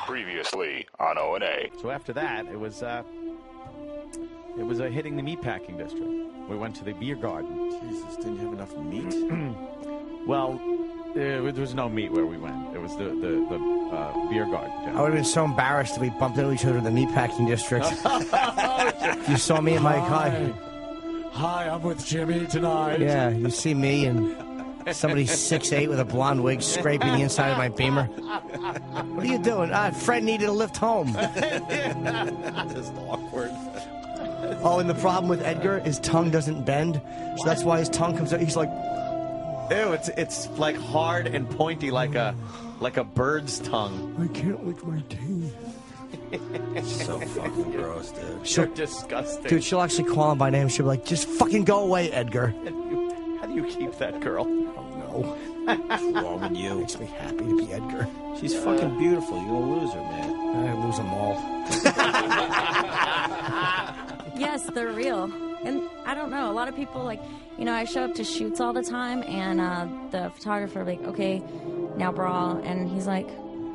Previously on O&A. So after that, it was hitting the meatpacking district. We went to the beer garden. Jesus, didn't you have enough meat? Well, there was no meat where we went. It was the beer garden. I would have been so embarrassed if we bumped into each other in the meatpacking district. If you saw me in my car. Hi, I'm with Jimmy tonight. Yeah, you see me and somebody 6'8" with a blonde wig scraping the inside of my Beamer. What are you doing? Fred needed a lift home. Just awkward. Oh, and the problem with Edgar, his tongue doesn't bend, so that's why his tongue comes out. He's like, ew, it's like hard and pointy like a bird's tongue. I can't lick my teeth. So fucking gross, dude. You're disgusting. Dude, she'll actually call him by name. She'll be like, just fucking go away, Edgar. How do you keep that girl? Oh, What's wrong with you? makes me happy to be Edgar. She's fucking beautiful. You're gonna lose her, man. I lose them all. Yes, they're real. And I don't know, a lot of people, like, I show up to shoots all the time, and the photographer will be like, okay, now bra. And he's like,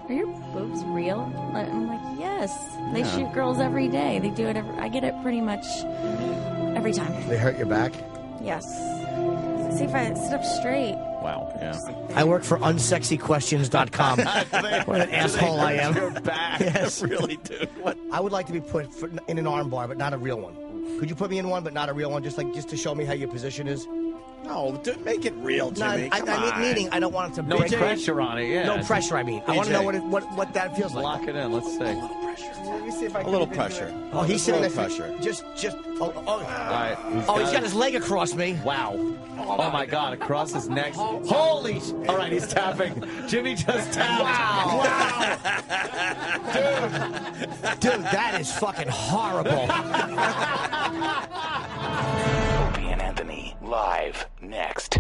are your boobs real? And I'm like, yes. They shoot girls every day. They do it I get it pretty much every time. They hurt your back? Yes. See if I sit up straight. Wow, yeah. I work for unsexyquestions.com. What an asshole I am. Your back. Yes. Really, dude. What? I would like to be put in an arm bar, but not a real one. Could you put me in one, but not a real one, just to show me how your position is? No, dude, make it real, Jimmy. I mean, I don't want it to No break. pressure on it, yeah. No pressure, I mean. I want to know what that feels like. Lock it in, let's see. Let me see if I A can little even do pressure. it. Oh, he's sitting a there. little pressure. Just. All right. He's got his leg across me. Wow. Oh, my God. Across his neck. Holy. All right, he's tapping. Jimmy just tapped. Wow. Dude, that is fucking horrible. Opie and Anthony, live next.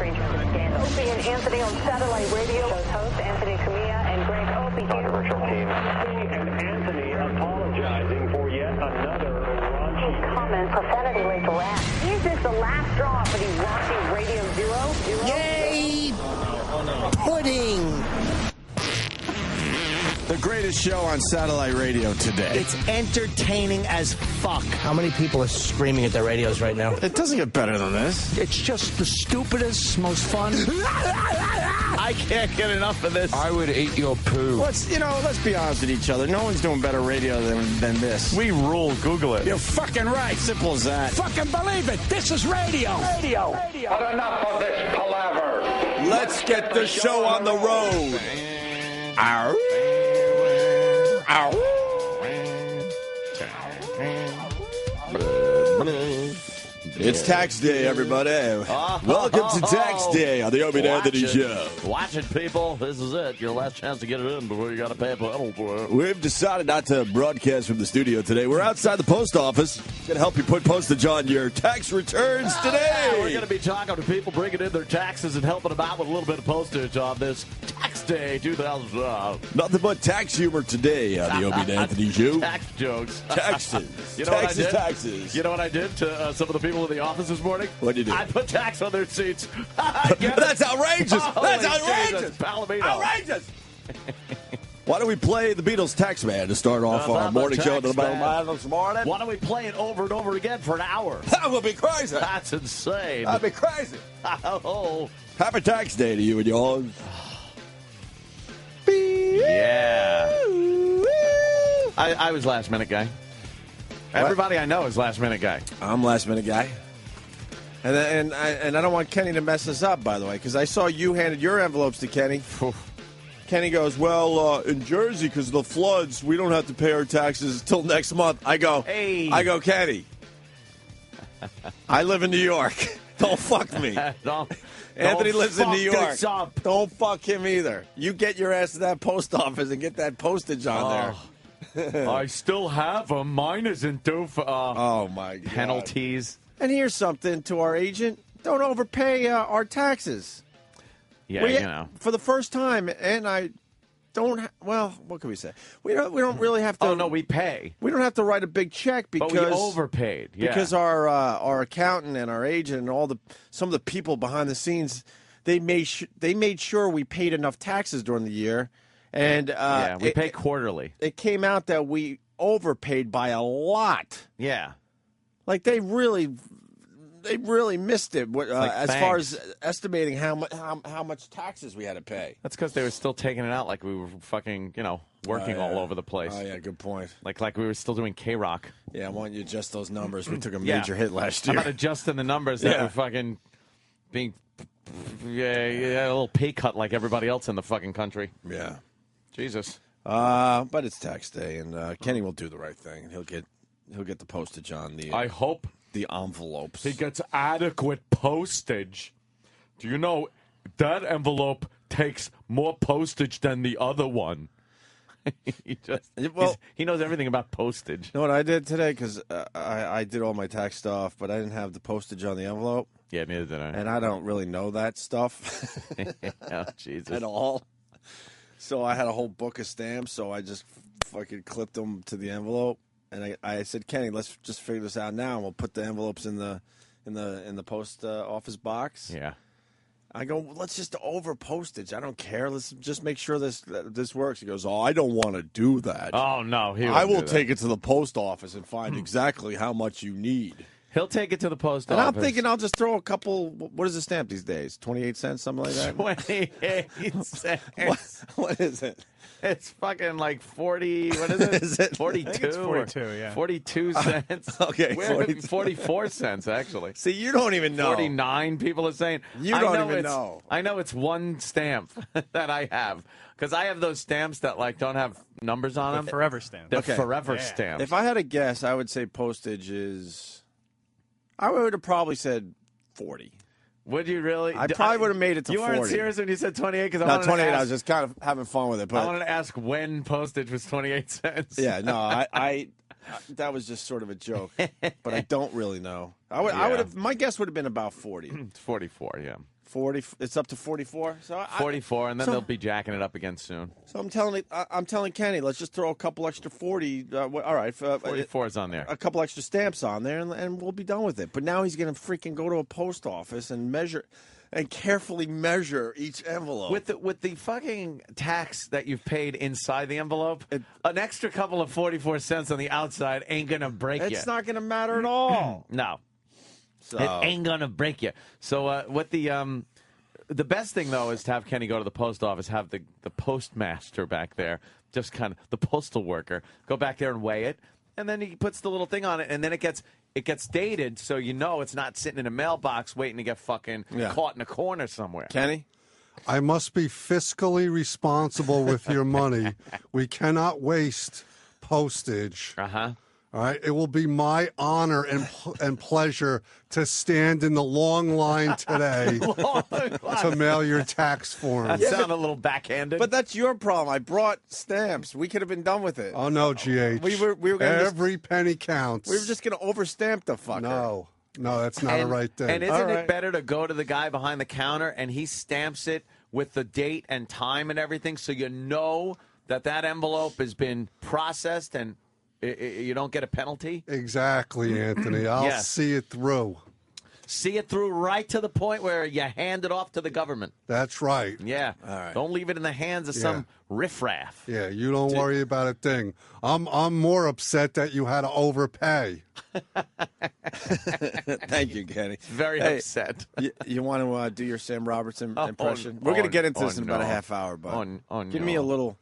Opie and Anthony on satellite radio. Show's host Anthony Camilla and Greg Opie. Controversial team. And Anthony apologizing for yet another raunchy Comment profanity linked to rap. Is this the last straw for the raunchy Radio Duo? Yay! Pudding! The greatest show on satellite radio today. It's entertaining as fuck. How many people are screaming at their radios right now? It doesn't get better than this. It's just the stupidest, most fun. I can't get enough of this. I would eat your poo. Let's be honest with each other. No one's doing better radio than this. We rule. Google it. You're fucking right. Simple as that. Fucking believe it. This is radio. But enough of this palaver. Let's get the show on the road. Ow. Ow. It's tax day, everybody. Welcome to tax day on the Opie and Anthony Show. Watch it, people. This is it. Your last chance to get it in before you got to pay a penalty for it. We've decided not to broadcast from the studio today. We're outside the post office. Going to help you put postage on your tax returns today. We're going to be talking to people bringing in their taxes and helping them out with a little bit of postage on this tax day 2012. Nothing but tax humor today on the Opie and Anthony Show. Tax jokes. Taxes. You know what I did? Taxes. You know what I did to some of the people in the office this morning? What'd you do? I put tax on their seats. That's outrageous. That's outrageous. Jesus, Palomino. Outrageous. Why don't we play the Beatles Tax Man to start off our morning show this morning? Why don't we play it over and over again for an hour? That would be crazy. That's insane. That'd be crazy. Oh. Happy Tax Day to you and yours. Yeah. I was last minute guy. Everybody I know is last minute guy. I'm last minute guy. And I don't want Kenny to mess us up, by the way, because I saw you handed your envelopes to Kenny. Kenny goes, well, in Jersey, because of the floods, we don't have to pay our taxes until next month. I go, Kenny, I live in New York. Don't fuck me. Anthony lives in New York. Don't fuck him either. You get your ass to that post office and get that postage on there. I still have them. Mine isn't due for oh, my God. penalties. And here's something to our agent. Don't overpay our taxes. Yeah, you know. For the first time, and I don't, well, what can we say? We don't really have to. Oh, no, we pay. We don't have to write a big check because. But we overpaid, yeah. Because our accountant and our agent and some of the people behind the scenes, they made sure we paid enough taxes during the year. And we pay quarterly. It came out that we overpaid by a lot. Yeah. Like they really missed it as far as estimating how much taxes we had to pay. That's because they were still taking it out like we were fucking, working all over the place. Oh, yeah, good point. Like we were still doing K-Rock. Yeah, why don't you adjust those numbers? We took a major hit last year. How about adjusting the numbers that were fucking being a little pay cut like everybody else in the fucking country. Yeah. Jesus. But it's tax day, and Kenny will do the right thing, and he'll get the postage on the. I hope the envelopes. He gets adequate postage. Do you know that envelope takes more postage than the other one? He knows everything about postage. You know what I did today? Because I did all my tax stuff, but I didn't have the postage on the envelope. Yeah, neither did I. And I don't really know that stuff. Oh, Jesus. At all. So I had a whole book of stamps, so I just fucking clipped them to the envelope. And I said, Kenny, let's just figure this out now, and we'll put the envelopes in the post office box. Yeah. I go, let's just over postage. I don't care. Let's just make sure this works. He goes, oh, I don't want to do that. Oh no, I will take it to the post office and find exactly how much you need. He'll take it to the post office. And I'm thinking I'll just throw a couple. What is the stamp these days? 28 cents, something like that. 28 cents. What is it? It's fucking like 40. What is it? Is it 42? It's 42, yeah. 42 cents. Okay, 44 cents actually. See, you don't even know. 49 people are saying. You don't even know. I know it's one stamp that I have because I have those stamps that like don't have numbers on them. Forever stamps. They're forever stamps. If I had a guess, I would say postage is. I would have probably said 40. Would you really? I probably would have made it to 40. You weren't serious when you said 28? No, 28. I was just kind of having fun with it. But I wanted to ask when postage was 28 cents. Yeah, no, I that was just sort of a joke, but I don't really know. I would have. My guess would have been about 40. It's 44, yeah. 40. It's up to 44. So 44, and then so- they'll be jacking it up again soon. So I'm telling Kenny, let's just throw a couple extra 40. All right, 44 is on there. a couple extra stamps on there, and we'll be done with it. But now he's going to freaking go to a post office and measure, and carefully measure each envelope. With the fucking tax that you've paid inside the envelope, an extra couple of 44 cents on the outside ain't gonna break you. It's not going to matter at all. No, So it ain't gonna break you. So what the best thing though is to have Kenny go to the post office, have the postmaster back there, just kind of the postal worker, go back there and weigh it, and then he puts the little thing on it, and then it gets dated, so you know it's not sitting in a mailbox waiting to get fucking caught in a corner somewhere. Kenny? I must be fiscally responsible with your money. We cannot waste postage. Uh-huh. All right. It will be my honor and pleasure to stand in the long line today to mail your tax form. That sounded a little backhanded. But that's your problem. I brought stamps. We could have been done with it. Oh, no, GH. We were gonna Every penny counts. We were just going to overstamp the fucker. No, that's not a right thing. And isn't All right. it better to go to the guy behind the counter and he stamps it with the date and time and everything, so you know that envelope has been processed and you don't get a penalty? Exactly, Anthony. I'll Yes. see it through. See it through right to the point where you hand it off to the government. That's right. Yeah. All right. Don't leave it in the hands of some riffraff. Yeah, you don't worry about a thing. I'm more upset that you had to overpay. Thank you, Kenny. Very upset. You want to do your Sam Robertson Oh, impression? oh, We're going to oh, get into this oh, in about a no. half hour, but give no. me a little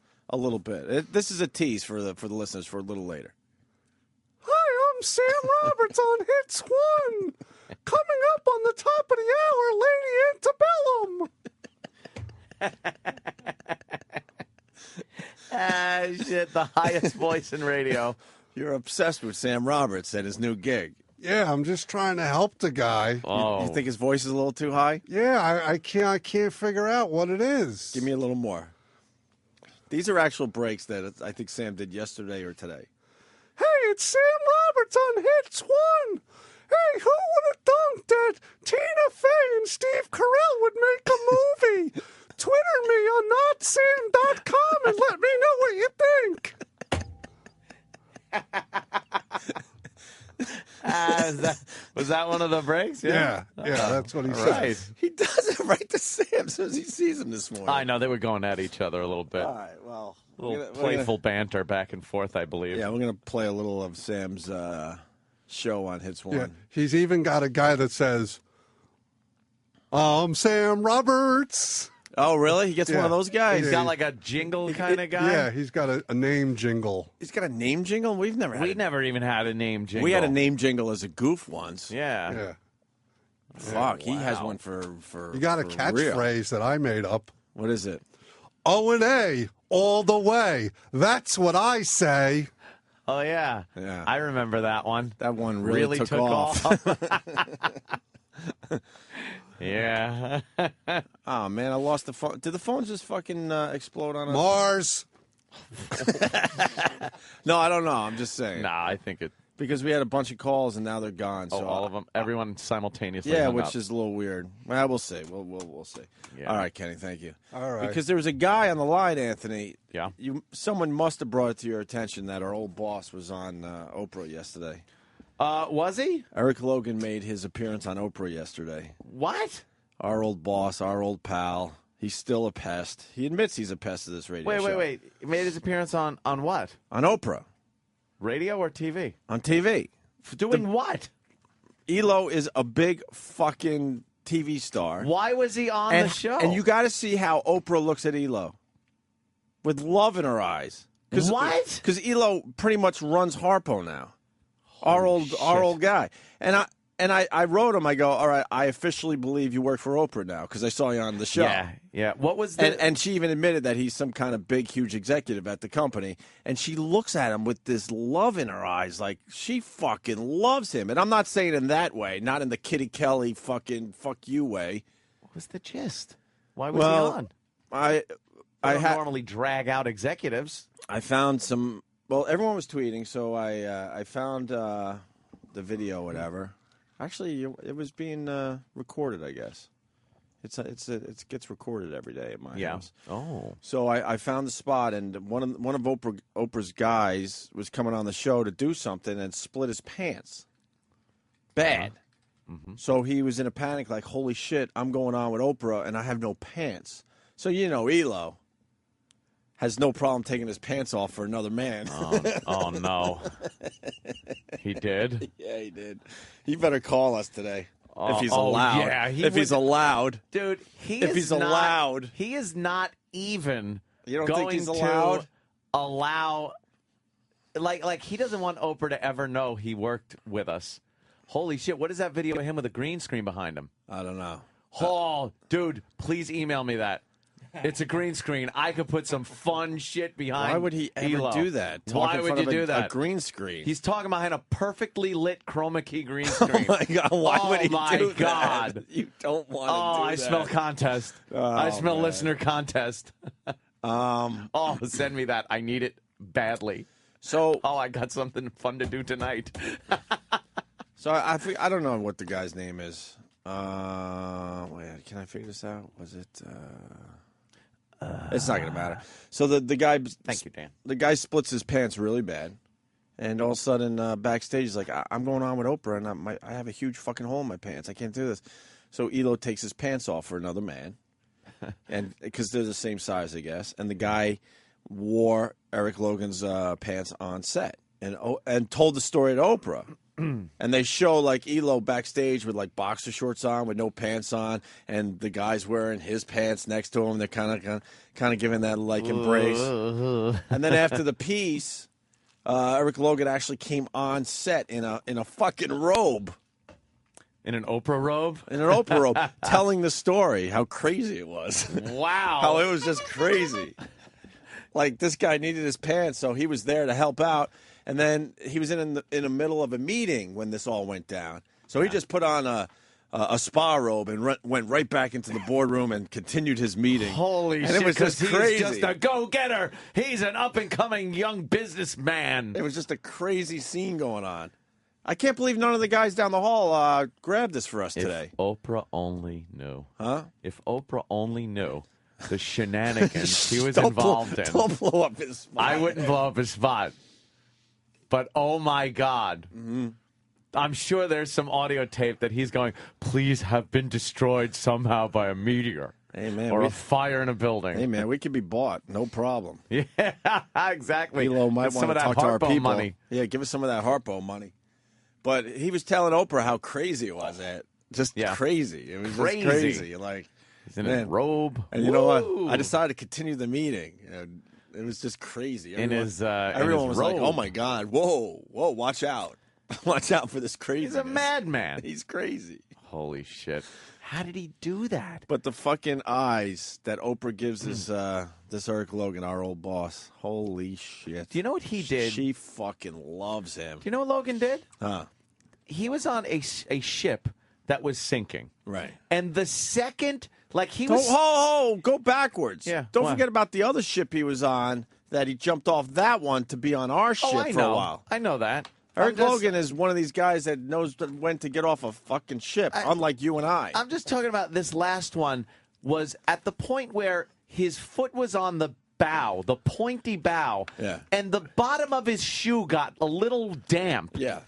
bit. This is a tease for the listeners for a little later. Hi, I'm Sam Roberts on Hits 1. Coming up on the top of the hour, Lady Antebellum. Shit, the highest voice in radio. You're obsessed with Sam Roberts and his new gig. Yeah, I'm just trying to help the guy. Oh. You think his voice is a little too high? Yeah, I can't figure out what it is. Give me a little more. These are actual breaks that I think Sam did yesterday or today. Hey, it's Sam Roberts on Hits 1. Hey, who would have thunk that Tina Fey and Steve Carell would make a movie? Twitter me on notsam.com and let me know what you think. Was that one of the breaks? Yeah, that's what he said. Right. He does it right to Sam as soon as he sees him this morning. I know, they were going at each other a little bit. All right, well. A little playful banter back and forth, I believe. Yeah, we're going to play a little of Sam's show on Hits 1. Yeah, he's even got a guy that says, I'm Sam Roberts. Oh, really? He gets one of those guys? He's got like a jingle kind of guy? Yeah, he's got a name jingle. He's got a name jingle? We've never had We never even had a name jingle. We had a name jingle as a goof once. Yeah. Yeah. Fuck, he has Wow. one for You got a for catchphrase real. that I made up. What is it? O&A all the way. That's what I say. Oh, yeah. Yeah. I remember that one. That one really took off. Yeah. Oh, man, I lost the phone. Did the phone just fucking explode on us? Mars. No, I don't know. I'm just saying. Nah, I think it. Because we had a bunch of calls and now they're gone. Oh, So all of them. Everyone simultaneously. Yeah, hung which up. is a little weird. Well, we'll see. We'll see. Yeah. All right, Kenny, thank you. All right. Because there was a guy on the line, Anthony. Yeah. Someone must have brought it to your attention that our old boss was on Oprah yesterday. Was he? Eric Logan made his appearance on Oprah yesterday. What? Our old boss, our old pal. He's still a pest. He admits he's a pest to this radio show. Wait. He made his appearance on what? On Oprah. Radio or TV? On TV. Doing what? Elo is a big fucking TV star. Why was he on the show? And you got to see how Oprah looks at Elo. With love in her eyes. What? Because Elo pretty much runs Harpo now. Our old guy. And I wrote him, I go, all right, I officially believe you work for Oprah now because I saw you on the show. Yeah. What was the... And she even admitted that he's some kind of big, huge executive at the company. And she looks at him with this love in her eyes, like she fucking loves him. And I'm not saying in that way, not in the Kitty Kelly fucking fuck you way. What was the gist? Why was he on? I don't normally drag out executives. I found some. Well, everyone was tweeting, so I found the video, whatever. Actually, it was being recorded, I guess. It gets recorded every day at my Yeah. house. Oh. So I found the spot, and one of Oprah's guys was coming on the show to do something and split his pants. Bad. So he was in a panic, like, holy shit, I'm going on with Oprah, and I have no pants. So, Elo has no problem taking his pants off for another man. Oh no. He did? Yeah, he did. He better call us today. If he's oh, allowed. yeah, he if he's would- allowed. Dude, If he's allowed. He is not even You don't going think he's to allowed? allow like he doesn't want Oprah to ever know he worked with us. Holy shit, what is that video of him with a green screen behind him? I don't know. Oh, dude, please email me that. It's a green screen. I could put some fun shit behind. Why would he ever Elo. do that? Talk Why in would front you of do that? A green screen. He's talking behind a perfectly lit chroma key green screen. Oh my God! Why would he my do God. that? You don't want to Oh, do I that. smell contest. I smell man. listener contest. Oh, send me that. I need it badly. So, Oh, I got something fun to do tonight. I don't know what the guy's name is. Wait, can I figure this out? Was it? It's not gonna matter. So the guy. Thank you, Dan. The guy splits his pants really bad, and all of a sudden backstage he's like, "I'm going on with Oprah, and I have a huge fucking hole in my pants. I can't do this." So Elo takes his pants off for another man, and because they're the same size, I guess. And the guy wore Eric Logan's pants on set, and told the story to Oprah. And they show like Elo backstage with like boxer shorts on with no pants on, and the guy's wearing his pants next to him. They're kind of giving that like embrace. And then after the piece, Eric Logan actually came on set in a fucking robe, In an Oprah robe? in an Oprah robe, telling the story how crazy it was. Wow. How it was just crazy. Like this guy needed his pants, so he was there to help out. And then he was in the middle of a meeting when this all went down. So he just put on a spa robe and went right back into the boardroom and continued his meeting. Holy and shit, it was just crazy. he's just a go-getter. He's an up-and-coming young businessman. It was just a crazy scene going on. I can't believe none of the guys down the hall grabbed this for us today. If Oprah only knew. Huh? If Oprah only knew the shenanigans he was Don't involved in. Don't blow up his spot. I wouldn't blow up his spot. But oh my God. I'm sure there's some audio tape that he's going, please have been destroyed somehow by a meteor. Hey, man, or we- a fire in a building. Hey, man, we could be bought. No problem. Yeah, exactly. Elo might Get some want of to that talk to our Harpo people. money. Yeah, give us some of that Harpo money. But he was telling Oprah how crazy it was. Just Yeah. crazy. It was Crazy. just crazy. Like, He's in man. a robe. And you know what? Woo! I decided to continue the meeting. It was just crazy. In his everyone was like, robe. "Oh my God! Whoa, watch out! Watch out for this crazy." He's a madman. He's crazy. Holy shit. How did he do that? But the fucking eyes that Oprah gives this Eric Logan, our old boss. Holy shit! Do you know what he did? She fucking loves him. Do you know what Logan did? Huh? He was on a ship that was sinking. Right. And the second, like he Don't, was... go backwards. Yeah, Don't why? forget about the other ship he was on. That he jumped off that one to be on our ship Oh, I for know. a while. I know that. Eric I'm just- Logan is one of these guys that knows when to get off a fucking ship, unlike you and I. I'm just talking about this last one was at the point where his foot was on the bow, the pointy bow, Yeah. and the bottom of his shoe got a little damp. Yeah.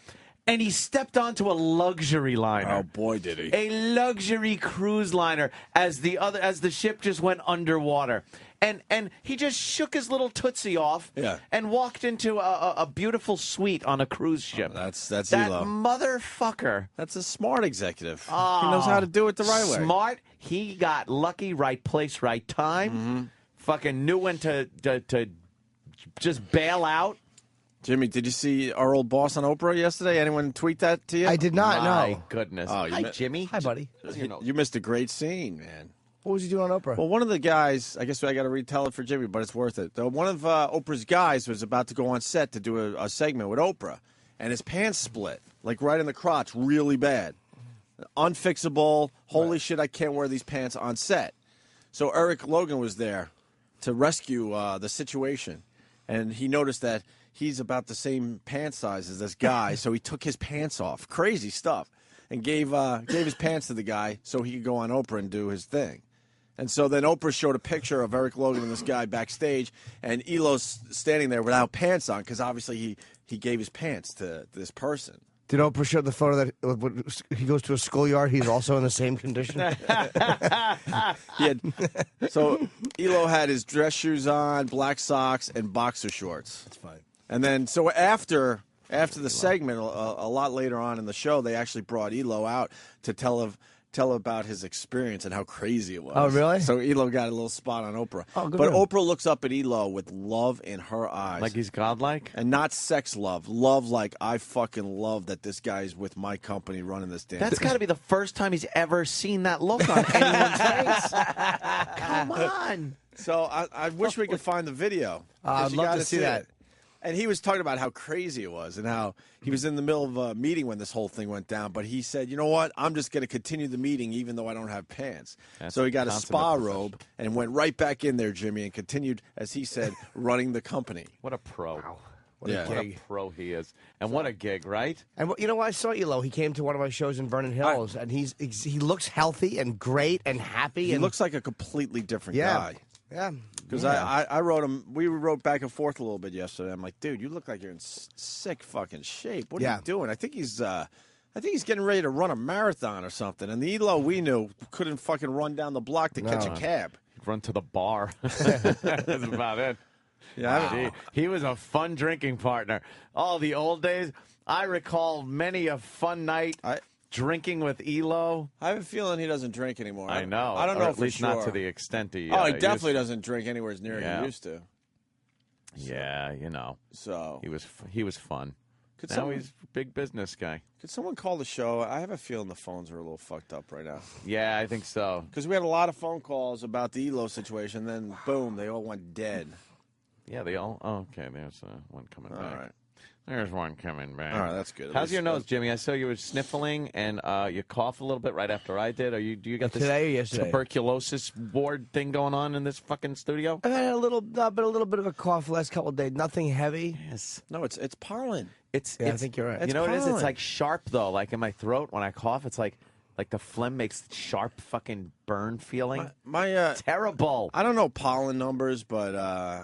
And he stepped onto a luxury liner. Oh boy, did he! A luxury cruise liner as the ship just went underwater. And he just shook his little tootsie off and walked into a beautiful suite on a cruise ship. That's that Elo. motherfucker. That's a smart executive. He knows how to do it the right way. Smart. He got lucky, right place, right time. Fucking knew when to just bail out. Jimmy, did you see our old boss on Oprah yesterday? Anyone tweet that to you? I did not My know. goodness. Oh, you Hi, mi- Jimmy. Hi, buddy. You missed a great scene, man. What was he doing on Oprah? Well, one of the guys, I guess I got to retell it for Jimmy, but it's worth it. One of Oprah's guys was about to go on set to do a segment with Oprah, and his pants split, like right in the crotch, really bad. Unfixable. Holy shit, I can't wear these pants on set. So Eric Logan was there to rescue the situation, and he noticed that he's about the same pant size as this guy, so he took his pants off. Crazy stuff. and gave his pants to the guy so he could go on Oprah and do his thing. And so then Oprah showed a picture of Eric Logan and this guy backstage, and Elo's standing there without pants on because obviously he gave his pants to this person. Did Oprah show the photo that when he goes to a schoolyard, he's also in the same condition? So Elo had his dress shoes on, black socks, and boxer shorts. That's fine. And then so after the segment, a lot later on in the show, they actually brought Elo out to tell about his experience and how crazy it was. Oh, really? So Elo got a little spot on Oprah. Oh, good but for him. Oprah looks up at Elo with love in her eyes. Like he's godlike? And not sex love. Love like, I fucking love that this guy's with my company running this damn That's thing. got to be the first time he's ever seen that look on anyone's face. Come on. So I wish we could find the video. I'd You love gotta to see it. that. And he was talking about how crazy it was and how he was in the middle of a meeting when this whole thing went down. But he said, you know what? I'm just going to continue the meeting even though I don't have pants. That's so he got a consummate spa professional. robe and went right back in there, Jimmy, and continued, as he said, running the company. What a pro. What Yeah. a What a gig. pro he is. And what a gig, right? And you know what? I saw Elo. He came to one of my shows in Vernon Hills, and he looks healthy and great and happy. He and looks like a completely different yeah, guy. yeah. Because I wrote him, we wrote back and forth a little bit yesterday. I'm like, dude, you look like you're in sick fucking shape. What are Yeah. you doing? I think he's getting ready to run a marathon or something. And the Elo we knew couldn't fucking run down the block to catch a cab. Run to the bar. That's about it. Yeah, He was a fun drinking partner. Oh, the old days. I recall many a fun night drinking with Elo. I have a feeling he doesn't drink anymore. I know. I don't Or know at for least sure. not to the extent he. Oh, he used definitely to. doesn't drink anywhere as near Yeah. he used to. Yeah, you know. So He was fun. Could Now someone- he's a big business guy. could someone call the show? I have a feeling the phones are a little fucked up right now. Yeah, I think so. Because we had a lot of phone calls about the Elo situation. Then boom, they all went dead. Yeah, they all. Oh, okay, there's one coming All back. right. There's one coming back. All right, that's good. At How's least- your nose, Jimmy? I saw you were sniffling and you coughed a little bit right after I did. Do you got this Today or yesterday? tuberculosis ward thing going on in this fucking studio? I've had a little bit of a cough the last couple of days. Nothing heavy. Yes. No, it's pollen. It's. Yeah, I think you're right. You know what it is? It's pollen. like sharp though. Like in my throat when I cough, it's like the phlegm makes sharp fucking burn feeling. My Terrible. I don't know pollen numbers, but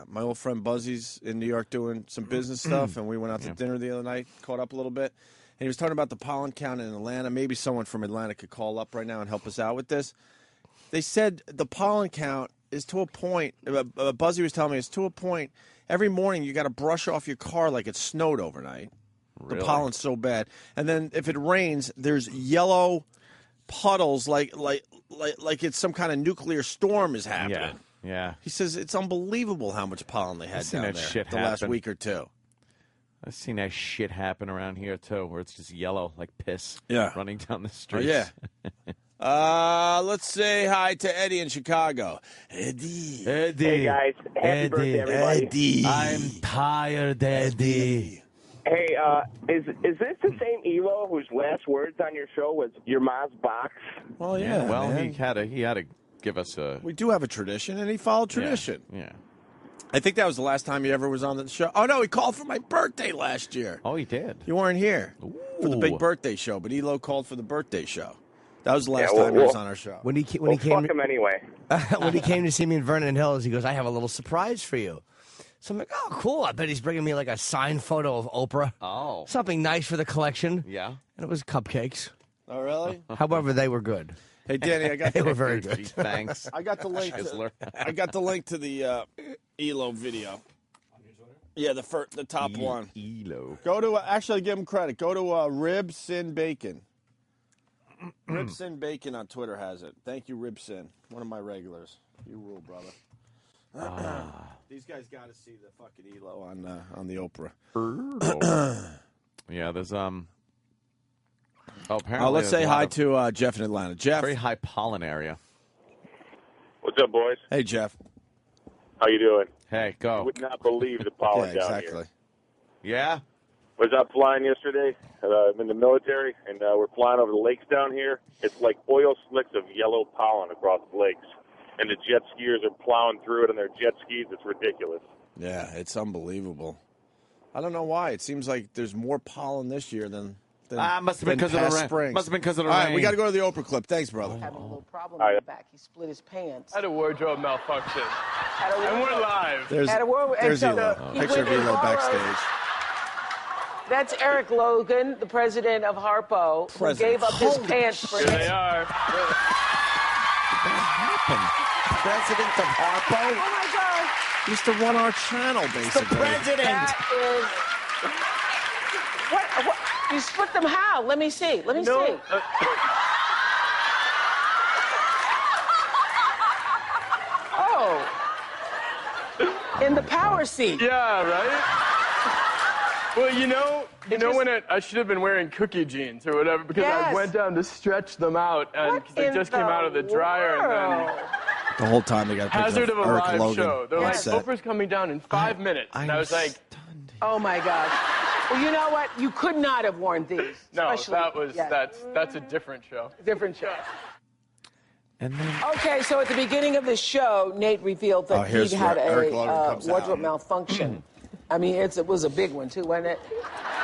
my old friend Buzzy's in New York doing some business stuff, and we went out to dinner the other night, caught up a little bit, and he was talking about the pollen count in Atlanta. Maybe someone from Atlanta could call up right now and help us out with this. They said the pollen count is to a point. Buzzy was telling me it's to a point. Every morning you got to brush off your car like it snowed overnight. Really? The pollen's so bad, and then if it rains, there's yellow puddles like it's some kind of nuclear storm is happening. Yeah. Yeah. He says it's unbelievable how much pollen they had I've seen down that there shit the last happen. week or two. I've seen that shit happen around here too, where it's just yellow like piss. Yeah. Running down the Oh, street. yeah. Let's say hi to Eddie in Chicago. Eddie. Eddie. Hey guys, happy birthday, everybody. Eddie. I'm tired, Eddie. Hey, is this the same Elo whose last words on your show was "Your mom's box"? Well, yeah. Well, man. he had to give us a We do have a tradition, and he followed tradition. Yeah. I think that was the last time he ever was on the show. Oh, no, he called for my birthday last year. Oh, he did. You weren't here for the big Ooh. birthday show, but Elo called for the birthday show. That was the last Yeah, time he was well- on our show. When he Well, came fuck him anyway. when he came to see me in Vernon Hills, he goes, "I have a little surprise for you." So I'm like, "Oh, cool! I bet he's bringing me like a signed photo of Oprah, Oh. something nice for the collection." Yeah. And it was cupcakes. Oh, really? However, they were good. Hey, Danny, I got They were the, very Gee, good. thanks. I got the link. Chisler. I got the link to the Elo video. Yeah, the top one. Elo. Go to actually give him credit. Go to Rib Sin Bacon. Rib Sin Bacon on Twitter has it. Thank you, Rib Sin, one of my regulars. You rule, brother. These guys got to see the fucking Elo on the Oprah. Yeah, there's Oh, apparently. Let's there's say a lot hi of- to Jeff in Atlanta. Jeff. very high pollen area. What's up, boys? Hey, Jeff. How you doing? Hey, I go. would not believe the Yeah, pollen down exactly. here. Yeah. Was out flying yesterday. I'm in the military, and we're flying over the lakes down here. It's like oil slicks of yellow pollen across the lakes, and the jet skiers are plowing through it on their jet skis. It's ridiculous. Yeah, it's unbelievable. I don't know why. It seems like there's more pollen this year than Must have been because of the rain. Springs. Must have been because of the All rain. right, we got to go to the Oprah clip. Thanks, brother. Having a little problem in the back. He split his pants. Had a wardrobe malfunction. And we're live. There's Elo. Picture of Elo backstage. That's Eric Logan, the president of Harpo, who gave up his pants for Here they are. What happened? President of Harpo? Oh, my God. He used to run our channel, basically. That is... What? You split them how? Let me see. Let me see. Oh. In the power seat. Yeah, right? Well, you know when I should have been wearing cookie jeans or whatever because I went down to stretch them out and they just came out of the dryer and then The whole time they got a picture hazard of a Eric live Logan show. They're on like, set. Oprah's coming down in 5 minutes. And I was like, Oh, my God. Well, you know what? You could not have worn these. no, especially- that's a different show. Different show. And then Okay, so at the beginning of the show, Nate revealed that here's he'd had where Eric Logan a comes wardrobe out. malfunction. I mean, it was a big one, too, wasn't it?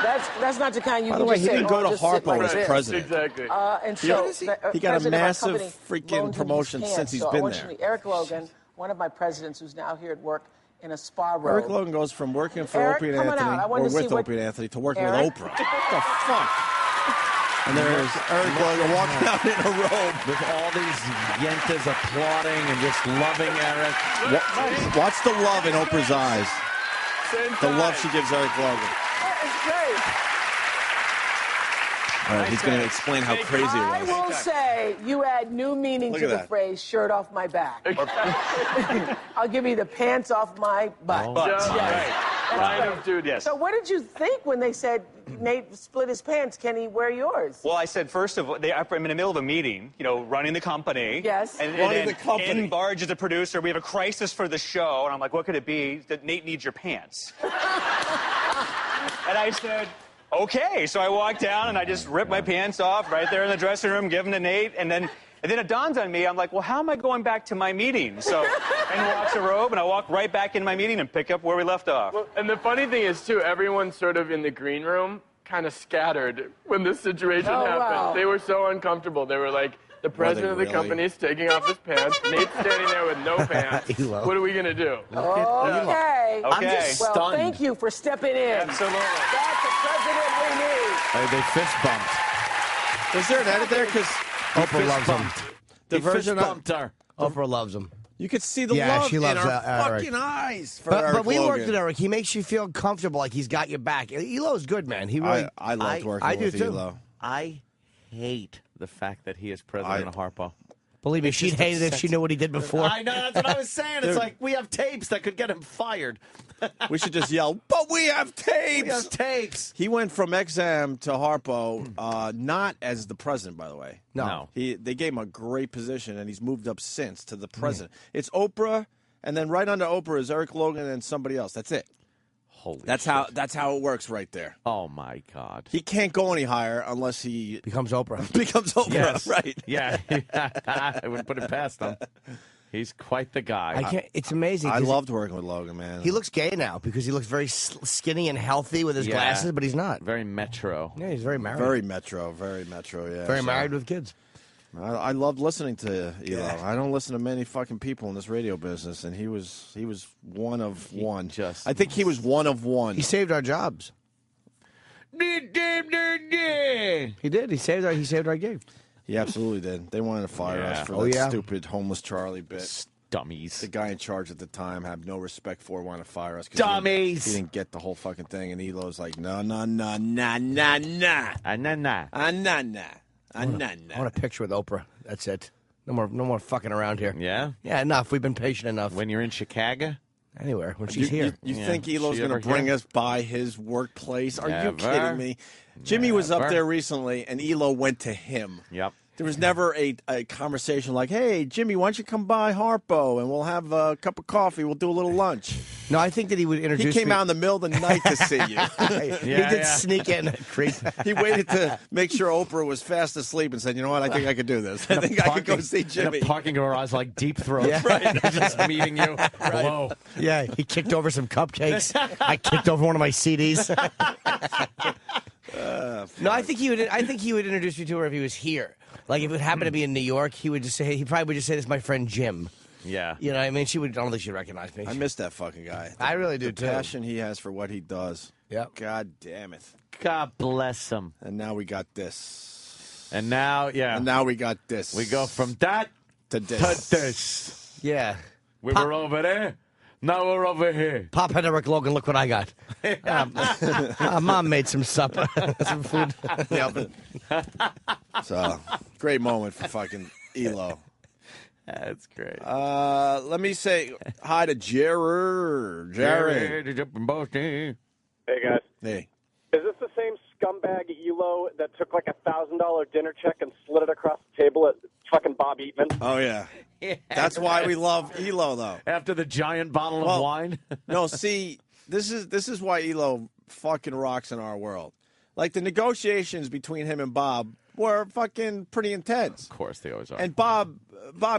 That's not the kind you By can the way, just he say, didn't go oh, to just sit Harpo like as this. president. Exactly. And so He got a president of our massive company freaking loaned him his promotion pants. since he's So I been want there. you to meet Eric Logan, one of my presidents who's now here at work in a spa robe. Eric Logan goes from working for Eric, Opie and come on Anthony, out. I want or to see with what- Opie and Anthony, to working Eric? with Oprah. What the fuck? And there's Eric Logan walking out in a robe. with all these yentas applauding and just loving Eric. Watch the love in Oprah's eyes. The love she gives Eric Logan. That is great. All right, he's going to explain how crazy I it was. will say you add new meaning Look to at the that. phrase "shirt off my back." I'll give you the pants off my butt. Just right. That's Line great. of duty. So what did you think when they said Nate split his pants? Can he wear yours? Well, I said, first of all, I'm in the middle of a meeting, running the company. Yes. And Running then the company. in barges the producer, we have a crisis for the show. And I'm like, what could it be? That Nate needs your pants. And I said, okay. So I walked down and I just ripped my pants off right there in the dressing room, give them to Nate. And then it dawned on me, I'm like, well, how am I going back to my meeting? So and walks a robe, and I walk right back in my meeting and pick up where we left off. Well, and the funny thing is, too, everyone sort of in the green room kind of scattered when this situation happened. wow. They were so uncomfortable. They were like, the president of the really? company is taking off his pants. Nate's standing there with no pants. Elo. What are we going to do? Okay. I'm just Well, stunned. thank you for stepping in. Absolutely. That's the president we need. They fist bumped. Was there an edit there? Because Oprah loves him. the He fist version bumped her. Oprah loves him. you could see the Yeah, love she loves in our Eric. fucking eyes for But Eric we Logan. worked with Eric. He makes you feel comfortable, like he's got your back. Elo's good, man. He really. I loved working I do with too. Elo. I hate the fact that he is president of Harpo. Believe me, she'd hate it if she knew what he did before. I know, that's what I was saying. It's like, we have tapes that could get him fired. We should just yell, but we have tapes! We have tapes. He went from XM to Harpo, not as the president, by the way. No. They gave him a great position, and he's moved up since to the president. It's Oprah, and then right under Oprah is Eric Logan and somebody else. That's it. Holy That's how it works right there. Oh, my God. He can't go any higher unless he Becomes Oprah. becomes Oprah, Yes. right? Yeah. I wouldn't put it past him. He's quite the guy. I can't. It's amazing. I 'cause loved working with Logan, man. He looks gay now because he looks very skinny and healthy with his Yeah. glasses, but he's not. Very metro. Yeah, he's very married. very metro, yeah. Very so- married with kids. I loved listening to Elo. I don't listen to many fucking people in this radio business, and he was one of one. I think he was one of one. He saved our jobs. He did. He saved our gig. He absolutely did. They wanted to fire us for Oh, that yeah. stupid homeless Charlie bit. Dummies. The guy in charge at the time had no respect for, wanted to fire us. 'cause Dummies. He didn't get the whole fucking thing, and Elo's like, no, no, no, nah, nah, nah. Nah. Nah, nah. I want a picture with Oprah. That's it. No more fucking around here. Yeah? Yeah, enough. We've been patient enough. When you're in Chicago? Anywhere when she's here. You Yeah. think Elo's She going to ever bring here? us by his workplace? Are you Never. kidding me? Jimmy was up Never. there recently, and Elo went to him. Yep. There was never a conversation like, hey, Jimmy, why don't you come by Harpo, and we'll have a cup of coffee. We'll do a little lunch. No, I think that he would He introduce came me. out in the middle of the night to see you. He did sneak in. Creep. He waited to make sure Oprah was fast asleep and said, you know what, I think I could do this. I think I could go see Jimmy. In a parking garage like Deep Throat. Yeah. Right. Just meeting you. Hello. Yeah, he kicked over some cupcakes. I kicked over one of my CDs. No, I think he would. I think he would introduce you to her if he was here. Like if it happened to be in New York, he would just say. He probably would just say, "This is my friend Jim." Yeah. You know what I mean? She would. I don't think she'd recognize me. I miss that fucking guy. I really do, the too. passion he has for what he does. Yep. God damn it. God bless him. And now we got this. And now, yeah. And now we got this. We go from that to this. to this. Yeah. We were over there. Now we're over here. Pop had Eric Logan. Look what I got. Mom made some supper, some food in the oven. So, great moment for fucking Elo. That's great. Let me say hi to Jerry. Jerry. Hey, guys. Hey. Is this the same scumbag Elo that took like $1,000 dinner check and slid it across the table at fucking Bob Eatman? Oh, yeah. That's why we love Elo, though. After the giant bottle of wine? No, see, this is why Elo fucking rocks in our world. Like, the negotiations between him and Bob were fucking pretty intense. Of course, they always are. And Bob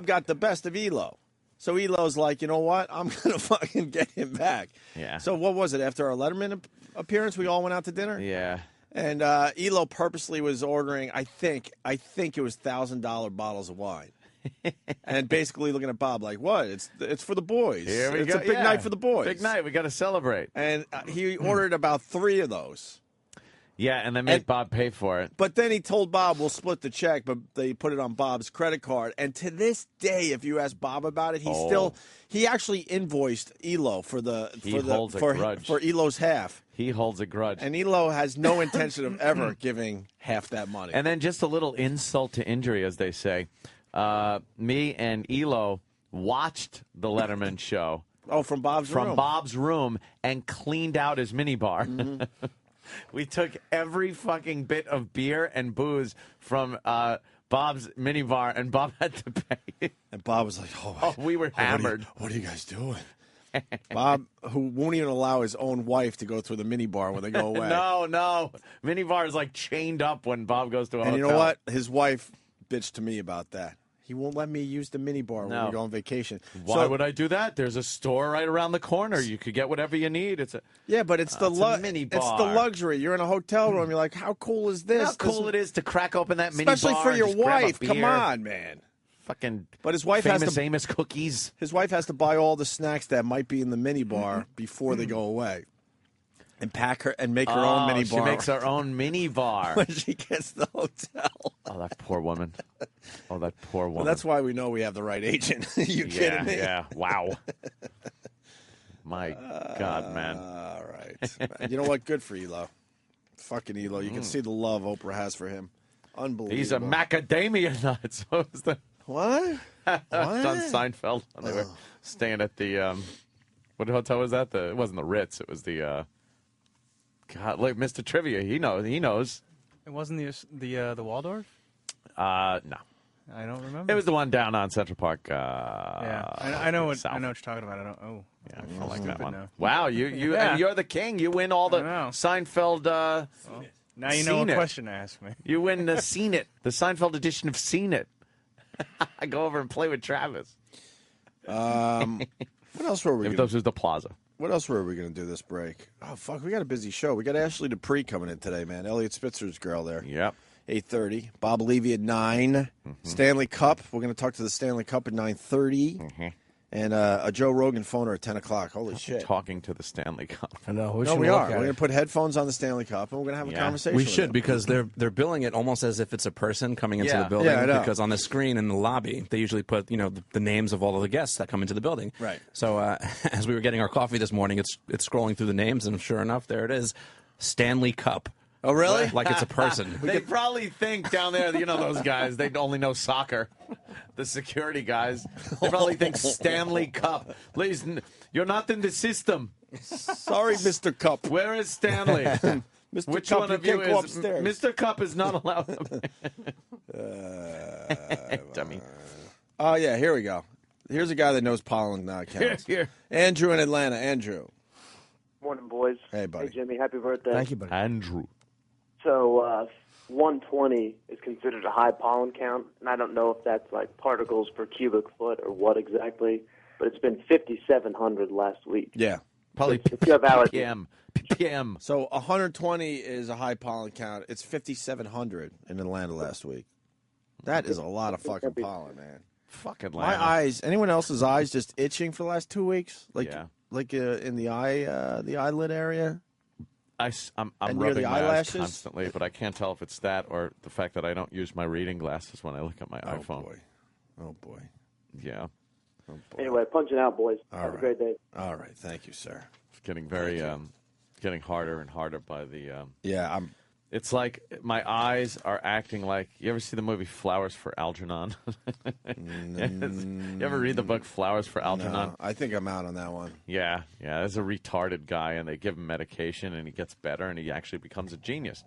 got the best of Elo. So Elo's like, you know what? I'm going to fucking get him back. Yeah. So what was it? After our Letterman appearance, we all went out to dinner? Yeah. And Elo purposely was ordering, I think it was $1,000 bottles of wine. And basically looking at Bob like, what? It's for the boys. Here we it's go. a big night for the boys. Big night. We got to celebrate. And he ordered about 3 of those. Yeah, and they made Bob pay for it. But then he told Bob, we'll split the check, but they put it on Bob's credit card. And to this day, if you ask Bob about it, he actually invoiced Elo for Elo's half. He holds a grudge. And Elo has no intention of ever giving half that money. And then just a little insult to injury, as they say. Me and Elo watched the Letterman show. Oh, from Bob's room. From Bob's room and cleaned out his minibar. Mm-hmm. We took every fucking bit of beer and booze from Bob's minibar, and Bob had to pay. And Bob was like, oh we were hammered. What are you guys doing? Bob, who won't even allow his own wife to go through the minibar when they go away. No. Minibar is like chained up when Bob goes to a hotel. And you know what? His wife bitched to me about that. He won't let me use the minibar when we go on vacation. Why would I do that? There's a store right around the corner. You could get whatever you need. It's the minibar. It's the luxury. You're in a hotel room. You're like, how cool is this? How cool it is to crack open that minibar. Especially for your and just grab a wife. Come beer. on, man. Fucking but his wife famous has to Amos cookies. His wife has to buy all the snacks that might be in the minibar before they go away. And pack her and make her own minibar. She makes her own minibar when she gets to the hotel. Oh, that poor woman. Well, that's why we know we have the right agent. You kidding me? Yeah. Wow. My God, man. All right. You know what? Good for Elo. Fucking Elo. You can see the love Oprah has for him. Unbelievable. He's a macadamia nut. So is the what? John Seinfeld when they were staying at the what hotel was that? It wasn't the Ritz. It was the God, look, Mr. Trivia. He knows. It wasn't the Waldorf? No. I don't remember. It was the one down on Central Park. Yeah, I know what you're talking about. I don't. Oh, yeah, I don't like that one. Now. Wow, you and you're the king. You win all the Seinfeld. Now you know what question to ask me. You win the Seen It, the Seinfeld edition of Seen It. I go over and play with Travis. What else were we? If this was the Plaza. What else were we going to do this break? Oh, fuck, we got a busy show. We got Ashley Dupree coming in today, man. Elliot Spitzer's girl there. Yep. 8:30. Bob Levy at 9. Mm-hmm. Stanley Cup. We're going to talk to the Stanley Cup at 9:30. Mm-hmm. And a Joe Rogan phoner at 10 o'clock. Holy shit. Talking to the Stanley Cup. I know. We are. We're going to put headphones on the Stanley Cup, and we're going to have a conversation We with should, him. because they're billing it almost as if it's a person coming into the building. Yeah, I know. Because on the screen in the lobby, they usually put the names of all of the guests that come into the building. Right. So as we were getting our coffee this morning, it's scrolling through the names, and sure enough, there it is. Stanley Cup. Oh, really? Like it's a person. They probably think down there, those guys, they only know soccer. The security guys. They probably think Stanley Cup. Listen, you're not in the system. Sorry, Mr. Cup. Where is Stanley? Mr. Which Cup, one you of you can't go is upstairs. Mr. Cup is not allowed. Dummy. Oh, yeah, here we go. Here's a guy that knows pollen counts. Here. Andrew in Atlanta. Andrew. Morning, boys. Hey, buddy. Hey, Jimmy. Happy birthday. Thank you, buddy. Andrew. So, 120 is considered a high pollen count, and I don't know if that's like particles per cubic foot or what exactly, but it's been 5,700 last week. Yeah. Probably if you have allergies. ppm. him. So 120 is a high pollen count. It's 5,700 in Atlanta last week. That is a lot of fucking pollen, man. Fucking My eyes. Anyone else's eyes just itching for the last 2 weeks? Like in the eyelid area. I'm And near rubbing the my eyes eyelashes? constantly, but I can't tell if it's that or the fact that I don't use my reading glasses when I look at my iPhone. Boy. Oh boy. Yeah. Anyway, punching out, boys. All Have right. a great day. All right. Thank you, sir. It's getting very getting harder and harder by the. Yeah, It's like my eyes are acting like. You ever see the movie Flowers for Algernon? You ever read the book Flowers for Algernon? No, I think I'm out on that one. Yeah. There's a retarded guy, and they give him medication, and he gets better, and he actually becomes a genius.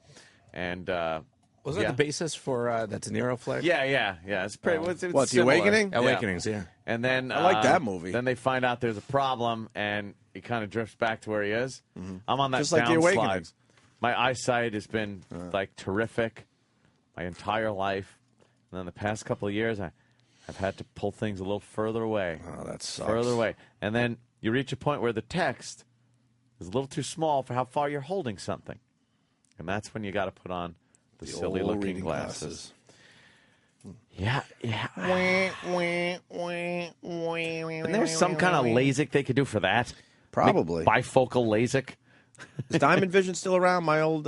And was that the basis for that De Niro flick? Yeah. It's pretty. It's What's The similar. Awakening? Yeah. Awakenings, yeah. And then I like that movie. Then they find out there's a problem, and he kind of drifts back to where he is. I'm on that Just like The Awakening. downslide. My eyesight has been like terrific my entire life, and then the past couple of years, I've had to pull things a little further away. Oh, that sucks. Further away, and then you reach a point where the text is a little too small for how far you're holding something, and that's when you got to put on the silly-looking reading glasses. Yeah. And there's some kind of LASIK they could do for that. Probably. Bifocal LASIK. Is Diamond Vision still around? My old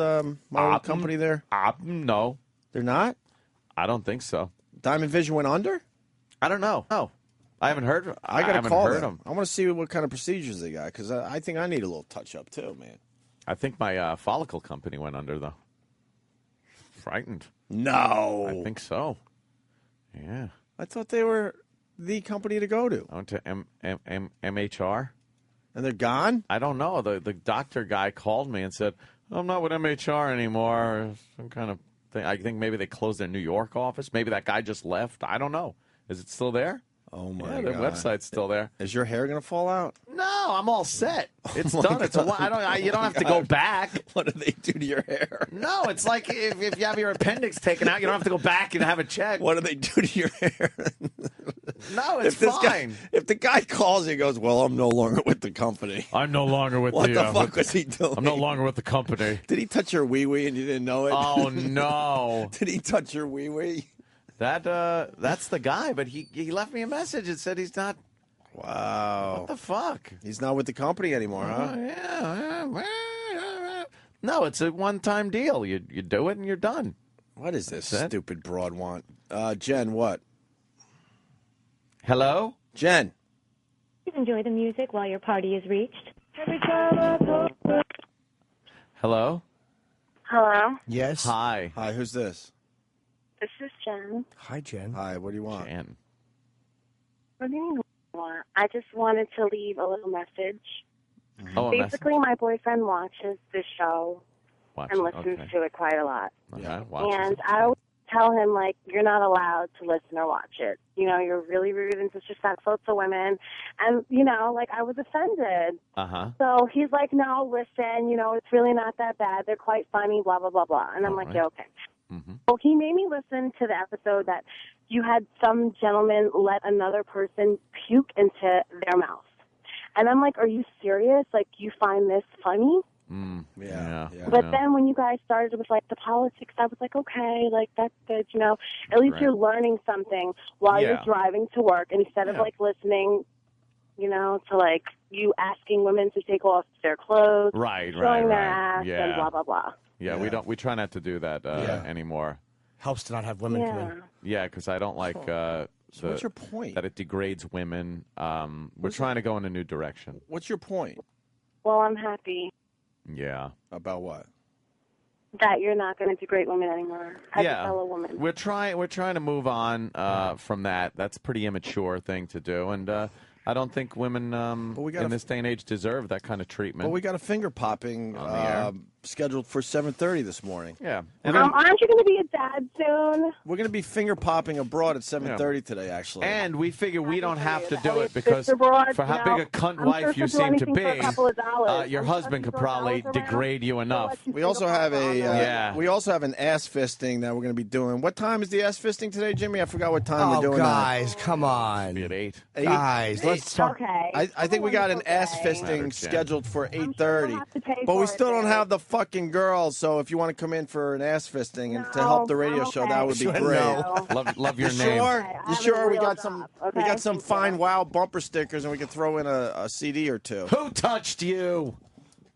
company there. No, they're not. I don't think so. Diamond Vision went under. I don't know. No, I haven't heard. I got to haven't call heard them. I want to see what kind of procedures they got because I think I need a little touch up too, man. I think my follicle company went under though. Frightened. No, I think so. Yeah, I thought they were the company to go to. I went to MHR. And they're gone? I don't know. The doctor guy called me and said, I'm not with MHR anymore. Some kind of thing. I think maybe they closed their New York office. Maybe that guy just left. I don't know. Is it still there? Oh, my Yeah, God. the website's still there. Is your hair going to fall out? No, I'm all set. It's Oh, my done. It's a, God. you don't have to go back. What do they do to your hair? No, it's like if you have your appendix taken out, you don't have to go back and have it checked. What do they do to your hair? No, it's this fine. If the guy calls you and goes, well, I'm no longer with the company. I'm no longer with What the fuck was he doing? I'm no longer with the company. Did he touch your wee-wee and you didn't know it? Oh, no. Did he touch your wee-wee? That's the guy, but he left me a message and said he's not. Wow. What the fuck? He's not with the company anymore, huh? Yeah. No, it's a one-time deal. You do it and you're done. What is this stupid broad want? Jen, what? Hello? Jen. Please enjoy the music while your party is reached. Hello? Hello? Yes. Hi. Hi, who's this? This is Jen. Hi, Jen. Hi, what do you want? Jen. What do you mean, what do you want? I just wanted to leave a little message. Oh, Basically, my boyfriend watches the show and listens to it quite a lot. Yeah, And I always tell him, like, you're not allowed to listen or watch it. You know, you're really rude and disrespectful to women. And, you know, like, I was offended. Uh-huh. So he's like, no, listen, you know, it's really not that bad. They're quite funny, blah, blah, blah, blah. And I'm like, yeah, okay. So he made me listen to the episode that you had some gentleman let another person puke into their mouth. And I'm like, are you serious? Like, you find this funny? Yeah. But then when you guys started with, like, the politics, I was like, okay, like, that's good, you know. At least you're learning something while you're driving to work instead of, like, listening, you know, to, like, you asking women to take off their clothes, showing their ass, and blah, blah, blah. Yeah, we try not to do that anymore. Helps to not have women come in. Yeah, because I don't like So what's your point? that it degrades women. We're trying to go in a new direction. What's your point? Well, I'm happy Yeah. About what? that you're not going to degrade women anymore as a fellow woman. We're trying to move on from that. That's a pretty immature thing to do, and I don't think women in this day and age deserve that kind of treatment. Well, we got a finger popping On the air. scheduled for 7:30 this morning. Yeah. Aren't you going to be a dad soon? We're going to be finger popping abroad at 7:30 today, actually. And we figure we don't have to do it Elliot's because sister abroad, for how you know, big a cunt I'm wife sure you she'll do seem to anything for a be, couple of dollars. your I'm sure husband she'll could throw probably dollars around. degrade you enough. We also have we also have an ass fisting that we're going to be doing. What time is the ass fisting today, Jimmy? I forgot what time we're doing guys, come on. Be at 8. Guys, let's let's talk. Okay. I think we got an ass fisting scheduled for 8:30, but we still don't have the fucking girls. So if you want to come in for an ass fisting and to help the radio show, that would be great. Love your you name. Sure? You sure? We got some. okay? We got some fine wow bumper stickers, and we can throw in a CD or two. Who touched you?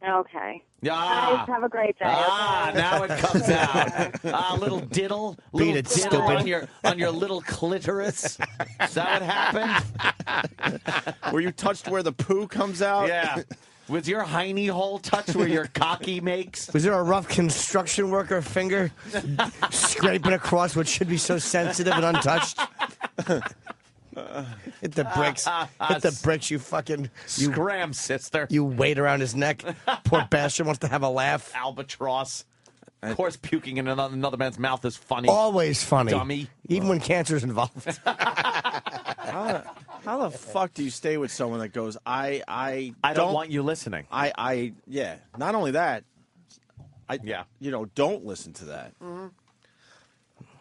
Okay. Yeah. Guys, have a great day. Now it comes out. Little diddle, Beat it, diddle stupid. on your little clitoris. Is that what happened? Were you touched where the poo comes out? Yeah. Was your hiney hole touched where your cocky makes? Was there a rough construction worker finger scraping across what should be so sensitive and untouched? Hit the bricks. Hit the bricks, you fucking... Scram, sister. You weight around his neck. Poor bastard wants to have a laugh. Albatross. Of course, puking in another man's mouth is funny. Always funny. Dummy. Even when cancer's involved. How the fuck do you stay with someone that goes, I don't want you listening. Yeah. Not only that, yeah. Don't listen to that. Mm-hmm.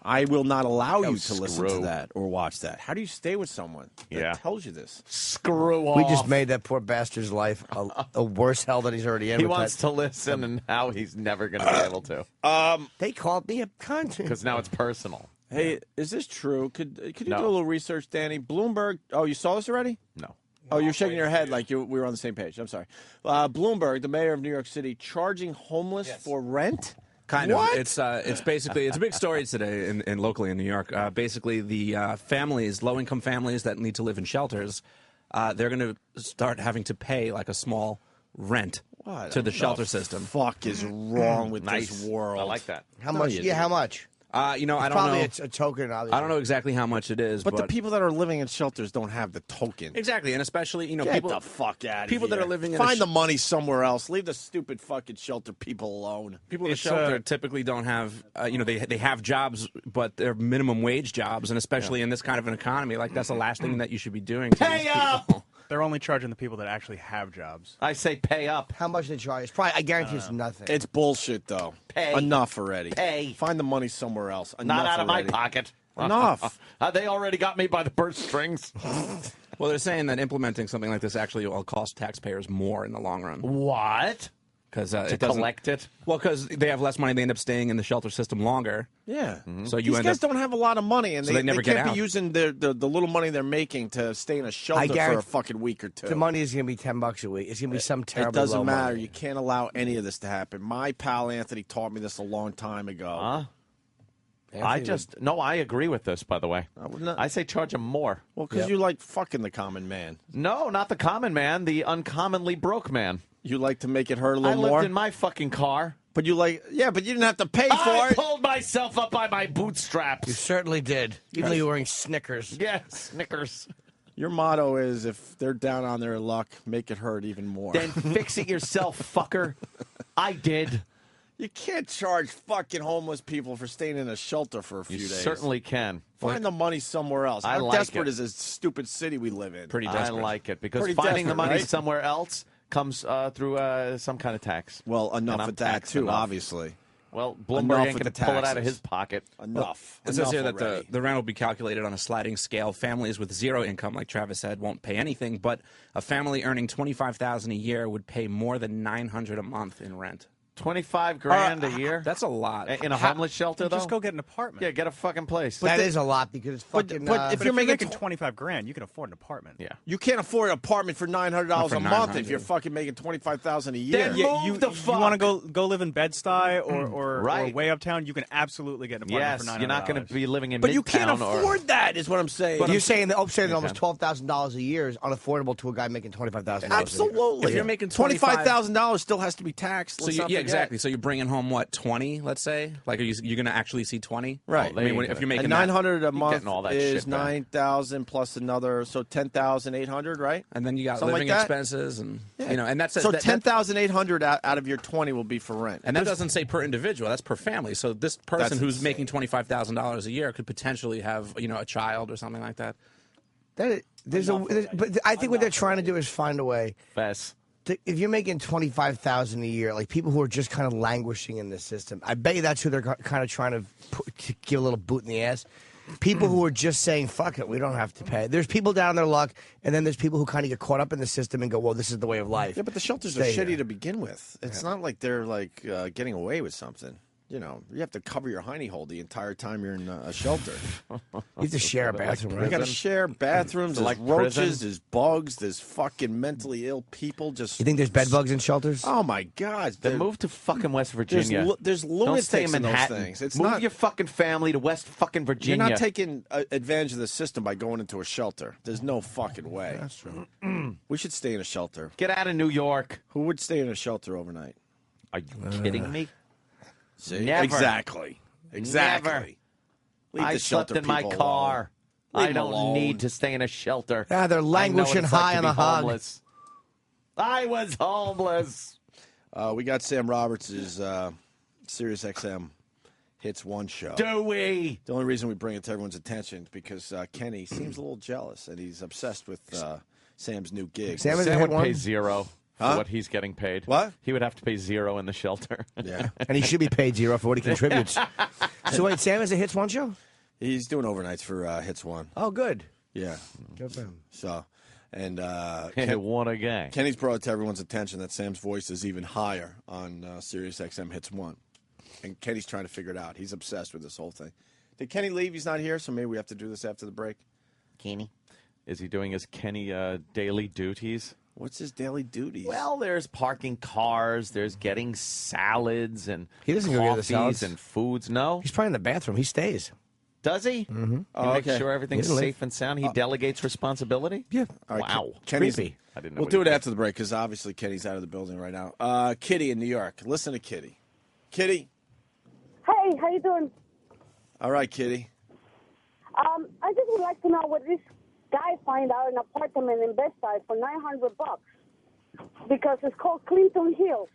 I will not allow you to screw. listen to that or watch that. How do you stay with someone that tells you this? Screw off. We just made that poor bastard's life a worse hell than he's already in. He wants to listen, and now he's never going to be able to. They called me a cunt. Because now it's personal. Hey, is this true? Could you do a No. little research, Danny? Bloomberg. Oh, you saw this already? No. Oh, you're shaking your head like we were on the same page. I'm sorry. Bloomberg, the mayor of New York City, charging homeless for rent? Kind What? of. It's basically it's a big story today in locally in New York. Basically, the families, low income families that need to live in shelters, they're going to start having to pay like a small rent to the shelter system. Fuck is wrong with this world? I like that. How much? Yeah, how much? I don't probably know. It's a token. Obviously. I don't know exactly how much it is, But the people that are living in shelters don't have the token. Exactly, and especially Get people the fuck out of people here. that are living in Find the money somewhere else. Leave the stupid fucking shelter people alone. People in the shelter typically don't have, they have jobs, but they're minimum wage jobs, and especially in this kind of an economy, like that's the last thing that you should be doing. To these people. They're only charging the people that actually have jobs. I say pay up. How much they charge? Probably, I guarantee it's nothing. It's bullshit, though. Pay. Enough already. Pay. Find the money somewhere else. Enough Not out of already. my pocket. Enough. They already got me by the purse strings. Well, they're saying that implementing something like this actually will cost taxpayers more in the long run. What? Because to collect it? Well, because they have less money, they end up staying in the shelter system longer. Yeah. So you These end guys up don't have a lot of money, and So they never can't get be out. using the little money they're making to stay in a shelter for a guarantee- fucking week or two. The money is going to be $10 a week. It's going to be some It terrible. doesn't low matter. money. You can't allow any of this to happen. My pal Anthony taught me this a long time ago. I agree with this, by the way. not- I say charge them more. Well, because you like fucking the common man. No, not the common man, the uncommonly broke man. You like to make it hurt a I little lived more. in my fucking car. But you like, yeah, but you didn't have to pay for I it. pulled myself up by my bootstraps. You certainly did. Even though you were wearing Snickers. Yeah, Snickers. Your motto is if they're down on their luck, make it hurt even more. Then fix it yourself, fucker. I did. You can't charge fucking homeless people for staying in a shelter for a few You days. certainly can. Find the money somewhere else. I How like desperate it. is this stupid city we live in? Pretty I desperate. like it because Pretty finding the desperate, money right? somewhere else comes through some kind of tax. Well, enough And I'm of that, taxed too, enough. obviously. Well, Enough Bloomberg ain't with going the to pull it out of taxes. his pocket. Enough. It says Enough here that already. the rent will be calculated on a sliding scale. Families with zero income, like Travis said, won't pay anything, but a family earning $25,000 a year would pay more than $900 a month in rent. 25 grand a year? That's a lot. In a homeless shelter, though? Just go get an apartment. Yeah, get a fucking place. That is a lot because it's fucking. but if But you're making $25 grand, you can afford an apartment. Yeah. You can't afford an apartment for $900 Not for a month if $900. you're fucking making $25,000 a year. Then move the You fuck. want to go live in Bed-Stuy or Right. way uptown? You can absolutely get an apartment Yes, for $900. you're not going to be living in But you can't Midtown or- afford that, is what I'm saying. But you're saying that almost $12,000 a year is unaffordable to a guy making $25,000. Absolutely. If you're making $25,000 still has to be taxed. So Let's you, not yeah, forget. exactly. So you're bringing home what, 20? Let's say, like, you're going to actually see 20? Right. I mean, if you're making and that- $900 a month getting all that is shit back. $9,000 plus another, so $10,800, right? and then you got Something living like that? expenses, and and that's So that- $10,800 out of your 20 will be for rent. And that doesn't say per individual. That's per family. So this person That's who's insane. making $25,000 a year could potentially have, a child or something like that. But I think what they're trying to do is find a way. Fess. If you're making $25,000 a year, like people who are just kind of languishing in the system, I bet you that's who they're kind of trying to give a little boot in the ass. people who are just saying, fuck it, we don't have to pay. There's people down on their luck, and then there's people who kind of get caught up in the system and go, well, this is the way of life. Yeah, but the shelters are shitty to begin with. It's not like they're like getting away with something. You know, you have to cover your hiney hole the entire time you're in a shelter. You have to share a bathroom, right? You got to share bathrooms. There's like roaches, prison? there's bugs, there's fucking mentally ill people. Just You think there's bed bugs in shelters? Oh my God! Then move to fucking West Virginia. There's Don't stay lunatics in in those Manhattan. things. It's move not. your fucking family to West fucking Virginia. You're not taking advantage of the system by going into a shelter. There's no fucking way. That's true. We should stay in a shelter. Get out of New York. Who would stay in a shelter overnight? Are you kidding me? See? Never. Exactly. Exactly. Never. Leave I the slept shelter in my people car. alone. I Leave 'em don't alone. need to stay in a shelter. Yeah, they're I know what languishing it's like high to on be the hog. homeless. I was homeless. We got Sam Roberts' Sirius XM Hits 1 show. Do we? The only reason we bring it to everyone's attention is because Kenny seems a little jealous, and he's obsessed with Sam's new gig. Sam is Sam hit would one? pay zero Huh? for what he's getting paid. What? He would have to pay zero in the shelter. Yeah. And he should be paid zero for what he contributes. So wait, Sam has a Hits 1 show? He's doing overnights for Hits 1. Oh, good. Yeah. Good for him. So, and What a guy. Kenny's brought it to everyone's attention that Sam's voice is even higher on Sirius XM Hits 1. And Kenny's trying to figure it out. He's obsessed with this whole thing. Did Kenny leave? He's not here, so maybe we have to do this after the break. Kenny? Is he doing his Kenny daily duties? What's his daily duties? Well, there's parking cars, there's getting salads and He doesn't go get the coffees salads. and foods. No? He's probably in the bathroom. He stays. Does he? Mm-hmm. He makes sure everything's He doesn't safe and sound. He delegates responsibility? Yeah. All right, Wow. Kenny's, Creepy. I didn't know We'll what do he it did. after the break because obviously Kenny's out of the building right now. Kitty in New York. Listen to Kitty. Kitty. Hey, how you doing? All right, Kitty. I just would like to know what this guy find out an apartment in Bed-Stuy for $900 because it's called Clinton Hills,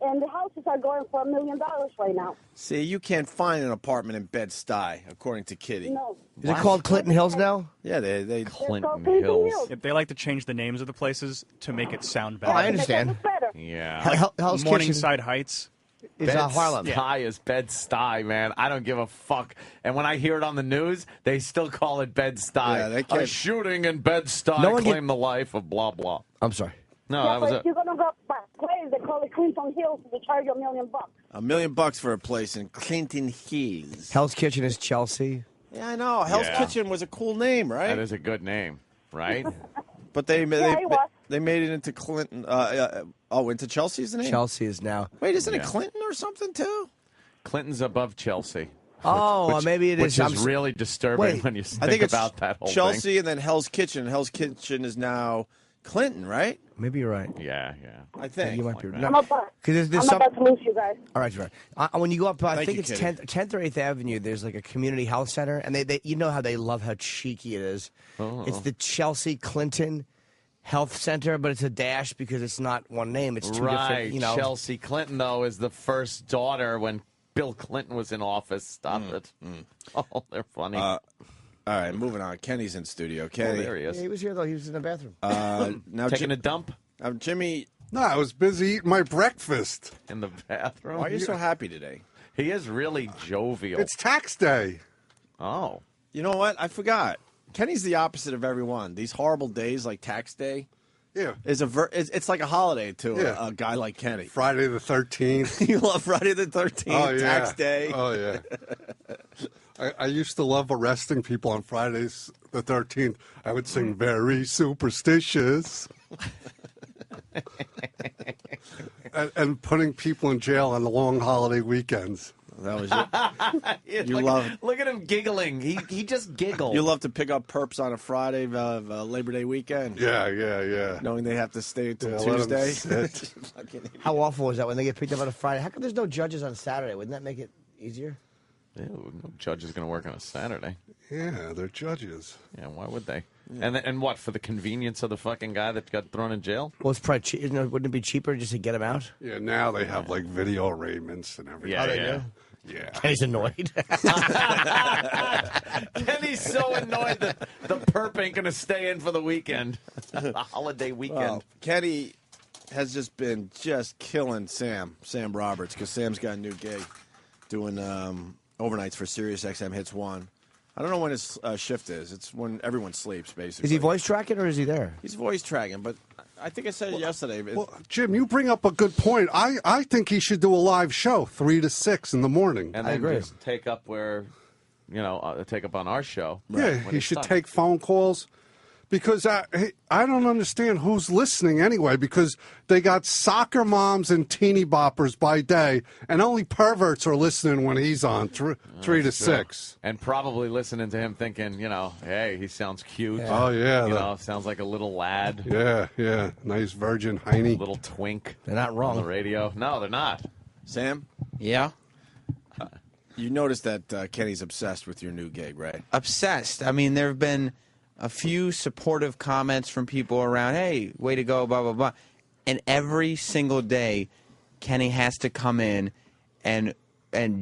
and the houses are going for $1 million right now. See, you can't find an apartment in Bed-Stuy, according to Kitty. No. Is it called Clinton Hills now? Yeah, they Clinton Clinton Hills. Hills. They like to change the names of the places to make it sound Oh, better. I understand. Better. Yeah. Hell's Kitchen Morningside Heights. is Harlem. Bed-Stuy is Bed-Stuy, man. I don't give a fuck. And when I hear it on the news, they still call it Bed-Stuy. Yeah, they A can't- shooting in Bed-Stuy No one claimed the life of blah, blah. I'm sorry. No, Yeah, that was but it. if you're gonna go back place, they call it Clinton Hills. They charge you $1 million. $1 million for a place in Clinton Hills. Hell's Kitchen is Chelsea. Yeah, I know. Hell's Yeah. Kitchen was a cool name, right? That is a good name, right? But they it was. they made it into Clinton. Into Chelsea's the name. Chelsea is now. Wait, isn't it Yeah. Clinton or something too? Clinton's above Chelsea. Oh, maybe it is. Which I'm is s- really disturbing Wait, when you I think think it's about that whole Chelsea and then Hell's Kitchen. Hell's Kitchen is now Clinton, right? Maybe you're right. thing. Yeah. I think. You might be. Like No, I'm about, 'cause there's I'm some. about to lose you guys. All right, right. When you go up, I Thank think you, it's Kitty. 10th or 8th Avenue. There's like a community health center, and they you know how they love how cheeky it is. Oh. It's the Chelsea Clinton Health Center, but it's a dash because it's not one name. It's two Right. different. You know, Chelsea Clinton, though, is the first daughter when Bill Clinton was in office. Stop it. Oh, they're funny. All right, moving on. Kenny's in studio. Oh, Kenny, there he Yeah, is. he was here though. He was in the bathroom. now Taking a dump Jimmy, No, I was busy eating my breakfast. in the bathroom. why are you so happy today? He is really jovial. It's tax day. Oh. You know what? I forgot. Kenny's the opposite of everyone. These horrible days like Tax Day Yeah. is it's like a holiday to Yeah. a guy like Kenny. Friday the 13th. You love Friday the 13th, Oh, yeah. Tax Day. Oh, yeah. I used to love arresting people on Fridays the 13th. I would sing very superstitious. and putting people in jail on the long holiday weekends. That was it. Yeah, You look, love- look at him giggling. He just giggled. You love to pick up perps on a Friday, Labor Day weekend. Yeah. Knowing they have to stay until Yeah, let 'em Tuesday. sit. Fucking idiot. How awful was that when they get picked up on a Friday? How come there's no judges on Saturday? Wouldn't that make it easier? Ew, no judge is going to work on a Saturday. Yeah, they're judges. Yeah, why would they? And what, for the convenience of the fucking guy that got thrown in jail? Well, it's probably wouldn't it be cheaper just to get him out? Yeah, now they have like video arraignments and everything. Yeah, they yeah. do? Yeah. He's annoyed. Kenny's so annoyed that the perp ain't going to stay in for the weekend. The holiday weekend. Well, Kenny has just been killing Sam Roberts, because Sam's got a new gig doing overnights for Sirius XM Hits 1. I don't know when his shift is. It's when everyone sleeps, basically. Is he voice tracking or is he there? He's voice tracking, but I think I said it yesterday. Well, Jim, you bring up a good point. I think he should do a live show 3 to 6 in the morning. And then just take up where, take up on our show. Yeah, he should take phone calls. Because I don't understand who's listening anyway, because they got soccer moms and teeny boppers by day, and only perverts are listening when he's on 3 to 6. And probably listening to him thinking, hey, he sounds cute. Yeah. Oh, yeah. Sounds like a little lad. Yeah. Nice virgin hiney. Little twink. They're not wrong. On the radio. No, they're not. Sam? Yeah? You noticed that Kenny's obsessed with your new gig, right? Obsessed. I mean, there have been a few supportive comments from people around, hey, way to go, blah, blah, blah. And every single day, Kenny has to come in and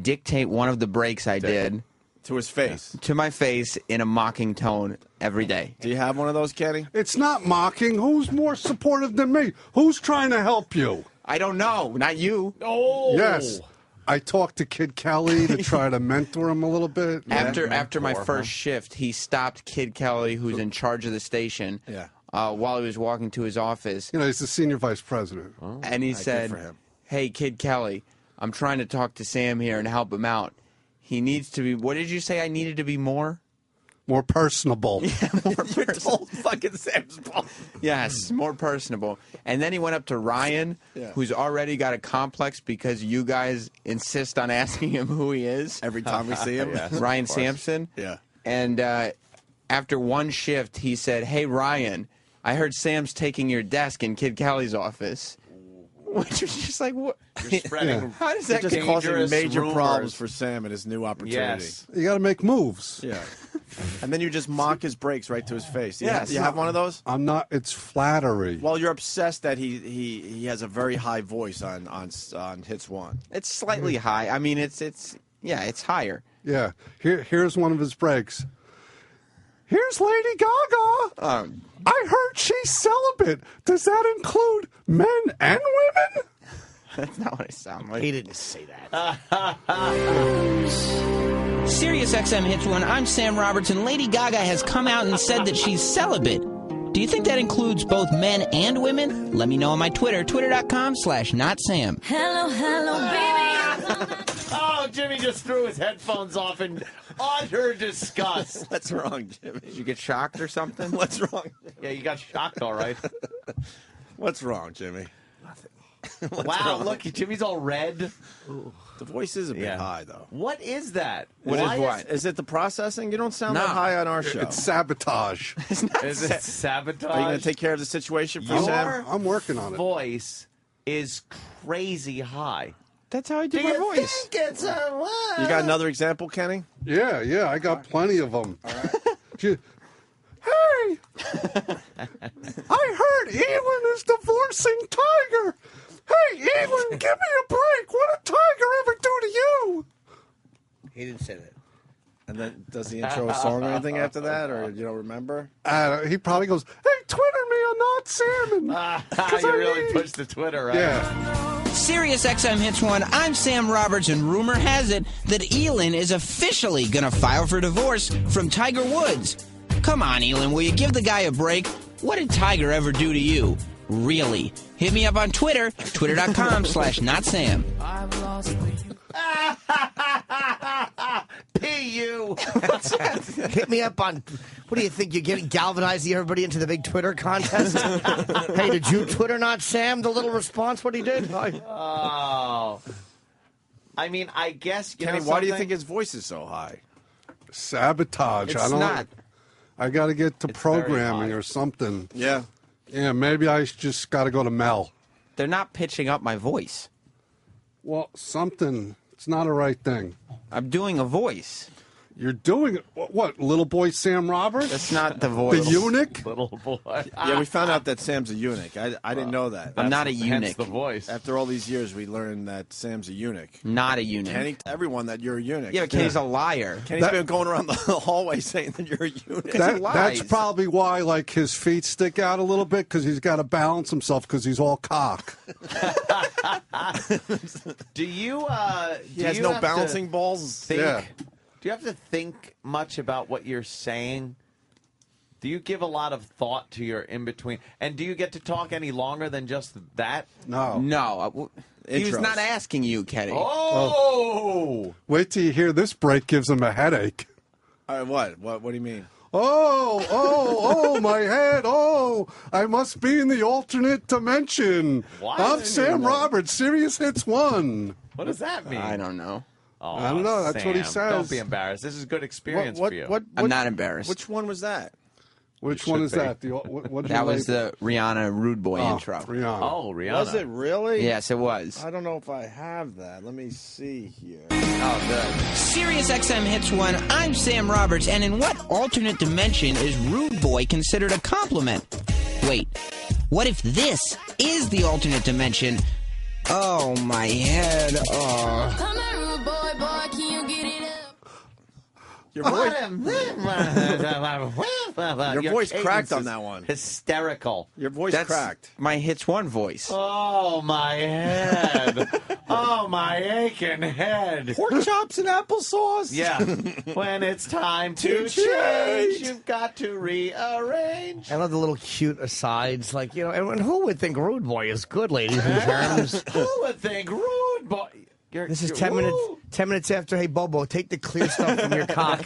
dictate one of the breaks I did. To his face. To my face in a mocking tone every day. Do you have one of those, Kenny? It's not mocking. Who's more supportive than me? Who's trying to help you? I don't know. Not you. Oh. Yes. I talked to Kid Kelly to try to mentor him a little bit. After my first shift, he stopped Kid Kelly, who's in charge of the station, while he was walking to his office. He's the senior vice president. And he said, hey, Kid Kelly, I'm trying to talk to Sam here and help him out. He needs to be, what did you say I needed to be more? More personable. Yeah, more personable. Fucking Sam's fault. Yes, more personable. And then he went up to Ryan, who's already got a complex because you guys insist on asking him who he is. Every time we see him. Yes, Ryan Sampson. Yeah. And after one shift, he said, hey, Ryan, I heard Sam's taking your desk in Kid Kelly's office. Which was just like, what? You're spreading How does that just causing major rumors. problems for Sam and his new opportunity. Yes. You got to make moves. Yeah. And then you just mock his breaks right to his face. Yes. You have one of those? I'm not. It's flattery. Well, you're obsessed that he has a very high voice on Hits 1. It's slightly high. I mean, it's higher. Yeah. Here's one of his breaks. Here's Lady Gaga. I heard she's celibate. Does that include men and women? That's not what I sound like. He didn't say that. Sirius XM Hits 1. I'm Sam Roberts, and Lady Gaga has come out and said that she's celibate. Do you think that includes both men and women? Let me know on my Twitter, twitter.com/notsam. Hello, baby. Oh, Jimmy just threw his headphones off in utter disgust. What's wrong, Jimmy? Did you get shocked or something? What's wrong? Yeah, you got shocked, all right. What's wrong, Jimmy? Nothing. Wow, look, Jimmy's all red. Ooh. The voice is a bit high, though. What is that? Is it the processing? You don't sound that high on our show. It's sabotage. Is it sabotage? Are you going to take care of the situation for Sam? I'm working on it. Voice is crazy high. That's how I do my voice. It's You got another example, Kenny? Yeah, I got plenty of them. Hey! I heard Elin is divorcing Tiger. Hey, Elin, give me a break. What did Tiger ever do to you? He didn't say that. And then does he intro a song or anything after that, or you don't remember? He probably goes, hey, Twitter me on Not Salmon. You really pushed the Twitter, right? Yeah. Sirius XM Hits 1. I'm Sam Roberts, and rumor has it that Elin is officially going to file for divorce from Tiger Woods. Come on, Elin, will you give the guy a break? What did Tiger ever do to you? Really? Hit me up on Twitter, twitter.com/notsam. I've lost P.U. Hit me up on, what do you think, you're getting galvanizing everybody into the big Twitter contest? Hey, did you Twitter not Sam, the little response, what he did? Oh. I mean, I guess, Kenny, why do you think his voice is so high? Sabotage. It's not. I got to get to programming or something. Yeah. Yeah, maybe I just got to go to Mel. They're not pitching up my voice. Well, something. It's not a right thing. I'm doing a voice. You're doing it. What, little boy Sam Roberts? That's not the voice. The eunuch? Little boy. Yeah, we found out that Sam's a eunuch. I didn't know that. I'm not a eunuch. Hence the voice. After all these years, we learned that Sam's a eunuch. Not a eunuch. Kenny, everyone that you're a eunuch. Yeah, but Kenny's a liar. Kenny's been going around the hallway saying that you're a eunuch. That's probably why, like, his feet stick out a little bit, because he's got to balance himself because he's all cock. Do you? He has no balancing balls. Think Do you have to think much about what you're saying? Do you give a lot of thought to your in-between? And do you get to talk any longer than just that? No. He was not asking you, Kenny. Oh! Wait till you hear this break gives him a headache. What do you mean? Oh, my head. Oh, I must be in the alternate dimension. What? I'm Sam Roberts, Sirius Hits 1. What does that mean? I don't know. Oh, I don't know. That's what he Sam, says. Don't be embarrassed. This is good experience for you. I'm not embarrassed. Which one was that? Which one is that? That was the Rihanna Rude Boy intro. Rihanna. Oh, Rihanna. Was it really? Yes, it was. I don't know if I have that. Let me see here. Oh, good. Sirius XM Hits 1, I'm Sam Roberts, and in what alternate dimension is Rude Boy considered a compliment? Wait, what if this is the alternate dimension? Oh, my head. Oh. Come here, rude boy, can you get it up? Your voice cracked on that one. Hysterical. Your voice That's cracked. my Hits 1 voice. Oh, my head. Oh, my aching head. Pork chops and applesauce. Yeah. When it's time to change, you've got to rearrange. I love the little cute asides, like, and who would think Rude Boy is good, ladies and germs? Who would think Rude Boy? This is 10 minutes after, hey, Bobo, take the clear stuff from your cock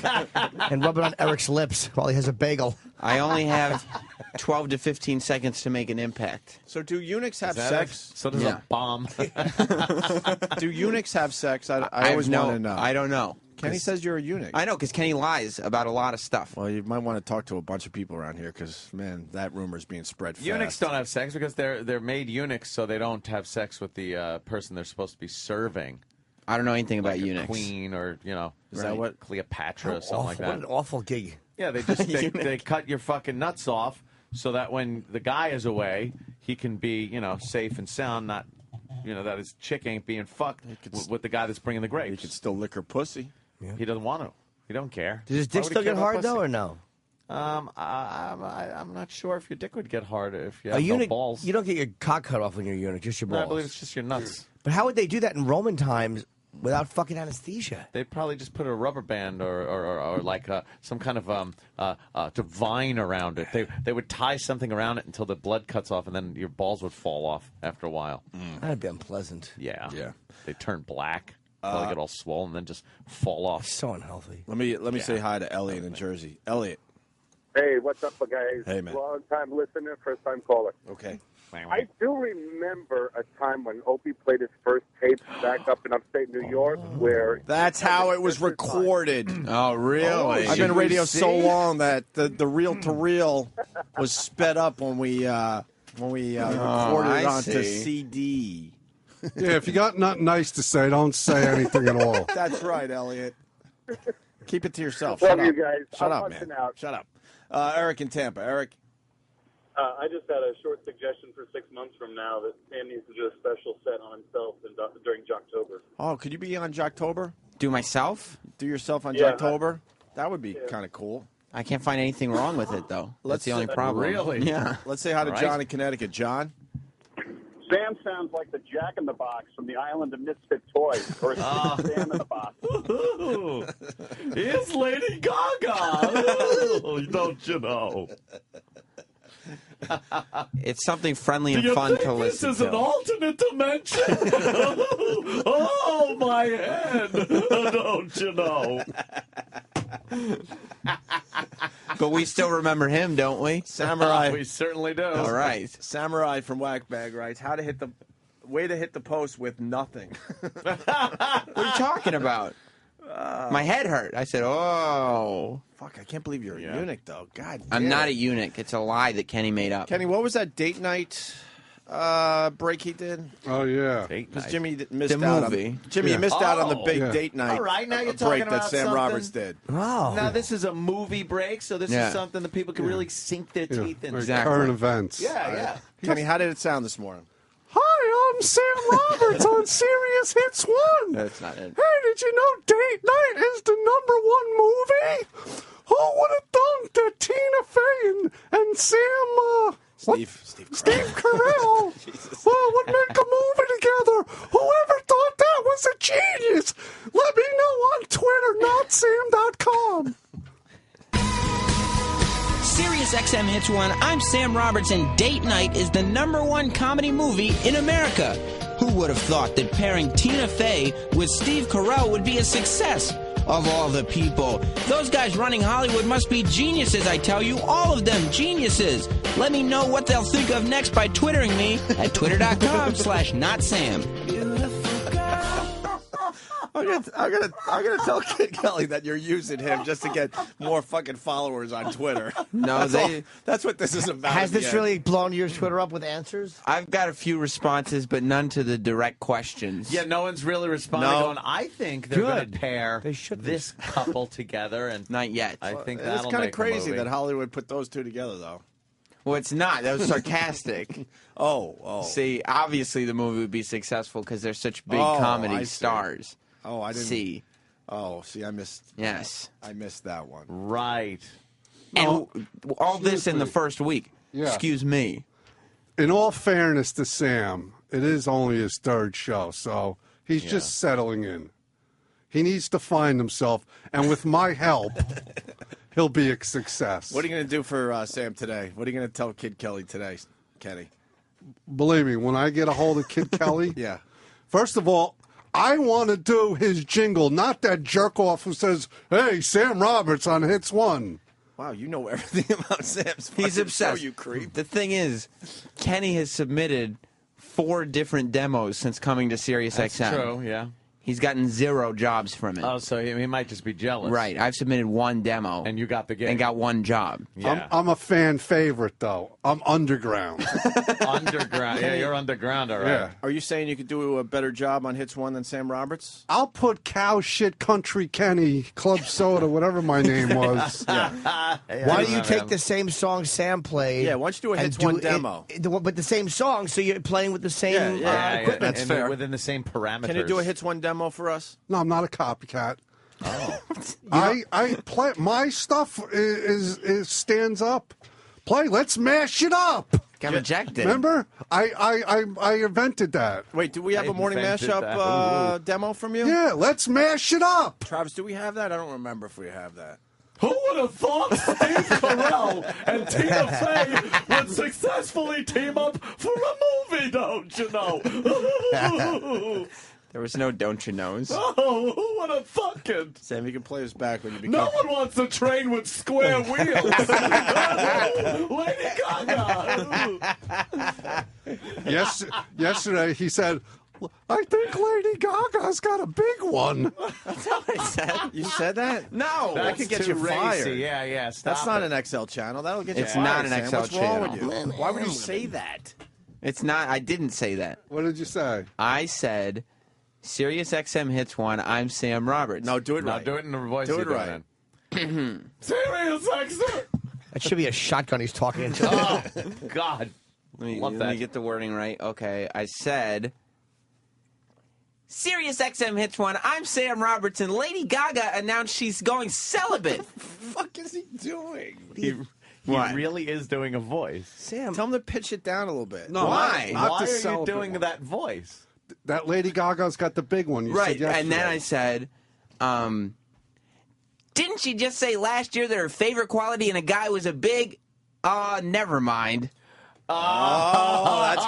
and rub it on Eric's lips while he has a bagel. I only have 12 to 15 seconds to make an impact. So do eunuchs have sex? So does a bomb. Do eunuchs have sex? I always want to know. I don't know. Kenny says you're a eunuch. I know, because Kenny lies about a lot of stuff. Well, you might want to talk to a bunch of people around here because, man, that rumor's being spread fast. Eunuchs don't have sex because they're made eunuchs, so they don't have sex with the person they're supposed to be serving. I don't know anything like about eunuchs. Queen or, Is that what? Cleopatra or something like that. What an awful gig. Yeah, they cut your fucking nuts off so that when the guy is away, he can be, safe and sound, not, that his chick ain't being fucked with the guy that's bringing the grapes. He could still lick her pussy. Yeah. He doesn't want to. He don't care. Does his dick still get hard, though, or no? I'm not sure if your dick would get hard if you A have eunuch, no balls. You don't get your cock cut off when you're a eunuch, just your balls. No, I believe it's just your nuts. But how would they do that in Roman times without fucking anesthesia? They'd probably just put a rubber band or like some kind of divine around it. They would tie something around it until the blood cuts off, and then your balls would fall off after a while. That'd be unpleasant. Yeah. They turn black. Probably get all swollen and then just fall off. So unhealthy. Let me say hi to Elliot in Jersey. Elliot. Hey, what's up, guys? Hey, man. Long-time listener, first-time caller. Okay. I do remember a time when Opie played his first tape back up in upstate New York where... That's how it was recorded. Oh, really? I've been in radio so long that the reel-to-reel was sped up when we recorded it onto CD. Yeah, if you got nothing nice to say, don't say anything at all. That's right, Elliot. Keep it to yourself. Love Shut up. you guys. Shut I'm up, man. out. Shut up. Eric in Tampa. Eric. I just had a short suggestion for 6 months from now that Sam needs to do a special set on himself during Jocktober. Oh, could you be on Jocktober? Do myself? Do yourself on Yeah. Jocktober? That would be kind of cool. I can't find anything wrong with it, though. That's the only problem. Really? Yeah. Let's say hi to All right. John in Connecticut. John? Sam sounds like the Jack in the Box from the Island of Misfit Toys, or Sam in the Box. It's Lady Gaga. Don't you know? It's something friendly and Do you fun think to this listen is to. an alternate dimension? Oh, my head. Don't you know? But we still remember him, don't we? Samurai. We certainly do. All right. Samurai from Whackbag writes, way to hit the post with nothing. What are you talking about? My head hurt. I said, oh. Fuck, I can't believe you're a eunuch, though. God damn. I'm not a eunuch. It's a lie that Kenny made up. Kenny, what was that date night break he did? Oh, yeah. Because Jimmy missed The out movie. on Jimmy you missed out on the big Yeah. date night. All right, now you're break talking that about Sam something. Roberts did. Oh. Now, this is a movie break, so this Yeah. is something that people can really sink their teeth into. Like current events. Yeah. Kenny, how did it sound this morning? Hi, I'm Sam Roberts on Sirius Hits 1. That's not it. Hey, did you know Date Night is the #1 movie? Who would have thunk that Tina Fey and Sam, Steve Carell would make a movie together? Whoever thought that was a genius? Let me know on Twitter notsam.com. Sirius XM Hits 1, I'm Sam Roberts, and Date Night is the #1 comedy movie in America. Who would have thought that pairing Tina Fey with Steve Carell would be a success? Of all the people, those guys running Hollywood must be geniuses, I tell you, all of them geniuses. Let me know what they'll think of next by twittering me at twitter.com/notsam. I'm gonna tell Kid Kelly that you're using him just to get more fucking followers on Twitter. No, that's what this is about. Has in the this end. really blown your Twitter up with answers? I've got a few responses, but none to the direct questions. Yeah, no one's really responding. No. Going, I think they're going Good. to pair this couple together, and not yet. I think It's that'll kind of make a crazy movie. that Hollywood put those two together, though. Well, it's not. That was sarcastic. Oh. See, obviously the movie would be successful because they're such big Oh, comedy I see. stars. Oh, I didn't see. Oh, see, I missed. Yes. I missed that one. Right. And all this in the first week. Yeah. Excuse me. In all fairness to Sam, it is only his third show, so he's just settling in. He needs to find himself, and with my help, he'll be a success. What are you going to do for Sam today? What are you going to tell Kid Kelly today, Kenny? Believe me, when I get a hold of Kid Kelly, Yeah. first of all, I want to do his jingle, not that jerk off who says, "Hey, Sam Roberts on Hits 1." Wow, you know everything about Sam's He's fucking obsessed. show, you creep. The thing is, Kenny has submitted 4 different demos since coming to Sirius That's XM. true, yeah. He's gotten 0 jobs from it. Oh, so he might just be jealous. Right. I've submitted 1 demo. And you got the gig. And got 1 job. Yeah. I'm a fan favorite, though. I'm underground. Underground. Yeah, you're underground, all right. Yeah. Are you saying you could do a better job on Hits 1 than Sam Roberts? I'll put Cow Shit Country Kenny, Club Soda, whatever my name was. Why don't you take the same song Sam played? Yeah, why don't you do a and Hits 1 it- demo? but the same song, so you're playing with the same equipment. and within the same parameters. Can you do a Hits 1 demo for us? No, I'm not a copycat. Oh. I play my stuff is stands up. Play, let's mash it up. Got rejected. Remember? I invented that. Wait, do we have a morning invented mashup demo from you? Yeah, let's mash it up. Travis, do we have that? I don't remember if we have that. Who would have thought Steve Carell and Tina Fey would successfully team up for a movie, don't you know? There was no don't you knows. Oh, who would have thought it? Sam, you can play us back when you become... No one wants a train with square wheels. Lady Gaga. Yesterday he said, I think Lady Gaga's got a big one. That's what I said. You said that? No. That could get too you fired. racy. Yeah, stop That's not it. an XL channel. That'll get you It's fired, not an Sam. XL What's wrong with channel. you? Why would you say that? It's not. I didn't say that. What did you say? I said, Sirius XM Hits 1, I'm Sam Roberts. No, do it No, right. do it in the voice Do you it do right. then. Serious XM. That should be a shotgun he's talking into. Oh, God. Let me get the wording right. Okay, I said, Sirius XM Hits 1, I'm Sam Roberts, and Lady Gaga announced she's going celibate. What the fuck is he doing? He What? really is doing a voice. Sam, Tell him to pitch it down a little bit. No, Why? not Why the are you celibate doing one. that voice? That Lady Gaga's got the big one. You Right, said and then I yesterday. said, didn't she just say last year that her favorite quality in a guy was a big, never mind. Oh, that's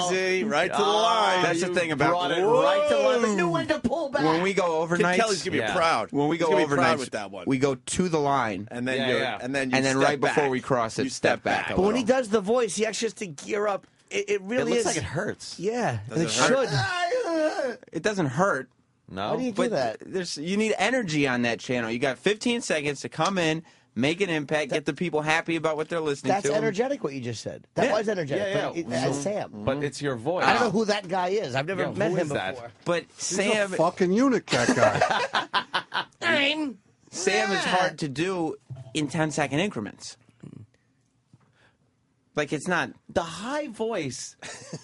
crazy. Right to the line. That's the thing about Brought it right to line. But knew when to pull back. when we go overnight. Kid Kelly's gonna be Yeah. proud. When we He's go gonna be proud overnight with that one. we go to the line, and then Yeah, you yeah. and then you and then step right before back. we cross it, you step back. a but when he little. does the voice, he actually has to gear up. It really It looks is. like it hurts. Yeah, Does it it should. hurt? It doesn't hurt. No. Why do you do But that? you need energy on that channel. You got 15 seconds to come in, make an impact, get the people happy about what they're listening That's to. energetic, what you just said. That Yeah. was energetic. Yeah, but yeah. as Sam. But it's your voice. I don't know who that guy is. I've never Yeah, met who him is that? before. But He's Sam, a fucking eunuch, that guy. Sam is hard to do in 10-second increments. Like it's not. The high voice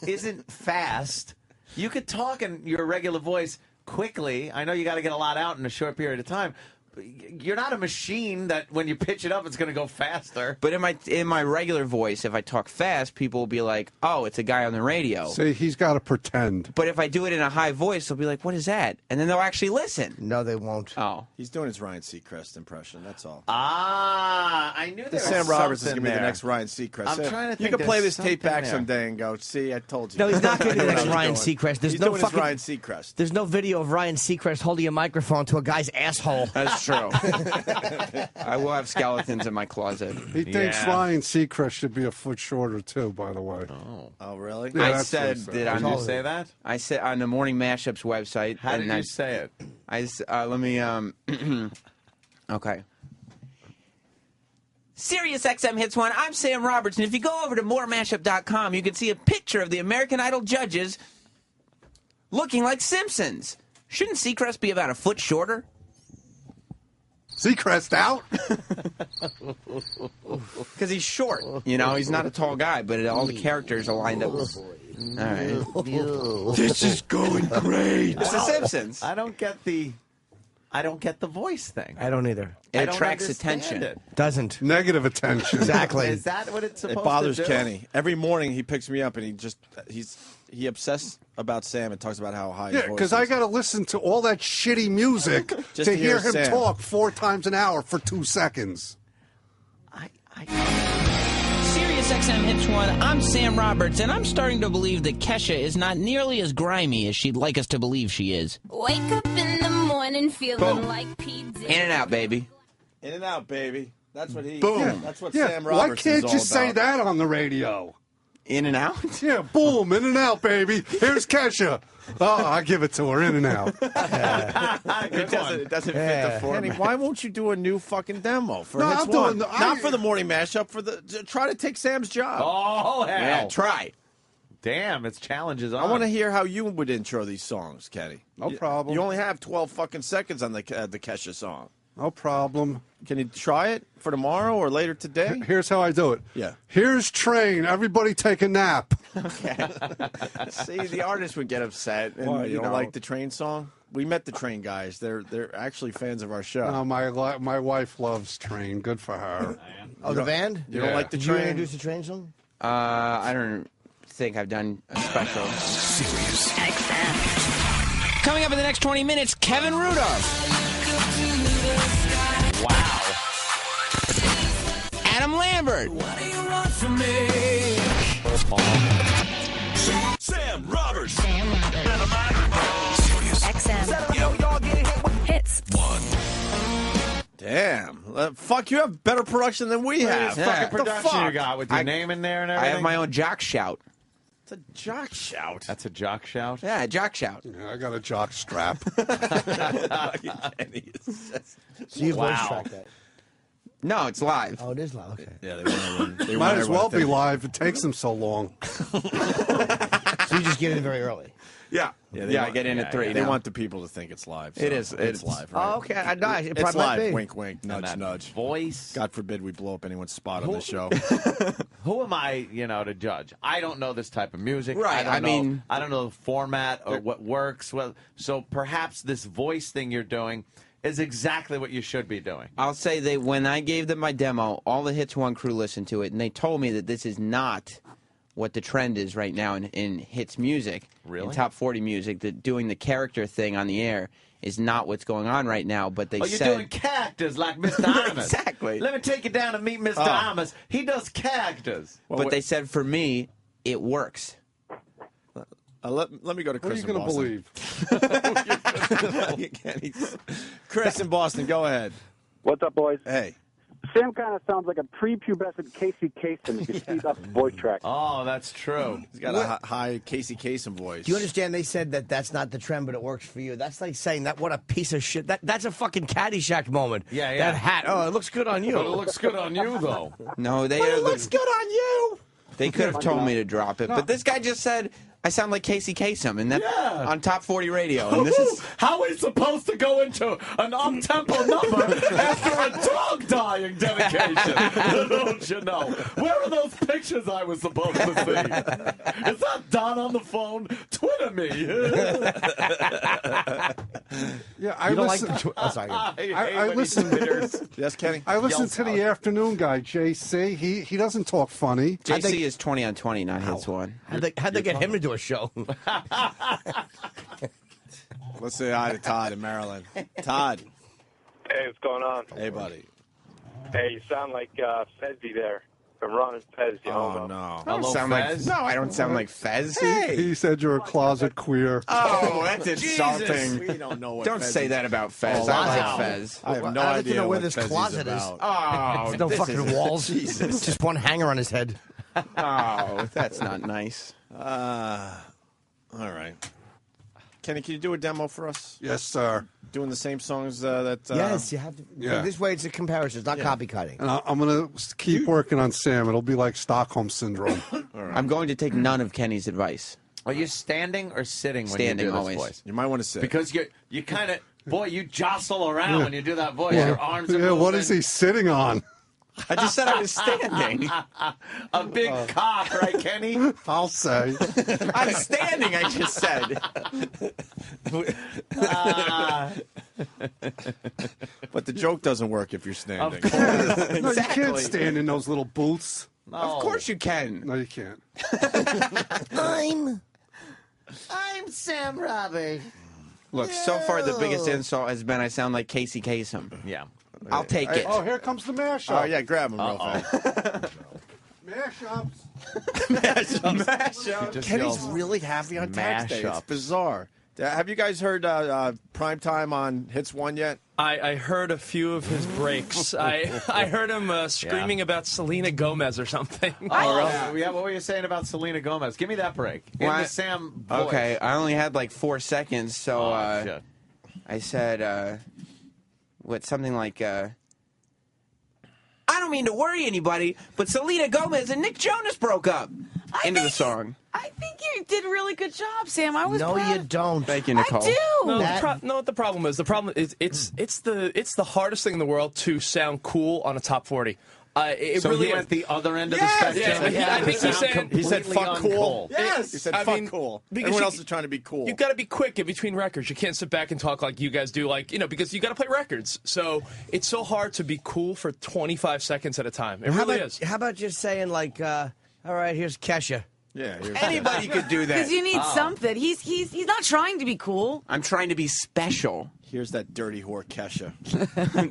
isn't fast. You could talk in your regular voice quickly. I know you got to get a lot out in a short period of time. you're not a machine that when you pitch it up, it's going to go faster. But in my regular voice, if I talk fast, people will be like, "Oh, it's a guy on the radio." See, he's got to pretend. But if I do it in a high voice, they'll be like, "What is that?" And then they'll actually listen. No, they won't. Oh, he's doing his Ryan Seacrest impression. That's all. I knew there was Sam Roberts is something going to be the there. next Ryan Seacrest. I'm trying to think You can play there's this tape something back there. someday and go, "See, I told you." No, he's not going to be the I knew next what I Ryan was doing. Seacrest. There's He's no doing his fucking Ryan Seacrest. There's no video of Ryan Seacrest holding a microphone to a guy's asshole. that's true. I will have skeletons in my closet. He thinks Ryan Seacrest should be a foot shorter, too, by the way. Oh, really? Yeah, I that's said what he that Did on you say that? I said on the Morning Mashups website. How did and you say it? Let me. Okay. Sirius XM Hits 1. I'm Sam Roberts, and if you go over to moremashup.com, you can see a picture of the American Idol judges looking like Simpsons. Shouldn't Seacrest be about a foot shorter? Seacrest out? Because he's short. You know, he's not a tall guy, but all the characters are lined up. All right. This is going great. It's the Simpsons. I don't get the voice thing. I don't either. It I don't attracts understand attention. it. Doesn't. Negative attention. Exactly. Is that what it's supposed It bothers to do? Kenny. Every morning he picks me up and he obsessed about Sam and talks about how high his Yeah, voice because is. I got to listen to all that shitty music Just to hear him Sam. talk 4 times an hour for 2 seconds. Sirius XM Hits 1. I'm Sam Roberts, and I'm starting to believe that Kesha is not nearly as grimy as she'd like us to believe she is. Wake up in the morning feeling Boom. like P. Diddy. In and out, baby. In and out, baby. That's what he. Boom. That's what Yeah, Sam why Roberts can't is you all say about. that on the radio? In and out? Yeah, boom, in and out, baby. Here's Kesha. Oh, I give it to her, in and out. It doesn't fit the format. Kenny, why won't you do a new fucking demo for No, Hits I'm doing One? the- Not for the morning mashup. For the try to take Sam's job. Oh, hell. Yeah, try. Damn, it's challenges on. I want to hear how you would intro these songs, Kenny. No problem. You only have 12 fucking seconds on the Kesha song. No problem. Can you try it for tomorrow or later today? Here's how I do it. Yeah. Here's Train. Everybody take a nap. See, the artist would get upset. And Well, you you don't know. like the Train song? We met the Train guys. They're actually fans of our show. No, my wife loves Train. Good for her. Oh, the band? You don't like the Did you Train? introduce the Train song? I don't think I've done a special. Sirius XM. Coming up in the next 20 minutes, Kevin Rudolph. Wow. Adam Lambert. What do you want from me? Sam Roberts. Sirius XM. Hits. Damn. Fuck, you have better production than we have. Fucking What the production fuck? you got with your name in there and I everything. have my own jock shout. It's a jock shout. That's a jock shout? Yeah, jock shout. Yeah, I got a jock strap. So you voice Wow. track that? No, it's live. Oh, it is live. Okay. Yeah, they want to Might as well be live. It takes them so long. So you just get in very early. Yeah. they I want- get in at 3 They now. want the people to think it's live. It so is. It's live. Right? Oh, okay. I know. It It's probably might live. be. Wink, wink. Nudge, that nudge. Voice. God forbid we blow up anyone's spot on the show. Who am I, to judge? I don't know this type of music. Right, I mean- I don't know the format or what works. Well, so perhaps this voice thing you're doing is exactly what you should be doing. I'll say when I gave them my demo, all the Hits One crew listened to it, and they told me that this is not what the trend is right now in hits music, Really? in top 40 music. That doing the character thing on the air is not what's going on right now. But they You're said doing characters like Mr. Imus. Exactly. Let me take you down and meet Mr. Imus. He does characters. but they said for me, it works. Let me go to What are Chris you in going to Boston. believe? Chris in Boston, go ahead. What's up, boys? Hey. Sam kind of sounds like a prepubescent Casey Kasem if you speed up the voice track. Oh, that's true. He's got a high Casey Kasem voice. Do you understand? They said that that's not the trend, but it works for you. That's like saying that. What a piece of shit. That's a fucking Caddyshack moment. Yeah, yeah. That hat. Oh, it looks good on you. But it looks good on you, though. No, they But it looks good on you. They could have told me to drop it, but this guy just said, I sound like Casey Kasem, and that's Yeah. on Top 40 Radio. And this is How are we supposed to go into an up-tempo number after a dog dying dedication? Don't you know? Where are those pictures I was supposed to see? Is that Don on the phone? Twitter me. Yeah, I You don't like listen. the sorry. I listen. Yes, Kenny. I listen Yells to out. the afternoon guy, JC. He doesn't talk funny. JC is 20 on 20, not Hits One. How'd they get him to do a show? Let's say hi to Todd in Maryland. Todd. Hey, what's going on? Hey, buddy. Hey, you sound like Fezzy there from Ron and Fez. You Oh, know, no. I don't sound like, no, I don't sound like Fez. He said you're a closet queer. Oh, that's Jesus. insulting. We don't know what Don't Fez say is. that about Fez. Oh, I wow. like Fez. I have no I'd like to idea know where what this Fez closet is. about. Oh, There's no this fucking is- walls. Jesus. Just one hanger on his head. Oh, that's not nice. All right. Kenny, can you do a demo for us? Yes, sir. Doing the same songs that... Yes, you have to. Yeah. This way, it's a comparison. It's not copycutting. And I'm going to keep working on Sam. It'll be like Stockholm Syndrome. I'm going to take none of Kenny's advice. Are you standing or sitting when Standing you do this always. voice? You might want to sit. Because you kind of, boy, you jostle around when you do that voice. Yeah. Your arms are Yeah, moving. what is he sitting on? I just said I was standing. A big cock, right, Kenny? I'll say. I'm standing, I just said. But the joke doesn't work if you're standing. No, you can't stand in those little booths. Of course you can. No, you can't. I'm Sam Roberts. Look, so far the biggest insult has been I sound like Casey Kasem. Yeah. I'll take it. Oh, here comes the mashup. Oh, yeah, grab him real fast. Mashups. Mashup. Just Kenny's yells, really happy on tax day. It's "Mashups." bizarre. Have you guys heard Prime Time on Hits 1 yet? I heard a few of his breaks. I heard him screaming about Selena Gomez or something. Oh, really? Yeah, what were you saying about Selena Gomez? Give me that break. In Well, the Sam voice. Okay, I only had like 4 seconds, so shit. I said, something like, I don't mean to worry anybody, but Selena Gomez and Nick Jonas broke up. Into the song. I think you did a really good job, Sam. I was No, proud. you don't. Thank you, Nicole. I do. No, what the problem is? The problem is it's the hardest thing in the world to sound cool on a top 40. It So really he is. went the other end of Yes, the spectrum. yeah, I think he's saying- He said, completely fuck cool. uncool. Yes. He said, I fuck mean, cool. because Everyone you- else is trying to be cool. You've got to be quick in between records. You can't sit back and talk like you guys do, because you got to play records. So it's so hard to be cool for 25 seconds at a time. It really is. How about just saying like, all right, here's Kesha. Yeah, Anybody could do that. Because you need something. He's not trying to be cool. I'm trying to be special. Here's that dirty whore Kesha.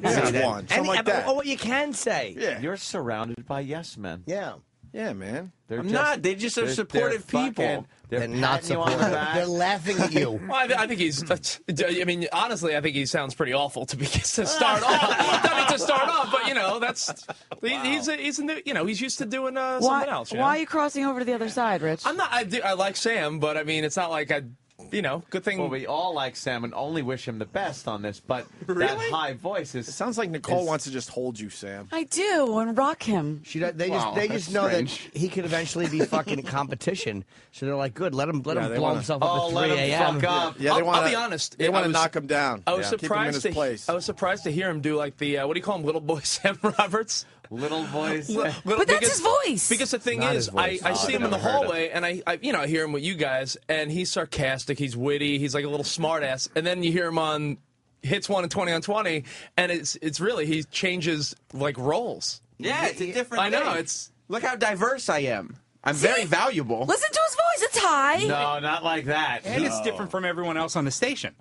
Yeah. Hits 1. Something like that. Oh, what you can say. Yeah. You're surrounded by yes men. Yeah. Yeah, man. They're I'm not. They just are they're supportive people. fucking- They're not patting you on the supportive. back. They're laughing at you. Well, I think he's. I mean, honestly, I think he sounds pretty awful to start off. I mean, to start off, but that's he's used to doing something else. Why are you crossing over to the other side, Rich? I'm not. I like Sam, but I mean, it's not like good thing. Well, we all like Sam and only wish him the best on this, but that high voice is. It sounds like Nicole wants to just hold you, Sam. I do, and rock him. They just know that he could eventually be fucking competition. So they're like, good, let him blow himself up at 3 a.m. Yeah, they I'll be honest. They want to was- knock him down. I was Keep him in surprised his to. place. I was surprised to hear him do like the what do you call him, little boy Sam Roberts. Little voice. But that's his voice. Because the thing Not is, his voice. I see him in the I've never heard hallway, and I hear him with you guys, and he's sarcastic, he's witty, he's like a little smartass, and then you hear him on Hits 1 and 20 on 20, and it's really he changes like roles. Yeah, it's a different. I know thing. it's. Look how diverse I am. I'm very valuable. Listen to his voice. It's high. No, not like that. And it's different from everyone else on the station.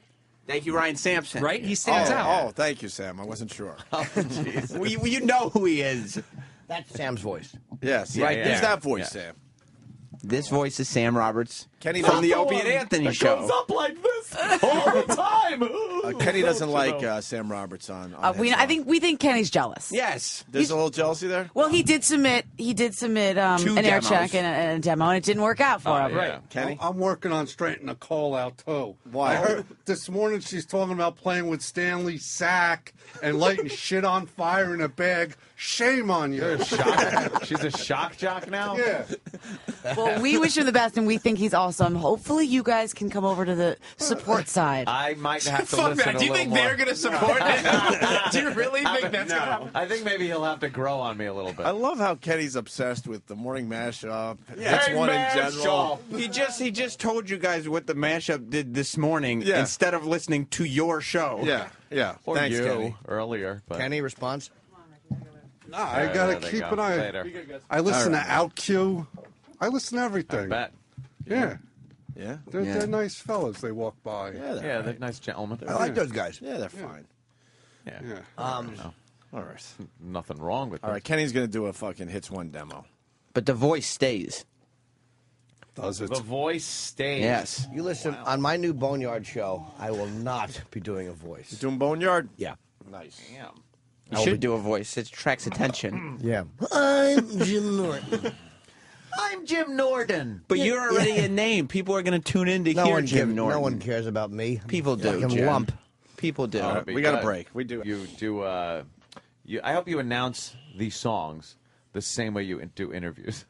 Thank you, Ryan Sampson. Right? He stands out. Oh, thank you, Sam. I wasn't sure. Well, you know who he is. That's Sam's voice. Yes, Yeah, right. yeah. Who's that voice, Yeah. Sam? This voice is Sam Roberts Kenny from the Knoxville. Opie and Anthony It show. goes up like this. this all the time. Kenny doesn't like Sam Roberts on we think Kenny's jealous. Yes. There's a little jealousy there? Well, he did submit an air check and a demo, and it didn't work out for him. Right. Kenny? I'm working on straightening Nicole out, too. Why? I heard this morning she's talking about playing with Stanley Sack and lighting shit on fire in a bag. Shame on you. She's a shock jock now? Yeah. Well, we wish him the best, and we think he's awesome. Hopefully, you guys can come over to the support side. I might have to Fuck listen that. a Do you little think more. they're going to support it? Do you really think that's going to happen? I think maybe he'll have to grow on me a little bit. I love how Kenny's obsessed with the morning mashup. Yeah. It's one in Mashup. general. He just told you guys what the mashup did this morning instead of listening to your show. Yeah. Or Thanks, you Kenny. earlier. But. Kenny responds. Nah, I got to keep an eye. Later. I listen to OutQ. I listen to everything. I bet. Yeah. Yeah? They're nice fellas. They walk by. Yeah, they're nice gentlemen. I like those guys. Yeah, they're fine. Yeah. All right. Nothing wrong with All right, Kenny's going to do a fucking Hits 1 demo. But the voice stays. Does it? The voice stays. Yes. You listen, on my new Boneyard show, I will not be doing a voice. You're doing Boneyard? Yeah. Nice. Damn. You should do a voice. It attracts attention. Yeah. I'm Jim Norton. I'm Jim Norton. But you're already a name. People are going to tune in to hear Jim Norton. No one cares about me. People do, Fucking Jim. lump. People do. We got a break. We do. You do. I hope you announce these songs the same way you do interviews.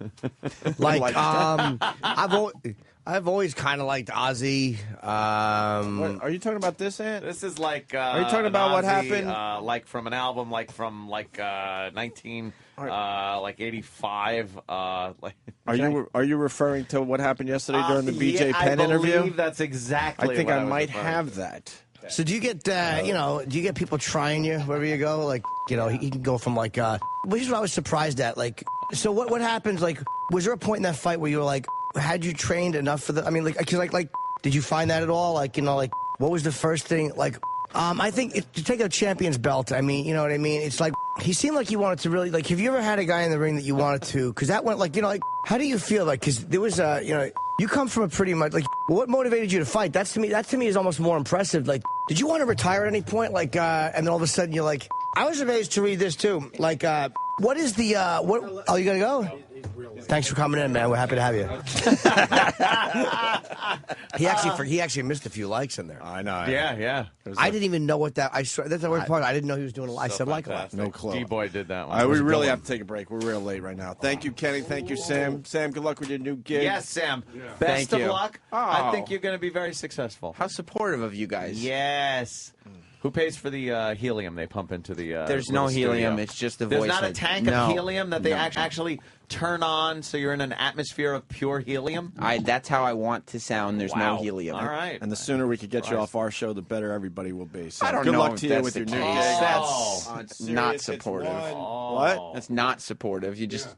I've always kind of liked Ozzy. Are you talking about this, Ant? This is like. Are you talking about what happened? Like from an album, like from 85. Are you referring to what happened yesterday during the BJ Penn interview? I believe that's exactly. I think what I was might referring have to. that. So do you get, do you get people trying you wherever you go? Like, he can go from like, which is what I was surprised at. Like, so what happens? Like, was there a point in that fight where you were like, had you trained enough for the? I mean, like, did you find that at all? Like, what was the first thing? Like, I think to take a champion's belt. I mean, you know what I mean? It's like he seemed like he wanted to really like. Have you ever had a guy in the ring that you wanted to? Because that went like, how do you feel like? Because there was you come from a pretty much like what motivated you to fight? That to me is almost more impressive. Like, did you want to retire at any point? Like, and then all of a sudden you're like, I was amazed to read this too. Like, what is the what? Oh, you gotta go. Thanks for coming in, man. We're happy to have you. He actually missed a few likes in there. I know. Yeah. I didn't even know what that. I swear that's the worst part. I didn't know he was doing a lot. I said like a lot. No clue. D-Boy did that one. All right, we really have to take a break. We're real late right now. Thank you, Kenny. Thank you, Sam. Sam, good luck with your new gig. Yes, Sam. Yeah. Best Thank of you. luck. Oh. I think you're going to be very successful. How supportive of you guys. Yes. Who pays for the helium they pump into the There's no little helium. studio? It's just the There's voice. not a tank No. of helium that they No. actually turn on so you're in an atmosphere of pure helium? That's how I want to sound. There's Wow. no helium. All right. And the sooner we could get you off our show, the better everybody will be. So I don't good know luck if to you that's with the your new case. gig. That's not supportive. What? That's not supportive. You just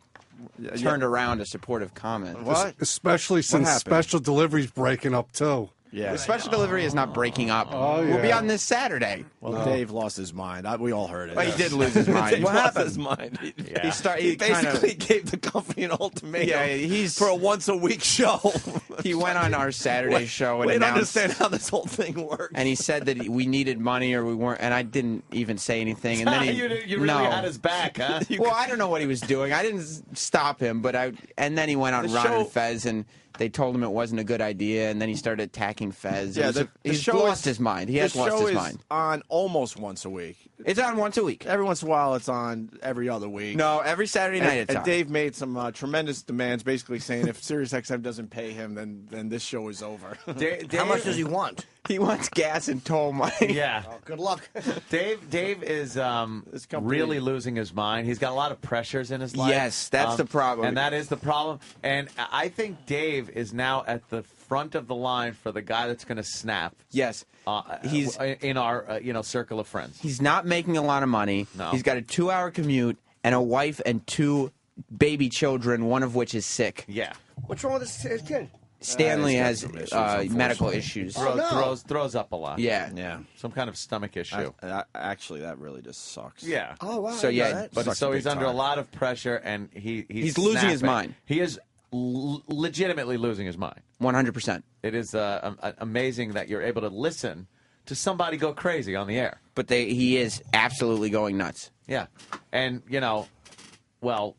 turned around a supportive comment. What? Especially since happened? special delivery's breaking up too. Yeah. The special delivery is not breaking up. Oh, We'll be yeah. on this Saturday. Well, Dave lost his mind. We all heard it. Well, he did lose his mind. Dave lost his mind. He He basically gave the company an ultimatum. Yeah, for a once-a-week show. He went on our Saturday show and Wait, announced, understand how this whole thing works. and he said that we needed money or we weren't, and I didn't even say anything. And then he, you really had his back, huh? Well, I don't know what he was doing. I didn't stop him, but and then he went on The Ron show- and Fez, and they told him it wasn't a good idea, and then he started attacking Fez. Yeah, He's lost his mind. He has lost his mind. On almost once a week. It's on once a week. Every once in a while, it's on every other week. No, every Saturday night it's and on. Dave made some tremendous demands, basically saying if SiriusXM doesn't pay him, then this show is over. How much does he want? He wants gas and toll money. Yeah. Good luck. Dave is really losing his mind. He's got a lot of pressures in his life. Yes, that's the problem. And that is the problem. And I think Dave is now at the front of the line for the guy that's going to snap. Yes. He's in our circle of friends. He's not making a lot of money. No. He's got a 2-hour commute and a wife and 2 baby children, one of which is sick. Yeah. What's wrong with this kid? Stanley he's got has some issues, medical issues. Throws up a lot. Yeah. Some kind of stomach issue. Actually, that really just sucks. Yeah. Oh wow. So yeah, But Sucks so big he's under time. a lot of pressure, and he's losing his snapping. mind. He is legitimately losing his mind. 100%. It is amazing that you're able to listen to somebody go crazy on the air. But he is absolutely going nuts. Yeah. And, well,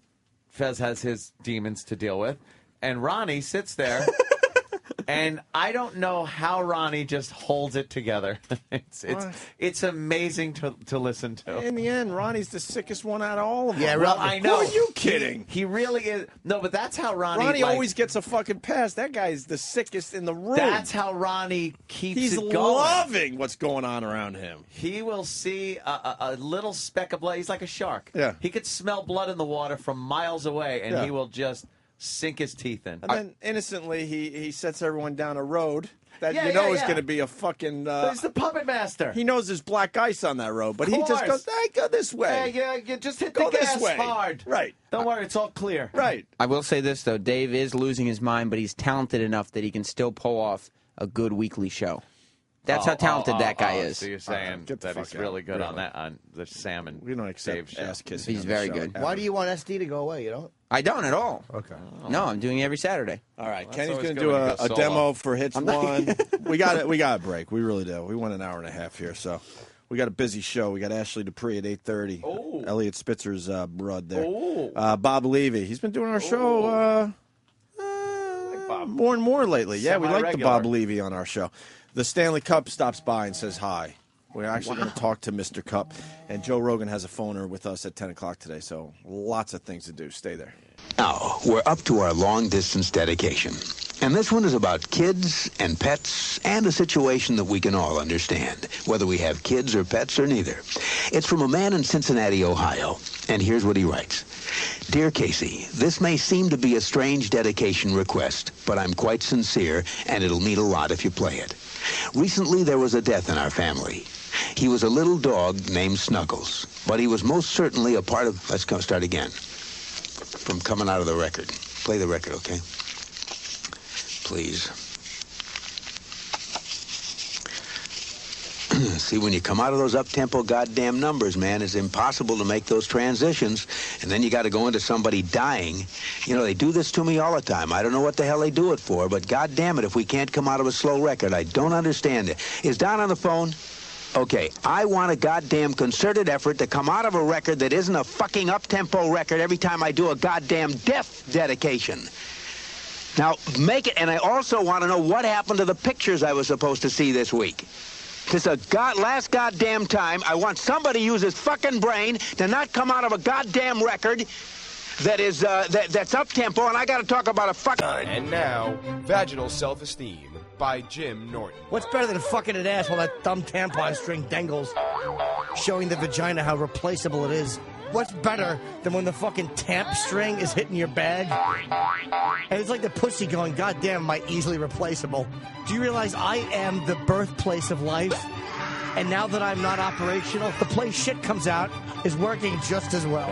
Fez has his demons to deal with. And Ronnie sits there. And I don't know how Ronnie just holds it together. It's amazing to listen to. In the end, Ronnie's the sickest one out of all of them. Yeah, well, I know. Who are you kidding? He really is. No, but that's how Ronnie always gets a fucking pass. That guy's the sickest in the room. That's how Ronnie keeps He's it going. loving what's going on around him. He will see a little speck of blood. He's like a shark. Yeah. He could smell blood in the water from miles away, and he will just sink his teeth in. And then innocently, he sets everyone down a road that Yeah, is yeah. going to be a fucking. He's the puppet master. He knows there's black ice on that road, but Of he just course. goes, "Hey, go this way." Hey, yeah, just hit Go the this gas way. hard. Right. Don't worry, it's all clear. Right. I will say this, though. Dave is losing his mind, but he's talented enough that he can still pull off a good weekly show. That's how talented that guy is. So you're saying Get the that he's fuck really out. good on Really. that, on the salmon. We don't accept Dave show. ass kissing. He's on the very show, good. ever. Why do you want SD to go away? You don't? I don't at all. Okay. No, I'm doing it every Saturday. All right, Well, Kenny's that's going to always do good when you a go demo solo. for Hits I'm not- One. we got a break. We really do. We went an hour and a half here, so we got a busy show. We got Ashley Dupree at 8:30. Oh. Elliot Spitzer's broad there. Oh. Bob Levy. He's been doing our show more and more lately. Yeah, we like the Semi-regular. Bob Levy on our show. The Stanley Cup stops by and says hi. We're actually going to talk to Mr. Cup, and Joe Rogan has a phoner with us at 10 o'clock today, so lots of things to do. Stay there. Now, we're up to our long-distance dedication. And this one is about kids and pets and a situation that we can all understand, whether we have kids or pets or neither. It's from a man in Cincinnati, Ohio, and here's what he writes. Dear Casey, this may seem to be a strange dedication request, but I'm quite sincere, and it'll mean a lot if you play it. Recently, there was a death in our family. He was a little dog named Snuggles, but he was most certainly a part of... Let's go start again. From coming out of the record. Play the record, okay? Please. See, when you come out of those up-tempo goddamn numbers, man, it's impossible to make those transitions. And then you got to go into somebody dying. You know, they do this to me all the time. I don't know what the hell they do it for, but goddamn it, if we can't come out of a slow record, I don't understand it. Is Don on the phone? Okay, I want a goddamn concerted effort to come out of a record that isn't a fucking up-tempo record every time I do a goddamn death dedication. Now, make it, and I also want to know what happened to the pictures I was supposed to see this week. This is last goddamn time. I want somebody to use his fucking brain to not come out of a goddamn record that is, that's up-tempo, and I got to talk about a fucking... And now, Vaginal Self-Esteem by Jim Norton. What's better than fucking an ass while that thumb tampon string dangles, showing the vagina how replaceable it is? What's better than when the fucking tamp string is hitting your bag? And it's like the pussy going, God damn, am I easily replaceable? Do you realize I am the birthplace of life? And now that I'm not operational, the place shit comes out is working just as well.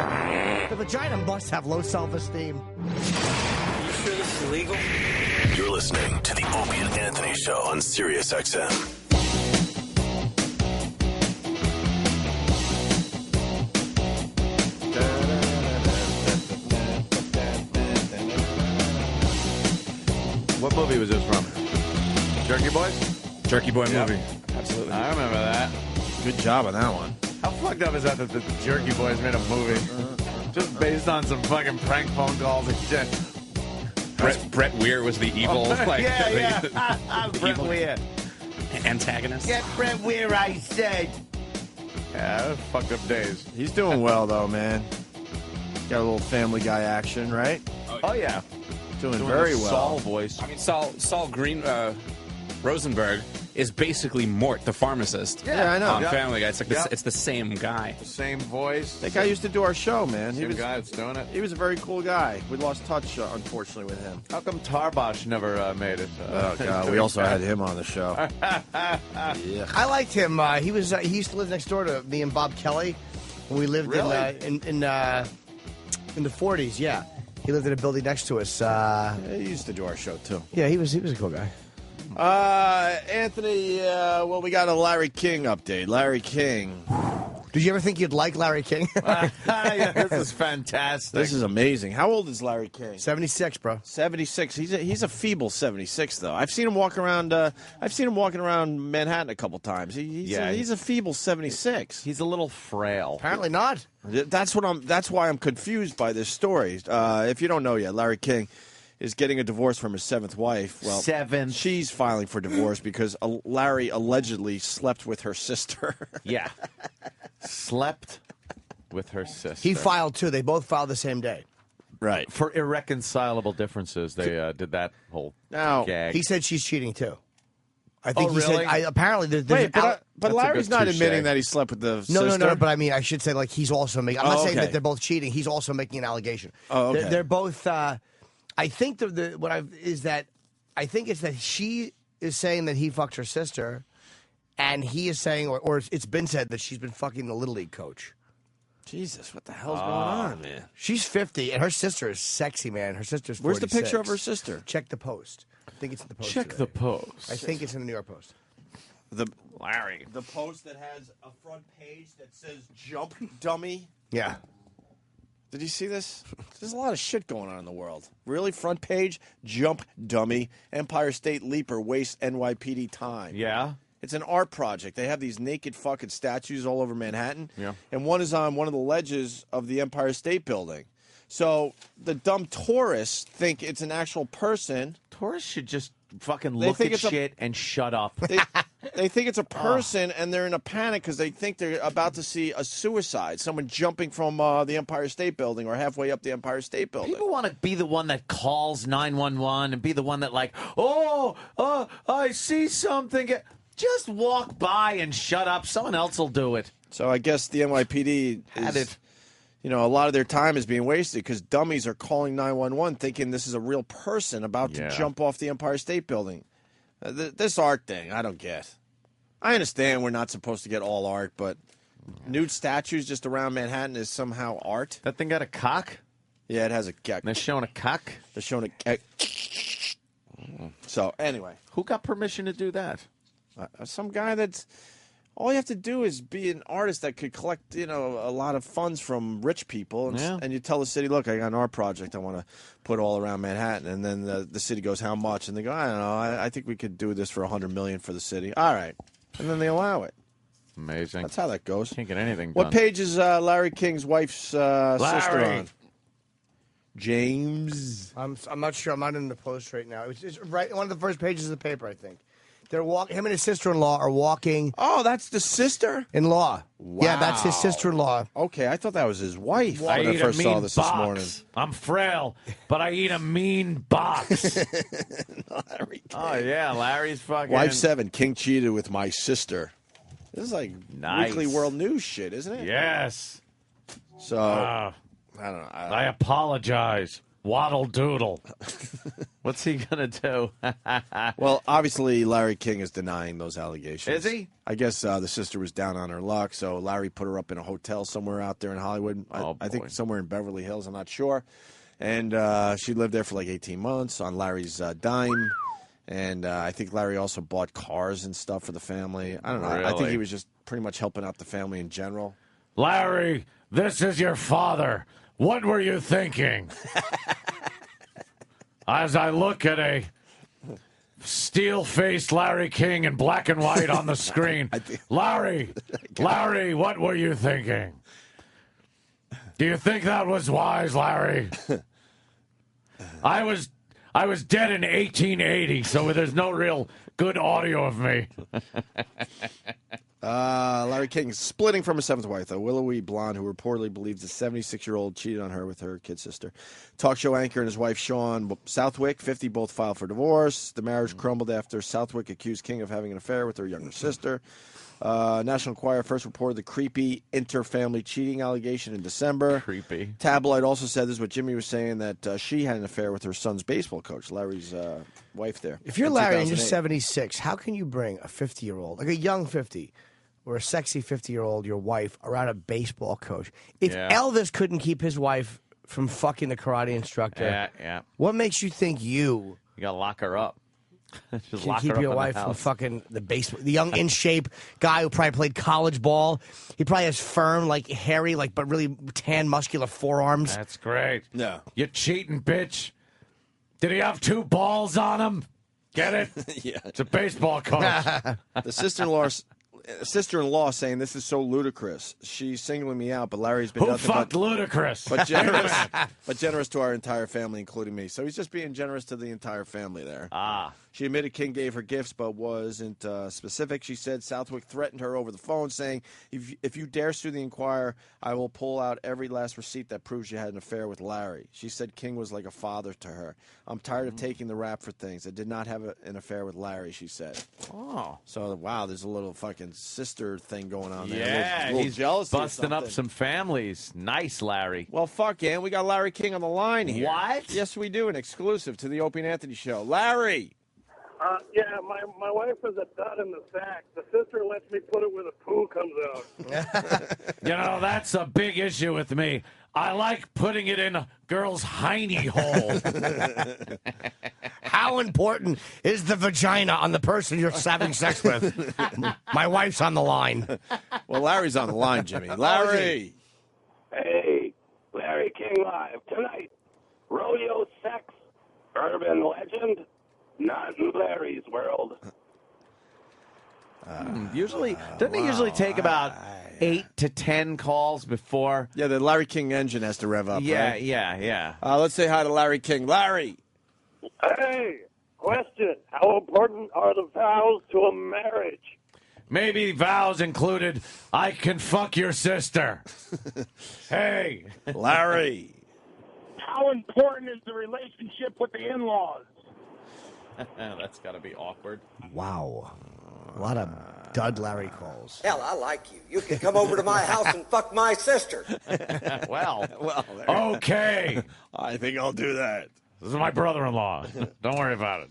The vagina must have low self-esteem. You sure this is legal? You're listening to the Opie and Anthony Show on Sirius XM. What movie was this from? Jerky Boys? Jerky Boy Yep. movie. Absolutely. I remember that. Good job on that one. How fucked up is that the Jerky Boys made a movie just based on some fucking prank phone calls and shit? Brett Weir was the evil, Brett Weir. antagonist. Get Brett Weir, I said. Yeah, that was fucked up days. He's doing well, though, man. Got a little Family Guy action, right? Oh, yeah. Doing very the well. Saul voice. I mean, Saul Green Rosenberg is basically Mort, the pharmacist. Yeah, I know. On Yep. Family Guy. It's like Yep. it's the same guy. Same voice. That guy used to do our show, man. Same guy that's doing it. He was a very cool guy. We lost touch, unfortunately, with him. How come Tarbosh never made it? Oh, God. We also had him on the show. Yeah. I liked him. He used to live next door to me and Bob Kelly. We lived Really? in the 40s. Yeah, he lived in a building next to us. He used to do our show, too. Yeah, he was a cool guy. Anthony, well, we got a Larry King update. Larry King Did you ever think you'd like Larry King? Yeah, this is fantastic. This is amazing. How old is Larry King? 76, bro. 76. He's a feeble 76 though. I've seen him walking around. I've seen him walking around Manhattan a couple times. He's a feeble 76. He's a little frail. Apparently not. That's why I'm confused by this story. If you don't know yet, Larry King is getting a divorce from his 7th wife. Well, she's filing for divorce because Larry allegedly slept with her sister. Yeah. Slept with her sister. He filed too. They both filed the same day. Right. For irreconcilable differences, they did that whole gag. He said she's cheating too. I think Oh, he really? said. Apparently, there's Wait, but That's a Larry's good not touche. admitting that he slept with the sister. No. But I mean, I should say like he's also making. I'm not saying okay. that they're both cheating. He's also making an allegation. Oh, okay. They're both. I think I think it's that she is saying that he fucked her sister, and he is saying, or it's been said that she's been fucking the Little League coach. Jesus, what the hell's going on, man? She's 50, and her sister is sexy, man. Her sister's 46. Where's the picture of her sister? Check the Post. I think it's in the Post. Check today. the Post. I think it's in the New York Post. Larry. The Post that has a front page that says "Jump Dummy." Yeah. Did you see this? There's a lot of shit going on in the world. Really? Front page, Jump Dummy, Empire State Leaper, waste NYPD time. Yeah. It's an art project. They have these naked fucking statues all over Manhattan. Yeah. And one is on one of the ledges of the Empire State Building. So the dumb tourists think it's an actual person. Tourists should just fucking They look think at it's shit and shut up. They think it's a person, and they're in a panic because they think they're about to see a suicide, someone jumping from the Empire State Building or halfway up the Empire State Building. People want to be the one that calls 911 and be the one that like, I see something. Just walk by and shut up. Someone else will do it. So I guess the NYPD a lot of their time is being wasted because dummies are calling 911 thinking this is a real person about to jump off the Empire State Building. This art thing, I don't get. I understand we're not supposed to get all art, but nude statues just around Manhattan is somehow art. That thing got a cock? Yeah, it has a cock. They're showing a cock? They're showing a... So, anyway. Who got permission to do that? Some guy that's... All you have to do is be an artist that could collect, a lot of funds from rich people, and you tell the city, look, I got an art project I want to put all around Manhattan, and then the city goes, how much? And they go, I don't know, I think we could do this for $100 million for the city. All right, and then they allow it. Amazing. That's how that goes. Can't get anything done. What page is Larry King's wife's sister on? James. I'm not sure. I'm not in the Post right now. It's right one of the first pages of the paper, I think. They're walking. Him and his sister-in-law are walking. Oh, that's the sister-in-law. Wow. Yeah, that's his sister-in-law. Okay, I thought that was his wife I when I eat first a saw mean this box. morning. I'm frail, but I eat a mean box. Larry King. Oh yeah, Larry's fucking. Wife 7, King cheated with my sister. This is like Nice. Weekly World News shit, isn't it? Yes. So I don't know. I apologize. Waddle doodle. What's he gonna do? Well, obviously Larry King is denying those allegations. Is he? I guess the sister was down on her luck, so Larry put her up in a hotel somewhere out there in Hollywood. I think somewhere in Beverly Hills. I'm not sure. And she lived there for like 18 months on Larry's dime. And I think Larry also bought cars and stuff for the family. I don't know. I think Really? he was just pretty much helping out the family in general. Larry, this is your father. What were you thinking? As I look at a steel-faced Larry King in black and white on the screen. Larry, what were you thinking? Do you think that was wise, Larry? I was dead in 1880, so there's no real good audio of me. Larry King is splitting from his 7th wife, a willowy blonde who reportedly believes the 76-year-old cheated on her with her kid sister. Talk show anchor and his wife, Sean Southwick, 50, both filed for divorce. The marriage crumbled after Southwick accused King of having an affair with her younger sister. National Enquirer first reported the creepy inter-family cheating allegation in December. Creepy. Tabloid also said, this is what Jimmy was saying, that she had an affair with her son's baseball coach, Larry's wife there. If you're in Larry and you're 2008. 76, how can you bring a 50-year-old, like a young 50, or a sexy 50-year-old, your wife, around a baseball coach? If Elvis couldn't keep his wife from fucking the karate instructor, Yeah. what makes you think you You gotta lock her up. Just Can lock keep her up your in the wife from house. fucking the basement. The young, in shape guy who probably played college ball. He probably has firm, like hairy, like but really tan, muscular forearms. That's great. Yeah. You cheating bitch. Did he have 2 balls on him? Get it? Yeah. It's a baseball coach. The sister-in-law saying this is so ludicrous. She's singling me out, but Larry's been Who nothing fucked but Ludacris? but generous to our entire family, including me. So he's just being generous to the entire family there. Ah. She admitted King gave her gifts, but wasn't specific. She said Southwick threatened her over the phone, saying, if you dare sue the Inquirer, I will pull out every last receipt that proves you had an affair with Larry. She said King was like a father to her. I'm tired of taking the rap for things. I did not have an affair with Larry, she said. Oh. So, wow, there's a little fucking sister thing going on there. Yeah, a little he's jealousy or busting up something. some families. Nice, Larry. Well, fuck, yeah, we got Larry King on the line here. What? Yes, we do, an exclusive to the Opie and Anthony Show. Larry! Yeah, my wife is a dud in the sack. The sister lets me put it where the poo comes out. You know, that's a big issue with me. I like putting it in a girl's hiney hole. How important is the vagina on the person you're having sex with? My wife's on the line. Well, Larry's on the line, Jimmy. Larry! Hey, Larry King live tonight. Rodeo sex, urban legend, not in Larry's world. Usually, doesn't it usually take about 8 to 10 calls before? Yeah, the Larry King engine has to rev up, Yeah, right? yeah. Let's say hi to Larry King. Larry! Hey, question. How important are the vows to a marriage? Maybe vows included, I can fuck your sister. Hey. Larry! How important is the relationship with the in-laws? That's got to be awkward. Wow. A lot of dud Larry calls. Hell, I like you. You can come over to my house and fuck my sister. Well, there. okay. I think I'll do that. This is my brother-in-law. Don't worry about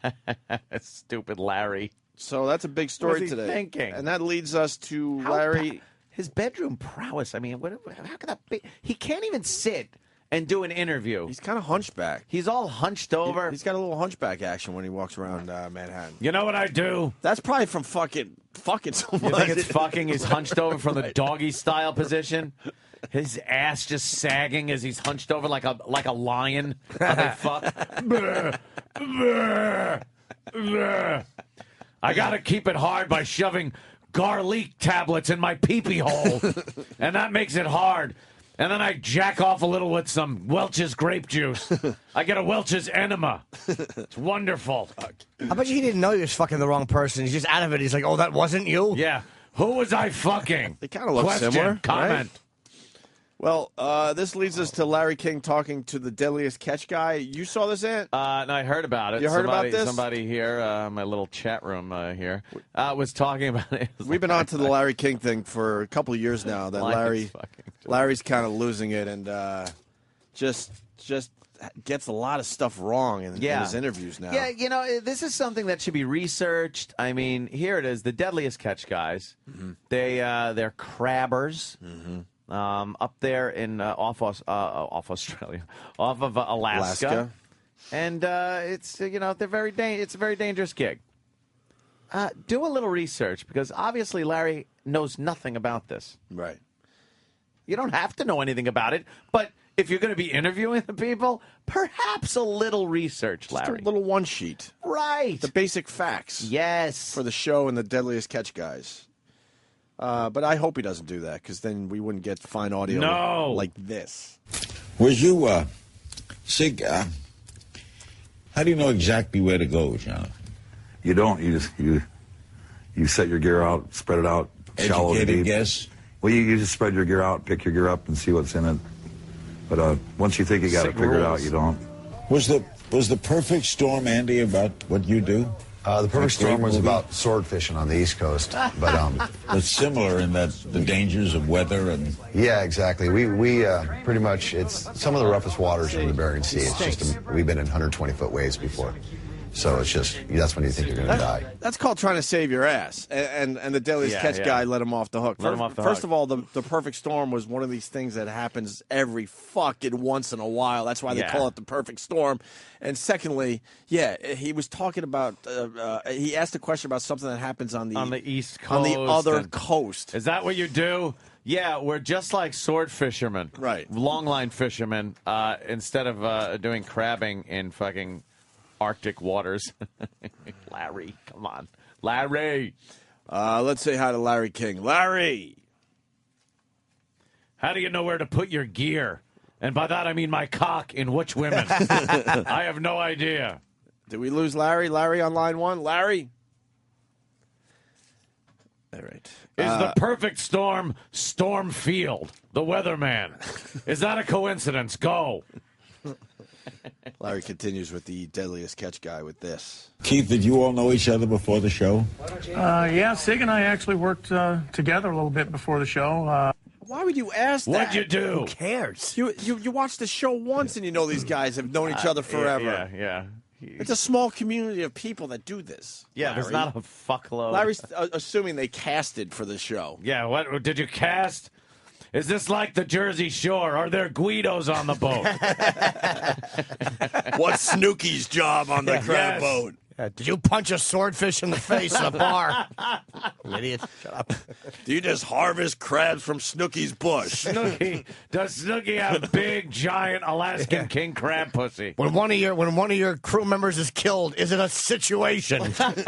it. Stupid Larry. So that's a big story What's he today. thinking? And that leads us to Larry. His bedroom prowess. I mean, how could that be? He can't even sit and do an interview. He's kind of hunchback. He's all hunched over. He's got a little hunchback action when he walks around Manhattan. You know what I do? That's probably from fucking so much. You think it's fucking? He's hunched over from the doggy style position. His ass just sagging as he's hunched over like a lion. How they fuck. I gotta keep it hard by shoving garlic tablets in my pee-pee hole, and that makes it hard. And then I jack off a little with some Welch's grape juice. I get a Welch's enema. It's wonderful. I bet you he didn't know he was fucking the wrong person. He's just out of it. He's like, oh, that wasn't you? Yeah. Who was I fucking? They kind of look Question, similar. comment. Right? Well, this leads us to Larry King talking to the Deadliest Catch guy. You saw this, Ant? No, I heard about it. You heard about this? Somebody here, my little chat room here, was talking about it. We've been on to the Larry King thing for a couple of years now. That Larry's kind of losing it and just gets a lot of stuff wrong in his interviews now. Yeah, you know, this is something that should be researched. I mean, here it is, the Deadliest Catch guys. Mm-hmm. They're crabbers. Mm-hmm. Up there in off Australia, off of Alaska. And it's they're it's a very dangerous gig. Do a little research because obviously Larry knows nothing about this. Right. You don't have to know anything about it, but if you're going to be interviewing the people, perhaps a little research, Larry. Just a little one sheet. Right. The basic facts. Yes. For the show and the Deadliest Catch guys. But I hope he doesn't do that, because then we wouldn't get fine audio like this. Was you, Sig, how do you know exactly where to go, John? You don't. You just, you set your gear out, spread it out, shallow to Educated deep. guess? Well, you just spread your gear out, pick your gear up, and see what's in it. But once you think you got it figured out, you don't. Was the perfect storm, Andy, about what you do? The perfect storm was about sword fishing on the East Coast, but it's similar in that the dangers of weather and yeah, exactly. We pretty much it's some of the roughest waters in the Bering Sea. It's just we've been in 120-foot waves before, So it's just, that's when you think you're going to die. That's called trying to save your ass. And the Deadliest Catch guy let him off the hook. First of all, the perfect storm was one of these things that happens every fucking once in a while. That's why they call it the perfect storm. And secondly, he was talking about, he asked a question about something that happens on the East Coast. On the other coast. Is that what you do? Yeah, we're just like sword fishermen. Right. Longline fishermen, instead of doing crabbing in fucking Arctic waters. Larry, come on. Larry. Let's say hi to Larry King. Larry. How do you know where to put your gear? And by that I mean my cock in which women? I have no idea. Did we lose Larry? Larry on line one? Larry? All right. Is the perfect storm Storm Field, the weatherman? Is that a coincidence? Go. Larry continues with the Deadliest Catch guy with this. Keith, did you all know each other before the show? Yeah, Sig and I actually worked together a little bit before the show. Why would you ask that? What'd you do? Who cares? You watch the show once and you know these guys have known each other forever. Yeah. It's a small community of people that do this. Yeah, Larry. there's not a fuckload. Larry's assuming they casted for the show. Yeah, what did you cast? Is this like the Jersey Shore? Are there Guidos on the boat? What's Snooky's job on the crab boat? Did you punch a swordfish in the face in a bar? You idiot. Shut up. Do you just harvest crabs from Snooky's bush? Does Snooky have big, giant Alaskan king crab pussy? When one of your crew members is killed, is it a situation? Fucking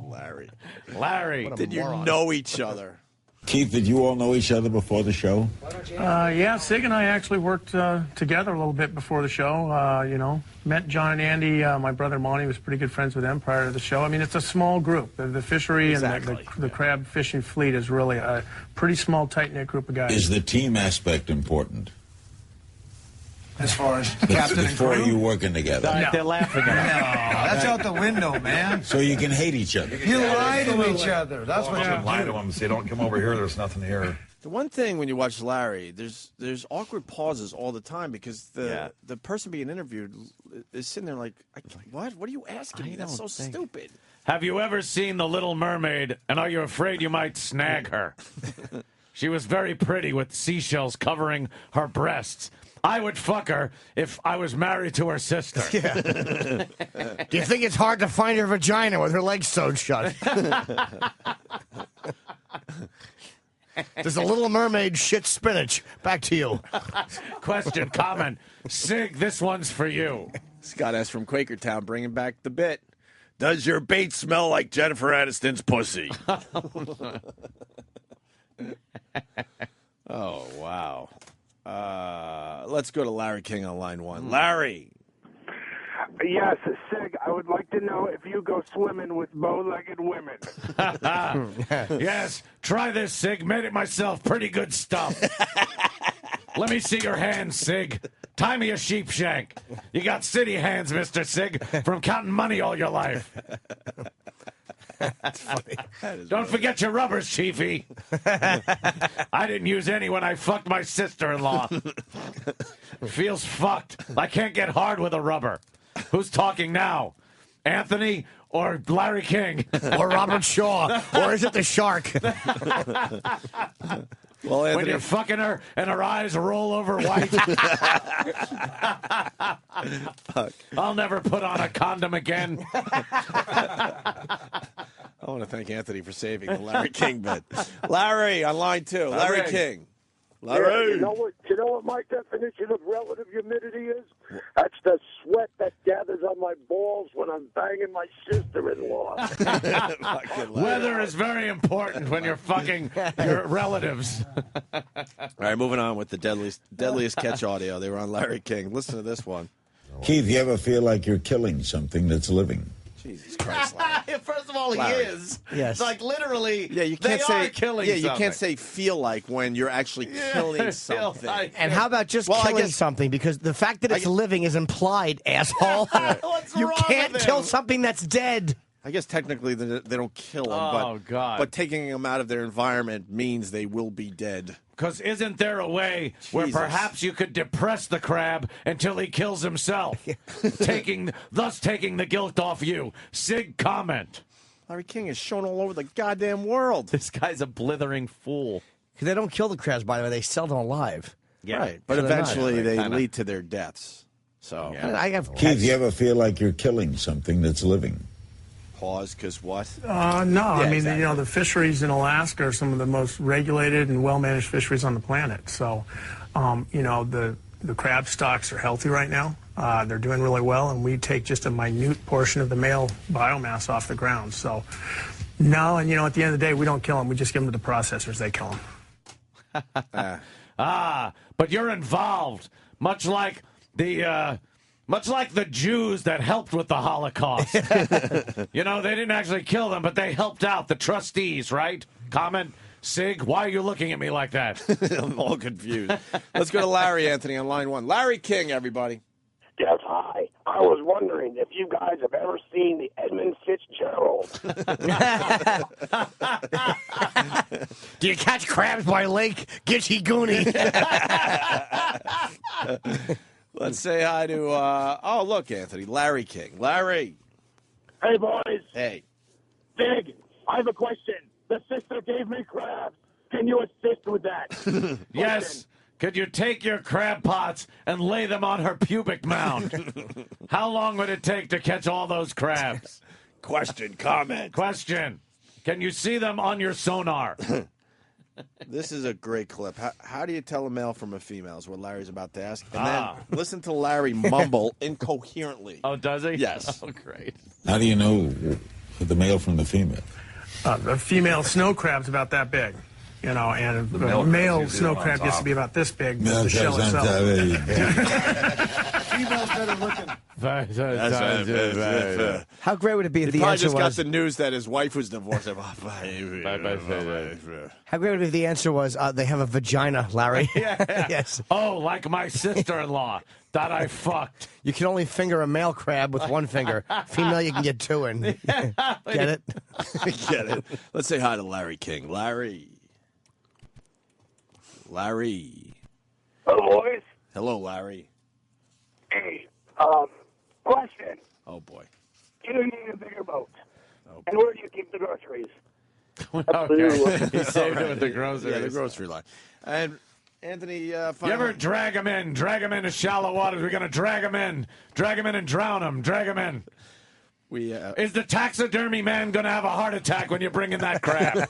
Larry. Larry. Did you know each other? Keith, did you all know each other before the show? Yeah, Sig and I actually worked together a little bit before the show. Met John and Andy. My brother Monty was pretty good friends with them prior to the show. I mean, it's a small group. The fishery and the crab fishing fleet is really a pretty small, tight-knit group of guys. Is the team aspect important? As far as captain and Before crew? you working together? They're laughing at us. No, that's out the window, man. So you can hate each other. You lie to each other. That's what you Lie to him and say, don't come over here, there's nothing here. The one thing when you watch Larry, there's awkward pauses all the time because the person being interviewed is sitting there like, what? What are you asking me? That's so stupid. Have you ever seen The Little Mermaid, and are you afraid you might snag her? She was very pretty with seashells covering her breasts. I would fuck her if I was married to her sister. Yeah. Do you think it's hard to find her vagina with her legs sewed shut? Does the Little Mermaid shit spinach? Back to you. Question, comment. Sig, this one's for you. Scott S. from Quakertown bringing back the bit. Does your bait smell like Jennifer Aniston's pussy? Oh, wow. Let's go to Larry King on line one. Larry. Yes, Sig, I would like to know if you go swimming with bow-legged women. Yes, try this, Sig. Made it myself. Pretty good stuff. Let me see your hands, Sig. Tie me a sheep shank. You got city hands, Mr. Sig, from counting money all your life. That's funny. Don't forget your rubbers, Chiefy. I didn't use any when I fucked my sister-in-law. Feels fucked. I can't get hard with a rubber. Who's talking now? Anthony or Larry King? Or Robert Shaw? Or is it the shark? Well, Anthony, when you're fucking her and her eyes roll over white. I'll never put on a condom again. I want to thank Anthony for saving the Larry King bit. Larry on line two. Larry King. Larry. Yeah, you know what my definition of relative humidity is? That's the sweat that gathers on my balls when I'm banging my sister-in-law. Weather is very important when you're fucking your relatives. All right, moving on with the deadliest catch audio. They were on Larry King. Listen to this one. Keith, you ever feel like you're killing something that's living? Jesus Christ, Larry. First of all, Larry. he is. Yes. Like, literally, Yeah, you can't say killing Yeah, you something. can't say feel like when you're actually killing something. And how about just killing something? Because the fact that it's living is implied, asshole. What's You wrong can't with kill him? something that's dead. I guess technically they don't kill them, Oh, God. but taking them out of their environment means they will be dead. Because isn't there a way where Jesus. perhaps you could depress the crab until he kills himself, thus taking the guilt off you? Sig, comment. Larry King is shown all over the goddamn world. This guy's a blithering fool. Because they don't kill the crabs, by the way. They sell them alive. Yeah. Right, but So they're not. eventually they Kinda. lead to their deaths. So I have Keith, you ever feel like you're killing something that's living? pause, because what? No, I mean, exactly. you know, the fisheries in Alaska are some of the most regulated and well-managed fisheries on the planet. So, you know, the crab stocks are healthy right now. They're doing really well, and we take just a minute portion of the male biomass off the ground. So, no, and, you know, at the end of the day, we don't kill them. We just give them to the processors. They kill them. But you're involved, much like the Jews that helped with the Holocaust. You know, they didn't actually kill them, but they helped out the trustees, right? Comment, Sig, why are you looking at me like that? I'm all confused. Let's go to Larry Anthony on line one. Larry King, everybody. Yes, hi. I was wondering if you guys have ever seen the Edmund Fitzgerald. Do you catch crabs by Lake Gitchy Goonie? Let's say hi to, oh, look, Anthony, Larry King. Larry. Hey, boys. Hey. Big, I have a question. The sister gave me crabs. Can you assist with that? Yes. Could you take your crab pots and lay them on her pubic mound? How long would it take to catch all those crabs? Question, comment. Question. Can you see them on your sonar? This is a great clip. How do you tell a male from a female is what Larry's about to ask. And then listen to Larry mumble incoherently. Oh, does he? Yes. Oh, great. How do you know the male from the female? The female snow crab's about that big. You know, and the male snow crab gets to be about this big, but the shell itself. Females better looking. How great would it be if the probably answer just got was... the news that his wife was divorced. How great would it be if the answer was, they have a vagina, Larry? Yes. Oh, like my sister-in-law that I fucked. You can only finger a male crab with one finger. Female, you can get two in. Get it? Get it. Let's say hi to Larry King. Larry. Hello, boys. Hello, Larry. Hey, question. Oh, boy. Do you need a bigger boat? And where do you keep the groceries? Okay. He saved it with the groceries. Yeah, the grocery line. And Anthony, you ever drag them into shallow waters? We're going to drag them in and drown them, drag them in. Is the taxidermy man going to have a heart attack when you bring in that crab?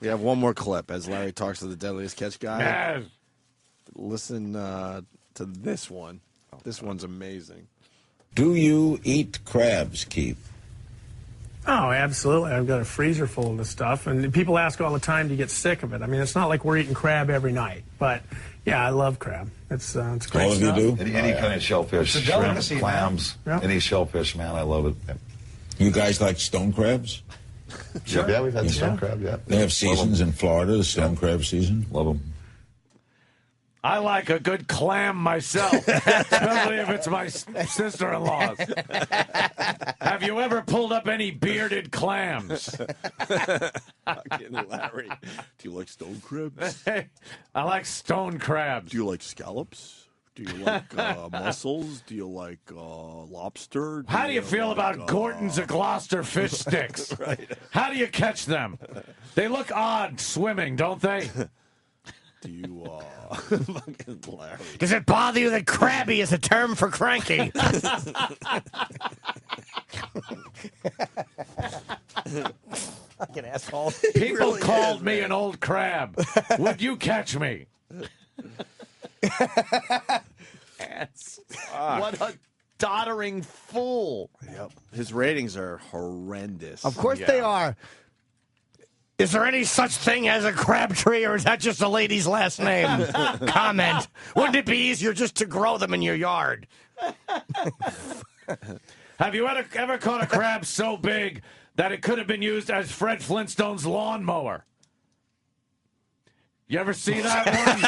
We have one more clip as Larry talks to the Deadliest Catch guy. Yes. Listen to this one. This one's amazing. Do you eat crabs, Keith? Oh, absolutely. I've got a freezer full of this stuff. And people ask all the time, do you get sick of it? I mean, it's not like we're eating crab every night. But, yeah, I love crab. It's great All of stuff. you do? Any kind of shellfish, It's a shrimp, delicacy, clams, man. any shellfish, man, I love it. You guys like stone crabs? Sure. Yeah, we've had stone crab, yeah. They have seasons in Florida, the stone crab season. Love them. I like a good clam myself, especially if it's my sister-in-law's. Have you ever pulled up any bearded clams? Fucking Larry. Do you like stone crabs? I like stone crabs. Do you like scallops? Do you like mussels? Do you like lobster? How do you feel about Gorton's of Gloucester fish sticks? Right. How do you catch them? They look odd swimming, don't they? Do you, fucking Larry. Does it bother you that crabby is a term for cranky? Fucking asshole. People called me an old crab. Would you catch me? What a doddering fool. Yep. His ratings are horrendous. Of course they are. Is there any such thing as a Crabtree, or is that just a lady's last name? Comment. Wouldn't it be easier just to grow them in your yard? Have you ever caught a crab so big that it could have been used as Fred Flintstone's lawnmower? You ever see that one?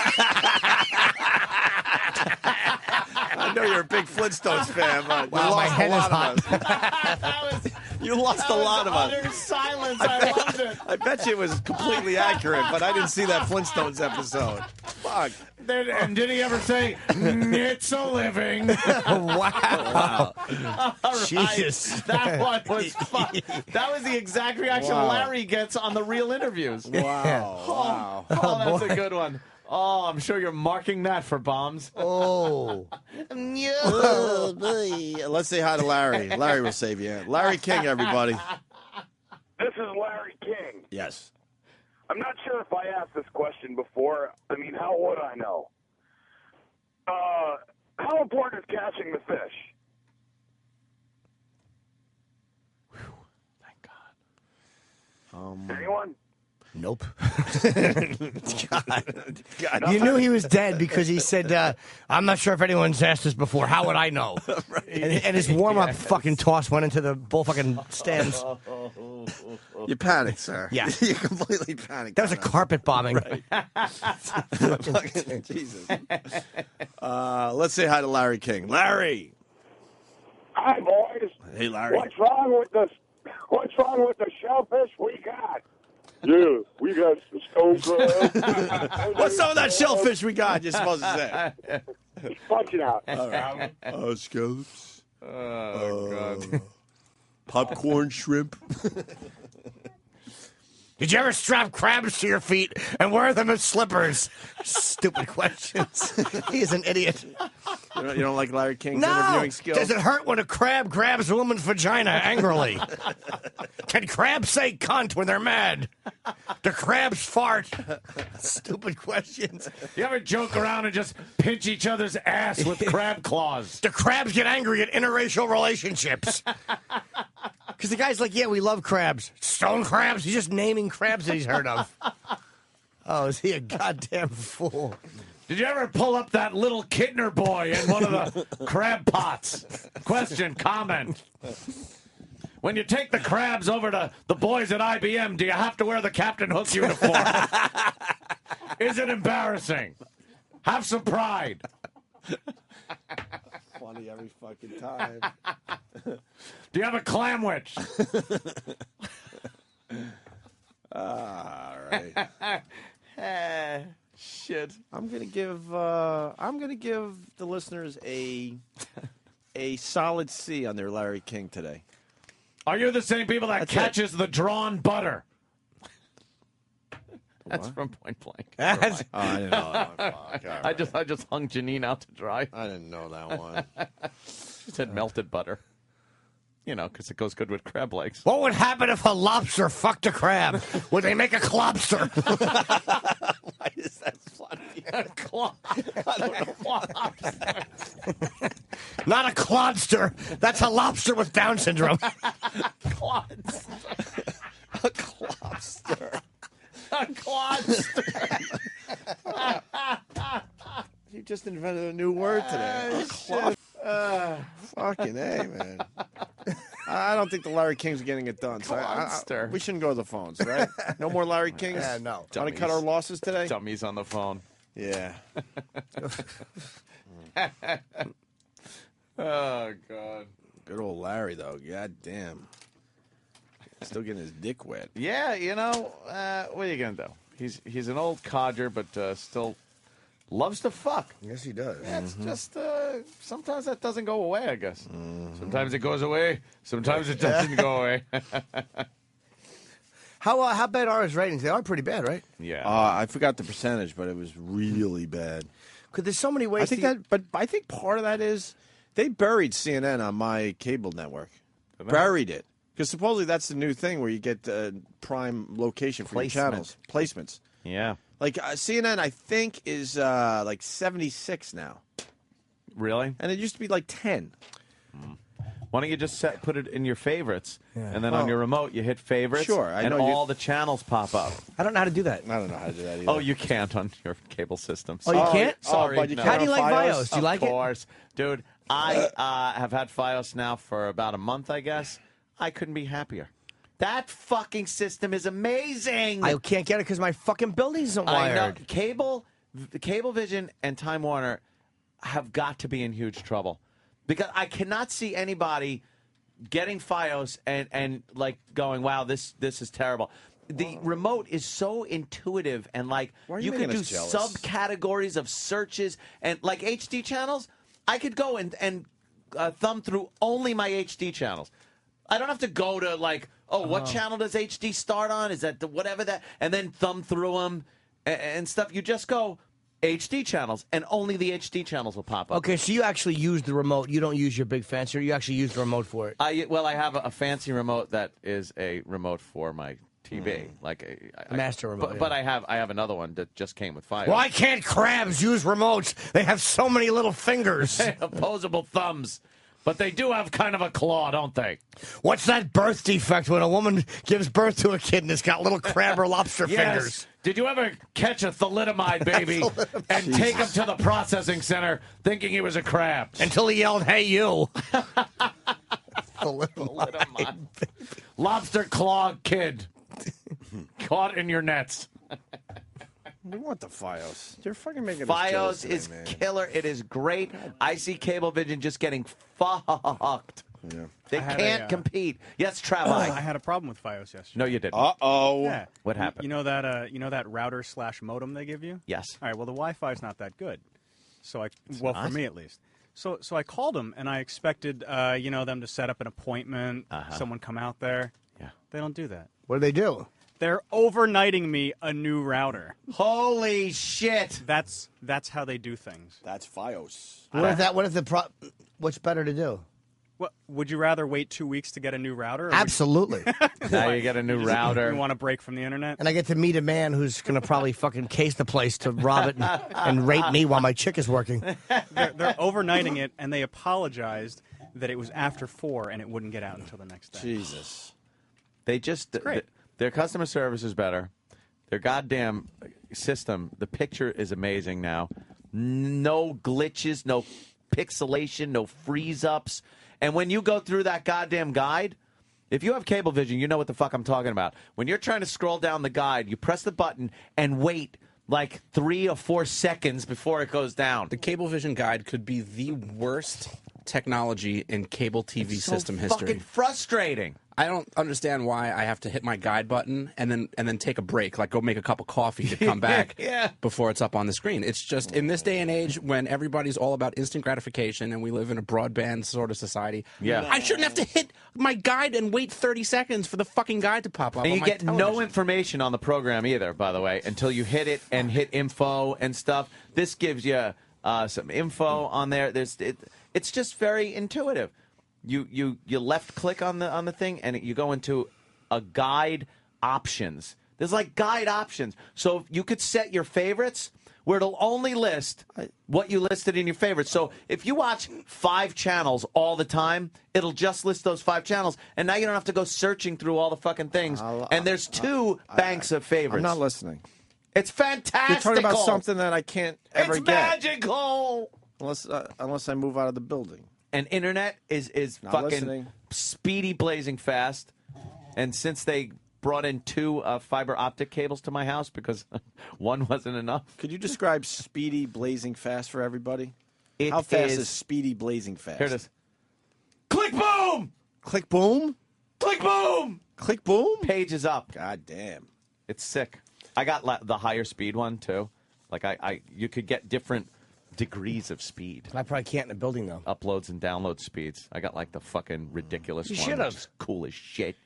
I know you're a big Flintstones fan, but Wow, you my lost head a is lot hot. of us. You lost a lot of Utter us. silence. I loved it. I bet you it was completely accurate, but I didn't see that Flintstones episode. Fuck. And did he ever say, "It's a living"? Wow. All right. Jesus. That one was fun. That was the exact reaction Wow. Larry gets on the real interviews. Wow. Wow. Oh, that's a good one. Oh, I'm sure you're marking that for bombs. Oh. Let's say hi to Larry. Larry will save you. Larry King, everybody. This is Larry King. Yes. I'm not sure if I asked this question before. I mean, how would I know? How important is catching the fish? Anyone? Nope. God. You knew he was dead because he said, I'm not sure if anyone's asked this before. How would I know? And his warm-up fucking toss went into the bull fucking stands. You panicked, sir. Yeah. You completely panicked. That was a carpet bombing. Jesus. Let's say hi to Larry King. Larry. Hi, boys. Hey, Larry. What's wrong with the shellfish we got? Yeah, we got some stone crab. What's some of that shellfish we got? You're supposed to say. Punch it out. All right. Scallops. Oh, God. Popcorn shrimp. Did you ever strap crabs to your feet and wear them as slippers? Stupid questions. He is an idiot. You don't like Larry King's No! interviewing skills? Does it hurt when a crab grabs a woman's vagina angrily? Can crabs say cunt when they're mad? Do crabs fart? Stupid questions. You ever joke around and just pinch each other's ass with crab claws? Do crabs get angry at interracial relationships? Because the guy's like, yeah, we love crabs. Stone crabs? He's just naming crabs that he's heard of. Oh, is he a goddamn fool? Did you ever pull up that little Kittner boy in one of the crab pots? Question, comment. When you take the crabs over to the boys at IBM, do you have to wear the Captain Hook uniform? Is it embarrassing? Have some pride. Funny every fucking time. Do you have a clam witch? All right. Shit. I'm gonna give the listeners a solid C on their Larry King today. Are you the same people that That's catches the drawn butter? That's What? from Point Blank. Oh, I didn't know that one. Fuck, all I right. just hung Janine out to dry. I didn't know that one. She said melted butter. You know, because it goes good with crab legs. What would happen if a lobster fucked a crab? Would they make a clobster? Why is that funny? I don't know why. Not a clodster. That's a lobster with Down syndrome. A clobster. A clodster. You just invented a new word today. Fucking A, man. I don't think the Larry King's getting it done. So we shouldn't go to the phones, right? No more Larry Kings? Yeah, no. Want to cut our losses today? Dummies on the phone. Yeah. Oh, God. Good old Larry, though. God damn. Still getting his dick wet. Yeah, you know, what are you going to do? He's an old codger, but still loves to fuck. Yes, he does. Yeah, it's just sometimes that doesn't go away, I guess. Sometimes it goes away. Sometimes it doesn't go away. How bad are his ratings? They are pretty bad, right? Yeah. I forgot the percentage, but it was really bad. Because there's so many ways. I think but I think part of that is they buried CNN on my cable network. Buried it. Because supposedly that's the new thing where you get prime location for your channels. Placements. Yeah. Like CNN, I think, is like 76 now. Really? And it used to be like 10. Why don't you just put it in your favorites, and then on your remote you hit favorites, Sure, I and know all the channels pop up. I don't know how to do that. I don't know how to do that either. Oh, you can't on your cable system. Oh, you can't? Sorry. but you no. can How do you on like Fios? Fios? Do you like it? Of course. Dude, I have had Fios now for about a month, I guess. I couldn't be happier. That fucking system is amazing. I can't get it because my fucking building isn't wired. I know. Cablevision and Time Warner have got to be in huge trouble because I cannot see anybody getting Fios and like going, wow, this is terrible. The remote is so intuitive and like Why are you you could making do us jealous? subcategories of searches and like HD channels. I could go and thumb through only my HD channels. I don't have to go to like, what channel does HD start on? Is that whatever that? And then thumb through them and stuff. You just go HD channels, and only the HD channels will pop up. Okay, so you actually use the remote. You don't use your big fancy. You actually use the remote for it. I have a fancy remote that is a remote for my TV, like a master remote. But I have another one that just came with Fios. Why can't crabs use remotes? They have so many little fingers. Opposable thumbs. But they do have kind of a claw, don't they? What's that birth defect when a woman gives birth to a kid and it's got little crab or lobster Yes. fingers? Did you ever catch a thalidomide baby and take him to the processing center thinking he was a crab? Until he yelled, "Hey, you!" Thalidomide. Lobster claw kid. Caught in your nets. We want the Fios. You're fucking making us Fios jealous today, is man. killer. It is great. I see Cablevision just getting fucked. Yeah. They can't compete. Yes, Travis. I had a problem with Fios yesterday. No, you didn't. Uh-oh. Yeah. What happened? You know that router/modem they give you? Yes. All right. Well, the Wi-Fi is not that good. So for not? me at least. So I called them and I expected them to set up an appointment, someone come out there. Yeah. They don't do that. What do they do? They're overnighting me a new router. Holy shit! That's how they do things. That's Fios. What's better to do? What, would you rather wait 2 weeks to get a new router? Or Absolutely. Now you get a new router. You want a break from the internet? And I get to meet a man who's going to probably fucking case the place to rob it and rape me while my chick is working. They're overnighting it, and they apologized that it was after 4 and it wouldn't get out until the next day. Jesus. They just their customer service is better. Their goddamn system, the picture is amazing now. No glitches, no pixelation, no freeze ups. And when you go through that goddamn guide, if you have Cablevision, you know what the fuck I'm talking about. When you're trying to scroll down the guide, you press the button and wait like 3 or 4 seconds before it goes down. The Cablevision guide could be the worst technology in cable TV system history. Fucking frustrating. I don't understand why I have to hit my guide button and then take a break, like go make a cup of coffee to come back before it's up on the screen. It's just in this day and age when everybody's all about instant gratification and we live in a broadband sort of society. Yeah. I shouldn't have to hit my guide and wait 30 seconds for the fucking guide to pop up. And on you my get television. no information on the program either, by the way, until you hit it and hit info and stuff. This gives you some info on there. It's just very intuitive. You left click on the thing and you go into a guide options. There's like guide options. So you could set your favorites where it'll only list what you listed in your favorites. So if you watch 5 channels all the time, it'll just list those 5 channels. And now you don't have to go searching through all the fucking things. And there's 2 banks of favorites. I'm not listening. It's fantastic. You're talking about something that I can't ever it's get. magical. Unless I move out of the building. And internet is Not fucking listening. speedy, blazing fast. And since they brought in 2 fiber optic cables to my house because one wasn't enough. Could you describe speedy, blazing fast for everybody? It How fast is- is speedy, blazing fast? Here it is. Click boom! Click boom? Click boom! Click boom? Page is up. God damn. It's sick. I got the higher speed one too. Like you could get different degrees of speed. I probably can't in a building though. Uploads and download speeds. I got like the fucking ridiculous You one. should've. Which is cool as shit.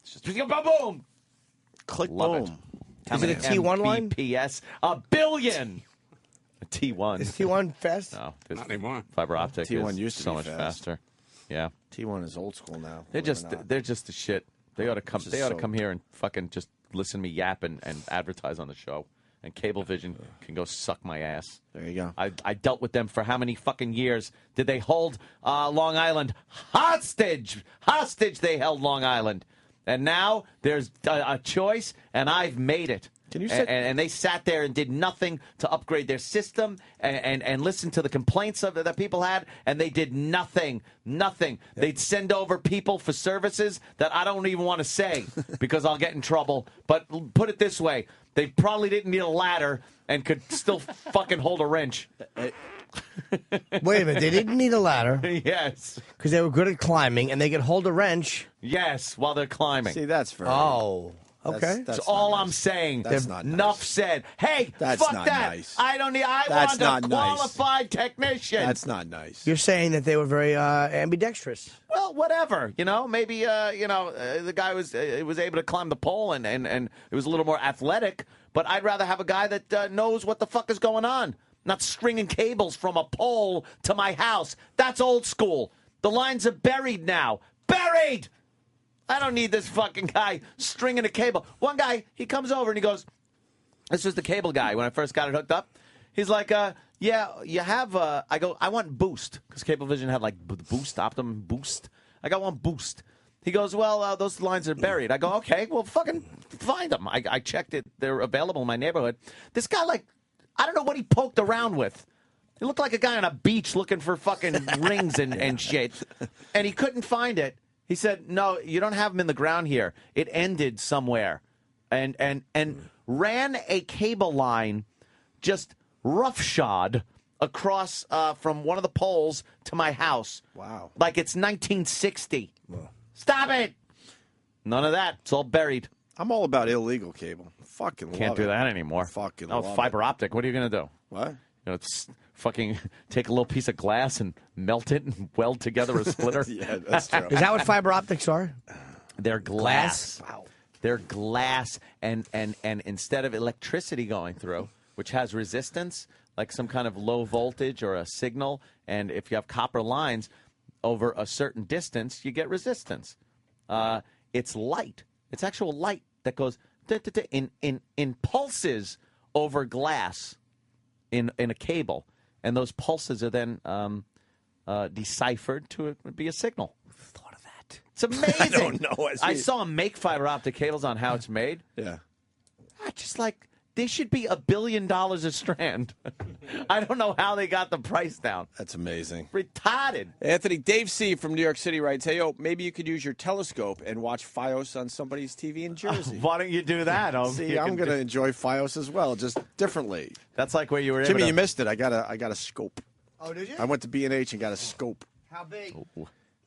It's just boom. Click Love boom. It. Is it a T1 line? BPS. A billion. A T1. Is T1 fast? No, Not anymore. Fiber optic T1 is used to so be much fast. faster. Yeah. T1 is old school now. They're believe it or not. they're just the shit. They ought to come. Just They ought to so- come here and fucking just listen to me yap and advertise on the show. And Cablevision can go suck my ass. There you go. I dealt with them for how many fucking years did they hold Long Island hostage? Hostage they held Long Island. And now there's a choice, and I've made it. Can you and they sat there and did nothing to upgrade their system and listen to the complaints that people had, and they did nothing. Nothing. They'd send over people for services that I don't even want to say because I'll get in trouble. But put it this way. They probably didn't need a ladder and could still fucking hold a wrench. Wait a minute. They didn't need a ladder. Yes. Because they were good at climbing, and they could hold a wrench. Yes, while they're climbing. See, that's very. Oh. Okay. That's all I'm saying. That's not nice. Enough said. Hey, That's fuck not that. nice. I don't need. I That's want not a nice. qualified technician. That's not nice. You're saying that they were very ambidextrous. Well, whatever. Maybe the guy was able to climb the pole and it was a little more athletic. But I'd rather have a guy that knows what the fuck is going on, not stringing cables from a pole to my house. That's old school. The lines are buried now. Buried. I don't need this fucking guy stringing a cable. One guy, he comes over and he goes, this was the cable guy when I first got it hooked up. He's like, yeah, you have, I go, I want Boost. Because Cablevision had like Boost, Optimum Boost. I got one Boost. He goes, well, those lines are buried. I go, okay, well, fucking find them. I checked it. They're available in my neighborhood. This guy, like, I don't know what he poked around with. He looked like a guy on a beach looking for fucking rings and shit. And he couldn't find it. He said, no, you don't have them in the ground here. It ended somewhere. And ran a cable line just roughshod across from one of the poles to my house. Wow. Like it's 1960. Stop it! None of that. It's all buried. I'm all about illegal cable. Fucking Can't love do it. that anymore. Fucking Oh, love fiber optic. What are you going to do? What? Fucking take a little piece of glass and melt it and weld together a splitter. Yeah, that's true. Is that what fiber optics are? They're glass. Wow. They're glass, and instead of electricity going through, which has resistance, like some kind of low voltage or a signal, and if you have copper lines over a certain distance, you get resistance. It's light. It's actual light that goes in pulses over glass in a cable, and those pulses are then deciphered to be a signal. Thought of that? It's amazing. I don't know. I saw them make fiber optic cables on how it's made. Yeah. I just like they should be $1 billion a strand. I don't know how they got the price down. That's amazing. Retarded. Anthony, Dave C. from New York City writes, hey, maybe you could use your telescope and watch Fios on somebody's TV in Jersey. Why don't you do that? See, I'm going to enjoy Fios as well, just differently. That's like where you were Jimmy, you missed it. I got a scope. Oh, did you? I went to B&H and got a scope. How big?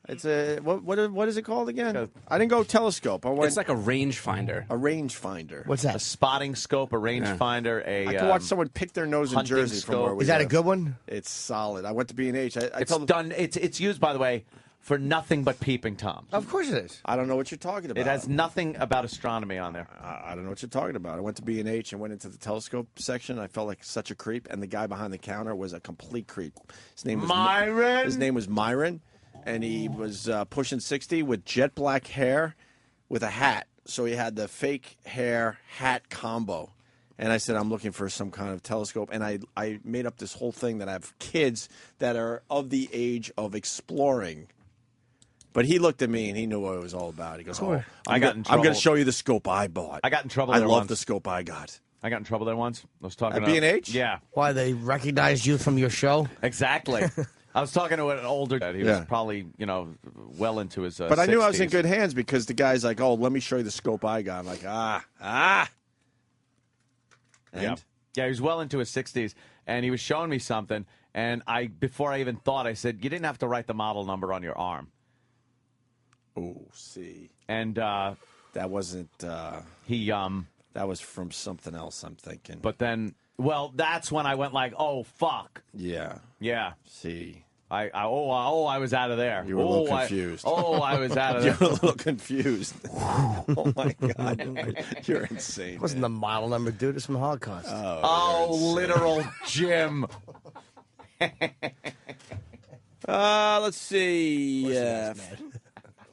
It's a what is it called again? I didn't go telescope. I went. It's like a rangefinder. A rangefinder. What's that? A spotting scope, a rangefinder, I can watch someone pick their nose in hunting Jersey from where scope. we Is that a live. good one? It's solid. I went to B&H. It's done. It's used, by the way, for nothing but peeping toms. Of course it is. I don't know what you're talking about. It has nothing about astronomy on there. I don't know what you're talking about. I went to B&H and went into the telescope section. I felt like such a creep, and the guy behind the counter was a complete creep. His name was Myron. His name was Myron, and he was pushing 60 with jet black hair with a hat. So he had the fake hair hat combo. And I said, I'm looking for some kind of telescope. And I made up this whole thing that I have kids that are of the age of exploring. But he looked at me and he knew what it was all about. He goes, Sure. I'm going to show you the scope I bought. I got in trouble I there love once. the scope I got. I got in trouble there once. I was talking At B&H? Yeah, Why, they recognized you from your show? exactly. I was talking to an older dad. He was Yeah. probably, well into his But I knew I was in 60s. good hands because the guy's like, oh, let me show you the scope I got. I'm like, And? Yeah, he was well into his 60s, and he was showing me something, and before I even thought, I said, you didn't have to write the model number on your arm. Oh, see. And that wasn't, he, that was from something else, I'm thinking. but then, well, that's when I went like, oh, fuck. Yeah. Yeah. See. I was out of there. You were a little confused. I was out of You there. were a little confused. Oh, my God. You're insane. Wasn't the model number due to some Holocaust? Oh, literal Jim. Let's see.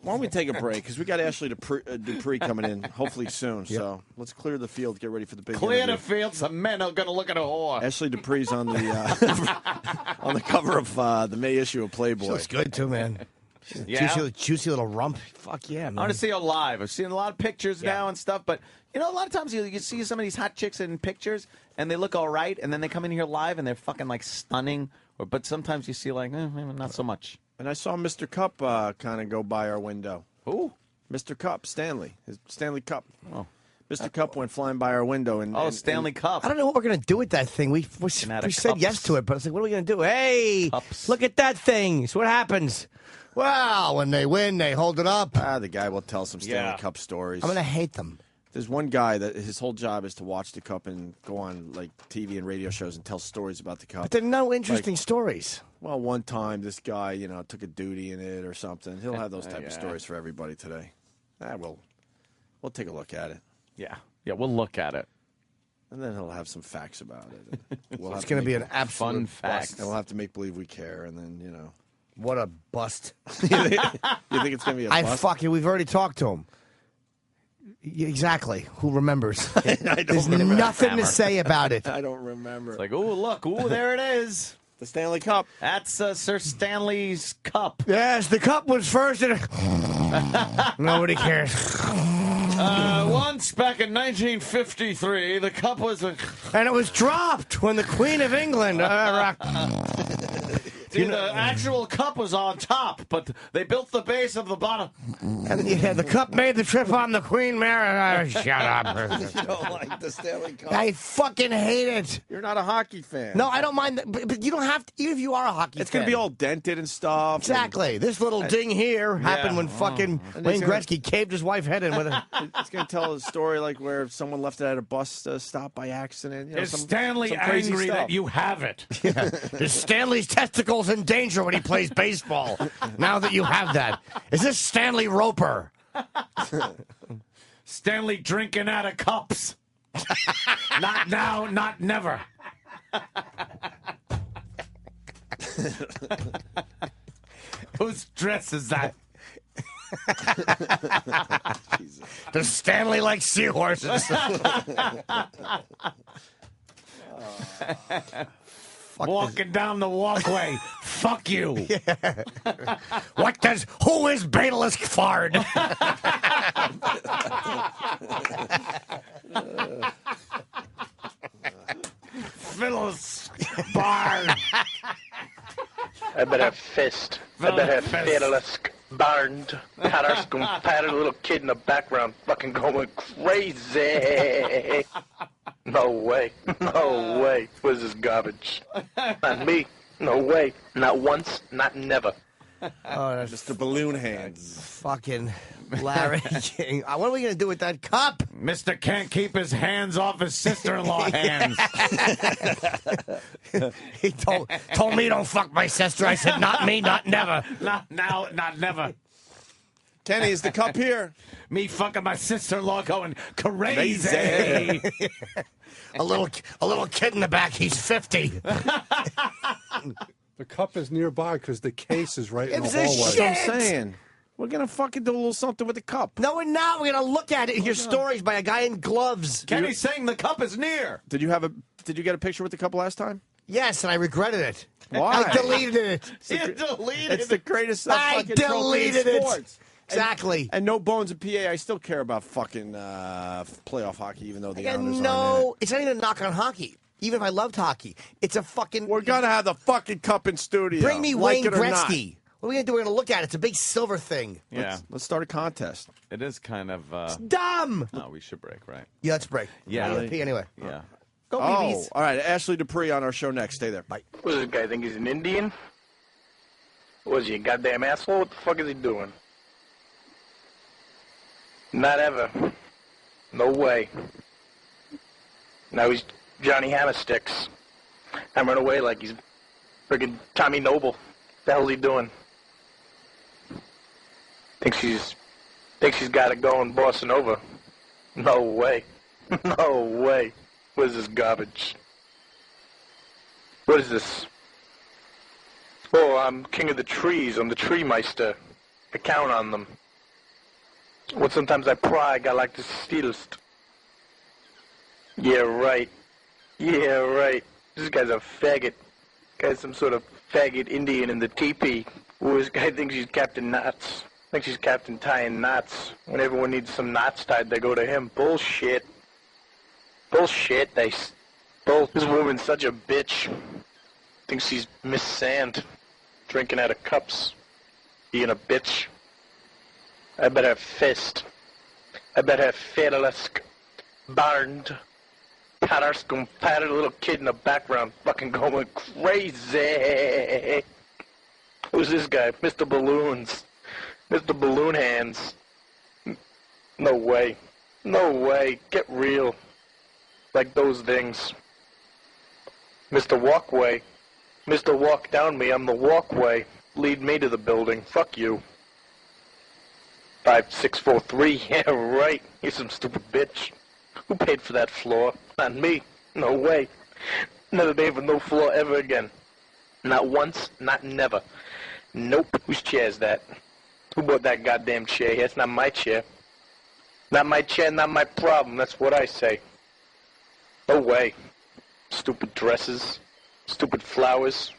Why don't we take a break? Because we got Ashley Dupree coming in, hopefully soon. So let's clear the field, get ready for the big Clear interview. the field. Some men are going to look at a whore. Ashley Dupree's on the on the cover of the May issue of Playboy. She looks good, too, man. Yeah. Juicy little rump. Fuck yeah, man. I want to see her live. I've seen a lot of pictures now and stuff, but a lot of times you see some of these hot chicks in pictures and they look all right, and then they come in here live and they're fucking like stunning. But sometimes you see like not so much. And I saw Mr. Cup kind of go by our window. Who? Mr. Cup, Stanley. His Stanley Cup. Oh. Mr. Cup went flying by our window. And Stanley Cup. I don't know what we're going to do with that thing. We said yes to it, but it's like, what are we going to do? Hey, look at that thing. So what happens? Well, when they win, they hold it up. The guy will tell some Stanley Cup stories. I'm going to hate them. There's one guy that his whole job is to watch the Cup and go on like TV and radio shows and tell stories about the Cup. But they're no interesting stories. Well, one time this guy, took a duty in it or something. He'll have those type of stories for everybody today. We'll take a look at it. Yeah, we'll look at it. And then he'll have some facts about it. It's going to be an absolute fact. And we'll have to make believe we care, and then, What a bust. You think it's going to be a bust? We've already talked to him. Exactly. Who remembers? There's remember. nothing to say about it. I don't remember. It's like, look, there it is. The Stanley Cup. That's Sir Stanley's cup. Yes, the cup was first. Nobody cares. Once back in 1953, the cup was and it was dropped when the Queen of England. See, the actual cup was on top, but they built the base of the bottom. And the cup made the trip on the Queen Mary. Shut up. You don't like the Stanley Cup? I fucking hate it. You're not a hockey fan. No, I don't mind that, but you don't have to, even if you are a hockey fan. It's going to be all dented and stuff. Exactly. This little ding here happened when fucking Wayne Gretzky caved his wife's head in with it. It's going to tell a story like where someone left it at a bus stop by accident. Is Stanley angry that you have it? Yeah. Is Stanley's testicles in danger when he plays baseball? Now that you have that. Is this Stanley Roper? Stanley drinking out of cups. Not now, not never. Whose dress is that? Does Stanley like seahorses? Walking down the walkway. Fuck you. Who is Basilisk Fard? Phyllis Barn. I better have fist. I better have Basilisk Barned. Patter's compadre, little kid in the background fucking going crazy. No way. No way. What is this garbage? Not me. No way. Not once. Not never. Oh, that's Mr. Balloon Hands. Fucking Larry. What are we going to do with that cup? Mister can't keep his hands off his sister-in-law hands. He told me don't fuck my sister. I said, not me, not never. Not now, not never. Kenny, is the cup here? Me fucking my sister-in-law going crazy. A little kid in the back. He's 50. The cup is nearby because the case is right in the It's a hallway. That's what I'm saying. We're going to fucking do a little something with the cup. No, we're not. We're going to look at it and hear stories by a guy in gloves. Kenny's saying the cup is near. Did you get a picture with the cup last time? Yes, and I regretted it. Why? I deleted it. It's the greatest I fucking trophy in deleted it. sports. Exactly. And no bones in PA. I still care about fucking playoff hockey, even though the Islanders aren't in it. No, it's not even a knock on hockey. Even if I loved hockey, it's a fucking. We're gonna have the fucking cup in studio. Bring me like Wayne it or not. Gretzky. What are we gonna do? We're gonna look at it. It's a big silver thing. Yeah. Let's start a contest. It is kind of... Dumb. No, we should break, right? Yeah, let's break. Yeah. I'm gonna pee anyway. Yeah. Go, Oh, BBs. all right. Ashley Dupree on our show next. Stay there. Bye. What does this guy think he's an Indian? Was he a goddamn asshole? What the fuck is he doing? Not ever. No way. Now he's Johnny Hammersticks. I'm running away like he's friggin' Tommy Noble. The hell's he doing? Thinks she's got it going, bossing over. No way. No way. What is this garbage? What is this? Oh, I'm king of the trees. I'm the tree meister. I count on them. What sometimes I pride, I like to stealst. Yeah, right. Yeah, right. This guy's a faggot. Guy's some sort of faggot Indian in the teepee. Ooh, this guy thinks he's Captain Knots. Thinks he's Captain Tying Knots. When everyone needs some knots tied, they go to him. Bullshit. Bullshit. This woman's such a bitch. Thinks she's Miss Sand. Drinking out of cups. Being a bitch. I better have fist. I better have Fedelisk. Barned. Patter, little kid in the background fucking going crazy. Who's this guy? Mr. Balloons. Mr. Balloon Hands. No way. No way. Get real. Like those things. Mr. Walkway. Mr. Walk Down Me, I'm the walkway. Lead me to the building. Fuck you. 5643. Yeah, right. You some stupid bitch. Who paid for that floor? Not me. No way. Never paid for no floor ever again. Not once, not never. Nope. Whose chair is that? Who bought that goddamn chair here? It's not my chair. Not my chair, not my problem. That's what I say. No way. Stupid dresses. Stupid flowers.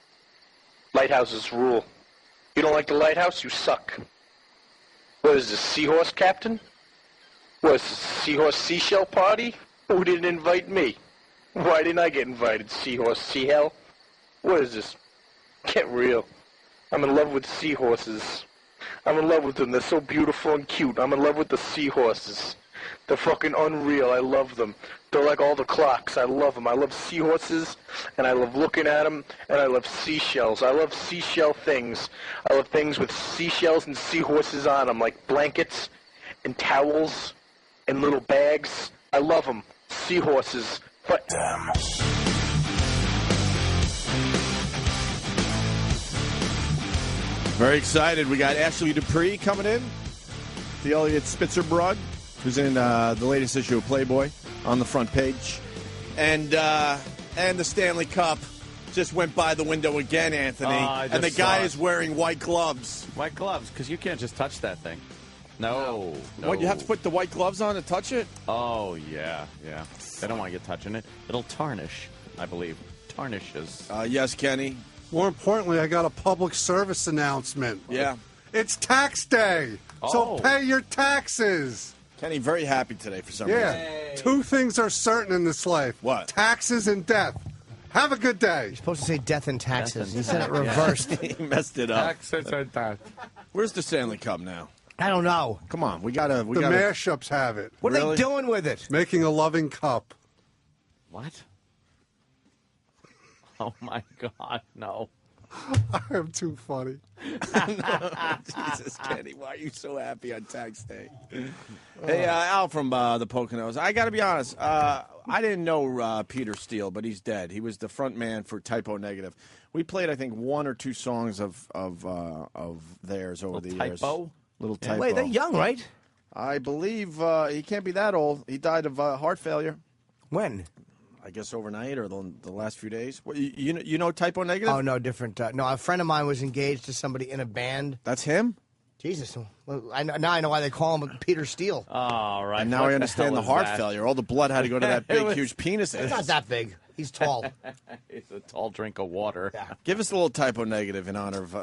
Lighthouses rule. You don't like the lighthouse? You suck. What is this, seahorse captain? What is this, seahorse seashell party? Who didn't invite me? Why didn't I get invited, seahorse seahell? What is this? Get real. I'm in love with seahorses. I'm in love with them. They're so beautiful and cute. I'm in love with the seahorses. They're fucking unreal. I love them. They're like all the clocks. I love them. I love seahorses, and I love looking at them, and I love seashells. I love seashell things. I love things with seashells and seahorses on them, like blankets and towels and little bags. I love them. Seahorses. But Very excited. We got Ashley Dupree coming in, the Elliot Spitzer broad, who's in the latest issue of Playboy on the front page. And the Stanley Cup just went by the window again, Anthony. And the guy is wearing white gloves. White gloves, because you can't just touch that thing. No. What, you have to put the white gloves on to touch it? Oh, yeah. They don't want you touching it. It'll tarnish, I believe. Tarnishes. Yes, Kenny. More importantly, I got a public service announcement. Yeah. It's tax day, so pay your taxes. Kenny, very happy today for some reason. Yeah. Two things are certain in this life. What? Taxes and death. Have a good day. You're supposed to say death and taxes. You said it reversed. He messed it up. Taxes and death. Where's the Stanley Cup now? I don't know. Come on, we gotta. The mashups have it. What are they doing with it? Making a loving cup. What? Oh, my God, no. I am too funny. Jesus, Kenny, why are you so happy on tax day? Hey, Al from the Poconos. I got to be honest. I didn't know Peter Steele, but he's dead. He was the front man for Typo Negative. We played, I think, one or two songs of theirs over the years. Little Typo. Wait, they're young, right? I believe he can't be that old. He died of heart failure. When? I guess overnight or the last few days. What, you know Typo Negative? Oh, no, different. No, a friend of mine was engaged to somebody in a band. That's him? Jesus. Well, now I know why they call him Peter Steele. Oh, right. And now I understand the heart failure. All the blood had to go to that big, huge penis. It's not that big. He's tall. It's a tall drink of water. Yeah. Give us a little Typo Negative in honor of...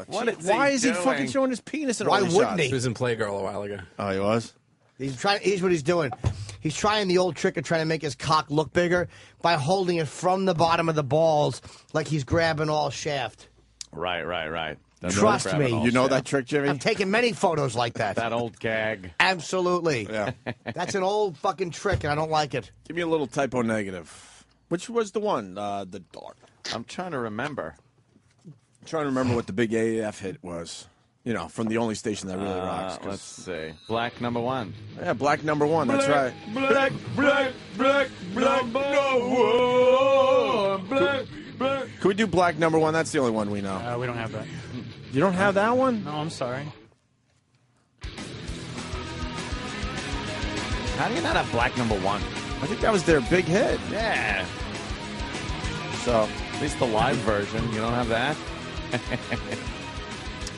why is he fucking showing his penis in Why all these wouldn't shots? he? He was in Playgirl a while ago. Oh, he was? Here's what he's doing. He's trying the old trick of trying to make his cock look bigger by holding it from the bottom of the balls like he's grabbing all shaft. Right. Trust me. You know that trick, Jimmy? I've taken many photos like that. That old gag. Absolutely. Yeah. That's an old fucking trick, and I don't like it. Give me a little Typo Negative. Which was the one? The dark. I'm trying to remember. I'm trying to remember what the big AF hit was. You know, from the only station that really rocks. Let's see. Black number one. Yeah, Black number one. That's right. Black number one. Black. Can we do Black number one? That's the only one we know. We don't have that. You don't have that one? No, I'm sorry. How do you not have Black number one? I think that was their big hit. Yeah. So, at least the live version. You don't have that?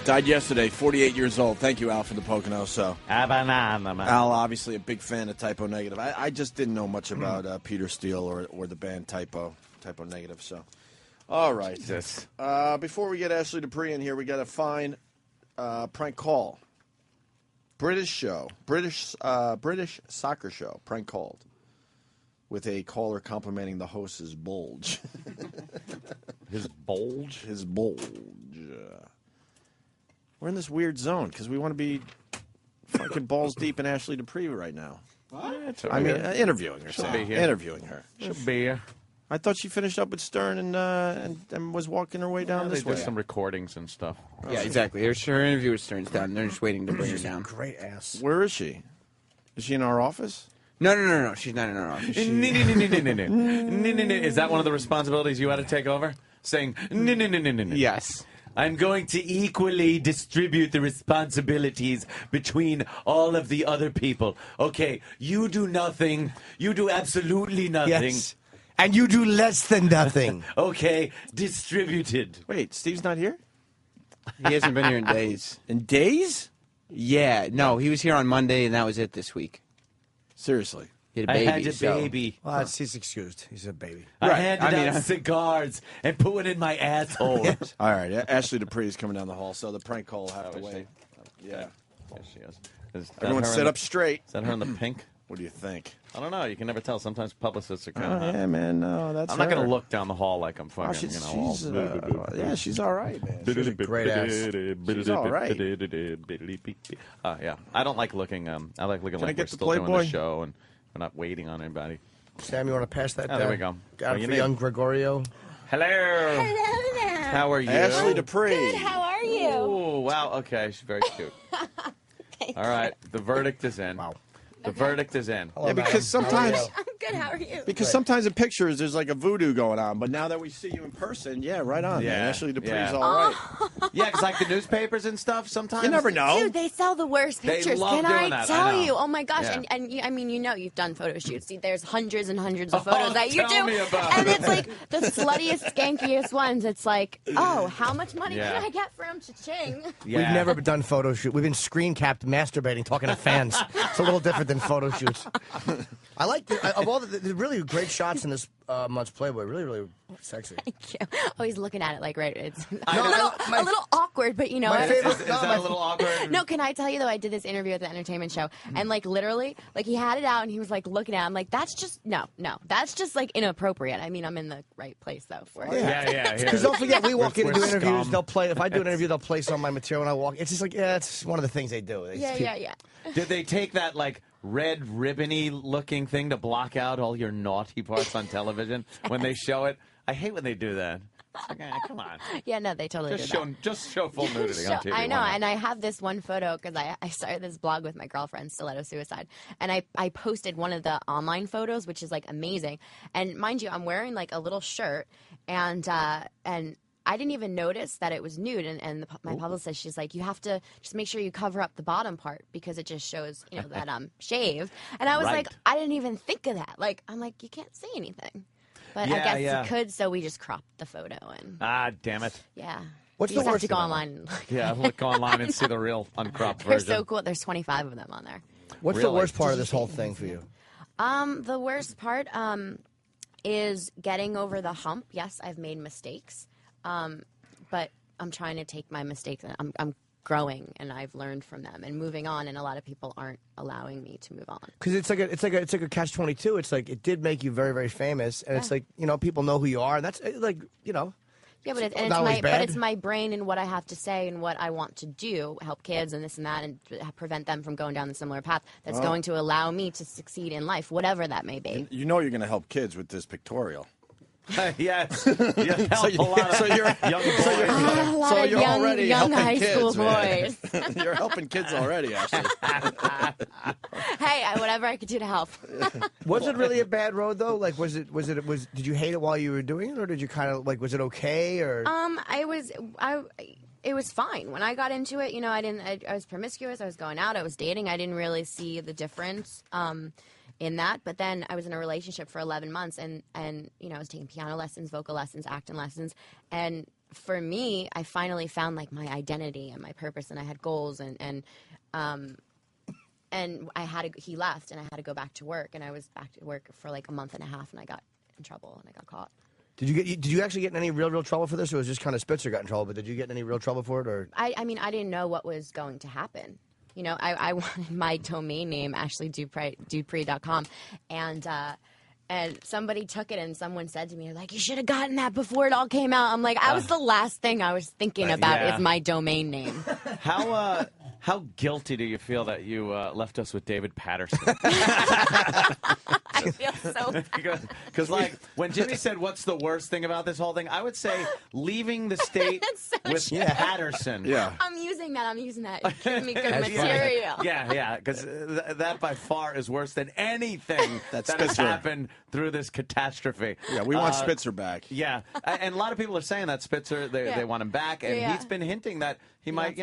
Died yesterday, 48 years old. Thank you, Al, for the Pocono. So, Al, obviously a big fan of Typo Negative. I just didn't know much about Peter Steele or the band Typo Negative. So, all right. Jesus. Before we get Ashley Dupree in here, we got to find prank call. British soccer show, prank called, with a caller complimenting the host's bulge. His bulge? His bulge. We're in this weird zone because we want to be fucking balls deep in Ashley Dupree right now. I mean, interviewing her. She'll Sam. be here. Interviewing her. She'll be here. I thought she finished up with Stern and was walking her way down They this do way. some recordings and stuff. Yeah, exactly. Her interview with Stern's done. They're just waiting to bring her down. Great ass. Where is she? Is she in our office? No. She's not in our office. Is that one of the responsibilities you had to take over? Saying no. Yes. I'm going to equally distribute the responsibilities between all of the other people. Okay, you do nothing. You do absolutely nothing. Yes. And you do less than nothing. Okay, distributed. Wait, Steve's not here? He hasn't been here in days. In days? Yeah, no, he was here on Monday, and that was it this week. Seriously. He had a baby. I had a baby. Well, he's excused. He's a baby. I handed out cigars and put it in my asshole. All right, Ashley Dupree is coming down the hall, so the prank call will have to wait. Yeah. Yes, she is. Is that Everyone her in sit the- up straight. Is that her in the pink? What do you think? I don't know. You can never tell. Sometimes publicists are kind Oh, of. yeah, man. No, that's I'm not going her. to look down the hall like I'm Oh, fucking. she's, all- yeah, she's all right, man. She's a great ass. She's all right. Yeah, I don't like looking. I like looking Can I like get we're the still doing Playboy? the show and we're not waiting on anybody. Sam, you want to pass that Oh, down? there we go. Down What do you for need? young Gregorio. Hello. Hello there. How are you? Ashley Dupree. Good. How are you? Oh, wow. Okay, she's very cute. All right, the verdict is in. Wow. The verdict is in. Yeah, because sometimes I'm good. How are you? because sometimes in pictures there's like a voodoo going on, but now that we see you in person, yeah, right on. Yeah, Man. Ashley Dupree's yeah. all right. Yeah, because like the newspapers and stuff, sometimes. You never know. Dude, they sell the worst They pictures. love Can doing I that. I tell know. you? Oh my gosh! Yeah. And you, I mean, you know, you've done photo shoots. See, there's hundreds and hundreds of Oh, photos that you tell do, me about and it. it's like the sluttiest, skankiest ones. It's like, oh, how much money Yeah. can I get for him? Cha-ching. Yeah. We've never done photo shoot. We've been screen capped masturbating, talking to fans. It's a little different than photo shoots. I like of all the really great shots in this month's Playboy. Really, really sexy. Thank you. Oh, he's looking at it like right. It's I know. a little awkward, but you know My what? favorite- Is that a little awkward? No, can I tell you though? I did this interview at the entertainment show, and like literally, like he had it out, and he was like looking at it. I'm like, that's just no, that's just like inappropriate. I mean, I'm in the right place though for it. Yeah. Because don't forget, we walk in and do We're interviews. scum. They'll play. If I do an interview, they'll play some of my material when I walk. It's just like, yeah, it's one of the things they do. They just keep- Yeah. Did they take that like red ribbony looking thing to block out all your naughty parts on television when they show it? I hate when they do that. It's like, come on. Yeah, no, they totally Just did show full nudity on TV. I know, Why not? and I have this one photo because I started this blog with my girlfriend, Stiletto Suicide, and I posted one of the online photos, which is like amazing. And mind you, I'm wearing like a little shirt, and I didn't even notice that it was nude. And my publicist, she's like, you have to just make sure you cover up the bottom part because it just shows, you know, that I'm shaved. And I was Right. like, I didn't even think of that. Like, I'm like, you can't see anything. But I Yeah, guess yeah. you could, so we just cropped the photo and Ah, damn it. yeah. What's you the just have worst to go about online and look. Yeah, look online and see the real uncropped They're version. so cool. There's 25 of them on there. What's the Really? worst part of this whole thing for you? The worst part is getting over the hump. Yes, I've made mistakes, but I'm trying to take my mistakes and I'm growing and I've learned from them and moving on. And a lot of people aren't allowing me to move on. Because it's like a catch-22. It's like it did make you very, very famous, and it's like, you know, people know who you are, and that's like, you know. Yeah, but not always bad. it's my brain and what I have to say and what I want to do, help kids and this and that, and prevent them from going down the similar path. That's Oh. going to allow me to succeed in life, whatever that may be. You know you're going to help kids with this pictorial. Yes. You help a lot of so you're young boys. A lot So of you're young, already young helping high kids, school man. boys. You're helping kids already, Ashley. Hey, whatever I could do to help. Was it really a bad road though? Like, did you hate it while you were doing it, or did you kind of like, was it okay, or? It was fine when I got into it. You know, I was promiscuous. I was going out. I was dating. I didn't really see the difference in that. But then I was in a relationship for 11 months, and you know, I was taking piano lessons, vocal lessons, acting lessons, and for me, I finally found like my identity and my purpose, and I had goals, and he left, and I had to go back to work, and I was back to work for like a month and a half, and I got in trouble, and I got caught. Did you actually get in any real trouble for this, or was it just kind of Spitzer got in trouble? But did you get in any real trouble for it, or? I mean, I didn't know what was going to happen. You know, I wanted my domain name, AshleyDupree.com, and somebody took it, and someone said to me, like, you should have gotten that before it all came out. I'm like, that was the last thing I was thinking about yeah. is my domain name. How How guilty do you feel that you left us with David Patterson? I feel so bad. Because, like, when Jimmy said, what's the worst thing about this whole thing, I would say leaving the state with Patterson. Yeah. I'm using that. It's giving me good That's material. funny. Yeah, because that by far is worse than anything that has Spitzer. happened through this catastrophe. Yeah, we want Spitzer back. Yeah, and a lot of people are saying that Spitzer, they want him back, and he's been hinting that he might,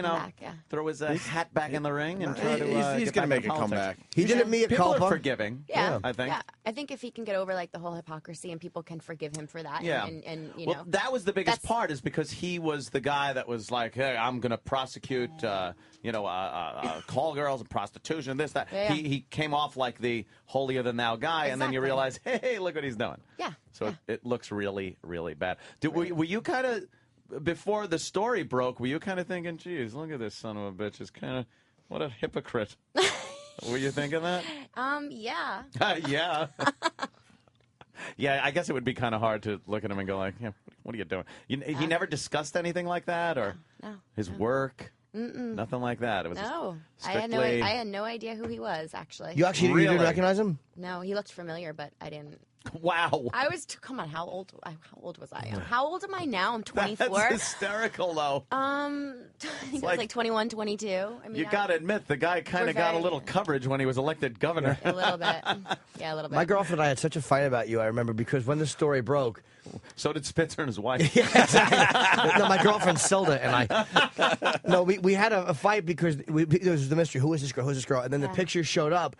throw his hat back in the ring and try to. He's going to make a comeback. He did it mea People culpa. are forgiving. Yeah, I think. Yeah, I think if he can get over like the whole hypocrisy and people can forgive him for that. Yeah, and you know, well, that was the biggest part, is because he was the guy that was like, "Hey, I'm going to prosecute, call girls and prostitution and this that." Yeah. He came off like the holier than thou guy, and then you realize, hey, look what he's doing. Yeah. So it looks really, really bad. Were you kind of, before the story broke, were you kind of thinking, "Geez, look at this son of a bitch! It's kind of what a hypocrite." Were you thinking that? Yeah. Yeah. Yeah, I guess it would be kind of hard to look at him and go like, "Yeah, what are you doing?" He never discussed anything like that, or his work. Nothing like that. It was No, strictly... I had no idea who he was, actually. You actually you didn't recognize him? No, he looked familiar, but I didn't. Wow. I was, come on, how old was I? How old am I now? I'm 24. That's hysterical, though. I think I was like 21, 22. I mean, You got to admit, the guy kind of got a little coverage when he was elected governor. A little bit. Yeah, a little bit. My girlfriend and I had such a fight about you, I remember, because when the story broke. So did Spitzer and his wife. Yeah, exactly. No, my girlfriend Silda and I. No, we had a fight because it was the mystery. Who is this girl? Who's this girl? And then the picture showed up.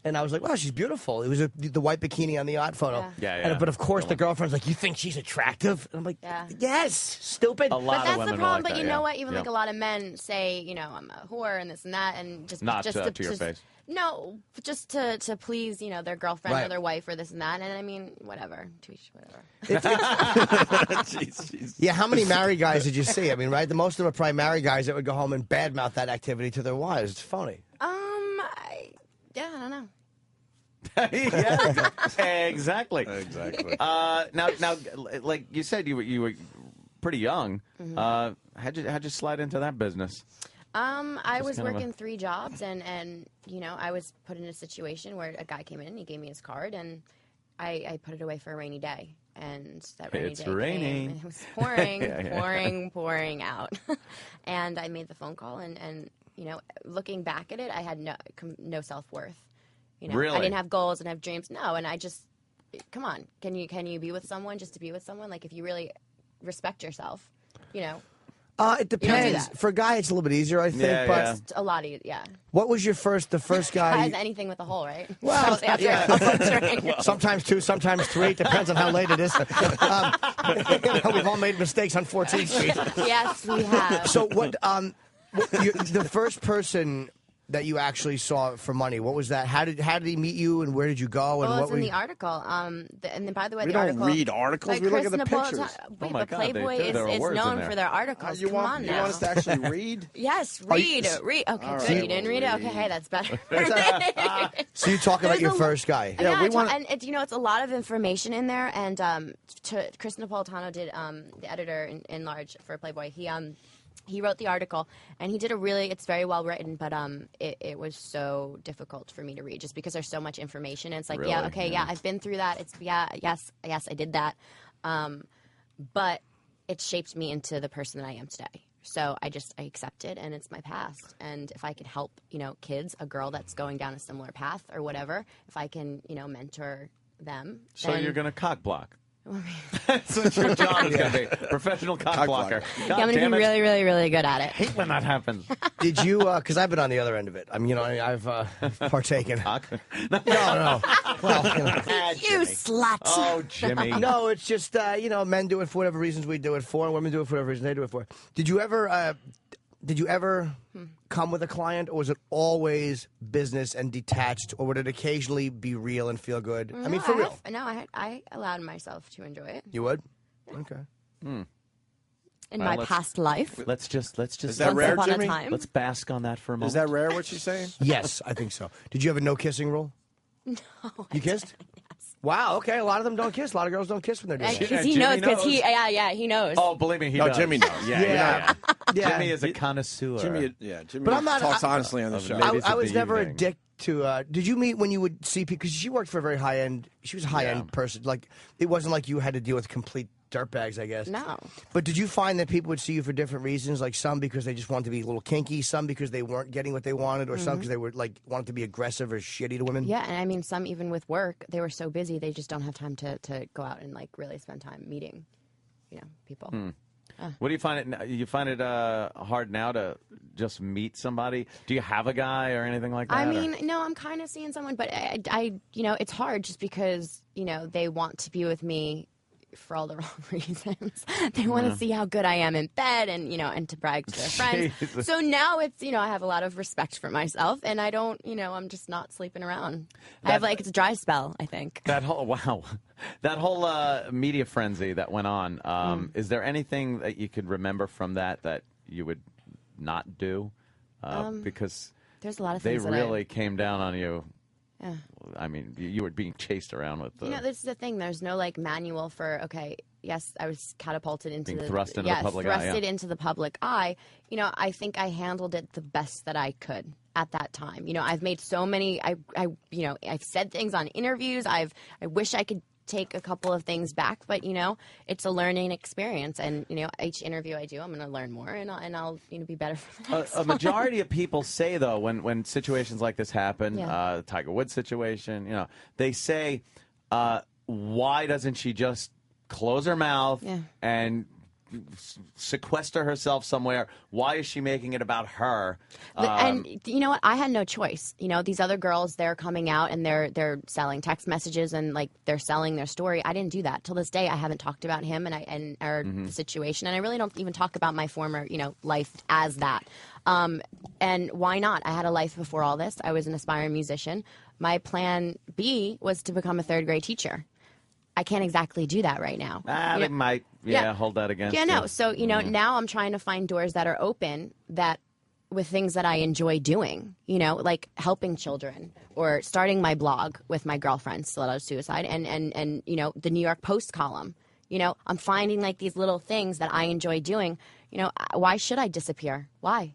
And I was like, wow, she's beautiful. It was the white bikini on the yacht photo. Yeah. But of course, the girlfriend's like, you think she's attractive? And I'm like, yes, stupid. A lot But of that's the women are problem. like But that, you yeah. know what? Even Yeah. like a lot of men say, I'm a whore and this and that, and just Not just to your face. No, just to please, their girlfriend Right. or their wife or this and that. And I mean, whatever, to each whatever. Jeez. Yeah, how many married guys did you see? I mean, right? Most of them are probably married guys that would go home and badmouth that activity to their wives. It's phony. I don't know. Yeah, exactly. Exactly. Now, like you said, you were pretty young. Mm-hmm. How'd you slide into that business? I was kind of working 3 jobs, and I was put in a situation where a guy came in, he gave me his card, and I put it away for a rainy day. And that rainy It's day raining. came, and it was pouring, Yeah. pouring out. And I made the phone call, and looking back at it, I had no self-worth. Really? I didn't have goals and have dreams. No, and I just, come on, can you be with someone just to be with someone? Like, if you really respect yourself, It You don't do depends. that. For a guy, it's a little bit easier, I think. Yeah, but yeah. It's a lot easier, yeah. what was the first guy? As anything with a hole, right? Well, So, yeah. sometimes 2, sometimes 3. It depends on how late it is. We've all made mistakes on 14th Street. Yes, we have. So what? The first person that you actually saw for money, what was that? How did he meet you, and where did you go? And Well, what it's in were the article. And then, by the way, We the don't article. read articles, Like we look Chris at the Napolitano- pictures. Wait, Oh my but God, Playboy there are is words in known there. for their articles. You Come want on you now. want us to actually read? Yes, Are read. you- Read. Okay, All good. right, You didn't read it? Okay, hey, that's better. So you talk about There's your a- first guy? Yeah, we want- and it's a lot of information in there. And Chris Napolitano did the editor in large for Playboy. He wrote the article, and he did it's very well written, but it was so difficult for me to read just because there's so much information. And it's like, Really? yeah, okay, yeah, I've been through that. Yes, I did that. But it shaped me into the person that I am today. So I accept it, and it's my past. And if I can help, kids, a girl that's going down a similar path or whatever, if I can, mentor them. So then- you're going to cock block. That's what your job is going to be. Professional cock blocker. Yeah, I'm going to be really, really, really good at it. hate when that happens. Did you? Because I've been on the other end of it. I've partaken. Cock? No. Well, You slut. Oh, Jimmy. No, it's just men do it for whatever reasons we do it for, and women do it for whatever reason they do it for. Did you ever come with a client, or was it always business and detached, or would it occasionally be real and feel good? I mean, for real. I allowed myself to enjoy it You would? Okay. in Well, my let's- past life. Let's just Is that Once rare, upon a Jimmy? time. let's bask on that for a moment. Is that rare? What she's saying? Yes, I think so. Did you have a no kissing rule? No, You kissed? Yes. Wow. Okay. A lot of them don't kiss. A lot of girls don't kiss when they're doing that. Because he knows. Because he knows. Oh, believe me, he No, does. Jimmy knows. Yeah. Yeah. Jimmy is a connoisseur. Jimmy But I'm not- talks I- honestly on the show. I was never a dick to. Did you meet when you would see people? Because she worked for a very high end. She was a high end person. Like it wasn't like you had to deal with complete dirtbags, I guess. No. But did you find that people would see you for different reasons? Like some because they just wanted to be a little kinky, some because they weren't getting what they wanted, or some because they were like wanted to be aggressive or shitty to women. Yeah, and I mean, some even with work, they were so busy they just don't have time to go out and like really spend time meeting, people. What do you find it? You find it hard now to just meet somebody? Do you have a guy or anything like that? I mean, no, I'm kind of seeing someone, but I it's hard just because they want to be with me for all the wrong reasons. They want to see how good I am in bed and and to brag to their friends. Jesus. So now it's I have a lot of respect for myself and I don't I'm just not sleeping around. I have it's a dry spell, I think. That whole media frenzy that went on. Is there anything that you could remember from that you would not do? Because there's a lot of they things that really came down on you. Yeah. I mean, you were being chased around with the. This is the thing. There's no manual for yes, I was catapulted into Being thrust into the public eye, thrusted into the public eye. I think I handled it the best that I could at that time. I've made so many. I've said things on interviews. I wish I could take a couple of things back, but it's a learning experience, and each interview I do, I'm going to learn more, and I'll be better for the next A majority of people say though, when situations like this happen, Yeah. the Tiger Woods situation, they say, why doesn't she just close her mouth and sequester herself somewhere? Why is she making it about her? And you know what? I had no choice. These other girls, they're coming out and they're selling text messages and they're selling their story. I didn't do that. Till this day, I haven't talked about him and our situation, and I really don't even talk about my former life as that. And why not? I had a life before all this. I was an aspiring musician. My plan B was to become a third grade teacher. I can't exactly do that right now. They might, hold that against Yeah, you. no. So, now I'm trying to find doors that are open with things that I enjoy doing, like helping children or starting my blog with my girlfriend, Stiletto Suicide, and the New York Post column. I'm finding these little things that I enjoy doing. Why should I disappear? Why?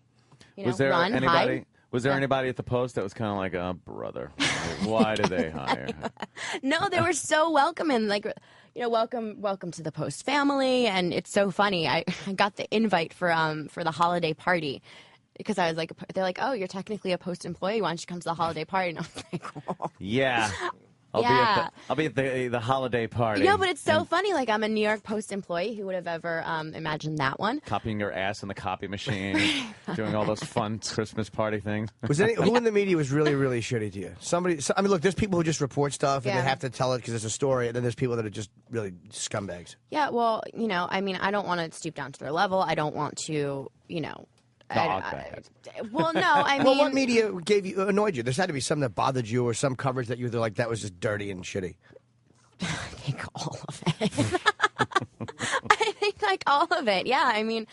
Was there run, anybody? hide. Was there anybody at the Post that was kind of like, oh, brother, why did they hire her? No, they were so welcoming. Welcome to the Post family, and it's so funny. I got the invite for the holiday party because I was like, they're like, oh, you're technically a Post employee. Why don't you come to the holiday party? And I was like, oh. Yeah. I'll be at the holiday party. No, but it's so funny. I'm a New York Post employee. Who would have ever imagined that one? Copying your ass in the copy machine, doing all those fun Christmas party things. Who in the media was really, really shitty to you? Somebody. I mean, look, there's people who just report stuff and they have to tell it because it's a story, and then there's people that are just really scumbags. Yeah, well, I mean, I don't want to stoop down to their level. I don't want to, well, no, I mean... Well, what media annoyed you? There's had to be something that bothered you or some coverage that you were like, that was just dirty and shitty. I think all of it. I think all of it. Yeah, I mean,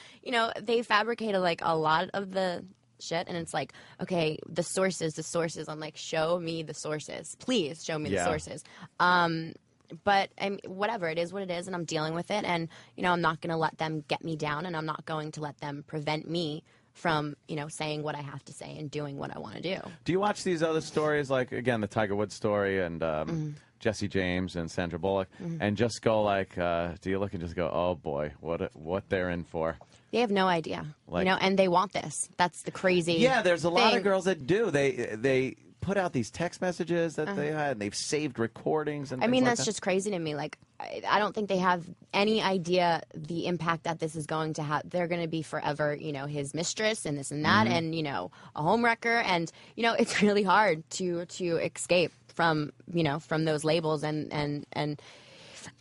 they fabricated a lot of the shit, and it's like, okay, the sources. I'm like, show me the sources. Please show me the sources. But whatever, it is what it is, and I'm dealing with it, and I'm not going to let them get me down, and I'm not going to let them prevent me from saying what I have to say and doing what I want to do. Do you watch these other stories, like again the Tiger Woods story and Jesse James and Sandra Bullock, and just go do you look and just go, oh boy, what they're in for? They have no idea, and they want this. That's the crazy. Yeah, there's a lot thing. of girls that do. They put out these text messages that they had, and they've saved recordings and I mean, things that's like that. just crazy to me. I don't think they have any idea the impact that this is going to have. They're going to be forever, his mistress and this and that, and, a homewrecker. And, it's really hard to escape from, from those labels. And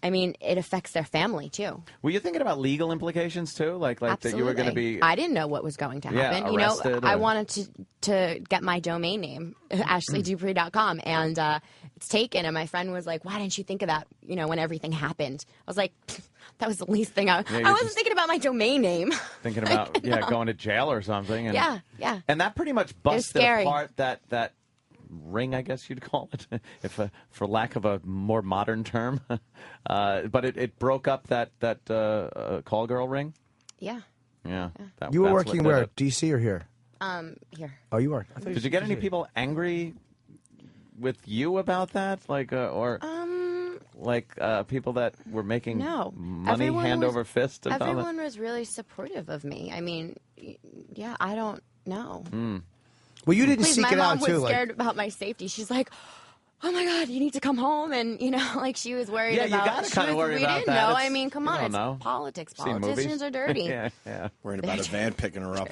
I mean, it affects their family, too. Were you thinking about legal implications, too? Like that you were going to be... I didn't know what was going to happen. Arrested, I wanted to get my domain name, AshleyDupree.com, and it's taken. And my friend was like, why didn't you think of that, when everything happened? I was like, that was the least thing I wasn't thinking about my domain name. Thinking about, going to jail or something. And, yeah. And that pretty much busted scary. apart that ring, I guess you'd call it, if for lack of a more modern term. But it broke up that call girl ring. Yeah. Yeah. You were that's working what did where? it. D.C. or here? Here. Oh, you were. Did you get any people angry with you about that, like people that were making No. money Everyone hand was- over fist about Everyone was really supportive of me. I mean, yeah, I don't know. it? Well, you didn't Please, seek my it mom out too. was Like, scared about my safety. She's like, "Oh my God, you need to come home," and like she was worried Yeah, you about. gotta she kinda was- worry we about didn't that. know. It's- I mean, come you on, don't it's know. politics. Seen movies. Politicians are dirty. yeah. Worrying about a van picking her up.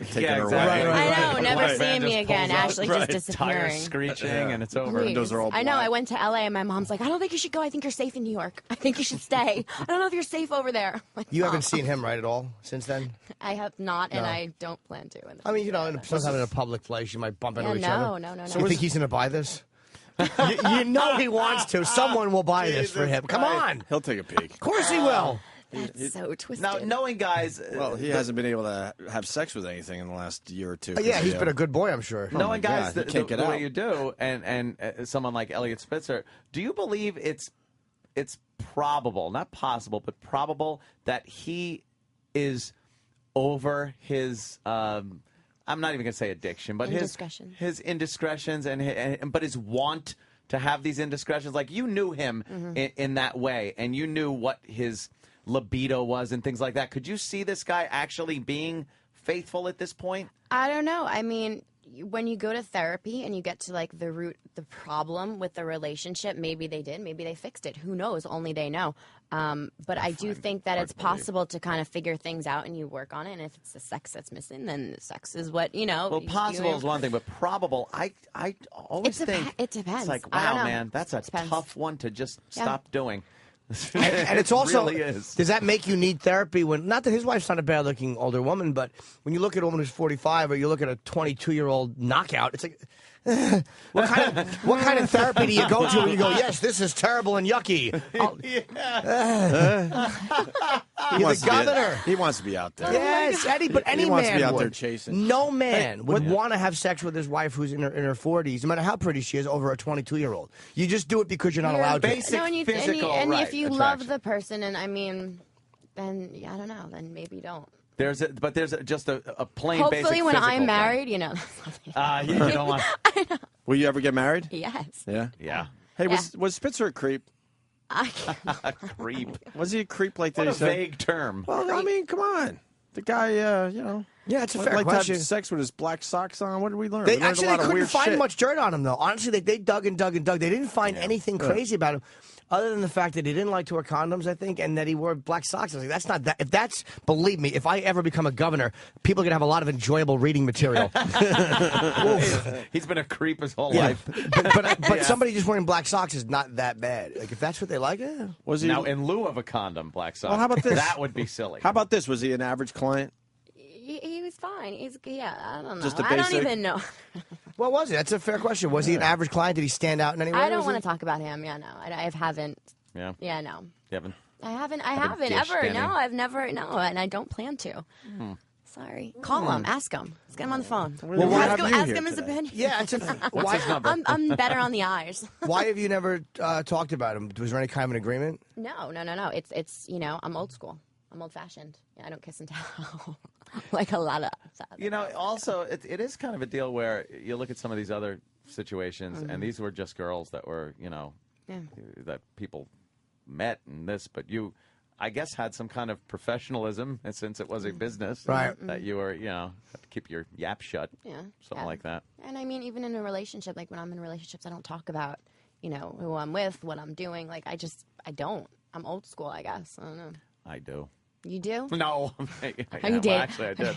Taking Yeah, her exactly. away. I know, never Right. seeing me Just again. pulls up. Ashley Right. just disappearing. Tires screeching, and it's over. Please. Windows are all I know. black. I went to LA and my mom's like, "I don't think you should go. I think you're safe in New York. I think you should stay. I don't know if you're safe over there." I'm like, you haven't "Mom." seen him, right, at all since then? I have not, and No. I don't plan to. I mean, sometimes in a public place, you might bump into Yeah, each no, other. no. So you think he's going to buy this? you know he wants to. Someone will buy this for him. Come on. He'll take a peek. Of course he will. That's so twisted. Now, knowing guys, Well, he hasn't been able to have sex with anything in the last year or two. Yeah, he's been a good boy, I'm sure. knowing guys, God, he can't get the way out. you do, and someone like Elliot Spitzer, do you believe it's probable, not possible, but probable that he is over his? I'm not even going to say addiction, but Indiscretion. his indiscretions but his want to have these indiscretions. Like you knew him in that way, and you knew what his libido was and things like that. Could you see this guy actually being faithful at this point? I don't know. I mean, when you go to therapy and you get to like the root, the problem with the relationship, maybe they did, maybe they fixed it. Who knows? Only they know. But I do think that it's possible to kind of figure things out and you work on it. And if it's the sex that's missing, then the sex is what, Well, possible is one thing, but probable, I always think it depends. It's like, I don't wow, know. man, that's a Depends. tough one to just Yeah. stop doing. And it's also, really is. does that make you need therapy when, not that his wife's not a bad looking older woman, but when you look at a woman who's 45 or you look at a 22-year-old knockout, it's like, what kind of therapy do you go to when you go, yes, this is terrible and yucky? You're the governor. He wants to be out there. Yes, Eddie, but any he wants to man be out would. there chasing. No man would want to have sex with his wife who's in her 40s, no matter how pretty she is, over a 22-year-old. You just do it because you're not allowed to. No, and if you attraction. love the person, and I mean, then I don't know, then maybe don't. There's just a plain Hopefully, basic when physical I'm thing. married, you know. Yeah, you don't want. Will you ever get married? Yes. Yeah. Yeah. Hey, was Spitzer a creep? A creep. Was he a creep like that? What he a said? vague term. Well, I mean, come on. The guy, Yeah, it's a would fair like to question. have sex with his black socks on. What did we learn? They we learned actually a lot they of couldn't weird find shit. much dirt on him, though. Honestly, they dug and dug and dug. They didn't find anything crazy about him, other than the fact that he didn't like to wear condoms, I think, and that he wore black socks. I was like, that's not that. If that's, believe me, if I ever become a governor, people are gonna have a lot of enjoyable reading material. He's been a creep his whole Yeah. life. But somebody just wearing black socks is not that bad. Like if that's what they like, Was he? Now, in lieu of a condom, black socks. Well, how about this? That would be silly. How about this? Was he an average client? He was fine. I don't know. Just a I don't basic- even know. What was it? That's a fair question. Was he an average client? Did he stand out in any way? I don't Was want he- to talk about him. Yeah, no, I haven't. Yeah. Yeah, no. You haven't? I haven't Haven't ever. dished any? No, I've never. No, and I don't plan to. Sorry. Call him. Ask him. Let's get him on the phone. Well, why ask have him, you ask here him his today? opinion. Yeah, it's a, What's his number? I'm better on the eyes. Why have you never talked about him? Was there any kind of an agreement? No. It's I'm old school. I'm old fashioned. Yeah, I don't kiss and tell like a lot of. Also, it is kind of a deal where you look at some of these other situations, and these were just girls that were, that people met and this, but you, I guess, had some kind of professionalism, and since it was a business, Right. that you were, have to keep your yap shut, Yeah. something like that. And I mean, even in a relationship, like when I'm in relationships, I don't talk about, who I'm with, what I'm doing. Like I don't. I'm old school, I guess. I don't know. I do. You do? No. you did? Actually, I did.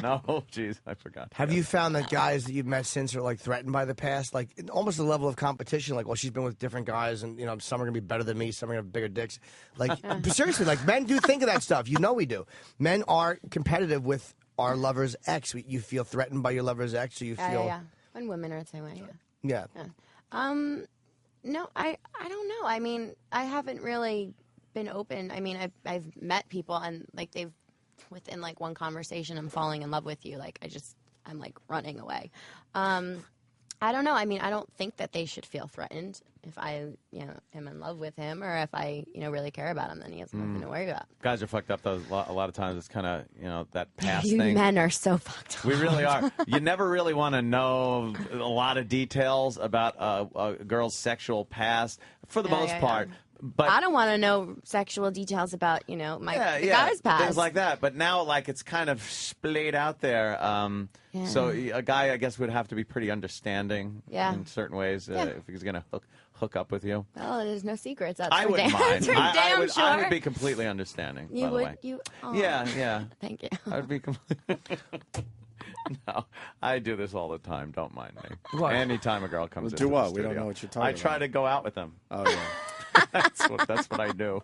No, jeez, I forgot. Have you found that guys that you've met since are like threatened by the past, like almost a level of competition? Like, well, she's been with different guys, and some are gonna be better than me, some are gonna have bigger dicks. Like, seriously, like men do think of that stuff. We do. Men are competitive with our lover's ex. You feel threatened by your lover's ex, or you feel Yeah. And women are the same way. Yeah. yeah. No, I don't know. I mean, I haven't really been open. I mean, I've met people and like they've within like one conversation, I'm falling in love with you. Like I'm like running away. I don't know. I mean, I don't think that they should feel threatened if I, am in love with him, or if I, really care about him. Then he has nothing to worry about. Guys are fucked up, though. A lot of times it's kind of, that past You thing. men are so fucked up. We really are. You never really want to know a lot of details about a girl's sexual past, for the most part. But I don't want to know sexual details about, the guy's past. Things like that. But now, it's kind of splayed out there. So a guy, I guess, would have to be pretty understanding in certain ways if he's going to hook up with you. Well, there's no secrets. That's I for wouldn't damn, mind. for damn sure. I would be completely understanding. You by would? The way. You? Oh. Yeah. Thank you. I would be completely. No, I do this all the time. Don't mind me. What? Anytime a girl comes in. Do what? The We don't studio, know what you're talking I about. try to go out with them. Oh yeah. That's what I do.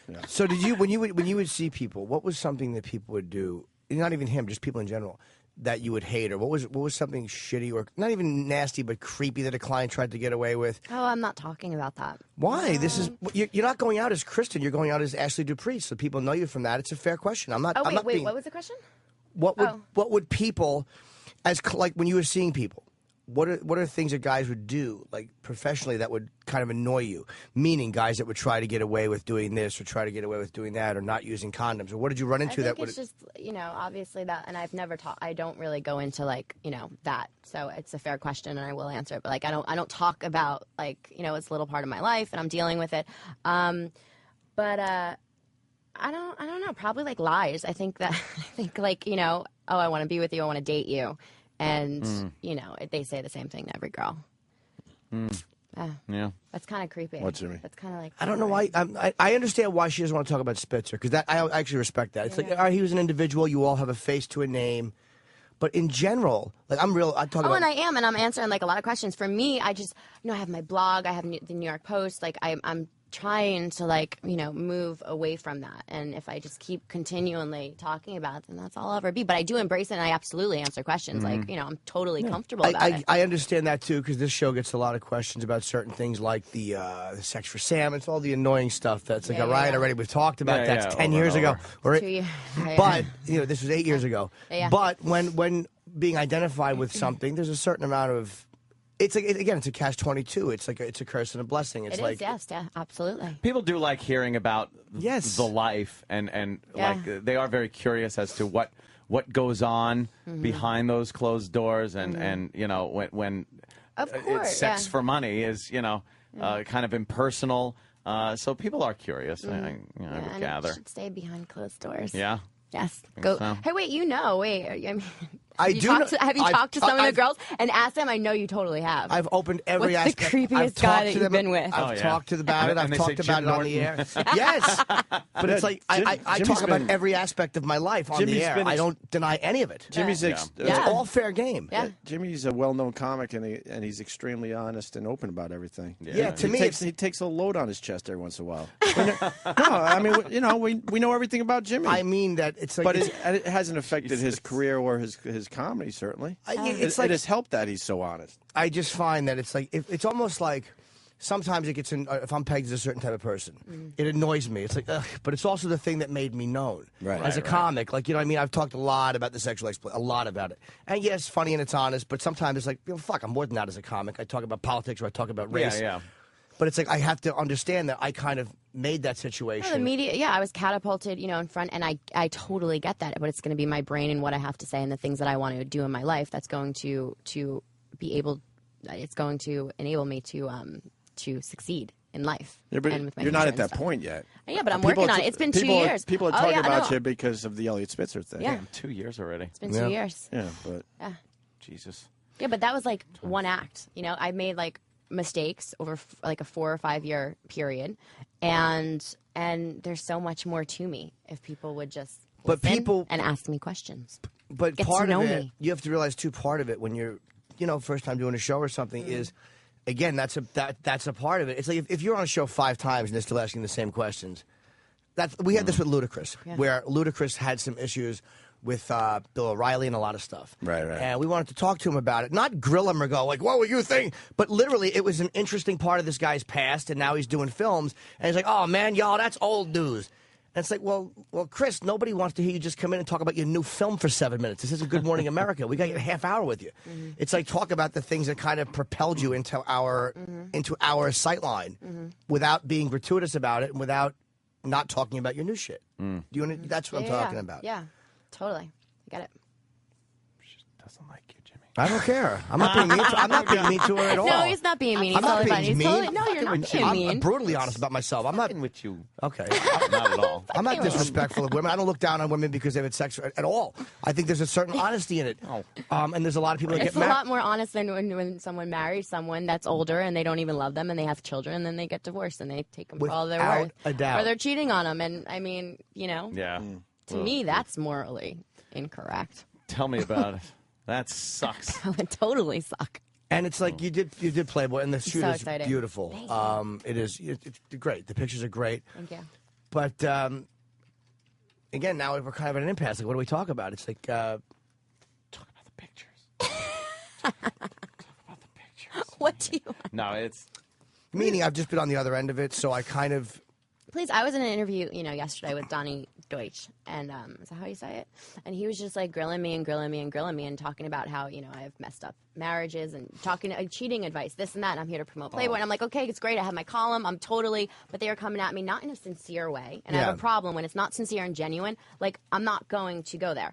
Yeah. So did you when you would see people? What was something that people would do? Not even him, just people in general that you would hate, or what was something shitty or not even nasty but creepy that a client tried to get away with? Oh, I'm not talking about that. Why? This is you're not going out as Kristen. You're going out as Ashley Dupree, so people know you from that. It's a fair question. I'm not. Oh, I'm not wait. being, What was the question? What would people, like when you were seeing people, what are things that guys would do, like professionally, that would kind of annoy you? Meaning guys that would try to get away with doing this or try to get away with doing that or not using condoms. Or what did you run into I that think would? it's just, obviously that, and I've never talked. I don't really go into that. So it's a fair question, and I will answer it. But I don't talk about it's a little part of my life, and I'm dealing with it. But I don't know. Probably lies. I think oh, I want to be with you. I want to date you. And, they say the same thing to every girl. Yeah. That's kind of creepy. What, Jimmy? That's kind of like... I don't know why. I understand why she doesn't want to talk about Spitzer, because I actually respect that. It's all right, he was an individual. You all have a face to a name. But in general, I'm real. I talk about... and I am, and I'm answering a lot of questions. For me, I just, I have my blog. I have the New York Post. I'm trying to move away from that, and if I just keep continually talking about it, then that's all I'll ever be. But I do embrace it, and I absolutely answer questions. I'm totally comfortable about it. I understand that too, because this show gets a lot of questions about certain things, like the sex for Sam. It's all the annoying stuff that's all right already. We've talked about that 10 years ago. Or 2 years. But this was 8 years ago. Yeah. But when being identified with something, there's a certain amount of... It's it's a catch-22. It's a curse and a blessing. It's yes, absolutely. People do like hearing about the life, and they are very curious as to what goes on behind those closed doors, and when of course, it's sex for money is kind of impersonal. So people are curious. I would gather. It should stay behind closed doors. Yeah. Yes. Go. So. Hey, wait. Wait. I mean, have you talked to some of the girls and asked them? I know you totally have. I've opened every What's aspect. the creepiest guy that you've been with? I've talked to them about it. I've talked about it on the air. Yes. But it's I talk about every aspect of my life on the air. I don't deny any of it. Jimmy's it's all fair game. Yeah. Jimmy's a well-known comic, and he's extremely honest and open about everything. Yeah, to me, he takes a load on his chest every once in a while. No, I mean, we know everything about Jimmy. I mean that but it hasn't affected his career or his comedy, certainly. It has helped that he's so honest. I just find that it's almost like sometimes it gets if I'm pegged as a certain type of person, it annoys me. It's ugh, but it's also the thing that made me known as a comic. What I mean? I've talked a lot about the sexual exploit, a lot about it. And yes, funny and it's honest, but sometimes it's fuck, I'm more than that as a comic. I talk about politics or I talk about race. Yeah. But it's I have to understand that I kind of made that situation. The media, I was catapulted, in front, and I totally get that. But it's going to be my brain and what I have to say and the things that I want to do in my life that's going to be able. It's going to enable me to succeed in life. Yeah, but and with my you're not at future that and point yet. Yeah, but I'm working on it. It's been 2 years. People are talking about you because of the Elliot Spitzer thing. Yeah. Damn, 2 years already. It's been 2 years. Yeah, but Jesus. Yeah, but that was one act. I made mistakes over a 4 or 5 year period, and there's so much more to me if people would just listen and ask me questions. But Get part to know of it, me. you have to realize too. Part of it when you're first time doing a show or something is, again, that's a part of it. It's like if you're on a show 5 times and they're still asking the same questions. We had this with Ludacris, where Ludacris had some issues with Bill O'Reilly and a lot of stuff. Right. And we wanted to talk to him about it. Not grill him or go, what were you thinking? But literally, it was an interesting part of this guy's past, and now he's doing films. And he's like, oh, man, y'all, that's old news. And it's like, well, Chris, nobody wants to hear you just come in and talk about your new film for 7 minutes. This isn't Good Morning America. We got to get a half hour with you. It's like talk about the things that kind of propelled you into our sightline without being gratuitous about it and without not talking about your new shit. Do you want to, that's what I'm talking about. Yeah, totally. I get it. Doesn't like you, Jimmy. I don't care. I'm not being mean to, I'm not being mean to her at all. No, he's not being mean. He's I'm not totally being fine. mean. He's totally, no, you're not being mean. I'm brutally honest about myself. I'm not with you. Okay. Not at all. I'm not disrespectful of women. I don't look down on women because they've had sex at all. I think there's a certain honesty in it. And there's a lot of people that It's get a married. lot more honest than when someone marries someone that's older and they don't even love them and they have children and then they get divorced and they take them for all they're Without worth. a doubt. Or they're cheating on them. And I mean, you know, Yeah. to me, that's morally incorrect. Tell me about it. That sucks. That would totally suck. And it's like you did Playboy, and the shoot so is excited. beautiful. It is it's great. The pictures are great. Thank you. But again, now we're kind of at an impasse. Like, what do we talk about? It's like talk about the pictures. What do you want? No, it's Meaning, I've just been on the other end of it, so I kind of. Please, I was in an interview, yesterday with Donnie Deutsch, and is that how you say it? And he was just like grilling me and talking about how, I have messed up marriages and talking cheating advice, this and that, and I'm here to promote Playboy. And I'm like, okay, it's great, I have my column, but they are coming at me not in a sincere way, and I have a problem when it's not sincere and genuine, like, I'm not going to go there.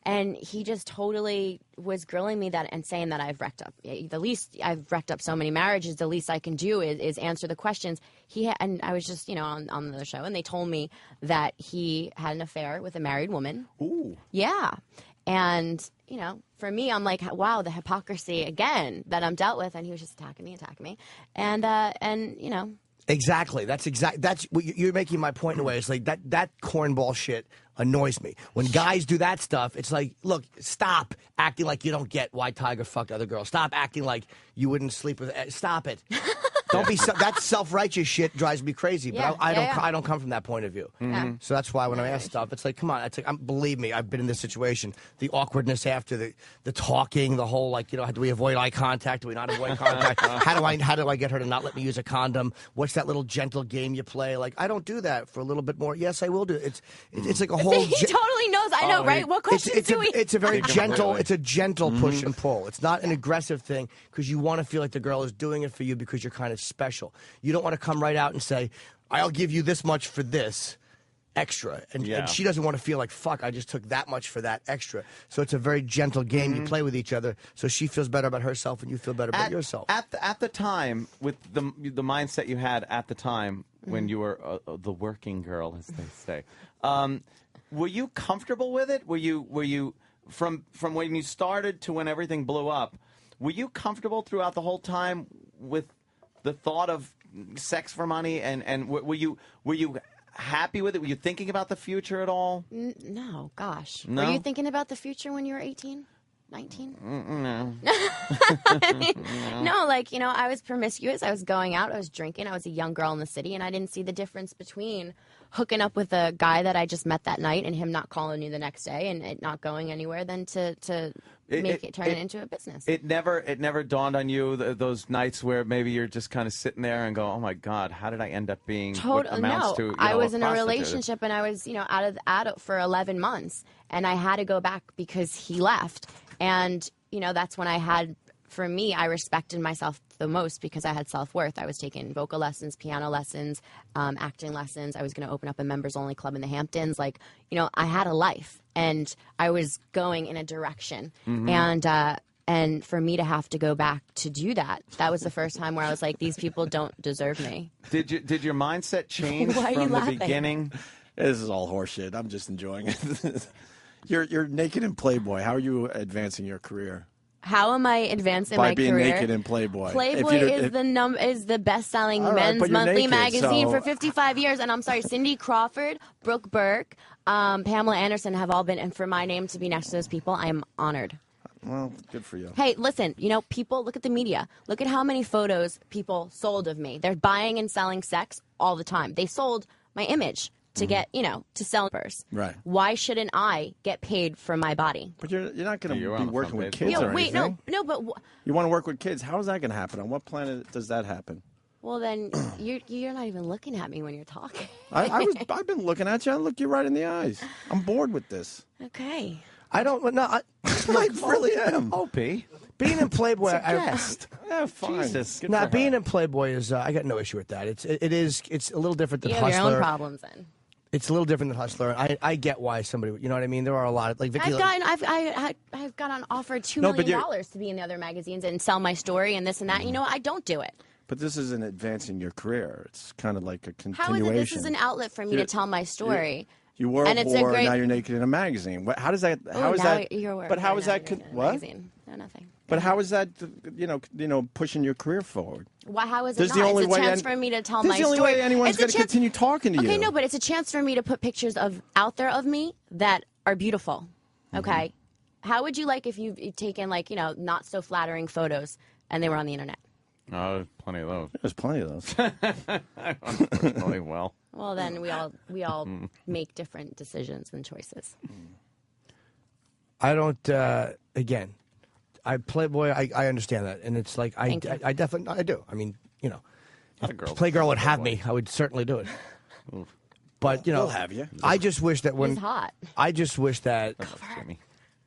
And he just totally was grilling me that and saying that I've wrecked up. I've wrecked up so many marriages. The least I can do is answer the questions. And I was just, on the show, and they told me that he had an affair with a married woman. Ooh. Yeah. And, for me, I'm like, wow, the hypocrisy again that I'm dealt with. And he was just attacking me. And. Exactly. That's what you're making my point in a way. It's like that cornball shit annoys me. When guys do that stuff, it's like, look, stop acting like you don't get why Tiger fucked other girls. Stop acting like you wouldn't sleep with. Stop it. Don't be. That self-righteous shit drives me crazy. But I don't come from that point of view. Mm-hmm. So that's why when I ask stuff, it's like, come on. It's like, believe me, I've been in this situation. The awkwardness after the talking, the whole do we avoid eye contact? Do we not avoid contact? How do I get her to not let me use a condom? What's that little gentle game you play? Like, I don't do that for a little bit more. Yes, I will do it. It's like a whole. He totally knows. I know, right? What questions do we? It's a very gentle. It's a gentle push and pull. It's not an aggressive thing because you want to feel like the girl is doing it for you because you're kind of special. You don't want to come right out and say, "I'll give you this much for this extra," and she doesn't want to feel like, "Fuck, I just took that much for that extra." So it's a very gentle game you play with each other, so she feels better about herself and you feel better about yourself. At the time, with the mindset you had at the time when you were the working girl, as they say. Were you comfortable with it? Were you from when you started to when everything blew up? Were you comfortable throughout the whole time with the thought of sex for money? And were you happy with it? Were you thinking about the future at all? No, gosh. No? Were you thinking about the future when you were 18? 19? No. No, I was promiscuous. I was going out. I was drinking. I was a young girl in the city, and I didn't see the difference between hooking up with a guy that I just met that night and him not calling you the next day and it not going anywhere than to turn it into a business. It never dawned on you those nights where maybe you're just kind of sitting there and go, "Oh my God, how did I end up being what amounts to?" I was in a prostitute? relationship and I was out for 11 months and I had to go back because he left, and that's when I had. For me, I respected myself the most because I had self-worth. I was taking vocal lessons, piano lessons, acting lessons. I was going to open up a members-only club in the Hamptons. I had a life, and I was going in a direction. Mm-hmm. And for me to have to go back to do that was the first time where I was like, these people don't deserve me. Did your mindset change Why are you from the laughing? beginning? This is all horseshit. I'm just enjoying it. You're naked in Playboy. How are you advancing your career? How am I advancing By my being career? naked in Playboy. Playboy is the best-selling All right, men's but you're monthly naked, magazine so- for 55 years. And I'm sorry, Cindy Crawford, Brooke Burke, Pamela Anderson have all been. And for my name to be next to those people, I am honored. Well, good for you. Hey, listen, people, look at the media. Look at how many photos people sold of me. They're buying and selling sex all the time. They sold my image to get, to sell purse. Right. Why shouldn't I get paid for my body? But you're not going You're to on be the working front with page. kids or Wait, anything. no, but You want to work with kids? How is that going to happen? On what planet does that happen? Well, then you're not even looking at me when you're talking. I've been looking at you. I look you right in the eyes. I'm bored with this. Okay. I don't. No, I really am. Opie. Being in Playboy, Yeah, fine. Jesus. Good Now, for being her. in Playboy is I got no issue with that. It's a little different than You have Hustler. your own problems then. It's a little different than Hustler. I get why somebody, you know what I mean. There are a lot of like Vicky. I've gotten offered $2 million to be in the other magazines and sell my story and this and that. You know what? I don't do it. But this isn't advancing your career. It's kind of like a continuation. How is it? This is an outlet for me to tell my story. You were a and it's a whore, great... now you're naked in a magazine. How does that? How Ooh, is now that? You're aware but how is that? What? Magazine. No, nothing. But how is that? You know, pushing your career forward. Why? How is it There's not? the only It's a way chance for me to tell my This is the only story. way anyone's It's a going to chance- continue talking to you. Okay, no, but it's a chance for me to put pictures out there of me that are beautiful. Okay, how would you like if you've taken not so flattering photos and they were on the internet? Oh, plenty of those. There's plenty of those. Unfortunately, well. Well, then we all make different decisions and choices. I don't. Again, Playboy. I understand that, and it's like I definitely do. I mean, you know, if Playgirl would have me, I would certainly do it. But you know, They'll have you. I just wish that when He's hot. I just wish that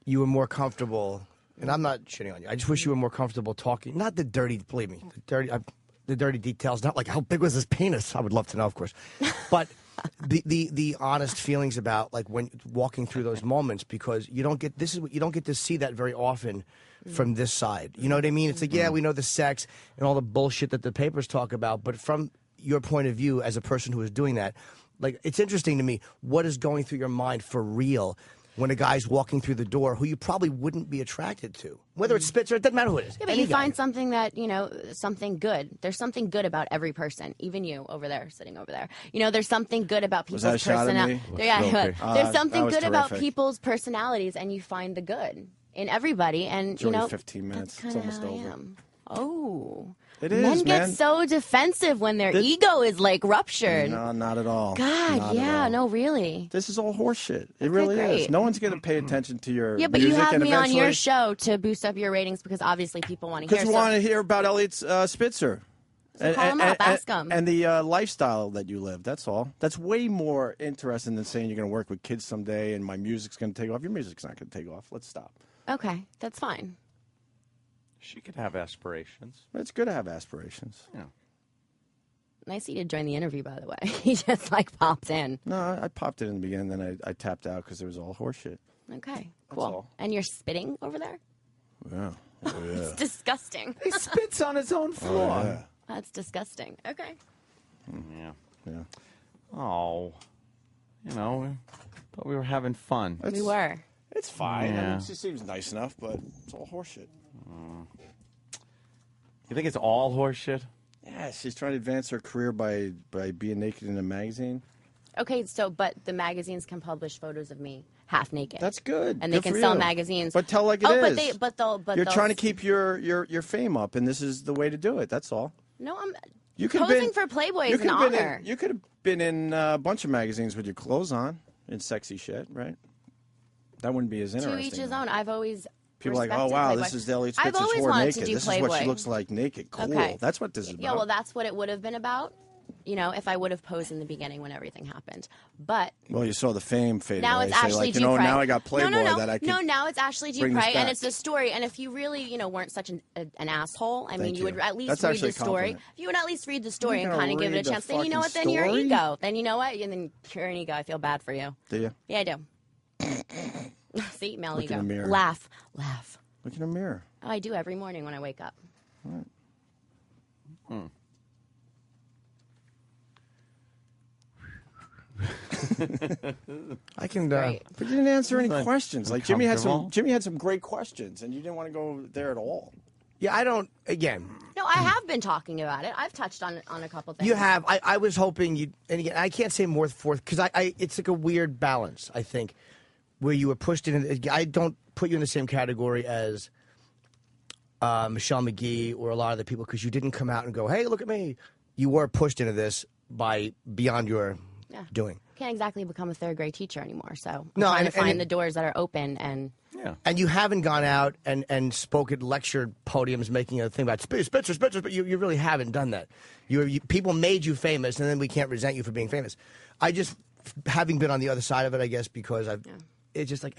you were more comfortable. And I'm not shitting on you. I just wish you were more comfortable talking. Not the dirty, believe me, the dirty details. Not like how big was his penis. I would love to know, of course, but the honest feelings about like when walking through those moments, because you don't get you don't get to see that very often from this side. You know what I mean? It's like, yeah, we know the sex and all the bullshit that the papers talk about, but from your point of view as a person who is doing that, like it's interesting to me what is going through your mind for real when a guy's walking through the door who you probably wouldn't be attracted to. Whether it's Spitzer, it doesn't matter who it is. Yeah, but you find something that, something good. There's something good about every person, even you over there, sitting over there. There's something good about people's Was that a shot at me? Yeah, there's something that was good about terrific. people's personalities, and you find the good in everybody. And, It's only 15 minutes. that's It's almost kinda how I over. am. Oh. It Men is, get man. so defensive when their ego is, ruptured. No, not at all. God, Not at yeah, all. no, really. This is all horseshit. It really is. great. No one's going to pay attention to your Yeah, but music. you have and me on your eventually- show to boost up your ratings because obviously people want to hear. Because we want to hear about Elliot Spitzer. So call him up, ask him. And the lifestyle that you live. That's all. That's way more interesting than saying you're going to work with kids someday and my music's going to take off. Your music's not going to take off. Let's stop. Okay, that's fine. She could have aspirations. It's good to have aspirations. Yeah. Nice of you to join the interview, by the way. He just popped in. No, I popped it in the beginning, then I tapped out because it was all horseshit. Okay, cool. all. And you're spitting over there? Yeah. Oh, yeah. It's disgusting. He spits on his own floor. Oh, yeah. That's disgusting. Okay. Yeah. Yeah. Oh. Thought we were having fun. We were. It's fine. I mean, Yeah. she seems nice enough, but it's all horseshit. You think it's all horseshit? Yeah, she's trying to advance her career by being naked in a magazine. Okay, but the magazines can publish photos of me half naked. That's good. And they Good can for sell you. magazines. But tell like it But is. they'll trying to keep your fame up, and this is the way to do it. That's all. No, I'm You could posing for Playboy is an honor. You could have been in a bunch of magazines with your clothes on and sexy shit, right? That wouldn't be as To interesting. each his own. I've always People are like, oh respected wow, Playboy. this is Elliot I've Spitzer's always whore wanted naked. to do This Playboy. is what she looks like naked. Cool. Okay. That's what this is about. Yeah, well, that's what it would have been about. If I would have posed in the beginning when everything happened. But Well, you saw the fame fade now away. it's Say, Ashley like, G. you know, Price. now I got Playboy no, that I can. No, now it's Ashley G. bring this Price, and back. it's the story. And if you really, weren't such an asshole, I mean, Thank you would you. at least That's read actually the a story. compliment. If you would at least read the story You're and gonna kind of give it read a the chance, then you know what? fucking Then you're story? ego. Then you know what? And then you're an ego. I feel bad for you. Do you? Yeah, I do. See, Mel, Look in ego. the mirror. Laugh. Look in the mirror. Oh, I do every morning when I wake up. I can. But you didn't answer any But- questions. Like Jimmy had Uncomfortable. some great questions, and you didn't want to go there at all. Yeah, I don't. Again, No, I have been talking about it. I've touched on a couple things. you have. I was hoping you. And again, I can't say more forth because it's like a weird balance. I think where you were pushed in. I don't put you in the same category as Michelle McGee or a lot of the people because you didn't come out and go, "Hey, look at me." You were pushed into this by beyond your doing. can't exactly become a third grade teacher anymore. So I'm No, trying and- to find and- the doors that are open and. Yeah. And you haven't gone out and spoken, lectured podiums, making a thing about Spitzer, but you really haven't done that. People made you famous, and then we can't resent you for being famous. I just, having been on the other side of it, I guess, because it's just like,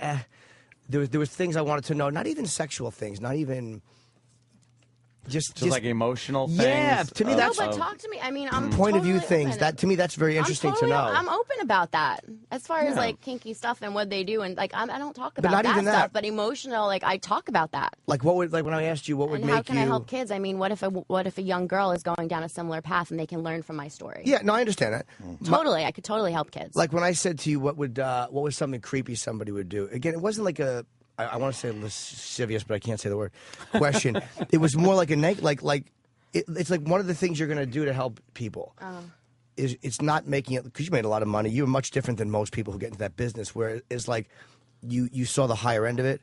there was things I wanted to know, not even sexual things, not even just like emotional things. Yeah, to me No, that's but talk to me. I mean, I'm point of view totally things. open. That to me that's very interesting I'm totally, to know. I'm open about that as far as Yeah. like kinky stuff and what they do, and like I don't talk But about not that even stuff. that. But emotional, like I talk about that. Like what would when I asked you what would And make how can you I help kids? I mean, what if a young girl is going down a similar path and they can learn from my story? Yeah, no, I understand that. Totally, I could totally help kids. Like when I said to you, what was something creepy somebody would do? Again, it wasn't like a I want to say lascivious, but I can't say the word question. It was more like a it's like one of the things you're going to do to help people. Is it's not making it because you made a lot of money. You're much different than most people who get into that business, where it's like you saw the higher end of it.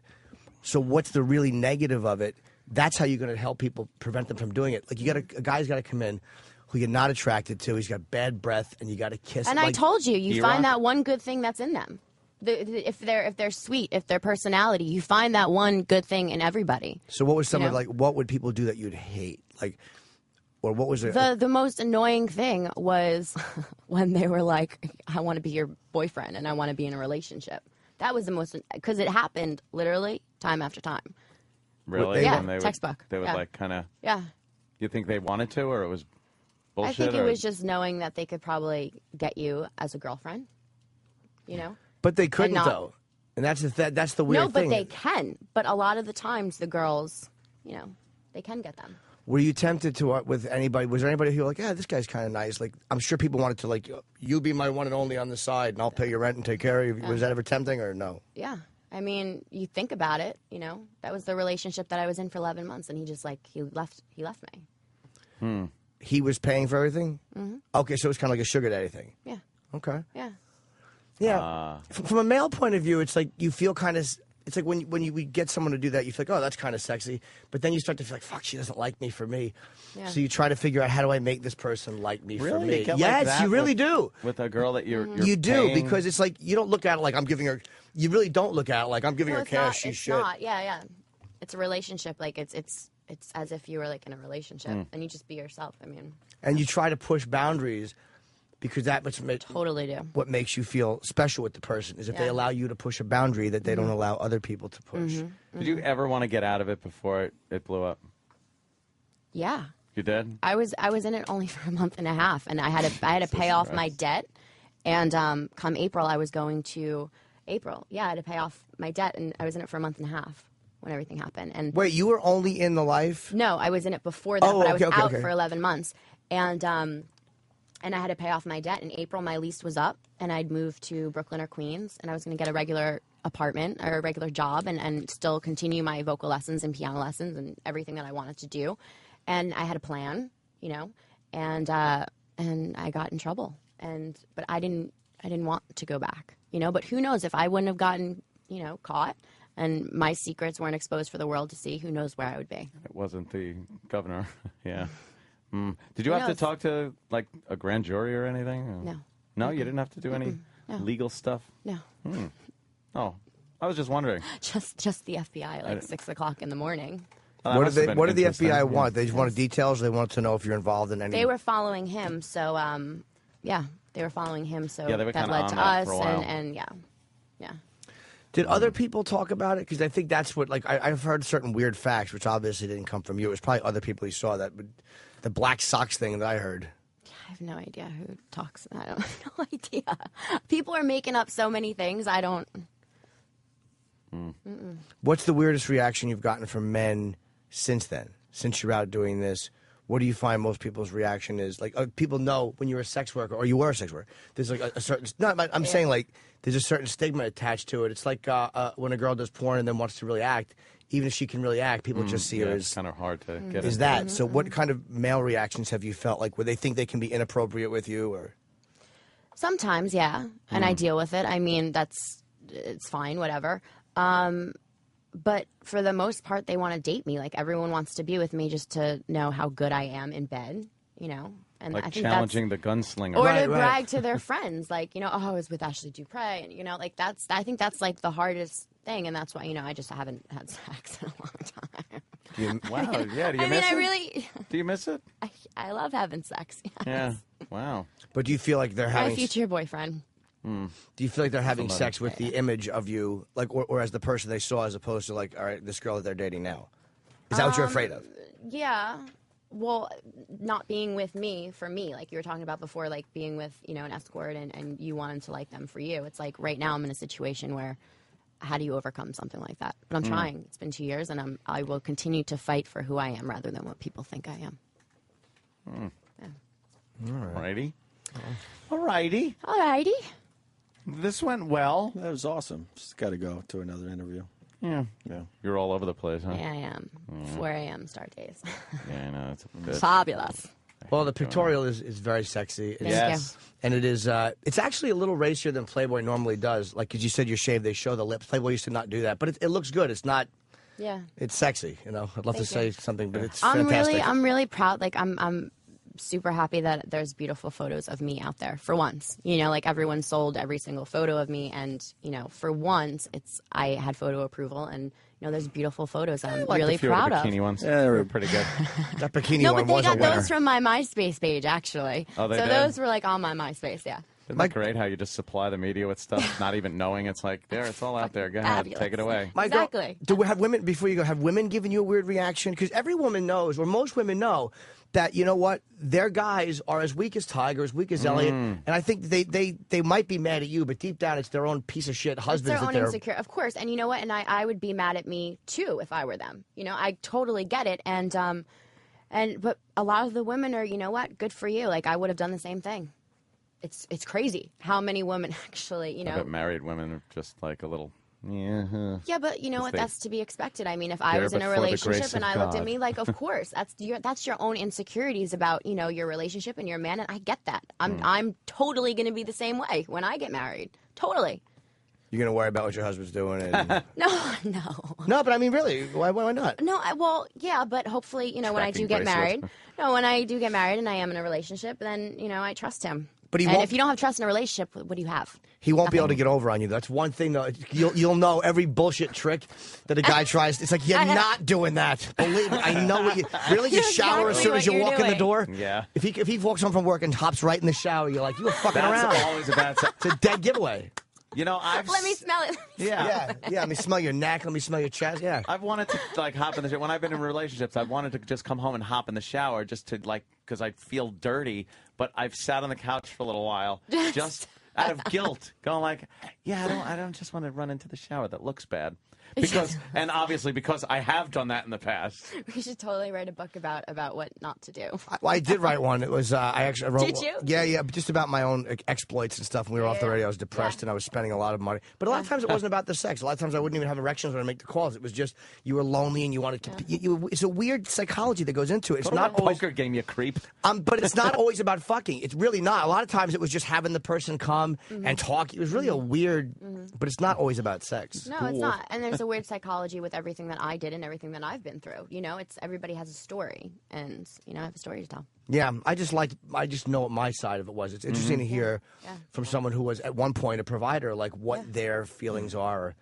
So what's the really negative of it? That's how you're going to help people, prevent them from doing it. Like a guy's got to come in who you're not attracted to. He's got bad breath, and you got to kiss. And him. I Like, told you, you E-Rock. find that one good thing that's in them. If they're sweet, if their personality, you find that one good thing in everybody. So what was some You of know? like what would people do that you'd hate? Like, or what was it? The most annoying thing was when they were like, "I want to be your boyfriend and I want to be in a relationship." That was the most because it happened literally time after time. Really? Yeah, When they textbook. They would Yeah. like kind of. Yeah. You think they wanted to, or it was bullshit? I think it or- was just knowing that they could probably get you as a girlfriend. You know. But they couldn't not- though, and that's the weird No, but thing. they can. But a lot of the times, the girls, you know, they can get them. Were you tempted to with anybody? Was there anybody who were like, yeah, this guy's kind of nice? Like, I'm sure people wanted to like, you be my one and only on the side, and I'll pay your rent and take care of you. Was that ever tempting or no? Yeah. I mean, you think about it, you know, that was the relationship that I was in for 11 months, and he just like he left me. He was paying for everything. Mhm. Okay, so it was kind of like a sugar daddy thing. Yeah. Okay. Yeah. Yeah. From a male point of view, it's like you feel kind of. It's like when we get someone to do that, you feel like, oh, that's kind of sexy. But then you start to feel like, fuck, she doesn't like me for me. Yeah. So you try to figure out how do I make this person like me for Really? me. You get like Yes, that you really with- do. With a girl that you're You do paying? because it's like you don't look at it like I'm giving her. You really don't look at it like I'm giving No, her it's cash. not, She it's should. not. Yeah, yeah. It's a relationship. Like it's as if you were like in a relationship, Mm. and you just be yourself. I mean, And you try to push boundaries because that much totally do. what makes you feel special with the person is if they Yeah. allow you to push a boundary that they don't Mhm. allow other people to push. Did you ever want to get out of it before it blew up? Yeah. You did? I was in it only for a month and a half, and I had to pay off my debt. And come April, I was going to April. Yeah, I had to pay off my debt, and I was in it for a month and a half when everything happened. And Wait, you were only in the life? no, I was in it before that, Oh, but I was okay, out okay. for 11 months, and I had to pay off my debt. In April, my lease was up, and I'd moved to Brooklyn or Queens, and I was going to get a regular apartment or a regular job, and still continue my vocal lessons and piano lessons and everything that I wanted to do. And I had a plan, you know, and I got in trouble, but I didn't want to go back, you know. But who knows, if I wouldn't have gotten, you know, caught and my secrets weren't exposed for the world to see, who knows where I would be. It wasn't the governor. Yeah. Did you Who have knows? to talk to like a grand jury or anything? Or- No. No, you didn't have to do any No. legal stuff. No. Oh, I was just wondering. Just the FBI at like 6 o'clock in the morning. Oh, that What must did have they? been What did the interesting. FBI Yeah. want? They just wanted details. They wanted to know if you're involved in any. They were following him, so yeah, they were following him, so Yeah, they were that kinda led on to that us, for a while. and yeah. Did other people talk about it? Because I think that's what, like, I've heard certain weird facts, which obviously didn't come from you. It was probably other people who saw that. But the black socks thing that I heard. I have no idea who talks. I don't have no idea. People are making up so many things. I don't. Mm-mm. What's the weirdest reaction you've gotten from men since then? Since you're out doing this, what do you find most people's reaction is? Like, people know when you're a sex worker or you were a sex worker. There's like a certain. No, I'm saying like there's a certain stigma attached to it. It's like when a girl does porn and then wants to really act. Even if she can really act, people just see her Yeah, as it's kind of hard to get. Is into. that so? What kind of male reactions have you felt like where they think they can be inappropriate with you or? Sometimes, yeah, and I deal with it. I mean, it's fine, whatever. But for the most part, they want to date me. Like everyone wants to be with me just to know how good I am in bed, you know. And Like I think challenging the gunslinger. or to brag to their friends, like, oh, I was with Ashley Dupre, and like I think that's like the hardest thing, and that's why I just haven't had sex in a long time. Wow, yeah. Do you miss it? Do you miss it? I love having sex. Yes. Yeah. Wow. But do you feel like they're My having future boyfriend. Do you feel like they're having Somebody. sex with the image of you, like, or as the person they saw, as opposed to like, all right, this girl that they're dating now? Is that what you're afraid of? Yeah. Well, not being with me for me, like you were talking about before, like being with, an escort and you wanted to like them for you. It's like right now I'm in a situation where how do you overcome something like that? But I'm trying. It's been 2 years and I will continue to fight for who I am rather than what people think I am. Yeah. Alrighty. Alrighty. Alrighty. This went well. That was awesome. Just got to go to another interview. Yeah. Yeah. You're all over the place, huh? Yeah, I am. 4 a.m. start days. Yeah, I know. It's a bit. Fabulous. Well, the pictorial is very sexy. Thank Yes. And it is, it's actually a little racier than Playboy normally does. Like, because you said you're shaved, they show the lips. Playboy used to not do that. But it looks good. It's not, Yeah. it's sexy, I'd love to Thank say you. something, but it's I'm fantastic. really proud. Like I'm super happy that there's beautiful photos of me out there for once. Like everyone sold every single photo of me, and for once I had photo approval, and there's beautiful photos I'm really proud of. Bikini ones. Yeah, they were pretty good. That bikini No, one but they was a got winner. those from my MySpace page actually. Oh, they so did? those were like on my MySpace, yeah. Isn't that great how you just supply the media with stuff, not even knowing it's like, there, it's all out there. Go ahead, Fabulous. take it away. My girl, Exactly. do we have women, before you go, have women given you a weird reaction? Because every woman knows, or most women know, that, you know what, their guys are as weak as Tiger, as weak as Elliot, and I think they might be mad at you, but deep down it's their own piece of shit It's husbands their that own they're... insecure, of course. And you know what? And I would be mad at me too if I were them. I totally get it. But a lot of the women are, good for you. Like I would have done the same thing. It's crazy how many women actually, I bet married women are just like a little, yeah. Yeah, but you know what? they- That's to be expected. I mean, if I There was in a but for the relationship grace and of I looked at God. me like, of course, that's your own insecurities about your relationship and your man, and I get that. I'm totally going to be the same way when I get married. Totally. You're going to worry about what your husband's doing. And... No. No, but I mean, really, why not? No, well, yeah, but hopefully, when I do Tracking get bracelet. married, when I do get married and I am in a relationship, then I trust him. But he and won't- if you don't have trust in a relationship, what do you have? He won't be able to get over on you. That's one thing, though. You'll know every bullshit trick that a guy tries. It's like, you're not doing that. Believe me, I know what you... Really? You shower as soon as you walk in the door? Yeah. If he walks home from work and hops right in the shower, you're like, you were fucking That's around. always a bad sign. It's a dead giveaway. Let me smell it. Yeah. Yeah. Let me smell your neck. Let me smell your chest. Yeah. I've wanted to hop in the shower. When I've been in relationships, I've wanted to just come home and hop in the shower just to because I feel dirty. But I've sat on the couch for a little while just out of guilt, going like, I don't just want to run into the shower. That looks bad. And obviously because I have done that in the past. We should totally write a book about what not to do. Well, I did write one. It was I actually wrote. Did you? Yeah, just about my own exploits and stuff. When we were off the radio, I was depressed and I was spending a lot of money. But a lot of times it wasn't about the sex. A lot of times I wouldn't even have erections when I make the calls. It was just you were lonely and you wanted to. It's a weird psychology that goes into it. It's Go to not that always. poker game, you creep. But it's not always about fucking. It's really not. A lot of times it was just having the person come Mm-hmm. and talk. It was really a weird. But it's not always about sex. No, it's not. And there's a weird psychology with everything that I did and everything that I've been through. It's everybody has a story, and I have a story to tell. Yeah, I just know what my side of it was. It's interesting to hear from someone who was at one point a provider, like what their feelings are.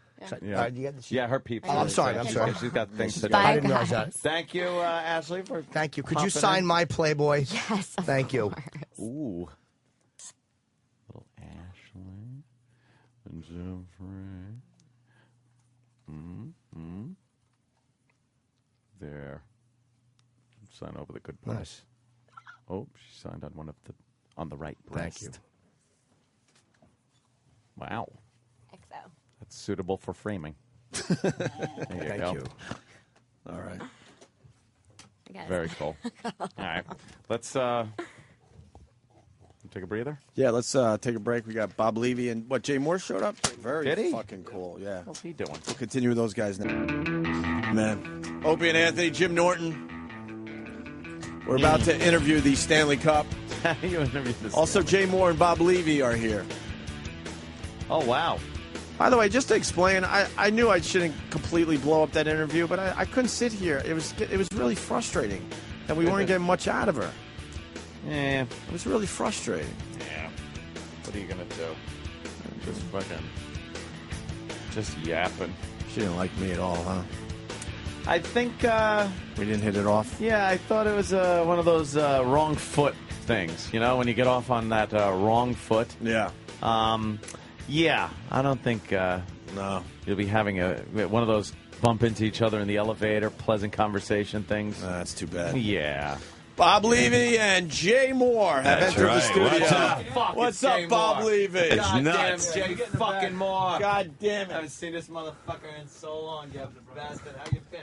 Yeah. Do you get the Yeah, her peeps. Oh, I'm sorry. She's got things to do. Bye, I didn't realize that. Thank you, Ashley, for Thank you. Could you popping sign in. my Playboy? Yes. Thank you. Ooh. Little Ashley and Jeffrey. There. Sign over the good part. Nice. Oh, she signed on the right breast. Thank you. Wow. XO. That's suitable for framing. There you Thank go. you. All right. I got it. Very cool. All right. Let's take a breather. Yeah, let's take a break. We got Bob Levy and Jay Moore showed up. Very Did he? fucking cool. Yeah. What's he doing? We'll continue with those guys now. Man. Opie and Anthony, Jim Norton. We're about to interview the Stanley Cup. You interviewed this Also, Jay Moore and Bob Levy are here. Oh, wow. By the way, just to explain, I knew I shouldn't completely blow up that interview, but I couldn't sit here. It was really frustrating that we weren't getting much out of her. Yeah. It was really frustrating. Yeah. What are you gonna do? Just fucking, just yapping. She didn't like me at all, huh? I think we didn't hit it off. Yeah, I thought it was one of those wrong foot things. You know, when you get off on that wrong foot. Yeah. Yeah, I don't think no. You'll be having one of those bump into each other in the elevator, pleasant conversation things. That's too bad. Yeah. Bob Levy and Jay Moore have That's entered right. the studio. What's up? Fuck, What's it's up, Jay Bob Moore. Levy? It's God nuts. damn, Jay fucking Moore. God damn it. I haven't seen this motherfucker in so long, you bastard. How you been,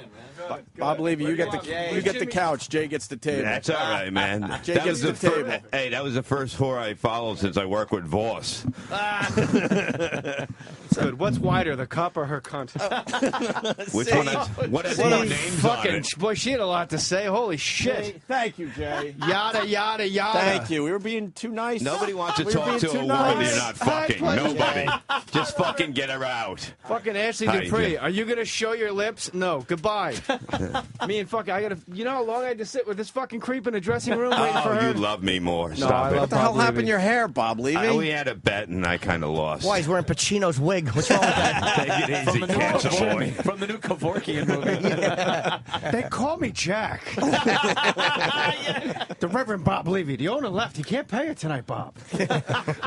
man? Bob Levy, you get the couch. Jay gets the table. That's all right, man. Jay That gets was the the table. Hey, that was the first whore I followed since I work with Voss. It's good. What's wider, the cup or her cunt? Which one? What has more names on Fucking it? boy, she had a lot to say. Holy shit! Jay, thank you, Jay. Yada yada yada. Thank you. We were being too nice. Nobody wants to We were talk being to a too woman nice. you're not fucking. Nobody. Just fucking get her out. Fucking Ashley Hi, Dupree, Jay. are you gonna show your lips? No. Goodbye. Me and fucking, I gotta. You know how long I had to sit with this fucking creep in the dressing room waiting for Oh, her? you love me more. No, Stop I it. love What the hell Bob happened Levy. to your hair, Bob Levy? We had a bet and I kind of lost. Why, he's wearing Pacino's wig. What's wrong with that? Take it easy, cancer boy. From the new Kevorkian movie. They call me Jack. The Reverend Bob Levy. The owner left. He can't pay it tonight, Bob.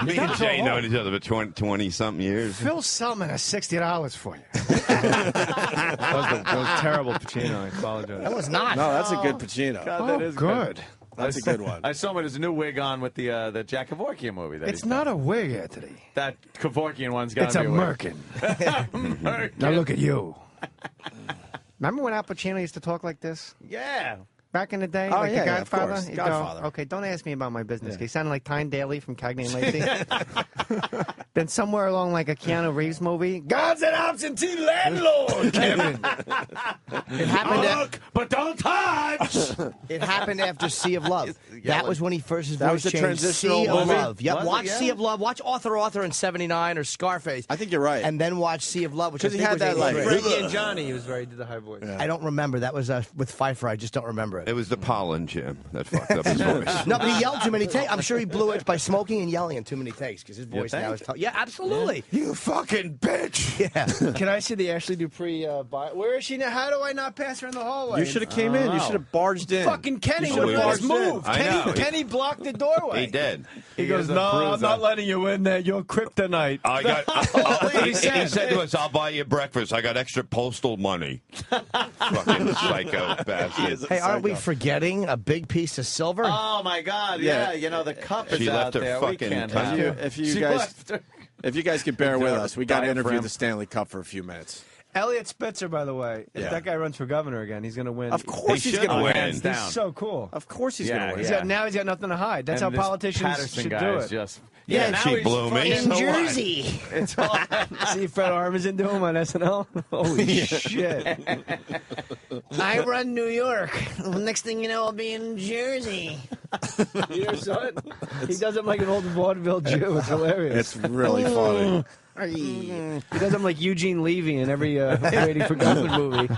Me and Jay known each other for 20-something years. Phil Selman has $60 for you. that was terrible, Pacino. I apologize. That was not. No, that's a good Pacino. God, that is good. That's a good one. I saw him with his new wig on with the Jack Kevorkian movie. That It's he's not done. a wig, Anthony. That Kevorkian one's got It's to a be wig. merkin. Merkin. Now look at you. Remember when Al Pacino used to talk like this? Yeah. Back in the day? Oh, like yeah, the yeah, of Godfather? course. He'd Godfather. Go, okay, don't ask me about my business. He sounded like Tyne Daly from Cagney and Lacey. Then somewhere along like a Keanu Reeves movie, God's an absentee landlord, Kevin. It happened. Look, but don't touch. It happened after Sea of Love. That was when he first his That voice was the changed. transitional Sea of movie? Love. Yep. Was it? Watch Yeah. Sea of Love. Watch Arthur in '79 or Scarface. I think you're right. And then watch Sea of Love, which I 'Cause he think had was that, like, 83. Frankie and Johnny, he was did the high voice. I don't remember. That was with Pfeiffer. I just don't remember it. It was the pollen, Jim, that fucked up his voice. No, but he yelled too many takes. I'm sure he blew it by smoking and yelling in too many takes because his voice now is. Yeah, absolutely. You fucking bitch. Yeah. Can I see the Ashley Dupree bio? Where is she now? How do I not pass her in the hallway? You should have came in. You should have barged in. Fucking Kenny You would should've have just barged in. moved. I know. Kenny blocked the doorway. He did. He goes, is a no, I'm bruiser." not letting you in there. You're kryptonite. I got. what he he said. said to us, "I'll buy you breakfast. I got extra postal money." Fucking psycho bastard. Hey, aren't we forgetting a big piece of silver? Oh my God! Yeah, you know the cup is She out left her there. We fucking can't cup. have it. If you She guys, left her- if you guys could bear with us, we got to interview Diaphragm. the Stanley Cup for a few minutes. Elliot Spitzer, by the way, if Yeah. that guy runs for governor again, he's going to win. Of course he's should going to win. win. He's down. so cool. Of course he's Yeah, going to win. yeah. Now he's got nothing to hide. That's And how this politicians Patterson should guy do is it. just Yeah, now she he's blew me. fucking- In So what? Jersey. It's all See Fred Armisen do him on SNL? Holy shit. I run New York. Next thing you know, I'll be in Jersey. You ever saw it? He does it like an old vaudeville Jew. It's hilarious. It's really funny. He does him like Eugene Levy in every Waiting for Government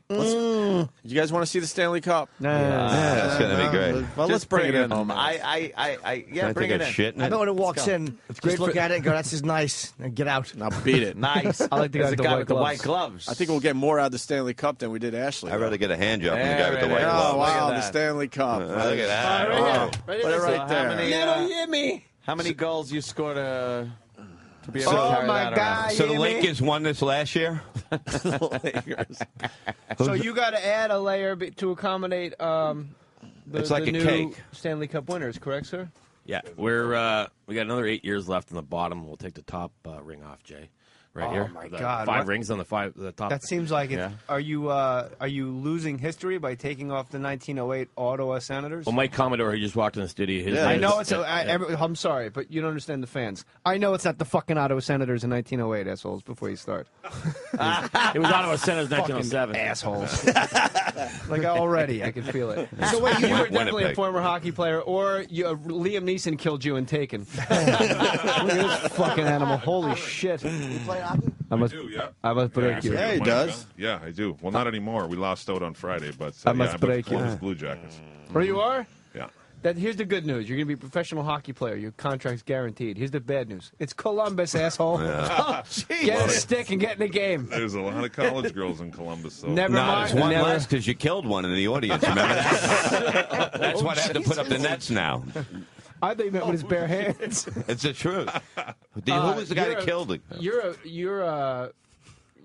movie. You guys want to see the Stanley Cup? Yeah, it's gonna be great. Well, let's bring it in. home. Yeah, I bring think it of in. shit in I it. know when it walks in, just look at it and go, that's just nice. And get out. Now beat it. Nice. I like the guy There's with a the guy white with the gloves. white gloves. I think we'll get more out of the Stanley Cup than we did Ashley. I'd rather get a hand job from the There guy with the it white is. Oh, gloves. wow, at the that. Stanley Cup. Look at that. Oh, put it So right how there. many, hear me. How many goals you scored to be able to Oh, carry my that God. around? So the hear me? Lakers won this last year. So you got to add a layer to accommodate It's like the a new cake. Stanley Cup winners, correct, sir? Yeah, we got another 8 years left in the bottom. We'll take the top ring off, Jay. Right Oh, here. my The God. 5 What? rings on the top. That seems like it. Yeah. Are you losing history by taking off the 1908 Ottawa Senators? Well, Mike Commodore, he just walked in the studio. His I name know is- it's. I'm sorry, but you don't understand the fans. I know it's not the fucking Ottawa Senators in 1908, assholes. Before you start, It was Ottawa Senators Fucking 1907. assholes. Like already, I can feel it. So wait, you were definitely a Winnipeg. former hockey player, or Liam Neeson killed you in Taken. Look at this fucking animal. Holy shit! You play hockey? I must. Yeah. I must break you. Yeah, he does. Yeah, I do. Well, not anymore. We lost out on Friday, but I must break before you. it was Blue Jackets. Where you are? Yeah. Here's the good news. You're going to be a professional hockey player. Your contract's guaranteed. Here's the bad news. It's Columbus, asshole. Oh, get a stick and get in the game. There's a lot of college girls in Columbus. So. Never mind. There's one less because you killed one in the audience. Remember that? That's what had to put up the nets now. I think that with his bare hands. It's the truth. Who was the guy that killed him?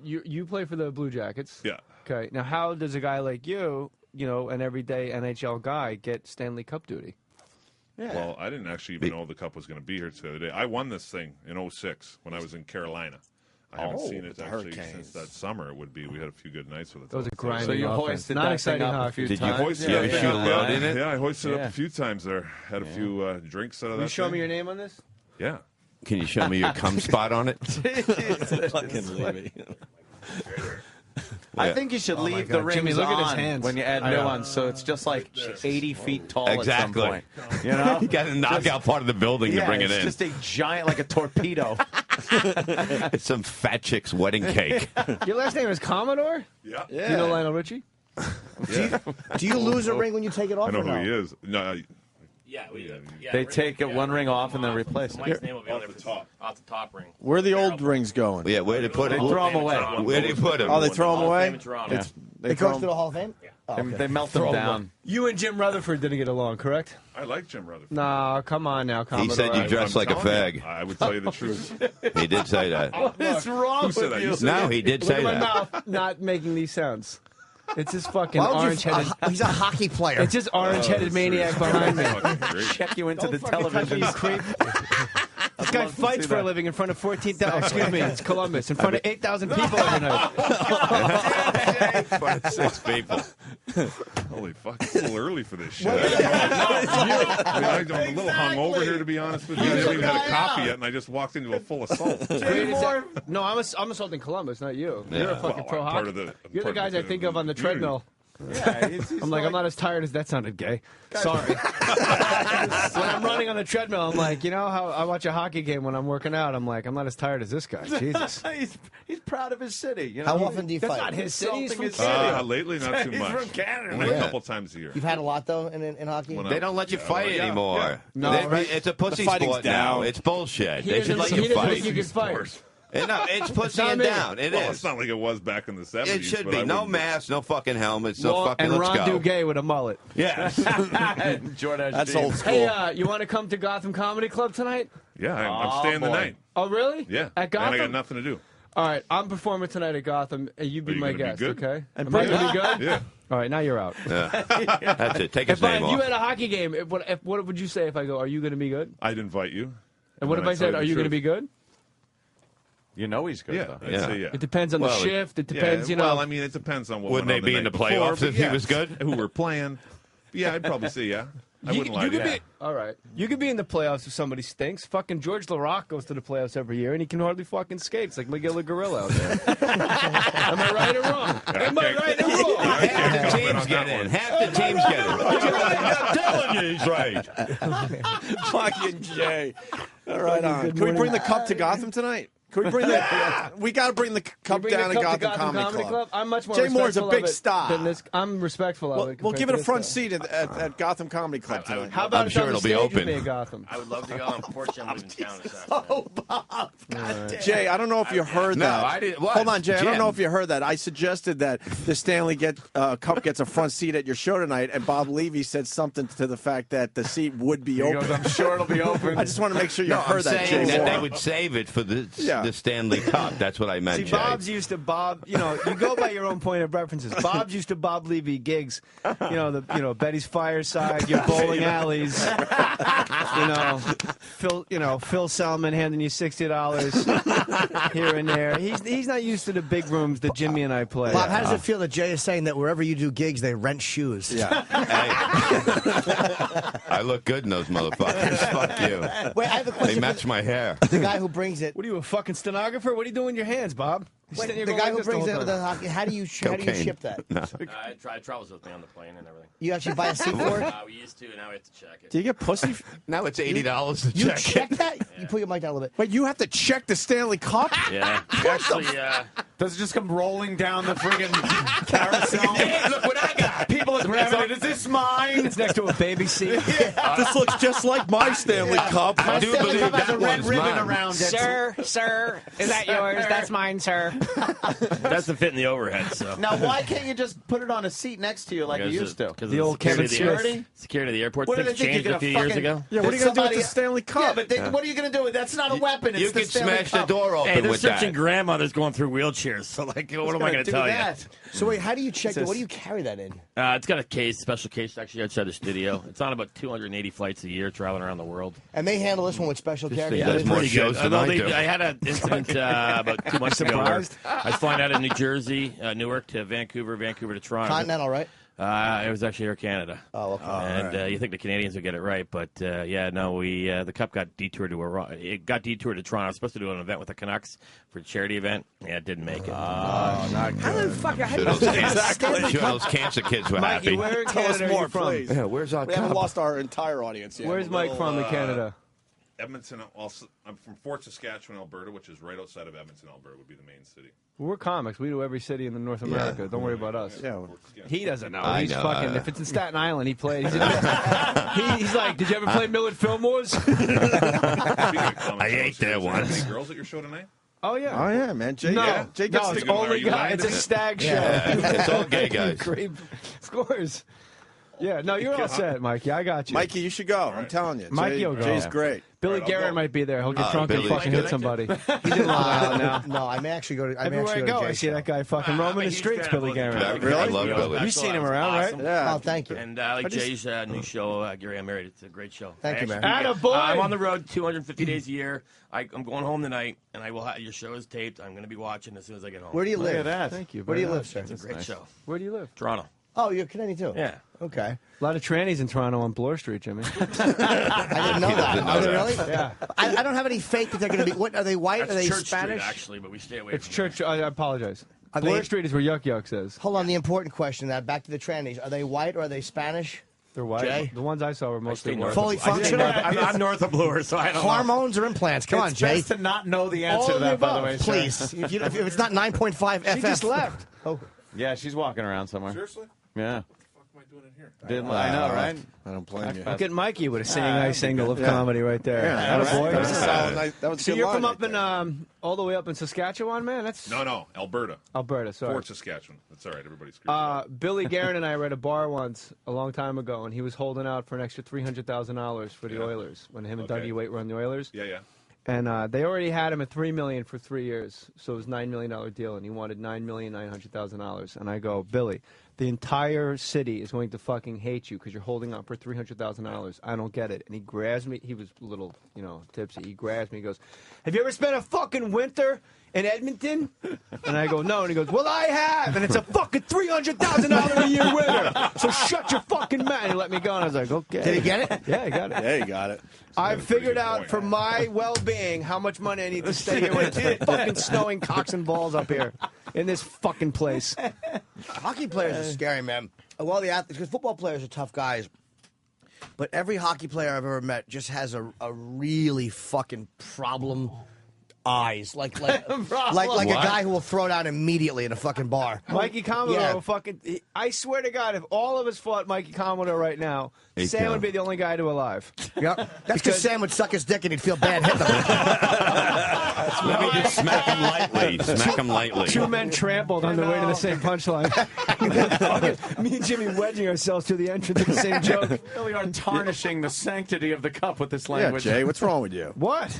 You play for the Blue Jackets. Yeah. Okay. Now, how does a guy like you, an everyday NHL guy, get Stanley Cup duty? Yeah. Well, I didn't actually even know the Cup was going to be here today. I won this thing in 2006 when I was in Carolina. I haven't seen it actually since that summer. We had a few good nights with it. That was a grinding. So you hoisted that thing up a few times. Did you hoist it? You shoot a load in it? Yeah, I hoisted it up a few times there. Had a few drinks out of that. Can you show me your name on this? Yeah. Can you show me your cum spot on it? Fucking leave it. I think you should leave the rings Jimmy, look at his on hands. when you add new ones, so it's just like 80 feet tall Exactly. at some point. You know? You got to knock out part of the building to bring it in. It's just a giant, like a torpedo. It's some fat chick's wedding cake. Your last name is Commodore? Yeah. You know Lionel Richie? Do you lose a ring when you take it off? I know or no? who he is. No. They take one ring off and then replace it. Mike's name will be on there off the top ring. Where are the old rings going? Yeah, where they put it? They throw them away. Where they put them? Oh, they throw them away? Yeah. They go through the Hall of Fame? Oh, They melt them down. You and Jim Rutherford didn't get along, correct? I like Jim Rutherford. No, come on now, Commodore. He said you dress like a fag. I would tell you the truth. He did say that. What is wrong said that? You with said you? No, he did Look say at my that. mouth not making these sounds. It's this fucking Why would you- orange-headed... He's a hockey player. It's just orange-headed maniac behind me. Check you into the Don't fucking touch television. me, you creep. This guy fights for a living in front of 14,000. Excuse me, it's Columbus. In front of 8,000 people every night. In front of 6 people. Holy fuck, it's a little early for this shit. I'm a little hungover here, to be honest with you. I haven't even had a coffee yet, and I just walked into a full assault. No, I'm assaulting Columbus, not you. Yeah. You're a fucking pro I'm hockey. part of the- You're the part guys of I think of on the treadmill. Yeah, he's I'm like, I'm not as tired as that sounded gay. Sorry. When I'm running on the treadmill, I'm like, you know how I watch a hockey game when I'm working out? I'm like, I'm not as tired as this guy. Jesus. he's proud of his city. You know? How often do you That's fight? not his city. He's from Insulting his Canada. Lately, not too He's much. from Canada. Only Yeah. a couple times a year. You've had a lot, though, in hockey? When They don't let you fight anymore. Yeah. No, They- It's a pussy fighting's sport now. down. It's bullshit. He They should doesn't- let he you doesn't fight. think you can fight. No, it's pussy not and me. down. It Well, is. it's not like it was back in the 70s. It should but be. I No wouldn't- mask, no fucking helmets, no fucking and let's Ron go. Duguay with a mullet. Yeah. Jordan That's Steve. old school. Hey, you want to come to Gotham Comedy Club tonight? Yeah, I'm staying the boy. night. Oh, really? Yeah. At Gotham? And I got nothing to do. All right, I'm performing tonight at Gotham, and you Are be you my gonna be guest, good? okay? And Am I bring- going to be good? Yeah. All right, now you're out. Yeah. That's it. Take his If name you off. had a hockey game, what would you say if I go, are you going to be good? I'd invite you. And what then if I I'd tell said, the are you going to truth. be good? You know he's good, Yeah, though. I'd Yeah. say yeah. It depends on the Well, shift. It depends, you know. Well, I mean, it depends on what Wouldn't went on they be the in night the before, playoffs but if he yeah, was good? Who we're playing. Yeah, I'd probably say yeah. I wouldn't lie to could you. be, all right. You could be in the playoffs if somebody stinks. Fucking George LaRock goes to the playoffs every year, and he can hardly fucking skate. It's like Miguel the Gorilla out there. Am I right or wrong? Am I right or wrong? Half the teams get in. Half the teams get in. I'm telling you, he's right. Fucking Jay. All right, on. Can we bring the cup to Gotham tonight? Can we bring the? We got to bring the cup Bring down the to cup Gotham Comedy Club. I'm much more Jay Moore's a respectful big of it star. than this. I'm respectful of it. We'll compared give to it a this front guy. seat at Gotham Comedy Club tonight. How about I'm it's sure on the it'll be stage with open. me at Gotham? I would love to go. Unfortunately, I'm leaving town this Oh, Bob. Jay, I don't know if you heard No, that. I didn't- what? Hold on, Jay. I don't Jim. know if you heard that. I suggested that the Stanley Cup gets a front seat at your show tonight, and Bob Levy said something to the fact that the seat would be open. I'm sure it'll be open. I just want to make sure you No, heard I'm that, saying Jay that they Moore. would save it for the Yeah. Stanley Cup. That's what I meant, See, Jay. Bob's used to Bob. You know, you go by your own point of references. Bob's used to Bob Levy gigs. Betty's Fireside, your bowling alleys. Phil Selman handing you $60 here and there. He's not used to the big rooms that Jimmy and I play. Bob, how does it feel that Jay is saying that wherever you do gigs, they rent shoes? Yeah. I look good in those motherfuckers. Fuck you. Wait, I have a question. They match my hair. The guy who brings it. What are you, a fucking stenographer? What are you doing with your hands, Bob? You're Wait, sitting here the going guy like who this the brings whole it, time. the hockey, how do you ship that? No. It travels with me on the plane and everything. You actually buy a seat for it? We used to, and now we have to check it. Do you get pussy? Now it's $80 to You check. check that? You put your mic down a little bit. Wait, you have to check the Stanley Cup? Yeah. Actually, Does it just come rolling down the friggin' carousel? Hey, look what I got. People are grabbing it. Is this mine? It's next to a baby seat. This looks just like my Stanley Cup. My Stanley Cup has a red ribbon mine. around it. Sir, is that yours? That's mine, sir. Doesn't fit in the overhead, so. Now, why can't you just put it on a seat next to you like you used to? Because The old Kevin security of the airport. What do Things they think changed you're a few gonna years ago. Yeah, what are you going to do with the Stanley Cup? Yeah, but what are you going to do? That's not a weapon. It's You the could Stanley smash Cup. the door open Hey, there's with searching that. grandmothers going through wheelchairs. So, like, what am I going to tell you? So wait, how do you check that? What do you carry that in? It's got a case, special case, actually outside the studio. It's on about 280 flights a year, traveling around the world. And they handle this one with special care. Yeah, There's more pretty shows good. than Although I do. I had an incident about 2 months ago where I was flying out of New Jersey, Newark to Vancouver to Toronto. Continental, right? It was actually Air Canada. Oh, okay. And you think the Canadians would get it right, but we the Cup got detoured to It got detoured to Toronto. I was supposed to do an event with the Canucks for a charity event. Yeah, it didn't make it. Oh, not good. How the fuck? Sure, those cancer kids were Mikey, happy. where in Tell us Canada are more, you from? please. Yeah, where's our We haven't cup? lost our entire audience yet. Where's Mike from in Canada? Edmonton. I'm from Fort Saskatchewan, Alberta, which is right outside of Edmonton, Alberta, would be the main city. We're comics. We do every city in North America. Don't worry about us. Yeah. He doesn't know. I He's know. fucking. If it's in Staten Island, he played. He's like, did you ever play Millard Fillmore's? I ate that once. Any girls at your show tonight? Oh yeah. Oh, yeah, man. Jay, No, yeah. Jay gets no, to it's go. only guys. It's a stag show. It's all gay guys. Great scores. Yeah, no, you're all set, Mikey. I got you. Mikey, you should go. I'm telling you. Mikey Jay, will go. Jay's great. Billy All right, I'll Garrett go. might be there. He'll get drunk Billy. and fucking hit somebody. He didn't want now. No, I may actually go to. I may Everywhere I actually go, to I Jay's see show. that guy fucking roaming the streets, Billy Garrett. I love Billy. You've seen him around, right? Yeah. Oh, thank you. And like Jay's new show, Gary, I'm Married. It's a great show. Thank you, man. Attaboy. I'm on the road 250 days a year. I'm going home tonight, and I will have your show is taped. I'm going to be watching as soon as I get home. Where do you live? Thank you. Where do you very live, sir? It's a great show. Where do you live? Toronto. Oh, you're Canadian too. Yeah. Okay. A lot of trannies in Toronto on Bloor Street, Jimmy. I didn't know that. know Are they that. really? Yeah. I don't have any faith that they're going to be. What are they? White? That's Are they Church Spanish? Street, actually, but we stay away It's from church. I apologize. Are Bloor they- Street is where Yuck Yuck says. Hold on. The important question. That back to the trannies. Are they white or are they Spanish? They're white. Jay? The ones I saw were mostly stay white. north Fully functional. I'm north of Bloor, so I don't know. Hormones or implants? Come on, It's Jay. best to not know the answer All to of the that, by the above. way. sir. Please. If it's not 9.5 FF. She just left. Oh. Yeah, she's walking around somewhere. Seriously? Yeah. What am I doing in here? I know, right? I don't blame you. Look at Mikey with a singing that'd ice be single of good. comedy right there. Yeah, Attaboy. that was a solid night. That was a So good you're line from right up in there. all the way up in Saskatchewan, man? That's No, Alberta. Alberta. Sorry. Fort Saskatchewan. That's all right. Everybody's screwed. Billy Garrett and I were at a bar once a long time ago, and he was holding out for an extra $300,000 for the Yeah. Oilers when him and Okay. Dougie Waite were on the Oilers. Yeah. And they already had him at $3 million for 3 years, so it was $9 million deal, and he wanted $9,900,000. And I go, Billy, the entire city is going to fucking hate you because you're holding out for $300,000. I don't get it. And he grabs me. He was a little, tipsy. He grabs me. He goes, "Have you ever spent a fucking winter in Edmonton?" And I go, "No." And he goes, "Well, I have, and it's a fucking $300,000 a year winner. So shut your fucking mouth." And he let me go, and I was like, "Okay." Did he get it? Yeah, I got it. Yeah, you got it. I've figured out for my well-being how much money I need to stay here when it's fucking snowing cocks and balls up here in this fucking place. Hockey players are scary, man. Well, the athletes, because football players are tough guys. But every hockey player I've ever met just has a really fucking problem eyes. Like a guy who will throw down immediately in a fucking bar. Mikey Commodore, Yeah. I swear to God, if all of us fought Mikey Commodore right now, He'd Sam kill would him. be the only guy to alive. Yep. That's because Sam would suck his dick and he'd feel bad hitting him. Let me just smack him lightly. Smack him lightly. Two men trampled on their way to the same punchline. Me and Jimmy wedging ourselves to the entrance of the same joke. We are tarnishing the sanctity of the cup with this Yeah, language. Jay, what's wrong with you? What?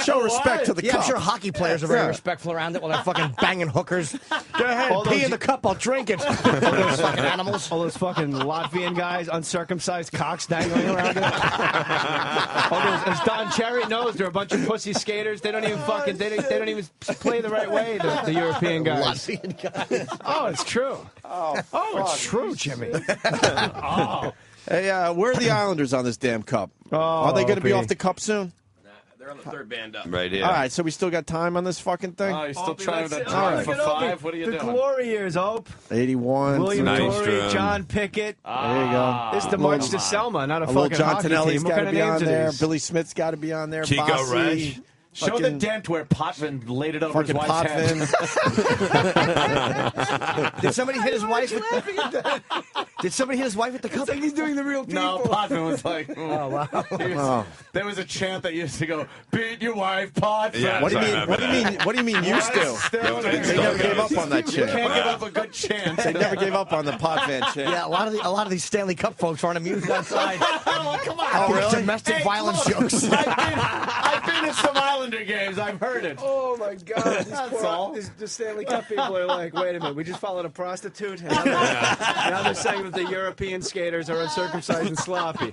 Show respect to the Yeah, cup. I'm sure hockey players are very Yeah. respectful around it while they're fucking banging hookers. Go ahead, All pee those- in the cup, I'll drink it. Those fucking animals. All those fucking Latvian guys, uncircumcised cocks dangling around it. All those, as Don Cherry knows, they're a bunch of pussy skaters. They don't even fucking they don't even play the right way. The European guys. Latvian guys. Oh, it's true. Oh, it's true, Jimmy. Hey, where are the Islanders on this damn cup? Are they going to be Opie. off the cup soon? They're on the third band up. Right here. All right, so we still got time on this fucking thing? Oh, you're still trying to All tie right. for five? What are you the doing? glory years, Ope. 81. William Nice Torrey, drum. John Pickett. There you go. This is the March to Selma, not a A little fucking John hockey Tonelli's team. What got kind to of be names on are there. these? Billy Smith's got to be on there. Chico Bossy. Rush. Show the dent where Potvin laid it over his Fucking wife's head. Potvin. Did somebody hit his wife? Did somebody hit his wife with the cup? It's like he's doing the real people. No, Potvin was like, oh wow. Oh. There was a chant that used to go, "Beat your wife, Potvin." Yeah, What do you mean? What do you mean? What do you mean used to? They never gave up on that You chant. can't give up a good chant. They never gave up on the Potvin chant. Yeah, a lot of these Stanley Cup folks aren't amused outside. Oh, come on. Oh, really? Domestic violence jokes. I've been at some Islander games. I've heard it. Oh my God! That's all. The Stanley Cup people are like, wait a minute, we just followed a prostitute. And now they're saying that the European skaters are uncircumcised and sloppy.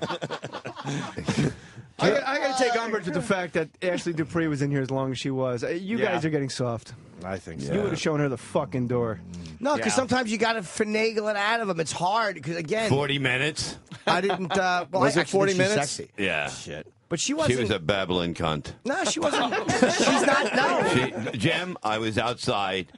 I got to take umbrage with the fact that Ashley Dupree was in here as long as she was. You guys are getting soft. I think so. You would have shown her the fucking door. No, because sometimes you got to finagle it out of them. It's hard because again, 40 minutes. I didn't. Well, Was I it 40 actually think minutes? she's sexy. Yeah. Shit. But she wasn't. She was a babbling cunt. No, she wasn't. She's not. No. Jim, I was outside.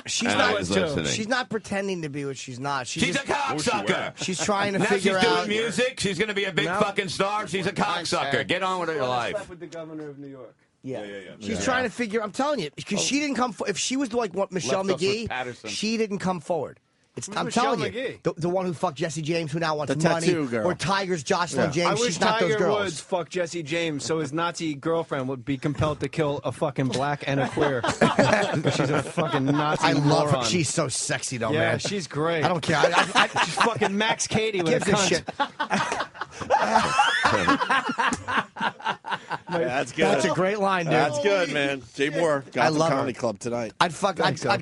She's and not. I was listening. She's not pretending to be what she's not. She's a cocksucker. She's trying to now figure she's out. doing music. She's going to be a big fucking star. She's a cocksucker. Get on with your life. With the governor of New York. Yeah. She's trying to figure. I'm telling you, because she didn't come. If she was like what Michelle Left us with McGee, Patterson. she didn't come forward. I'm Michelle telling you, McGee? the one who fucked Jesse James, who now wants The money, tattoo girl. or Tiger's Jocelyn Yeah. James. I wish She's not Tiger those girls. Woods fucked Jesse James so his Nazi girlfriend would be compelled to kill a fucking black and a queer. She's a fucking Nazi I love her. moron. She's so sexy, though, yeah, man. she's great. I don't care. She's fucking Max Cady with Gives a a cunt. shit. That's good. That's a great line, dude. That's good, man. Jay Moore, Gotham love her. Comedy Club tonight. I'd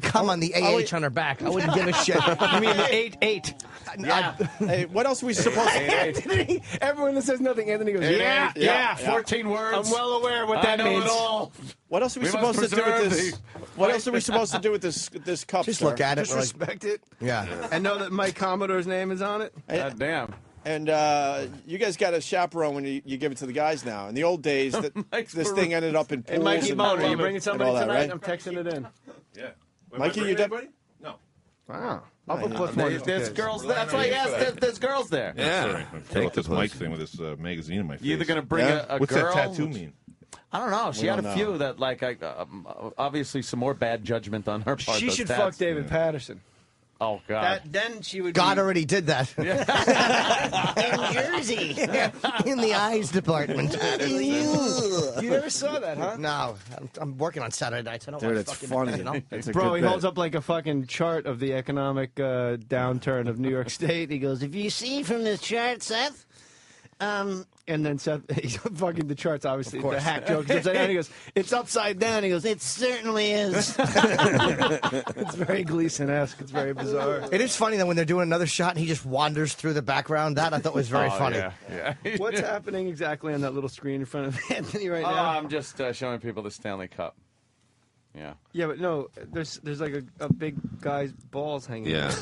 come on the AH on her back. I wouldn't give a shit. You mean the 8-8? Yeah. Hey, what else are we supposed to Anthony, everyone that says nothing, Anthony goes, yeah. 14 words. I'm well aware what that I know means. it all. What else are we We supposed to must do with preserve this? What else are we supposed to do with this cup? Just sir? look at it. Just respect it. Yeah. And know that Mike Commodore's name is on it. God damn. And you guys got a chaperone when you give it to the guys now. In the old days, this thing ended up in pools Hey, Mikey and, Boner, you and bringing somebody all that, tonight? right? I'm texting it in. Yeah. Mikey, you done? No. Wow. I'll put Nice. plus one. There's girls. That's why I asked. There's girls there. Yeah. Sorry. I'm filling out this mic thing with this magazine in my face. You either going to bring Yeah? a What's girl? that tattoo mean? I don't know. She We had don't a know. few that, like, obviously some more bad judgment on her part. She those should tats. fuck David Patterson. Oh God. Then she would. God be, already did that. In Jersey. In the eyes department. You never saw that, huh? No. I'm working on Saturday nights. I don't Dude, watch it's fucking funny. you know? It's a Bro, good he bit. holds up like a fucking chart of the economic downturn of New York State. He goes, if you see from this chart, Seth, and then Seth, he's fucking the charts, obviously. The hack joke. It's upside down. He goes, it's upside down. He goes, it certainly is. It's very Gleason-esque. It's very bizarre. It is funny that when they're doing another shot and he just wanders through the background. That I thought was very funny. Yeah. What's happening exactly on that little screen in front of Anthony right now? I'm just showing people the Stanley Cup. Yeah. Yeah, but no, there's like a big guy's balls hanging. Yeah.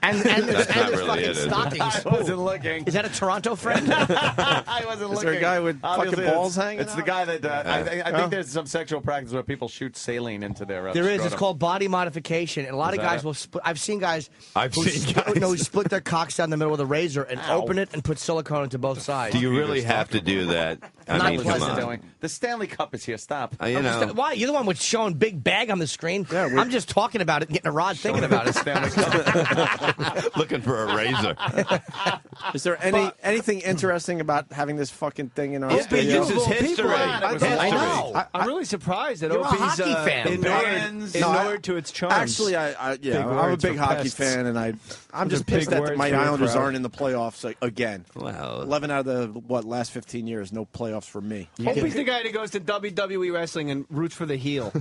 And there's, That's not and there's really fucking it, is it? stockings. I wasn't looking. Is that a Toronto friend? I wasn't Is looking. there a guy with Obviously, fucking balls hanging It's the out? guy that I think there's some sexual practice where people shoot saline into their. There is. It's scrotum. called body modification, and a lot Is of that guys it? will split. I've seen guys. I've who seen split, guys. No, who split their cocks down the middle with a razor and Ow. open it and put silicone into both sides. Do you really have to do that? I Not mean, come pleasant. on. Doing. The Stanley Cup is here. Stop. You know. Why? You're the one with showing big bag on the screen. I'm just talking about it and getting a rod thinking about it. Stanley Cup. Looking for a razor. Is there anything interesting about having this fucking thing in our Yeah, studio? this is history. I know. I'm really surprised that You're a OP's hockey fan. inured to its charms. Actually, I'm a words big for hockey pests. fan, and I'm Those just are big pissed that words my for your Islanders crowd. aren't in the playoffs again. Well, 11 out of the last 15 years, no playoffs for me. Opie's the guy that goes to WWE wrestling and roots for the heel.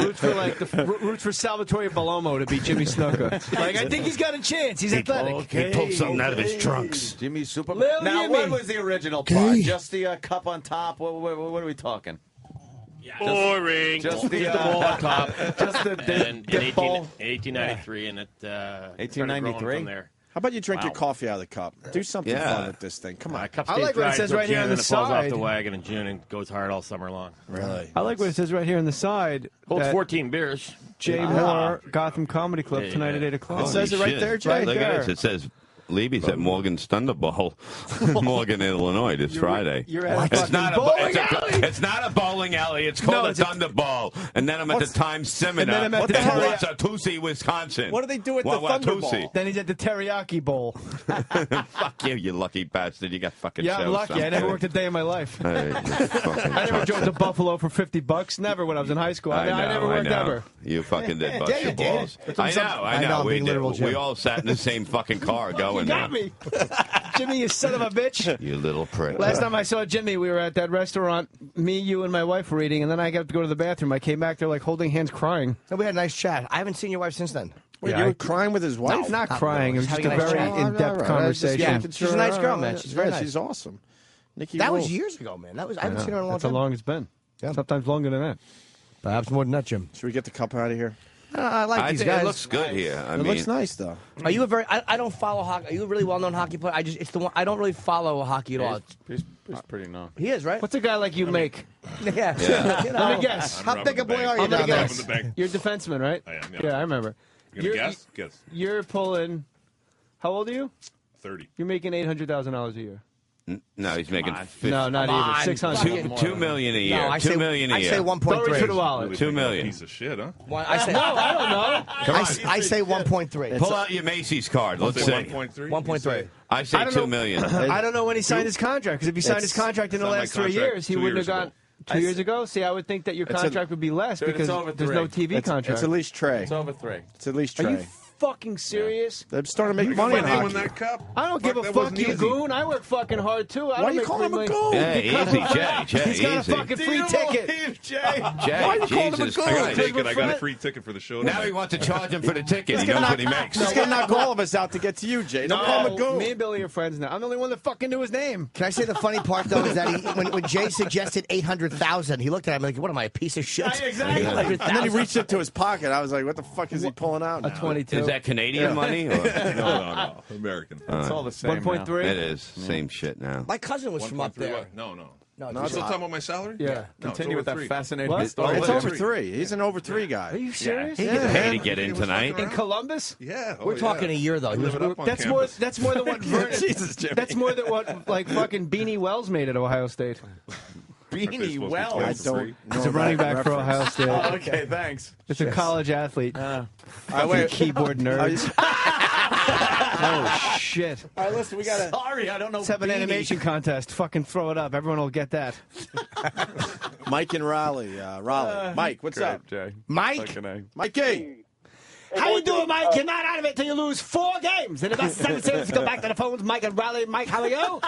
roots for Salvatore Bellomo to beat Jimmy Snuka. Like, I think he's got a chance. He's athletic. he pulled something out of his trunks. Jimmy Superman. Little Now, Jimmy. what was the original plot? Just the cup on top? What are we talking? Boring. Just the ball on top. Just the And in dip ball. 1893, and it 1893? from there. How about you drink Wow. your coffee out of the cup? Do something Yeah. fun with this thing. Come on. My cup I stays like what it dry says until right here June, on and the it falls off side. the wagon in June and goes hard all summer long. Really? I like what it says right here on the side. Holds that 14 beers. Jay Moore, Gotham Comedy Club, Yeah, tonight yeah. at 8 o'clock. It says it right shit. there, Jay. Look at there. this. It says Levy's at Morgan's Thunderball, Morgan, Illinois, this Friday. You're at a It's not bowling alley. It's not a bowling alley. It's called a Thunderball. And then I'm at the Times Seminar then I'm at in the teriyaki- Watusi, Wisconsin. What do they do at the Watusi. Thunderball? Then he's at the teriyaki bowl. Fuck you, you lucky bastard. You got fucking Yeah, I'm shows lucky. I never someday. worked a day in my life. Hey, you fucking I never touch drove to Buffalo for $50. Never when I was in high school. I never worked ever. You fucking did bust Yeah, your you did. balls. That's what I know. I'm We being did. literal, Jim. We all sat in the same fucking car going. You got me. Jimmy, you son of a bitch. You little prick. Last time I saw Jimmy, we were at that restaurant. Me, you, and my wife were eating, and then I got to go to the bathroom. I came back there like holding hands, crying. And we had a nice chat. I haven't seen your wife since then. Wait, Yeah, you I- were crying with his wife? Not crying. It was just a Having a nice very chat. in-depth conversation. Yeah, she's a nice girl, man. She's very nice. She's awesome. Nikki That was rules. years ago, man. That was I haven't seen her in a long That's time. how long it's been. Sometimes longer than that. Perhaps more than that, Jim. Should we get the cup out of here? I like these think guys. it looks good here. I It mean, looks nice, though. Are you a very? I don't follow hockey. Are you a really well-known hockey player? It's the one. I don't really follow hockey at all. He's pretty known. He is, right? What's a guy like you make? Yeah. Yeah. You know, Let me guess. How big a boy are you I'm gonna down there? guess. You're a defenseman, right? I am, yeah. Yeah, I remember. You gonna guess? Guess. You're pulling. How old are you? 30. You're making $800,000 a year. no, he's making No, not even. 600. $2 million a year. No, I $2 say- million a I year. say 1.3. Throw it to the wallet. Really $2 think I'm a million. Piece of shit, huh? I say No, I don't know. Come on. I say 1.3. Pull out your Macy's card. Let's see. 1.3. 1.3. I say I don't know. $2 million. I don't know when he signed his contract, because if he signed his contract in the signed my last 3 contract years, he 2 wouldn't years have gone 2 years ago. See, I would think that your It's contract would be less Dude, it's because over there's 3. no TV contract. It's at least Trey. It's over 3. It's at least Are Trey. you fucking serious? They're starting to make money in Win hockey. that cup. I don't Fuck, give a that fuck, wasn't you easy. goon. I work fucking hard, too. I Why don't you make calling him a 3 goon? Yeah, easy, Jay. He's got a Easy. fucking free ticket. Jay, Why you calling him a Jesus goon? Christ. Take it. I got a free ticket for the show. Now tonight. he wants to charge him for the ticket. He knows what he makes. He's going to knock all of us out to get to you, Jay. Don't call him a goon. Me and Billy are friends now. I'm the only one that fucking knew his name. Can I say the funny part though is that when Jay suggested 800,000, he looked at him like, "What am I, a piece of shit?" Exactly. 800,000. And then he reached into his pocket. I was like, what the fuck is he pulling out A now? 22. Is that Canadian money? Or? No. American. It's all the same. 1.3? It is. Same shit now. My cousin was from up 1.3 there. what? No. No, You still talking about my salary? Yeah. No, Continue with it's over that 3. fascinating What? story. It's Oh, over yeah. 3. He's an over 3 Are guy. you serious? He gets paid to get in tonight. In Columbus? Yeah. We're talking a year though. He was, Live it up on That's campus. more than what Vernon. Jesus, Jimmy. That's more than what like fucking Beanie Wells made at Ohio State. Beanie supposed to Wells. play I for don't free. know He's a running that back for reference. Ohio State. Oh, okay, thanks. It's a college athlete. All right, Keyboard nerds. Oh shit! All right, listen, we got to... Sorry, I don't know. Let's have an Beanie. animation contest. Fucking throw it up. Everyone will get that. Mike and Raleigh. Raleigh. Mike, what's Great, up? Jay. Mike? Fucking A. Mikey. How you doing, Mike? You're not out of it till you lose 4 games. In the best 7 series, go back to the phones. Mike and Raleigh. Mike, how are you?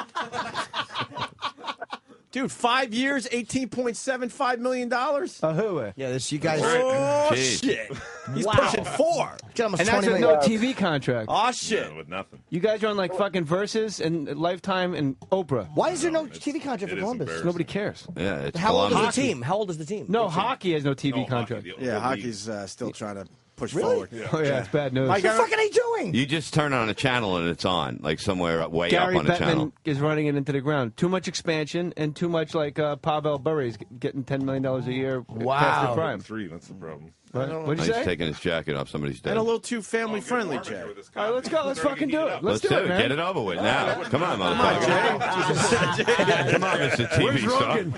Dude, 5 years, $18.75 million? Who? Yeah, this you guys. Oh, Jeez. shit. He's Wow. pushing 4. Get almost And that's 20 with million. no TV contract. Oh, shit. Yeah, with nothing. You guys are on like fucking Versus and Lifetime and Oprah. Why is there no TV contract it for is Columbus? embarrassing. Nobody cares. Yeah, it's How old is the Columbus. team? How old is the team? No, hockey has no TV No, contract. hockey, the Yeah, league. hockey's still trying to push Really? forward. Oh yeah, it's bad news. Mike, What the fuck are they doing? You just turn on a channel and it's on, like somewhere way Gary up on a channel. Bettman is running it into the ground. Too much expansion and too much like Pavel Bury's getting $10 million a year. Wow. Past the prime. 3, that's the problem. What'd you He's say? taking his jacket off. Somebody's dead. And a little too family friendly, Jay. All right, let's go. Let's fucking do it. Let's do it, man. Get it over with now. Come on, motherfucker. Come on, Mr. TV Where's star. Rogan?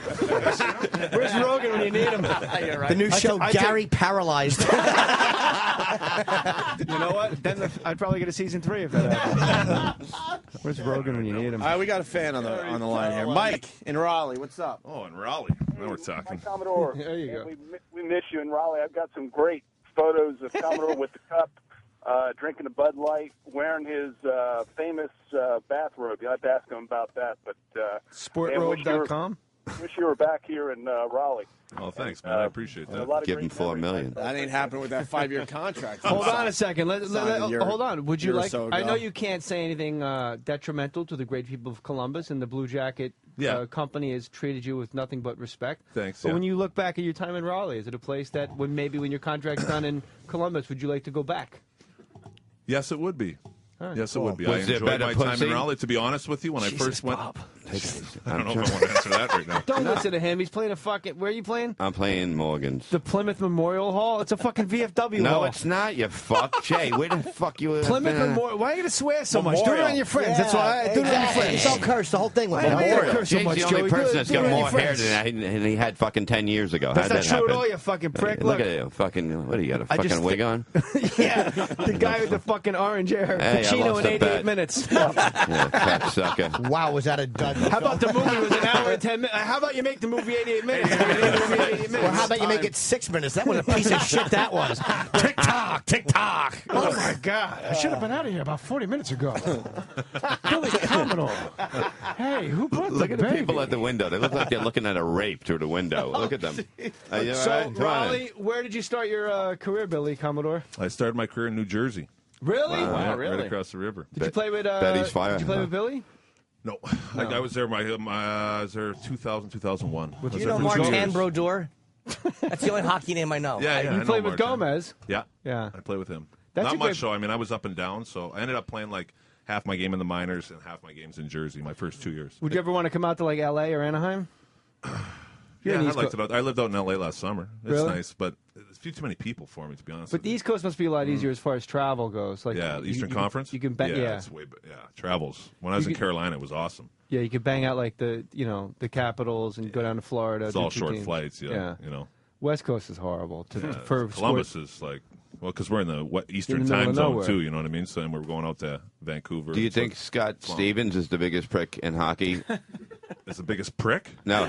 Where's Rogan when you need him? The new show, Gary Paralyzed. You know what? Then I'd probably get a season 3 if that happened. Where's Rogan when you need him? All right, we got a fan on the line here. Mike in Raleigh, what's up? Oh, in Raleigh. Now we're talking. Commodore. There you go. We miss you in Raleigh. I've got some great photos of Commodore with the cup, drinking a Bud Light, wearing his famous bathrobe. You have to ask him about that. But Sportrobe.com? wish you were back here in Raleigh. Oh, thanks, man. I appreciate that. Give him $4 million. That ain't happening with that 5-year contract. Hold on a second. Hold on. Would you year or like? so I know ago. you can't say anything detrimental to the great people of Columbus, and the Blue Jacket Yeah. company has treated you with nothing but respect. Thanks, But yeah. when you look back at your time in Raleigh, is it a place that, when your contract's done in Columbus, would you like to go back? Yes, it would be. All right, Yes, cool. it would be. Was I there enjoyed better my time pussy? in Raleigh. To be honest with you, when I Jesus, first went, Bob. I don't know if I want to answer that right now. Don't listen to him. He's playing a fucking. Where are you playing? I'm playing Morgan's. The Plymouth Memorial Hall. It's a fucking VFW No, hall. it's not. You fuck, Jay. Where the fuck you? Plymouth Memorial. Why are you gonna swear so much? Do it on your friends. That's why I do it on your friends. It's all cursed. The whole thing with Why do you Memorial. curse so Jay's much, the only Joey? person Do that's it got on your more hair friends. than he had fucking 10 years ago. That's How'd not that true at happen? all, you fucking prick. Look at you, fucking. What do you got? A I fucking just wig on? Yeah, the guy with the fucking orange hair. Hey, I Pacino lost in a 88 bet. minutes. Yeah, fat sucker. Wow, was that a dud? How about the movie was an hour and 10 minutes? How about you make the movie 88 minutes? Well, how about you make it 6 minutes? That was a piece of shit that was. Tick tock, tick tock. Oh my God! I should have been out of here about 40 minutes ago. Billy Commodore. Hey, who brought Look the at the baby? people at the window. They look like they're looking at a rape through the window. Look at them. Are you all So, right? Come on in. Raleigh, where did you start your career, Billy Commodore? I started my career in New Jersey. Really? Yeah, right across the river. Did you play with Betty's Fire. Did you play with Billy? No, I was there. I was there 2000, 2001. Do you know Martin Brodeur? That's the only hockey name I know. Yeah, You I played know with Martin. Gomez. Yeah, Yeah. I played with him. That's a Not great- much, though. I mean, I was up and down, so I ended up playing like half my game in the minors and half my games in Jersey my first 2 years. Would you ever want to come out to like L.A. or Anaheim? You're Yeah, an I East liked Co- it. I lived out in L.A. last summer. It's Really? nice, but it's too many people for me, to be honest. But the East Coast must be a lot easier as far as travel goes. Like Yeah, the Eastern you Conference. You can bang, yeah, it's travels. When I was in Carolina, it was awesome. yeah. You could bang out like the Capitals and go down to Florida. It's do all 2 short teams. flights. Yeah, you know. West Coast is horrible. For Columbus sports. is like, well, because we're in the Eastern In the middle time of zone nowhere. too. You know what I mean? So, and we're going out to Vancouver. Do you It's think like- Scott Well, Stevens is the biggest prick in hockey? is the biggest prick? No,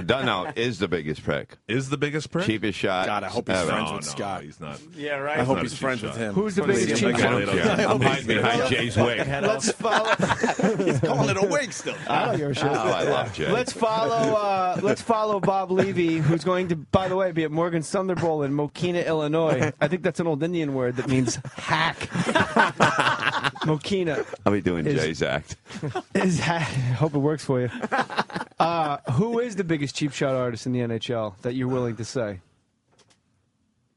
is the biggest prick. Is the biggest prick? Cheapest shot. God, I hope he's ever. friends No, with no, Scott. he's not. Yeah, right. I hope not he's a cheap friends shot. with him. Who's the Wanna see biggest him cheap get laid shot? out. I'm hiding behind Jay's wig. Let's follow. He's calling it a wig still. I don't give a shit. Oh, I love Jay. Let's follow Bob Levy, who's going to, by the way, be at Morgan's Thunder Bowl in Mokina, Illinois. I think that's an old Indian word that means hack. Mokina. I'll be doing is- Jay's act. Hope it works for you. Who is the biggest cheap shot artist in the NHL that you're willing to say?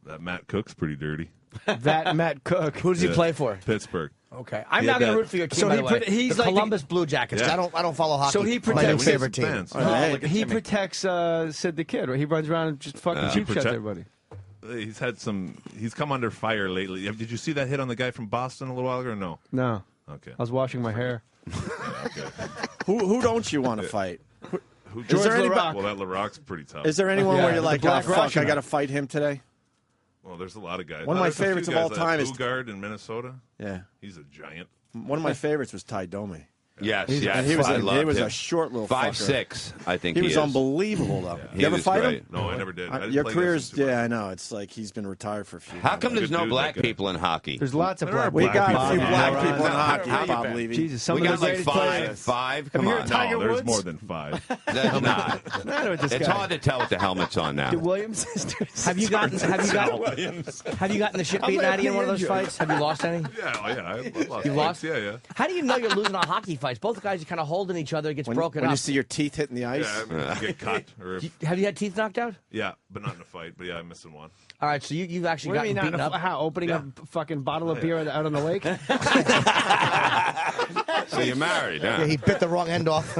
That Matt Cook's pretty dirty. That Matt Cook. Who does he Yeah. play for? Pittsburgh. Okay, I'm He not had going to that- root for your team. So by he the way. he's the like Columbus Blue Jackets. Yeah. I don't follow hockey. So he my new protects- favorite team. Fans. he protects Sid the Kid, right? He runs around and just fucking cheap shots everybody. He's had some. He's come under fire lately. Did you see that hit on the guy from Boston a little while ago? Or no. No. Okay. I was washing my hair. Who don't you want to fight? Who? Is there anybody? Well, that LaRock's pretty tough. Is there anyone Yeah, where you're the like, oh Black fuck, Russian. I got to fight him today? Well, there's a lot of guys. One of my There's a few favorites of guys all like time is- Bugard in Minnesota. Yeah. He's a giant. One of my favorites was Ty Domi. Yes, And yes. he was I a, loved he was him. a short little 5'6", I think he he was is. unbelievable though. He You ever was fight great. him? No, I never did. I didn't Your play career's against him too yeah, I know. It's like he's been retired for a few. How come years. there's no dude, black that guy. people in hockey? There's lots of There are black We black got a few people. black Yeah, people in right. hockey, Right. Bob Levy. Jesus, some We of got the like greatest five. players. Five? Have Come you heard on. Tiger No, there's Woods? more than 5. That's not. I know what this It's guy. hard to tell with the helmets on now. The Williams sisters. Have you gotten the shit beaten out of you in one of those fights? Have you lost any? Yeah, oh, yeah. I lost. You lost? Yeah, yeah. How do you know you're losing on hockey fights? Both guys are kind of holding each other. It gets broken When up. you see your teeth hitting the ice. Yeah, I mean, you get cut. Or Have you had teeth knocked out? yeah, but not in a fight. But yeah, I'm missing one. All right, so you've actually What do you gotten mean, beaten up. how, opening Yeah. a fucking bottle of beer out on the lake? So you're married, huh? Yeah, he bit the wrong end off.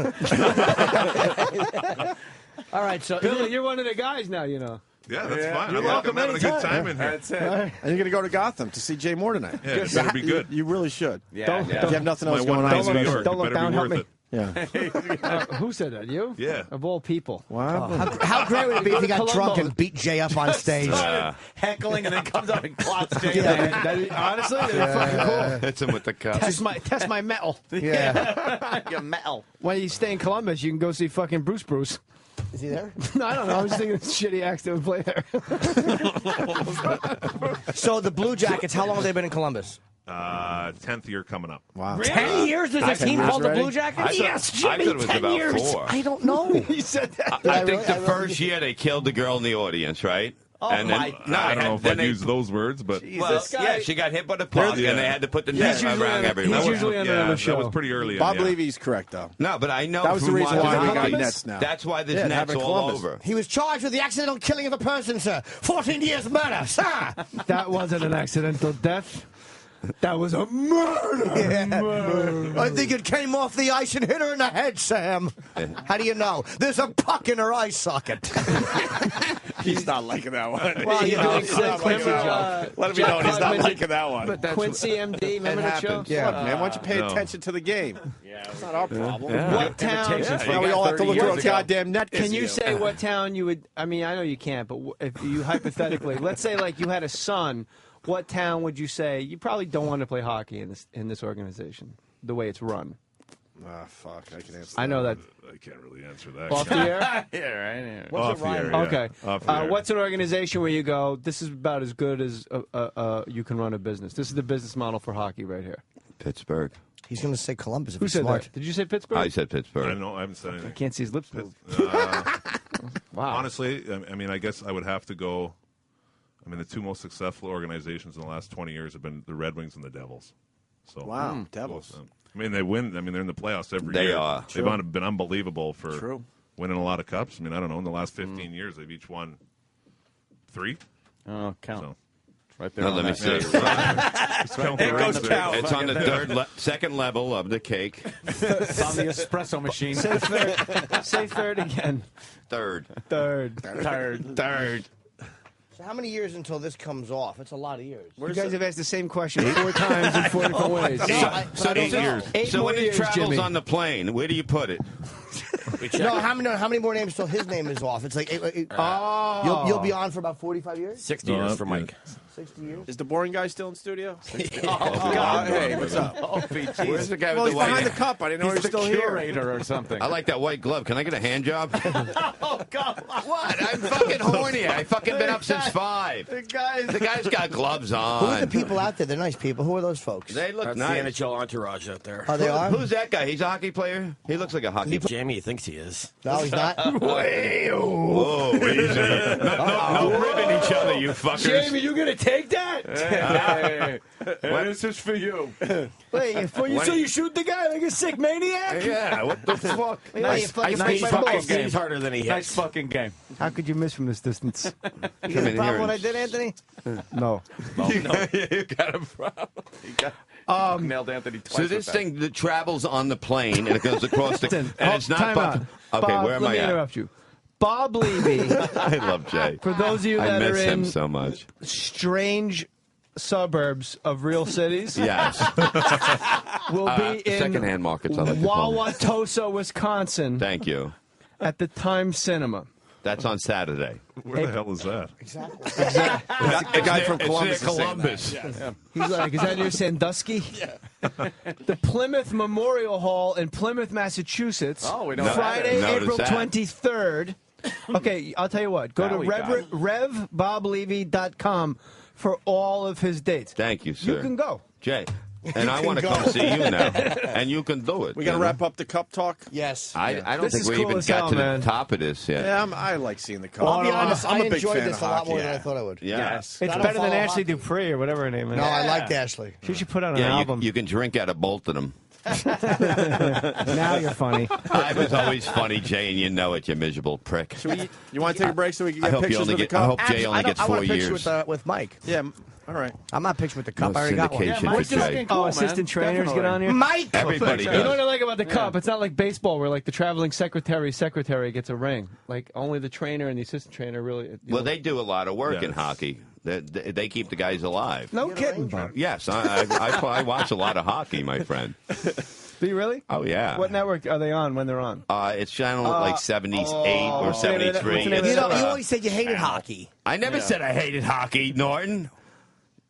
All right, so Billy, you're one of the guys now, you know. Yeah, that's fine. You're I'm welcome having a good anytime. time in here. That's it. And you're going to go to Gotham to see Jay Moore tonight. Yeah, it better be good. You really should. Yeah, If you have nothing My else one going night on. in New York. Don't It look better down, be help worth me. it. Yeah. Who said that? You? Yeah. Of all people. Wow. how great would it be if he got Columbo. drunk and beat Jay up on stage? Heckling and then comes out and clots Jay. Honestly, that'd be fucking cool. Hits him with the cup. Test my metal. Yeah. Your metal. When you stay in Columbus, you can go see fucking Bruce. Is he there? No, I don't know. I was just thinking of shitty acts that would play there. So the Blue Jackets, how long have they been in Columbus? 10th year coming up. Wow. 10 years? There's a team called the Blue Jackets? I thought it was 10 about years. 4. I don't know. You said that. I think the first year they killed the girl in the audience, right? Oh, and then, my no, I don't know if then I'd they- use those words, but Well, yeah, she got hit by the puck, Yeah. and they had to put the Yeah. net He's usually around on- everyone. he's usually on another show. That was pretty early. Bob yeah. Levy's correct, though. No, but I know That was the from reason watching why we got Columbus, nets now. That's why there's Yeah, nets having all Columbus. over. He was charged with the accidental killing of a person, sir. 14 years murder, sir. That wasn't an accidental death. That was a murder. I think it came off the ice and hit her in the head, Sam. How do you know? There's a puck in her eye socket. He's not liking that one. Well, He's not liking that one. Let him know he's not liking that one. But Quincy MD, remember the show? Yeah, man. Why don't you pay attention to the game? Yeah, it's not our problem. What town? Now we all have to look through a goddamn net. Can you say what town you would? I mean, I know you can't, but if you hypothetically, let's say like you had a son, what town would you say you probably don't want to play hockey in this organization the way it's run? Ah, fuck. I can answer. I know that. I can't really answer that. Off the air? Yeah, right. Yeah. What's it, Ryan? Okay. Off the air. What's an organization where you go, this is about as good as you can run a business? This is the business model for hockey right here. Pittsburgh. He's going to say Columbus if Who he's said smart. that? Did you say Pittsburgh? I said Pittsburgh. I know. I haven't said anything. I can't see his lips move. Wow. Honestly, I mean, I guess I would have to go. I mean, the two most successful organizations in the last 20 years have been the Red Wings and the Devils. So wow, Devils. I mean, they win. I mean, they're in the playoffs every They year. are. They've been unbelievable for winning a lot of cups. I mean, I don't know. In the last 15 years, they've each won 3. Oh, count. So. Right there. No, let me see. It goes count. It's on the second level of the cake. It's on the espresso machine. Say third. Say third again. Third. Third. So how many years until this comes off? It's a lot of years. You guys have asked the same question 4 times in 4 different ways. So 8 years. 8 So more when it years, travels Jimmy. on the plane, where do you put it? No, how many more names till his name is off? It's like you'll be on for about 45 years. 60 years for Mike. 60 years. Is the boring guy still in studio? God. Hey, what's up? Where's the guy Well, with he's the behind the white? cup. I didn't know he was He's the still here. curator or something. I like that white glove. Can I get a hand job? Oh, God. What? I'm fucking horny. I fucking been up since 5. The guy's The guy's got gloves Who are the on. people out there? They're nice people. Who are those folks? They look That's nice. the NHL entourage out there. Oh, they are? Who's that guy? He's a hockey player? He looks like a hockey player. Jamie thinks he is. No, he's not. Whoa, easy. No ribbing each other, you fuckers. you gonna take that? Hey, this is for you. Wait, so you shoot the guy like a sick maniac? Yeah, what the fuck? Nice fucking fucking balls. game. He's harder than he Nice hits. fucking game. How could you miss from this distance? You got a problem with what I did, Anthony? No. You got a problem. Nailed Anthony twice. So with this that. thing that travels on the plane and it goes across the... Listen, and it's not... time out. Okay, Bob, where am let I me at? interrupt you. Bob Levy, I love Jay. for those of you I that miss are him in so much. strange suburbs of real cities, Yes. will be in Secondhand markets, I like to call them. Wauwatosa, Wisconsin, Thank you. at the Times Cinema. That's on Saturday. Where the hell is that? Exactly. The guy from Columbus. It's near Columbus. He's like, is that near Sandusky? Yeah. The Plymouth Memorial Hall in Plymouth, Massachusetts. Oh, we know Friday, that. April Notice that. 23rd. Okay, I'll tell you what. Go Now to we got it. RevBobLevy.com for all of his dates. Thank you, sir. You can go. Jay, and I want to come see you now. And you can do it. We got to wrap up the cup talk? Yes. I don't This think is we cool even as got hell, to man. the top of this yet. Yeah, I like seeing the cup. I'll be honest, I'm I a big enjoyed fan this of a lot hockey. more than I thought I would. Yes. It's I don't better than follow Ashley hockey. Dupree or whatever her name is. No, I liked Ashley. She should put out an Yeah, album. you can drink out of both of them. Now you're funny. I was always funny, Jay, and you know it, you miserable prick. You want to take a break so we can I get hope you pictures only with the get. I cup? hope Jay only gets I 4 want a picture years. with Mike. Yeah, all right. I'm not picture with the cup. No I already got one. syndication Yeah, Mike's for Jay. fucking cool, Oh, man. assistant trainers Definitely. get on here? Mike! Everybody You know what I does. like about the cup? It's not like baseball where like the traveling secretary gets a ring. Like only the trainer and the assistant trainer really. Well, they do a lot of work in Yes. hockey. They keep the guys alive. No kidding, Bob. Yes, I watch a lot of hockey, my friend. Do you really? Oh yeah. What network are they on when they're on? It's channel like 78 or what's the name of that- 73. what's the name of You that know, you channel? always said you hated hockey. I never said I hated hockey, Norton.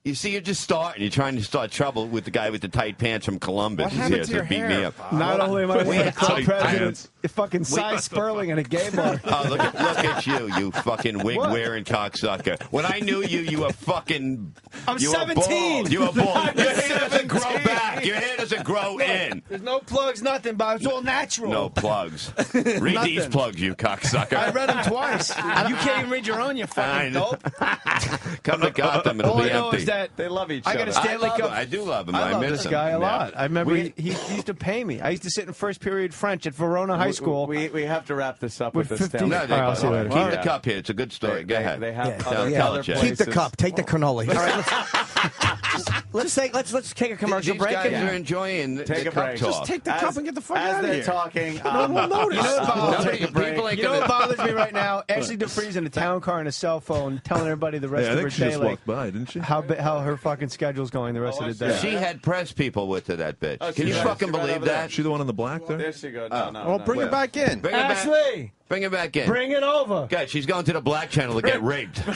You see, you're just starting. You're trying to start trouble with the guy with the tight pants from Columbus. What He's happened here to your to beat hair, me up. Bob? Not only am I the club tight president, pants. fucking Cy Sperling at a gay bar. Oh, look at you fucking wig-wearing cocksucker. When I knew you, you were fucking... I'm you were 17. bald. You were bald. Your hair doesn't grow 17. back. Your hair doesn't grow in. There's no plugs, nothing, Bob. It's all natural. No plugs. Read Nothing. these plugs, you cocksucker. I read them twice. You can't even read your own, you I fucking know. dope. Come to Gotham, it'll All be I know empty. is that They love each I other. got a Stanley I love Cup. him. I do love him. I love miss this him. guy a Yeah. lot. I remember he used to pay me. I used to sit in first period French at Verona High School. We have to wrap this up With with, this 15 Stanley No, All right, I'll see you later. keep All the right. cup here. It's a good story. Go ahead. They have Tell it, Jay. Keep the cup. Take the cannoli. All right, let's... let's take a commercial These break. guys are enjoying the Take a cup break. talk. Just take the cup and get the fuck As out of they're here. talking, No one will notice. You know what bothers Nobody- me? people ain't You know gonna- what bothers me right now? Ashley Dupree's in a town car and a cell phone, telling everybody the rest Yeah, I of her think she day, just like walked by, didn't she? how her fucking schedule's going the rest of the day. She had press people with her, that bitch. Oh, Can you she's fucking right believe over there. that? She the one in the black there? There she goes. No, no, Well, no. bring her back in. Bring her back. Ashley, Bring her back in. bring it over. God, she's going to the black channel to get raped. Come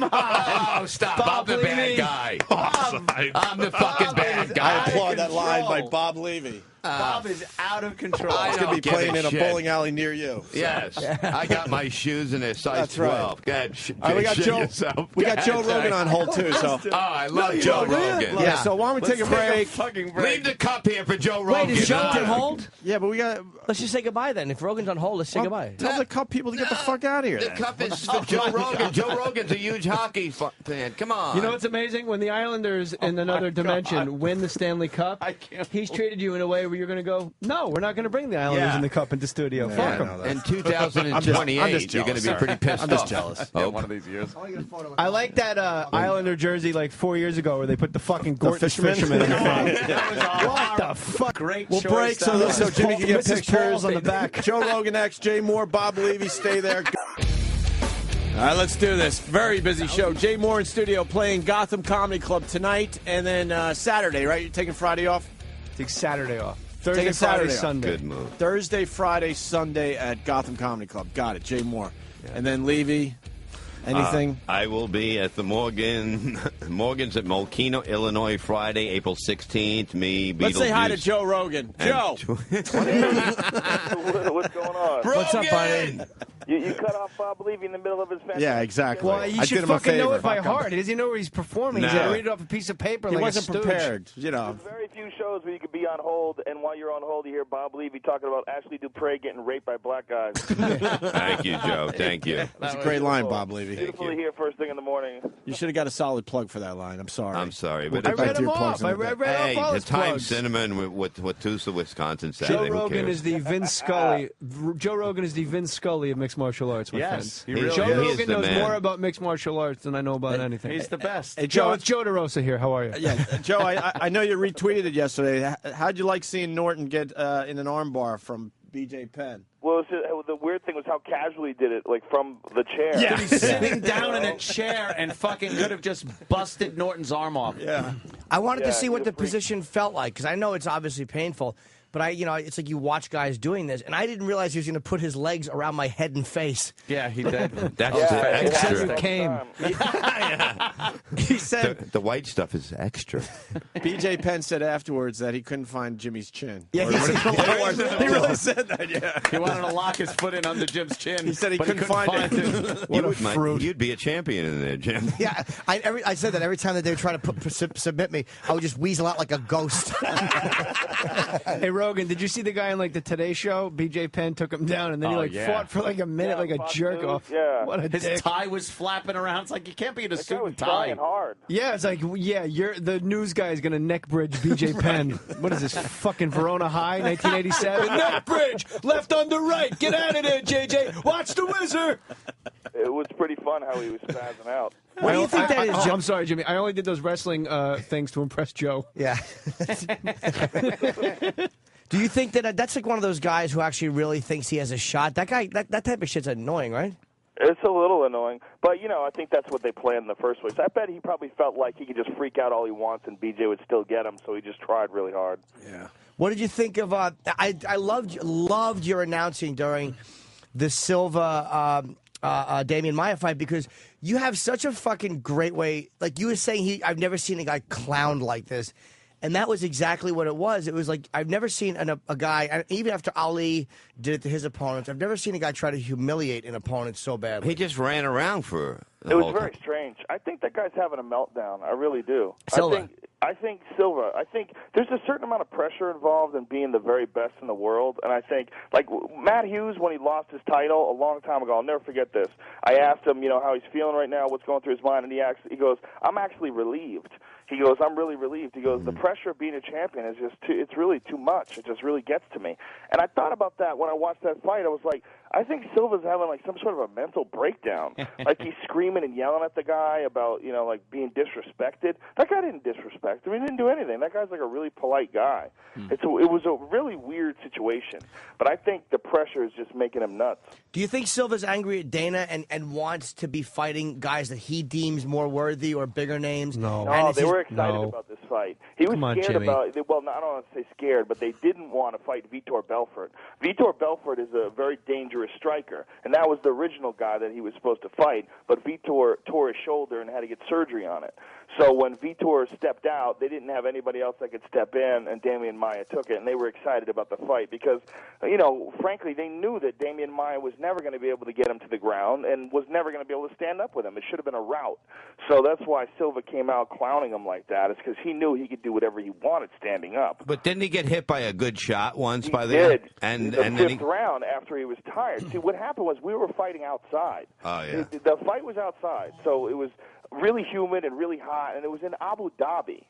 on. Oh, stop. Bob I'm the bad Levy. guy. Offside. I'm the fucking bad I guy. applaud that line by control. Bob Levy. Bob is out of control. I He's going to be don't give playing a in a shit. bowling alley near you. Yes. I got my shoes in a size That's right. 12. Go ahead. All right, we got shit Joe. yourself. We got Go Joe ahead, Rogan Zach. on hold too. So Oh, I love Joe Rogan. yeah. So why don't we take a break? Fucking break. Leave the cup here for Joe Rogan. Wait, is Joe on hold? Yeah, but we got. Let's just say goodbye then. If Rogan's on hold, let's say goodbye. Tell the cup people to get the fuck out of here. The then. cup is for Joe Rogan. Joe Rogan's a huge hockey fan. Come on. You know what's amazing? When the Islanders in another dimension win the Stanley Cup, I can't he's treated you in a way where you're going to go, no, we're not going to bring the Islanders Yeah. in the cup into studio. Yeah, Fuck I know them. that. In 2028, I'm just you're going to be jealous. pretty pissed I'm just off. jealous. Yeah, one of these years. I like that Islander jersey like 4 years ago where they put the fucking Gorton fisherman? fisherman in the front. That was What the fuck? Great We'll choice. break so Jimmy can get Mrs. pictures Paul's on the back. Joe Rogan next, Jay Moore, Bob Levy, stay there. All right, let's do this. Very busy show. Jay Moore in studio playing Gotham Comedy Club tonight, and then Saturday, right? You're taking Friday off? Take Saturday off. Taking Thursday, Friday, Saturday off. Sunday. Good move. Thursday, Friday, Sunday at Gotham Comedy Club. Got it, Jay Moore. And then Levy, anything? I will be at the Morgan's at Molkino, Illinois, Friday, April 16th. Me, Beetlejuice. Let's say hi to Joe Rogan. and- Joe. What's going on? What's up, buddy? You cut off Bob Levy in the middle of his fantastic. Yeah, exactly. Well, I you did should him a fucking know favor. it by Fuck him. heart. He doesn't know where he's performing. He's No. got to read it off a piece of paper He like wasn't a stooge. prepared, you know. There's very few shows where you could be on hold, and while you're on hold, you hear Bob Levy talking about Ashley Dupre getting raped by black guys. Thank you, Joe. Thank you. That's a great line, Bob Levy. Beautiful to hear first thing in the morning. You should have got a solid plug for that line. I'm sorry. I'm sorry, We'll but get I back read to your him plugs off. in a I bit. read Hey, off all the his Times plugs. Cinnamon with Tulsa, Wisconsin Saturday. Joe Who Rogan cares? is the Vince Scully. Joe Rogan is the Vince Scully of mixed martial arts, my Yes, friend. he really Joe is. He is Rogan the knows man. more about mixed martial arts than I know about anything. He's the best. Hey, Joe, Joe, it's Joe DeRosa here. How are you? yeah, Joe, I know you retweeted it yesterday. How'd you like seeing Norton get in an armbar from B.J. Penn? Well, the weird thing was how casually he did it, like from the chair. Yeah. He's sitting down in a chair and fucking could have just busted Norton's arm off. Yeah. I wanted to Yeah, see he's what a the freak. position felt like because I know it's obviously painful. But it's like you watch guys doing this, and I didn't realize he was going to put his legs around my head and face. Yeah, he did. That's Yeah, the Until you extra. came. He said, The white stuff is extra. B.J. Penn said afterwards that he couldn't find Jimmy's chin. Yeah, Or he what said- he really said that, yeah. He wanted to lock his foot in under Jim's chin. He said he but couldn't find it. You'd be a champion in there, Jim. Yeah, I said that every time that they were trying to submit me, I would just weasel out like a ghost. Hey, Rogan, did you see the guy on like the Today Show? B.J. Penn took him down, and then he Oh, like yeah. fought for like a minute, like a Fox jerk News, off. yeah. What a His dick. tie was flapping around. It's like you can't be in a That guy suit was and tie. trying hard. Yeah, it's like, yeah, you're the news guy is going to neck bridge B.J. Penn. What is this, fucking Verona High, 1987? Neck bridge, left on the right. Get out of there, J.J. Watch the wizard. It was pretty fun how he was spazzing out. What do you think that is, Joe? I'm sorry, Jimmy. I only did those wrestling things to impress Joe. Yeah. Do you think that that's like one of those guys who actually really thinks he has a shot? That guy, that type of shit's annoying, right? It's a little annoying, but I think that's what they planned in the first place. I bet he probably felt like he could just freak out all he wants and BJ would still get him, so he just tried really hard. Yeah. What did you think of? I loved your announcing during the Silva Damian Maia fight because you have such a fucking great way. Like you were saying, I've never seen a guy clown like this. And that was exactly what it was. It was like, I've never seen a guy, even after Ali did it to his opponents, I've never seen a guy try to humiliate an opponent so badly. He just ran around for the It was whole very time. strange. I think that guy's having a meltdown. I really do. Silva. I think Silva. I think there's a certain amount of pressure involved in being the very best in the world, and I think like Matt Hughes when he lost his title a long time ago. I'll never forget this. I asked him, how he's feeling right now, what's going through his mind, and he goes, "I'm actually relieved." He goes, "I'm really relieved." He goes, "The pressure of being a champion is just it's really too much. It just really gets to me." And I thought about that when I watched that fight. I was like, I think Silva's having like some sort of a mental breakdown. Like he's screaming and yelling at the guy about, you know, like being disrespected. That guy didn't disrespect him. He didn't do anything. That guy's like a really polite guy. It was a really weird situation. But I think the pressure is just making him nuts. Do you think Silva's angry at Dana and wants to be fighting guys that he deems more worthy or bigger names? No, they were excited about this fight. He was scared about, well, I don't want to say scared, but they didn't want to fight Vitor Belfort. Vitor Belfort is a very dangerous striker, and that was the original guy that he was supposed to fight, but Vitor tore his shoulder and had to get surgery on it. So when Vitor stepped out, they didn't have anybody else that could step in, and Damian Maia took it, and they were excited about the fight because, you know, frankly, they knew that Damian Maia was never going to be able to get him to the ground and was never going to be able to stand up with him. It should have been a rout. So that's why Silva came out clowning him like that. It's because he knew he could do whatever he wanted standing up. But didn't he get hit by a good shot once He by the did. and the then fifth round after he was tired. See, what happened was we were fighting outside. Oh, yeah. The fight was outside, so it was really humid and really hot, and it was in Abu Dhabi.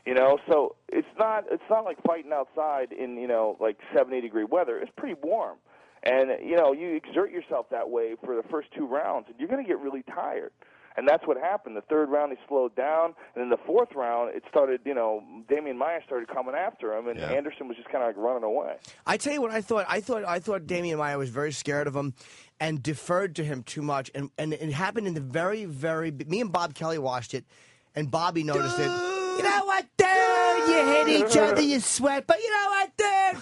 You know, so it's not like fighting outside in, you know, like 70-degree weather. It's pretty warm. And, you know, you exert yourself that way for the first 2 rounds, and you're going to get really tired. And that's what happened. The 3rd round, he slowed down. And in the 4th round, it started, you know, Damian Maia started coming after him, and Anderson was just kind of like running away. I tell you what I thought. I thought Damian Maia was very scared of him and deferred to him too much. And it happened in the very, very... Me and Bob Kelly watched it, and Bobby noticed it. You know what, dude? You hit each other, you sweat. But you know what, dude?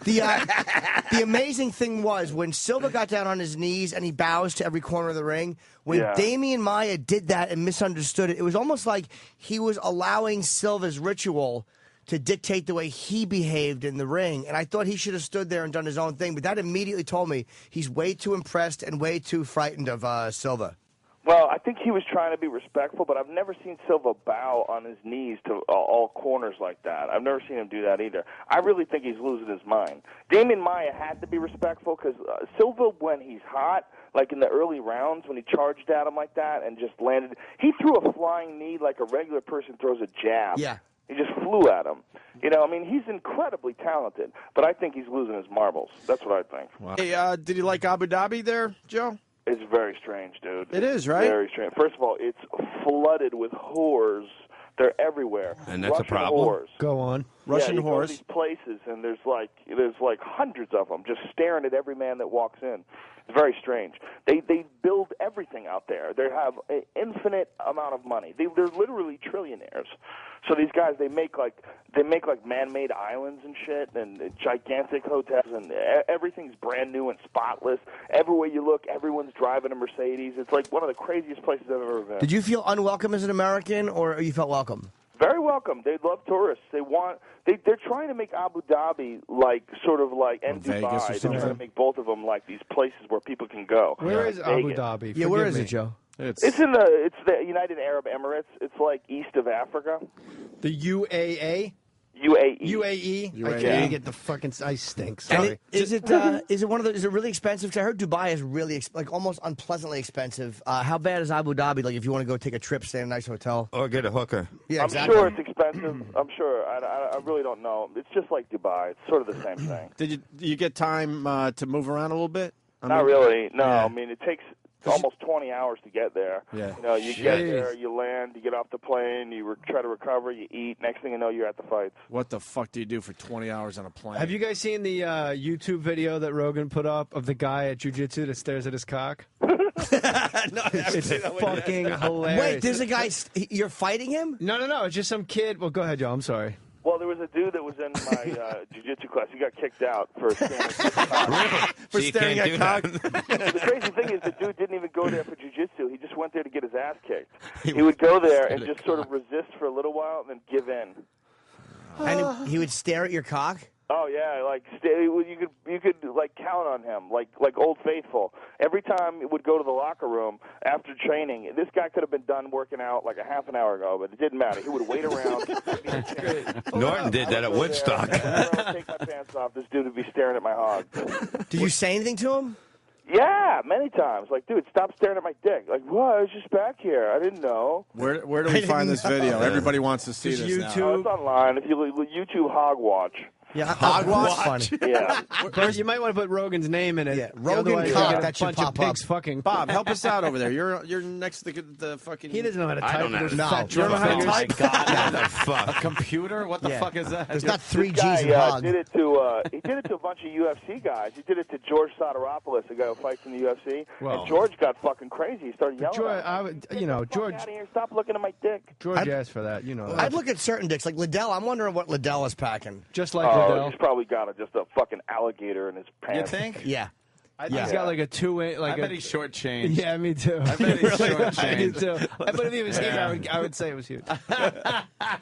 The amazing thing was when Silva got down on his knees and he bows to every corner of the ring, when Damian Maia did that and misunderstood it, it was almost like he was allowing Silva's ritual to dictate the way he behaved in the ring. And I thought he should have stood there and done his own thing, but that immediately told me he's way too impressed and way too frightened of Silva. Well, I think he was trying to be respectful, but I've never seen Silva bow on his knees to all corners like that. I've never seen him do that either. I really think he's losing his mind. Damian Maia had to be respectful because Silva, when he's hot, like in the early rounds when he charged at him like that and just landed, he threw a flying knee like a regular person throws a jab. Yeah. He just flew at him. You know, I mean, he's incredibly talented, but I think he's losing his marbles. That's what I think. Wow. Hey, did you like Abu Dhabi there, Joe? It's very strange, dude. It is, right? Very strange. First of all, it's flooded with whores. They're everywhere. And that's Russian a problem. Whores. Go on. Russian you go to whores. these places, and there's like hundreds of them just staring at every man that walks in. It's very strange. They build everything out there. They have an infinite amount of money. They're literally trillionaires. So these guys, they make like man-made islands and shit, and gigantic hotels, and everything's brand new and spotless. Everywhere you look, everyone's driving a Mercedes. It's like one of the craziest places I've ever been. Did you feel unwelcome as an American, or you felt welcome? Very welcome. They love tourists. They're trying to make Abu Dhabi like sort of like and Vegas or Dubai. They're something. trying to make both of them like these places where people can go. Where is Abu Vegas. Dhabi? Yeah, where Forgive is me. it, Joe? It's the United Arab Emirates. It's like east of Africa. The UAA? UAE. UAE? I UAE. can't get the fucking ice stinks. And Sorry. is it one of the? Is it really expensive? 'Cause I heard Dubai is really like almost unpleasantly expensive. How bad is Abu Dhabi? Like if you want to go take a trip, stay in a nice hotel. Or get a hooker. Yeah, I'm exactly. sure it's expensive. I'm sure. I really don't know. It's just like Dubai. It's sort of the same thing. Did you get time to move around a little bit? Not really. No, Yeah. I mean it takes almost 20 hours to get there. Yeah. You know, you get there, you land, you get off the plane, you try to recover, you eat. Next thing you know, you're at the fights. What the fuck do you do for 20 hours on a plane? Have you guys seen the YouTube video that Rogan put up of the guy at jiu-jitsu that stares at his cock? It's fucking hilarious. Wait, there's a guy. You're fighting him? No. It's just some kid. Well, go ahead, Joe. I'm sorry. Well, there was a dude that was in my jiu-jitsu class. He got kicked out for staring at cock. For staring at cock? The crazy thing is the dude didn't even go there for jiu-jitsu. He just went there to get his ass kicked. He would go there and just sort of resist for a little while and then give in. And he would stare at your cock? Oh yeah, like you could like count on him, like Old Faithful. Every time he would go to the locker room after training, this guy could have been done working out like a half an hour ago, but it didn't matter. He would wait around. Norton did that at Woodstock. I would take my pants off. This dude would be staring at my hog. Did you say anything to him? Yeah, many times. Like, dude, stop staring at my dick. Like, what? I was just back here. I didn't know. Where do we find this video? Everybody wants to see Just this YouTube. now. Oh, it's online. If you YouTube Hog Watch. Yeah, Hogwash. funny. Yeah. But you might want to put Rogan's name in it. Yeah, Rogan Otherwise, Cock, you get a that should bunch pop of pigs up. fucking. Bob, help us out over there. You're next to the fucking. He doesn't know how to I type. don't know. There's No. fat You don't know how to fingers. type? God, What the fuck? a computer? What the Yeah. fuck is that? There's not three This G's in guy hog. did it to he did it to a bunch of UFC guys. He did it to George Soteropoulos, a guy who fights in the UFC. Well. And George got fucking crazy. He started yelling. George, at him. I would, you know, George. Get out of here! Stop looking at my dick. George asked for that. You know. I'd look at certain dicks, like Liddell. I'm wondering what Liddell is packing. Just like Oh, Liddell. he's probably got just a fucking alligator in his You pants. think? Yeah. I think he's got like a 2-inch. Like I bet he's shortchanged. Yeah, me too. I bet he's Me shortchanged. too. But if he was here, I would say it was huge.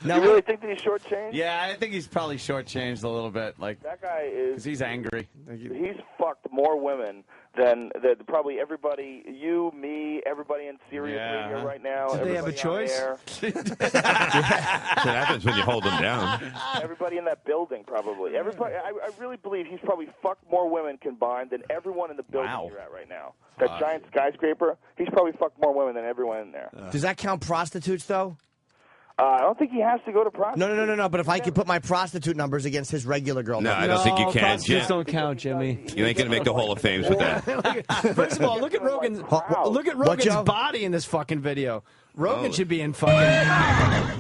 You really think that he's shortchanged? Yeah, I think he's probably shortchanged a little bit, like That guy is. because he's angry. He's fucked more women than probably everybody, you, me, everybody in Sirius Yeah. Radio right now. Did they have a everybody on choice? air. That's what happens when you hold them down. Everybody in that building, probably. Everybody. I really believe he's probably fucked more women combined than everyone in the building Wow. you're at right now. That giant skyscraper, he's probably fucked more women than everyone in there. Does that count prostitutes, though? I don't think he has to go to prostitute. No. But if I could put my prostitute numbers against his regular girl No, numbers. I don't think you can, prostitutes Jim. don't count, Jimmy. You ain't gonna make the Hall of Fames with that. First of all, look at Rogan's Joe? body in this fucking video. Rogan should be in fucking.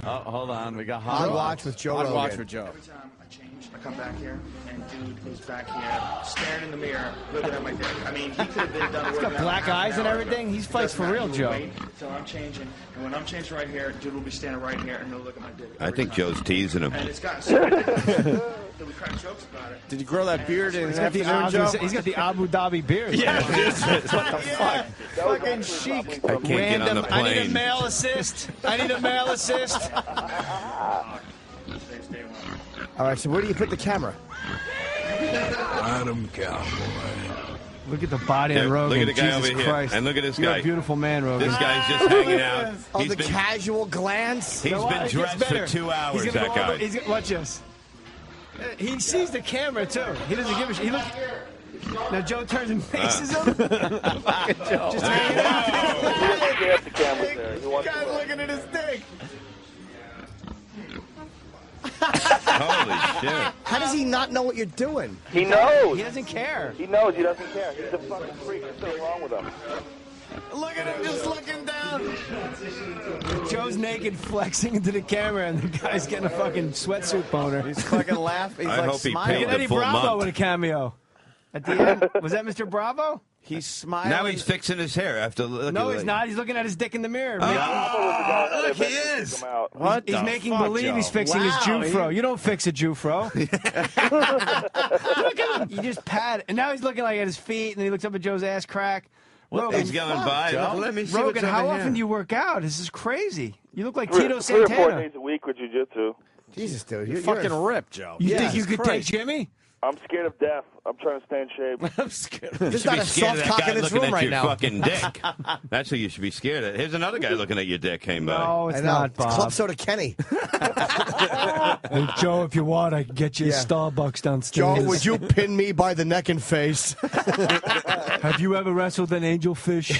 Oh, hold on, we got Hog Watch with Joe Hog Watch Rogan. with Joe. Every time I change, I come back here, and dude who's back here staring in the mirror, looking at my dick. I mean, he could have been done He's working got out black half an eyes and hour everything. ago. He fights Does for not. real, He will Joe. wait until I'm changing, and when I'm changing right here, dude will be standing right here, and he'll look at my dick. I every think time. Joe's teasing him. And it's gotten so that we crack jokes about it. Did you grow that beard in He's an got, the afternoon, Abu, Joe? he's got the Abu Dhabi beard. Yeah, what the fuck? Fucking chic. I can't get on the I need a plane. male assist. I need a male assist. All right, so where do you put the camera? Adam Cowboy. Look at the body on Yeah, Rogan. look at the guy Jesus over here. Christ. And look at this You're guy. a beautiful man, Rogan. This guy's just hanging out. Oh, He's the been, casual glance. he's You know what? been It gets dressed better. for 2 hours, He's gonna that go over- guy. he's, watch this. He sees the camera, too. He doesn't give a shit. He looks... Now, Joe turns and faces him. Fucking Joe. Just hanging out. He has the cameras there. He wants Guy's to look. looking at his dick. Holy shit. How does he not know what you're doing? He knows. He doesn't care. He knows. He doesn't care. He's a fucking freak. There's something wrong with him. Look at him just looking down. Joe's naked, flexing into the camera, and the guy's getting a fucking sweatsuit boner. He's fucking laughing. He's I like hope he smiling. paid Look at Eddie the full Bravo month. with a cameo. At the end, was that Mr. Bravo? He's smiling. Now he's fixing his hair after. No, he's not. He's looking at his dick in the mirror. Oh, look, he is. What He's the making fuck, believe Joe? he's fixing his Jufro. You don't fix a Jufro. Look at him. You just pat it. And now he's looking like at his feet, and then he looks up at Joe's ass crack. Rogan, He's going by. Joe. Let me see Rogan, what's how over often here. do you work out? This is crazy. You look like Three Tito or 4 Santana. days a week with jiu-jitsu. Jesus, dude. You're fucking ripped, Joe. You Yeah, think you it's could crazy. take Jimmy? I'm scared of death. I'm trying to stay in shape. I'm scared. You There's should not be a scared soft of that cock guy in this looking room at right your now. fucking dick. That's who you should be scared of. Here's another guy looking at your dick came by. No, it's I know. not, It's Bob. Club Soda Kenny. Hey, Joe, if you want, I can get you Yeah. a Starbucks Joe, downstairs. would you pin me by the neck and face? Have you ever wrestled an angelfish?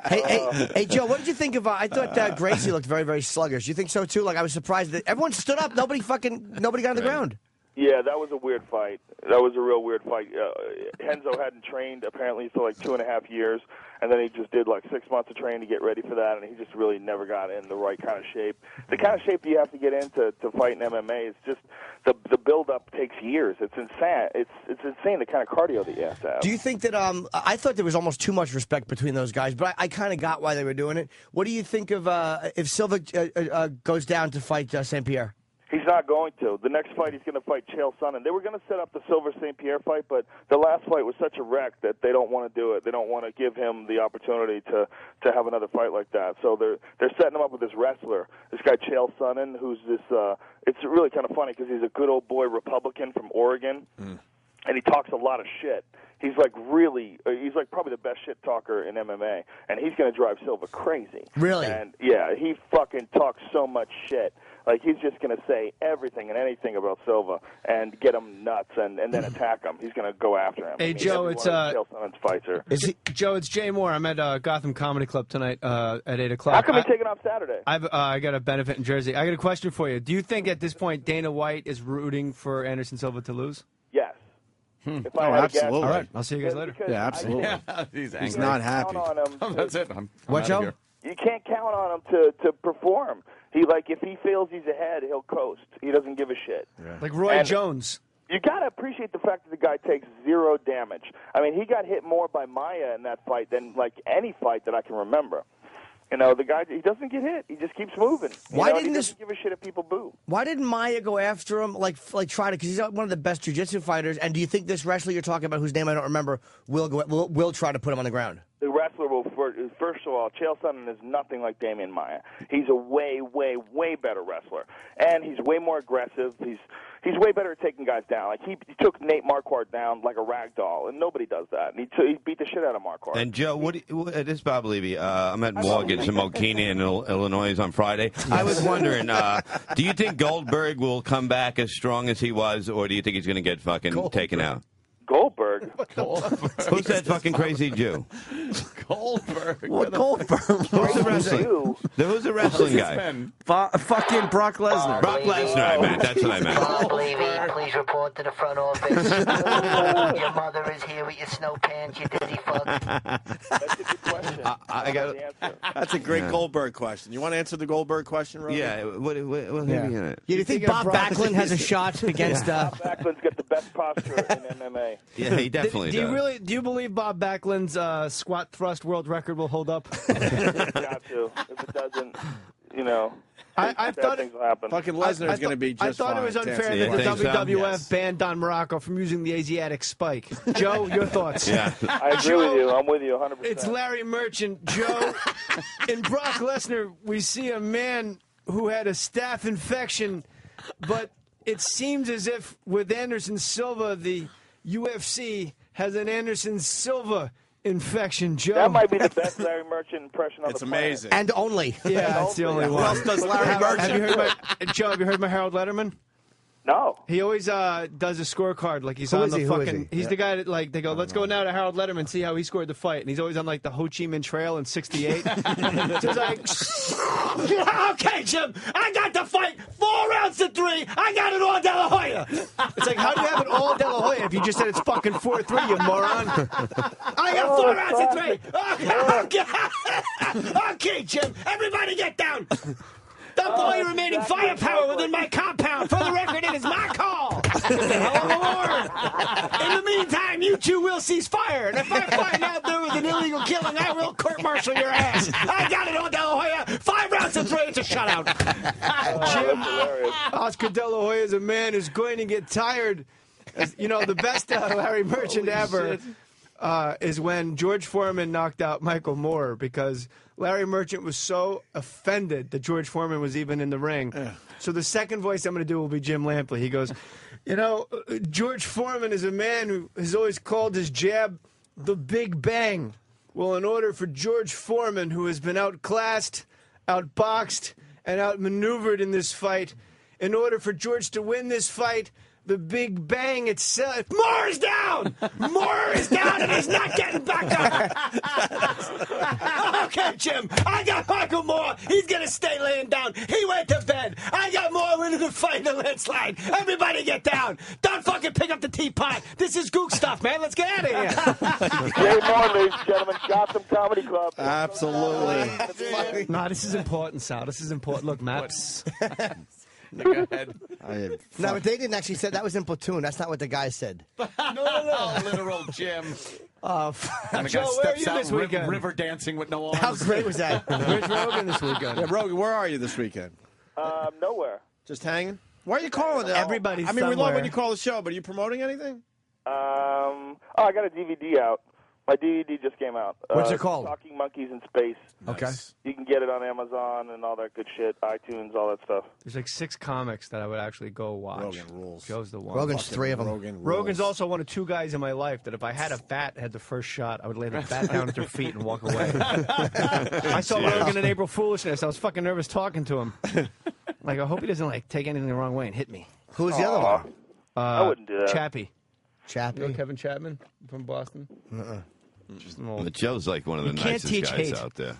Hey, Joe, what did you think of? I thought Gracie looked very, very sluggish. You think so too? Like I was surprised that everyone stood up. Nobody got on the ground. Yeah, that was a weird fight. That was a real weird fight. Henzo hadn't trained apparently for like 2.5 years, and then he just did like 6 months of training to get ready for that, and he just really never got in the right kind of shape. The kind of shape you have to get in to fight in MMA is just the build-up takes years. It's insane. It's insane the kind of cardio that you have to have. Do you think that? I thought there was almost too much respect between those guys, but I kind of got why they were doing it. What do you think of if Silva goes down to fight St. Pierre? He's not going to. The next fight, he's going to fight Chael Sonnen. They were going to set up the Silver St. Pierre fight, but the last fight was such a wreck that they don't want to do it. They don't want to give him the opportunity to have another fight like that. So they're setting him up with this wrestler, this guy Chael Sonnen, who's this. It's really kind of funny because he's a good old boy Republican from Oregon. and he talks a lot of shit. He's like probably the best shit talker in MMA, and he's going to drive Silva crazy. Really? And yeah, he fucking talks so much shit. Like, he's just going to say everything and anything about Silva and get him nuts and then attack him. He's going to go after him. Hey, Joe, it's Chael Sonnen's fights are. Joe, it's Jay Moore. I'm at Gotham Comedy Club tonight at 8 o'clock. How come you're taking off Saturday? I got a benefit in Jersey. I got a question for you. Do you think at this point Dana White is rooting for Anderson Silva to lose? Yes. Oh, absolutely. All right, I'll see you guys later. Yeah, absolutely. He's not happy. That's it. What, Joe? You can't count on him to perform. If he feels he's ahead, he'll coast. He doesn't give a shit. Like Roy Jones. You got to appreciate the fact that the guy takes zero damage. I mean, he got hit more by Maia in that fight than like any fight that I can remember. You know, the guy, he doesn't get hit. He just keeps moving. Why didn't he this doesn't give a shit if people boo? Why didn't Maia go after him? Like try to, because he's one of the best jiu-jitsu fighters. And do you think this wrestler you're talking about, whose name I don't remember, will try to put him on the ground? The wrestler will. First of all, Chael Sonnen is nothing like Damian Maia. He's a way, way, way better wrestler, and he's way more aggressive. He's way better at taking guys down. Like he took Nate Marquardt down like a rag doll, and nobody does that. And he beat the shit out of Marquardt. And Joe, this is Bob Levy. I'm at Morgan's in Mokina in Illinois on Friday. I was wondering, do you think Goldberg will come back as strong as he was, or do you think he's going to get fucking taken out? Goldberg? Who's that fucking crazy Jew? Goldberg. What Goldberg? Who's the wrestling? Who's the wrestling guy? Fucking Brock Lesnar. Brock Lesnar, I meant. That's what I meant. Bob Levy, please report to the front office. Your mother is here with your snow pants, you dirty fuck. That's a good question. I got That's a great Goldberg question. You want to answer the Goldberg question, Roby? Yeah. What in it? Do you think Bob Backlund has a shot against? Bob Backlund's got the best posture in MMA. Yeah, he definitely does. Do you believe Bob Backlund's squat thrust world record will hold up? It's got to. If it doesn't, I thought things will happen. Fucking Lesnar is going to be just I thought fine. it was unfair that the WWF banned Don Morocco from using the Asiatic spike. Joe, your thoughts? Yeah. I agree with you. I'm with you 100%. It's Larry Merchant. Joe, in Brock Lesnar, we see a man who had a staph infection, but it seems as if with Anderson Silva, the UFC has an Anderson Silva infection, Joe. That might be the best Larry Merchant impression on It's the planet. amazing. And only. Yeah, that's the only one. Who else does Larry Merchant? Have you heard my Harold Letterman? No. He always does a scorecard like he's Who on is the he? Who is fucking. he? He's the guy that like they go, let's go now to Harold Letterman, see how he scored the fight, and he's always on like the Ho Chi Minh Trail in '68. Just like, okay, Jim, I got the fight 4 rounds to 3. I got it all De La Hoya. It's like, how do you have it all De La Hoya if you just said it's fucking 4-3, you moron? I got 4 rounds to 3. Okay, Jim, everybody get down. Dump all your remaining firepower within my compound. For the record, it is my call. It's a hell of a war. In the meantime, you two will cease fire. And if I find out there was an illegal killing, I will court-martial your ass. I got it on De La Hoya. 5 rounds to 3. It's a shutout. Jim, Oscar De La Hoya is a man who's going to get tired. You know, the best Larry Merchant ever is when George Foreman knocked out Michael Moore, because Larry Merchant was so offended that George Foreman was even in the ring. So the second voice I'm going to do will be Jim Lampley. He goes, George Foreman is a man who has always called his jab the Big Bang. Well, in order for George Foreman, who has been outclassed, outboxed, and outmaneuvered in this fight, in order for George to win this fight, the Big Bang itself. Moore is down! Moore is down, and he's not getting back up. Okay, Jim, I got Michael Moore. He's going to stay laying down. He went to bed. I got Moore winning the fight in the landslide. Everybody get down. Don't fucking pick up the teapot. This is gook stuff, man. Let's get out of here. Jay Moore, ladies and gentlemen, Gotham Comedy Club. Absolutely. No, this is important, Sal. This is important. Look, maps. Go ahead. No, but they didn't actually say that was in Platoon. That's not what the guy said. No, literal Jim. Joe, And the guy where are steps you out this weekend? river dancing with no arms. How great was that? Where's Rogan this weekend? Yeah, Rogan, where are you this weekend? Nowhere. Just hanging? Why are you calling it? Everybody's I mean, we love somewhere. when you call the show, but are you promoting anything? I got a DVD out My DVD just came out. What's it called? Talking Monkeys in Space. Okay. You can get it on Amazon and all that good shit, iTunes, all that stuff. There's like 6 comics that I would actually go watch. Rogan rules. Joe's the one. Rogan's 3 of them. Rogan's also one of 2 guys in my life that if I had a bat had the first shot, I would lay the bat down at their feet and walk away. I saw Rogan in April Foolishness. I was fucking nervous talking to him. Like, I hope he doesn't like take anything the wrong way and hit me. Who's the other one? I wouldn't do that. Chappie. Chappie? You know Kevin Chapman from Boston? Just an old... But Joe's like one of the You can't nicest teach guys hate. out there.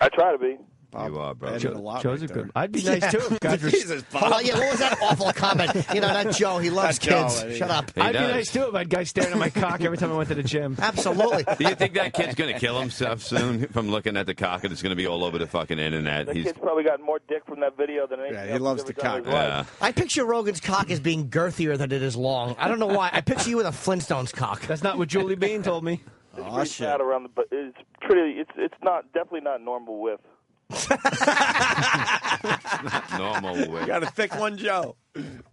I try to be. You are, bro. Joe's a good. I'd be nice too. If guys were- Jesus, Bob. Oh, yeah, what was that awful comment? You know, not Joe. He loves That's kids. Joe, Shut up. I'd be nice too if I had guys staring at my cock every time I went to the gym. Absolutely. Do you think that kid's going to kill himself soon from looking at the cock and it's going to be all over the fucking internet? That kid's probably got more dick from that video than anything else he's ever done in his life. I picture Rogan's cock as being girthier than it is long. I don't know why. I picture you with a Flintstones cock. That's not what Julie Bean told me. It's pretty fat around the, but it's pretty. It's not definitely not normal width. Normal way. You got a thick one, Joe.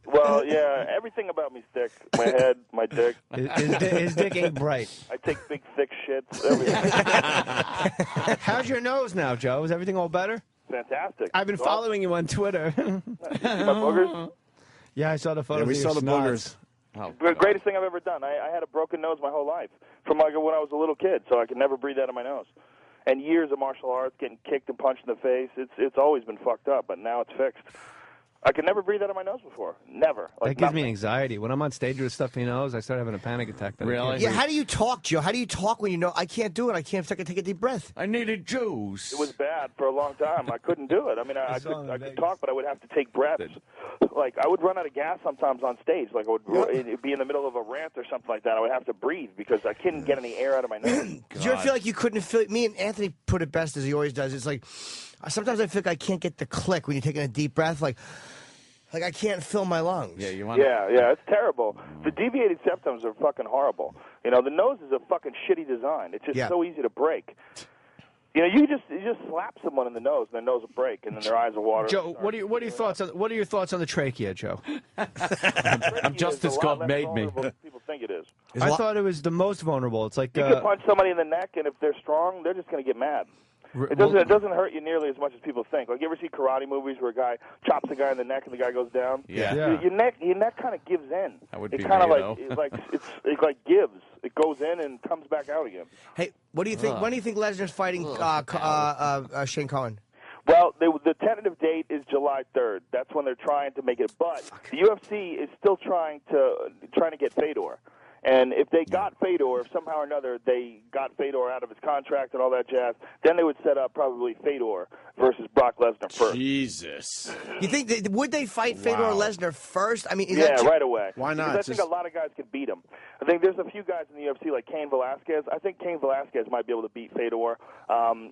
Well, yeah, everything about me's thick. My head, my dick. His dick ain't bright. I take big, thick shits. Everything. How's your nose now, Joe? Is everything all better? Fantastic. I've been following you on Twitter. You see my boogers? Yeah, I saw the photos. Yeah, we of saw your the snots. boogers. The greatest thing I've ever done. I had a broken nose my whole life, from like when I was a little kid, so I could never breathe out of my nose. And years of martial arts, getting kicked and punched in the face. It's always been fucked up, but now it's fixed. I could never breathe out of my nose before. Never. That gives me anxiety. When I'm on stage with a stuffy nose, I start having a panic attack. Yeah, how do you talk, Joe? How do you talk when you know I can't do it? I can't take a deep breath. I needed juice. It was bad for a long time. I couldn't do it. I mean, I could talk, but I would have to take breaths. Like, I would run out of gas sometimes on stage. Like, I would it'd be in the middle of a rant or something like that. I would have to breathe because I couldn't get any air out of my nose. Did you ever feel like you couldn't feel it? Me and Anthony put it best as he always does. It's like, sometimes I feel like I can't get the click when you're taking a deep breath. Like I can't fill my lungs. Yeah, you want. Yeah, it's terrible. The deviated septums are fucking horrible. You know, the nose is a fucking shitty design. It's just so easy to break. You know, you just slap someone in the nose, and their nose will break, and then their eyes will water. Joe, what are your thoughts on the trachea, Joe? I'm just as God made me. People think it is. I thought it was the most vulnerable. It's like You could punch somebody in the neck, and if they're strong, they're just going to get mad. It doesn't hurt you nearly as much as people think. Like, you ever see karate movies where a guy chops a guy in the neck and the guy goes down? Yeah. Your neck kind of gives in. That would it be kind of me, it like gives. It goes in and comes back out again. Hey, what do you think? When do you think Lesnar's fighting Shane Cohen? Well, the tentative date is July 3rd. That's when they're trying to make it. But the UFC is still trying to get Fedor. And if they got Fedor, if somehow or another they got Fedor out of his contract and all that jazz, then they would set up probably Fedor versus Brock Lesnar first. Jesus. You think would they fight Fedor or Lesnar first? I mean, is Yeah, that right away. Why not? Because I think a lot of guys could beat him. I think there's a few guys in the UFC like Cain Velasquez. I think Cain Velasquez might be able to beat Fedor.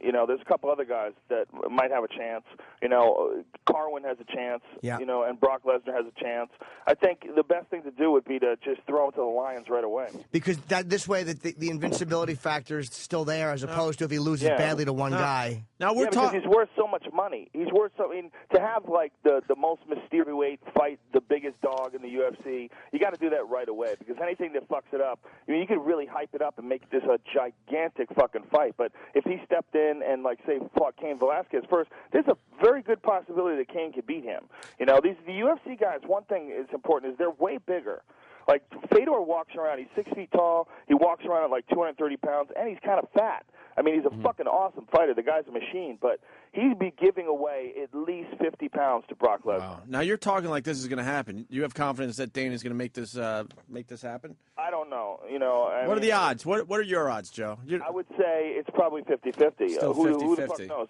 You know, there's a couple other guys that might have a chance. You know, Carwin has a chance. Yeah. You know, and Brock Lesnar has a chance. I think the best thing to do would be to just throw him to the lions right away. Because this way that the invincibility factor is still there, as opposed to if he loses badly to one guy. Now we're because he's worth so much money. He's worth so. I mean, to have like the most mysterious fight the biggest dog in the UFC, you got to do that right away. Because anything that fucks it up, I mean, you could really hype it up and make this a gigantic fucking fight. But if he stepped in and like say fought Cain Velasquez first, there's a very good possibility that Cain could beat him. You know, the UFC guys. One thing is important is they're way bigger. Like, Fedor walks around, he's 6 feet tall, he walks around at like 230 pounds, and he's kind of fat. I mean, he's a fucking awesome fighter. The guy's a machine, but he'd be giving away at least 50 pounds to Brock Lesnar. Wow. Now you're talking like this is going to happen. You have confidence that Dana's going to make this happen? I don't know. You know, What are the odds? What are your odds, Joe? I would say it's probably 50-50. Still Who the fuck 50-50. knows?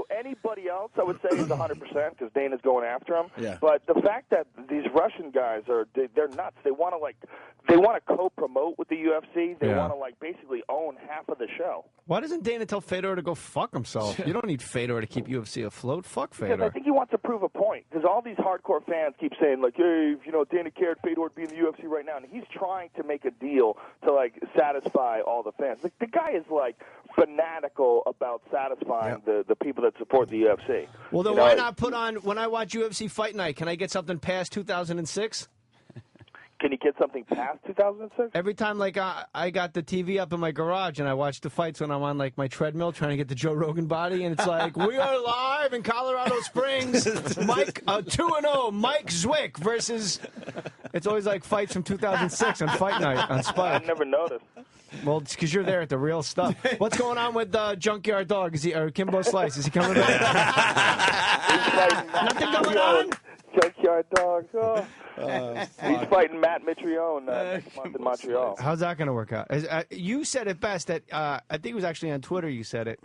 Anybody else, I would say, is 100% because Dana's going after him. Yeah. But the fact that these Russian guys they're nuts. They want to co-promote with the UFC. They want to basically own half of the show. Why doesn't Dana tell Fedor to go fuck himself? You don't need Fedor to keep UFC afloat. Fuck Because Fedor. I think he wants to prove a point. Because all these hardcore fans keep saying, like, hey, you know, Dana cared Fedor would be in the UFC right now. And he's trying to make a deal to, satisfy all the fans. Like, the guy is, fanatical about satisfying the people that support the UFC. Well, then why not put on, when I watch UFC Fight Night, can I get something past 2006? Can you get something past 2006? Every time, like, I got the TV up in my garage and I watch the fights when I'm on, like, my treadmill trying to get the Joe Rogan body, and it's like, we are live in Colorado Springs. Mike, 2-0, Mike Zwick versus... It's always like fights from 2006 on Fight Night on Spike. I never noticed. Well, it's because you're there at the real stuff. What's going on with Junkyard Dog? Is he, or Kimbo Slice? Is he coming back? Nothing going on? Junkyard Dog. Oh. He's fighting Matt Mitrione next month in Montreal. How's that going to work out? You said it best that I think it was actually on Twitter. You said it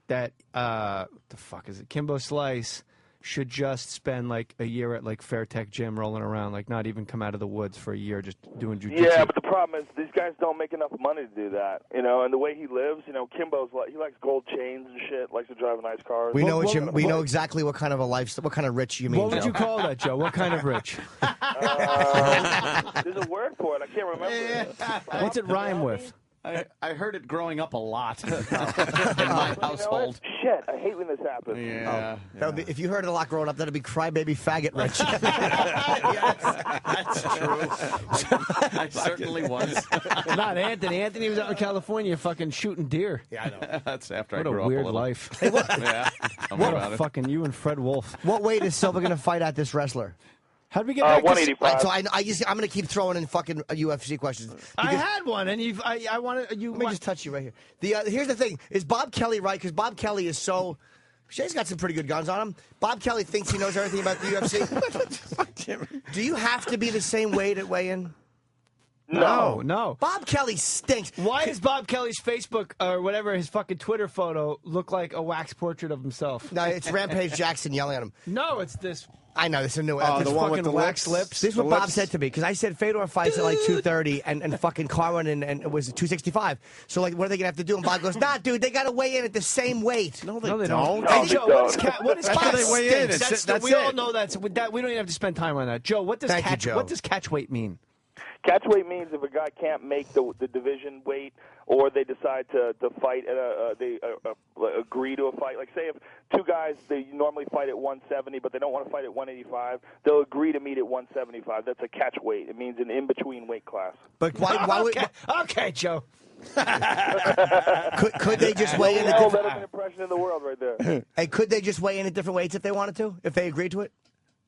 that the fuck is it? Kimbo Slice should just spend like a year at like Fairtech Gym rolling around, like not even come out of the woods for a year, just doing jujitsu. Yeah, but the problem is these guys don't make enough money to do that, you know. And the way he lives, you know, Kimbo's he likes gold chains and shit, likes to drive nice cars. We know we know exactly what kind of a lifestyle, what kind of rich you mean. What would Joe. you call that, Joe? What kind of rich? There's a word for it. I can't remember. What's it rhyme with? I heard it growing up a lot in my household. Shit, I hate when this happens. Yeah. That would be, if you heard it a lot growing up, that'd be crybaby faggot rich. That's true. I certainly was. Not Anthony. Anthony was out in California fucking shooting deer. Yeah, I know. That's after What I a grew up a weird little. life. Yeah. Tell me What about a it. fucking you and Fred Wolf. What weight is Silva going to fight at, this wrestler? How did we get back to 185. So I'm going to keep throwing in fucking UFC questions. I had one, and I wanted you. Let me just touch you right here. Here's the thing: is Bob Kelly right? Because Bob Kelly is so. Shay's got some pretty good guns on him. Bob Kelly thinks he knows everything about the UFC. Do you have to be the same weight at weigh-in? No. Bob Kelly stinks. Why does Bob Kelly's Facebook or whatever his fucking Twitter photo look like a wax portrait of himself? No, it's Rampage Jackson yelling at him. No, it's this. I know, this is a new Oh, this the one fucking with the wax lips? This is what The Bob lips? said to me, because I said Fedor fights at like 230 and fucking Carwin and it was 265. So, like, what are they going to have to do? And Bob goes, nah, dude, they got to weigh in at the same weight. No, they don't. No, Hey, they Joe, don't. what is That's how catch? they weigh in. We all know that's that. We don't even have to spend time on that. Joe, what does Thank you, catch? Joe. What does catch weight mean? Catch weight means if a guy can't make the division weight, or they decide to fight at they agree to a fight. Like, say if two guys, they normally fight at 170, but they don't want to fight at 185, they'll agree to meet at 175. That's a catch weight. It means an in-between weight class. But why would... Okay, Joe. Could they just weigh in at Hell, different... better impression in the world right there. Hey, could they just weigh in at different weights if they wanted to? If they agreed to it?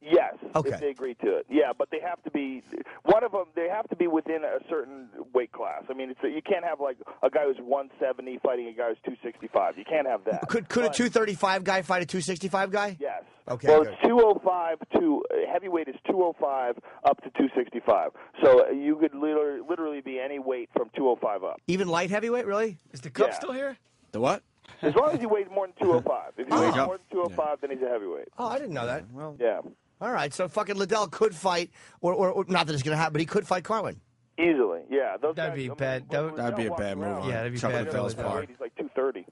Yes, Okay. if they agree to it. Yeah, but they have to be one of them. They have to be within a certain weight class. I mean, you can't have like a guy who's 170 fighting a guy who's 265. You can't have that. Could a 235 guy fight a 265 guy? Yes. Okay, Well, good. it's 205 to heavyweight is 205 up to 265. So you could literally be any weight from 205 up. Even light heavyweight, really? Is the cup Yeah. still here? The what? As long as he weighs more than 205. If he weighs Oh. more than 205, then he's a heavyweight. Oh, I didn't know that. Well, Yeah. all right. So fucking Liddell could fight, or not that it's going to happen, but he could fight Carwin. Easily, yeah. Those That'd guys, be I mean, bad. when That'd be a Liddell bad walks move. around, Yeah, that'd be Chuck bad. Liddell's for part. He's like 230.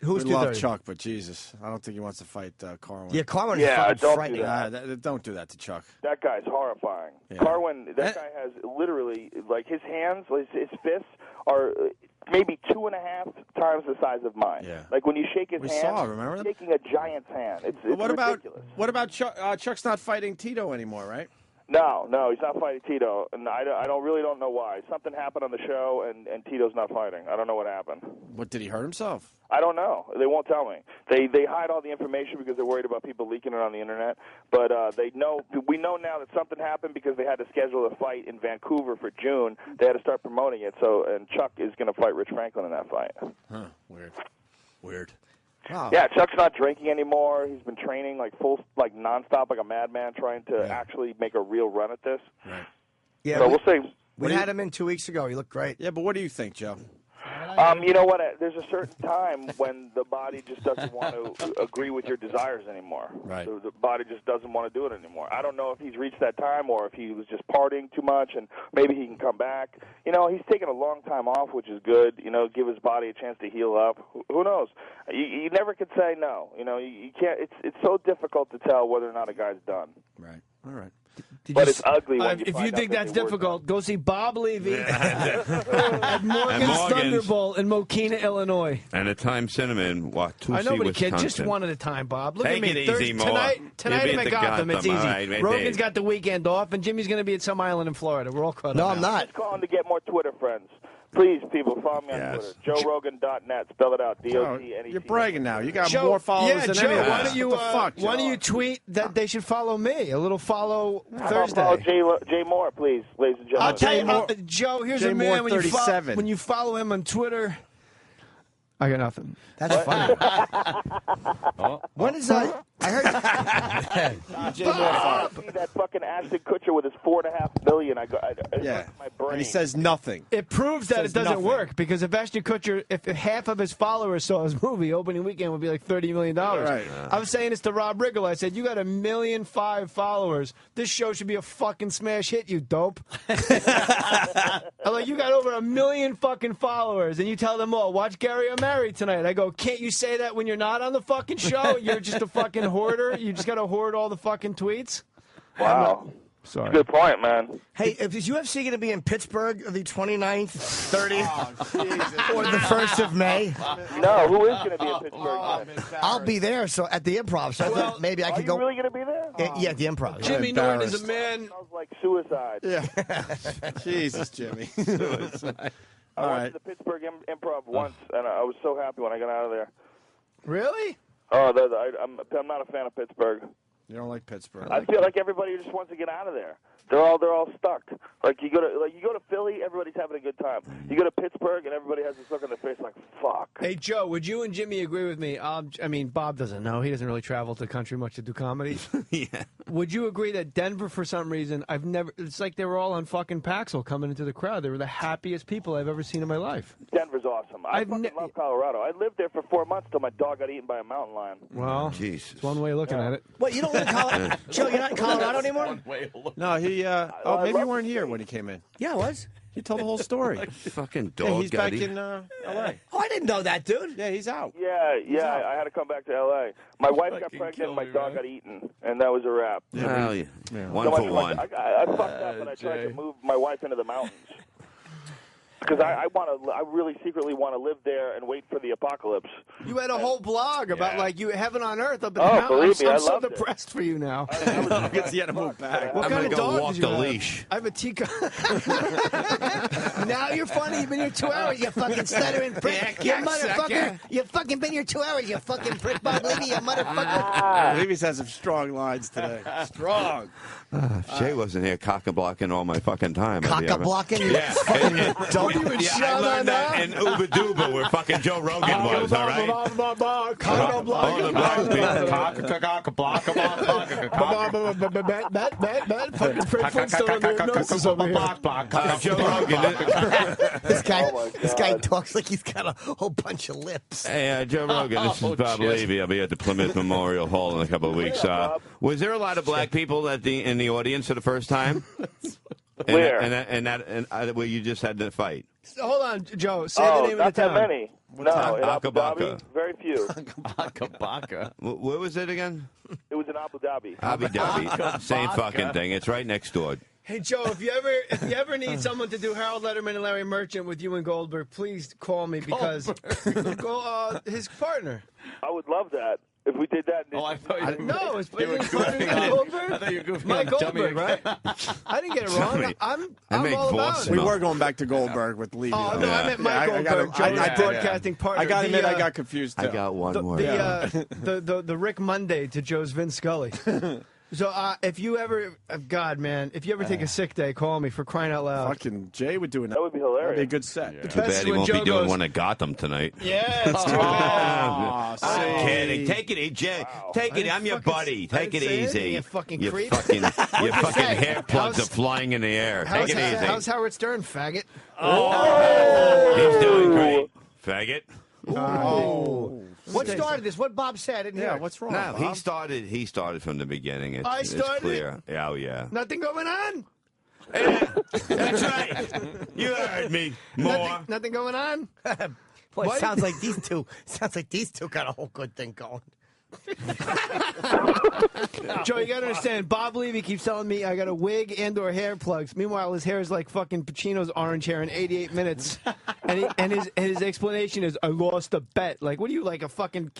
Who's We love 230? Chuck, but Jesus, I don't think he wants to fight Carwin. Yeah, Carwin Yeah, is fucking don't do frightening. that. Don't do that to Chuck. That guy's horrifying. Yeah. Carwin, that guy has literally, like, his hands, his fists are maybe 2.5 times the size of mine. Yeah. Like, when you shake his We hand, saw, remember you're that? shaking a giant's hand. It's What ridiculous. about Chuck? Chuck's not fighting Tito anymore, right? No, he's not fighting Tito, and I don't know why. Something happened on the show, and Tito's not fighting. I don't know what happened. What, did he hurt himself? I don't know. They won't tell me. They hide all the information because they're worried about people leaking it on the internet. But they know. We know now that something happened because they had to schedule a fight in Vancouver for June. They had to start promoting it. And Chuck is going to fight Rich Franklin in that fight. Huh? Weird. Wow. Yeah, Chuck's not drinking anymore. He's been training like nonstop, like a madman, trying to actually make a real run at this. Right. Yeah, So we'll see. We had him in 2 weeks ago. He looked great. Yeah, but what do you think, Joe? You know what? There's a certain time when the body just doesn't want to agree with your desires anymore. Right. So the body just doesn't want to do it anymore. I don't know if he's reached that time or if he was just partying too much, and maybe he can come back. You know, he's taken a long time off, which is good. You know, give his body a chance to heal up. Who knows? You never could say no. You know, you can't. It's so difficult to tell whether or not a guy's done. Right. All right. but it's ugly when if find you think out that's that they were difficult, go see Bob Levy at Morgan's Thunderbolt in Mokina, Illinois. And at Time Cinnamon, Watusi, I know, but kid, just Wisconsin. one at a time, Bob. Look Take at me. it easy, Moore. Tonight You'll be I'm at at the Gotham. It's Gotham. easy. All right, right, Rogan's Dave. got the weekend off, and Jimmy's going to be at some island in Florida. We're all caught up. No, I'm now. not. Just calling to get more Twitter friends. Please, people, follow me on Twitter. JoeRogan.net. Spell it out. D-O-T-N-E-T. You're bragging now. You got Joe, more followers than Joe, anyone. why don't you, What the fuck, why don't Joe? you tweet that they should follow me? A little follow Thursday. Follow Jay Moore, please, ladies and gentlemen. I'll tell you, Joe, here's Jay a man Moore when you, 37. when you follow him on Twitter. I got nothing. That's funny. When is that? I heard. Jay Moore, I see that fucking Ashton Kutcher with his $4.5 million. Yeah. My brain. And he says nothing. It proves that it Says doesn't nothing. work because if Ashton Kutcher, if half of his followers saw his movie, opening weekend would be like $30 million. Right. I was saying this to Rob Riggle. I said, "You got 1.5 million followers. This show should be a fucking smash hit, you dope." I'm like, "You got over 1 million fucking followers, and you tell them all, watch Gary O'Malley tonight." I go, "Can't you say that when you're not on the fucking show? You're just a fucking hoarder. You just got to hoard all the fucking tweets." Wow. Sorry. Good point, man. Hey, is UFC going to be in Pittsburgh the 29th, 30th, Oh, or the 1st of May? No, who is going to be in Pittsburgh? I'll be there. So at the Improv, so I thought maybe I Are could you go. really going to be there? Yeah, at the Improv. Jimmy Norton is a man. Sounds like suicide. Yeah. Jesus, Jimmy. I All went right. to the Pittsburgh Improv once, and I was so happy when I got out of there. Really? Oh, I'm not a fan of Pittsburgh. You don't like Pittsburgh. I feel like everybody just wants to get out of there. They're all stuck. Like you go to Philly, everybody's having a good time. You go to Pittsburgh, and everybody has this look on their face like fuck. Hey, Joe, would you and Jimmy agree with me? I mean, Bob doesn't know. He doesn't really travel to the country much to do comedy. Yeah. Would you agree that Denver, for some reason, it's like they were all on fucking Paxil coming into the crowd. They were the happiest people I've ever seen in my life. Denver's awesome. I fucking love Colorado. I lived there for 4 months till my dog got eaten by a mountain lion. Well, Jesus. It's one way of looking at it. What, you don't live in Colorado? Joe, you're not in Colorado anymore? No, he. Maybe you weren't here when he came in. Yeah, I was. He told the whole story. Fucking Yeah, dog he's got back eaten. in L.A. Oh, I didn't know that, dude. Yeah, he's out. Yeah. I had to come back to L.A. My wife got pregnant, my dog got eaten, and that was a wrap. Well, yeah. One So for much one. like, I fucked up, and I tried to move my wife into the mountains. Because I really secretly want to live there and wait for the apocalypse. You had a whole blog about like you heaven on earth up in the Oh, mountains. believe me, I I'm so loved it. depressed for you now. Because he had to move back. What I'm kind gonna of go dog walk did you the have? leash. I have a teacup. Now you're funny. You've been here 2 hours. You fucking stuttering prick. You motherfucker. You fucking been here 2 hours. You fucking prick, Bob Levy. You motherfucker. Levy's has some strong lines today. Strong. If Jay wasn't here cock-a-blocking all my fucking time. I'd be having- Cock-a-blocking? Yeah. Don't you Yeah, I learned that in Uba Duba where fucking Joe Rogan was, all right? All the black Fucking Fred Flintstone under hypnosis over here. Joe Rogan. This guy talks like he's got a whole bunch of lips. Hey, Joe Rogan, this is Bob Levy. I'll be at the Plymouth Memorial Hall in a couple of weeks. Was there a lot of black people in the audience for the first time? Where? And where you just had to fight? Hold on, Joe. Say the name not of the town. that many. No, in Abu Baka. Dhabi, very few. Baka. Where was it again? It was in Abu Dhabi. Abu Dhabi. Same Baka. fucking thing. It's right next door. Hey Joe, if you ever need someone to do Harold Letterman and Larry Merchant with you and Goldberg, please call me because his partner. I would love that. If we did that. Oh, I thought you No, it's You were partner goofing on- Goldberg. I thought you were goofing Mike on dummy Goldberg, right? I didn't get it wrong. Dummy. I'm make all about voice it. We were going back to Goldberg with Levy. Oh, though. no, I meant Mike Goldberg, Joe's broadcasting partner. I got to The, admit, I got confused, too. I got one the, more. the Rick Monday to Joe's Vince Scully. So if you ever, God, man, if you ever take a sick day, call me for crying out loud. Fucking Jay would do it. That would be hilarious. That'd be a good set. Too bad he when won't Joe be doing goes- one at Gotham tonight. Yeah, it's too bad. I'm kidding. Take it easy, Jay. Take it. I'm your buddy. Take it easy. You fucking Your creep. fucking say? hair plugs are flying in the air. Take it easy. How's Howard Stern, faggot? He's doing great. Faggot. Oh. What started this? What Bob said? I didn't hear it. what's wrong? No, Bob? he started from the beginning. It's, I it's started? clear. Yeah, oh, yeah. Nothing going on? That's right. You heard me. More. Nothing going on? Boy, What? sounds like these two got a whole good thing going. Joe, you gotta understand. Bob Levy keeps telling me I got a wig and/or hair plugs. Meanwhile, his hair is like fucking Pacino's orange hair in 88 minutes, and his explanation is I lost a bet. Like, what are you, like a fucking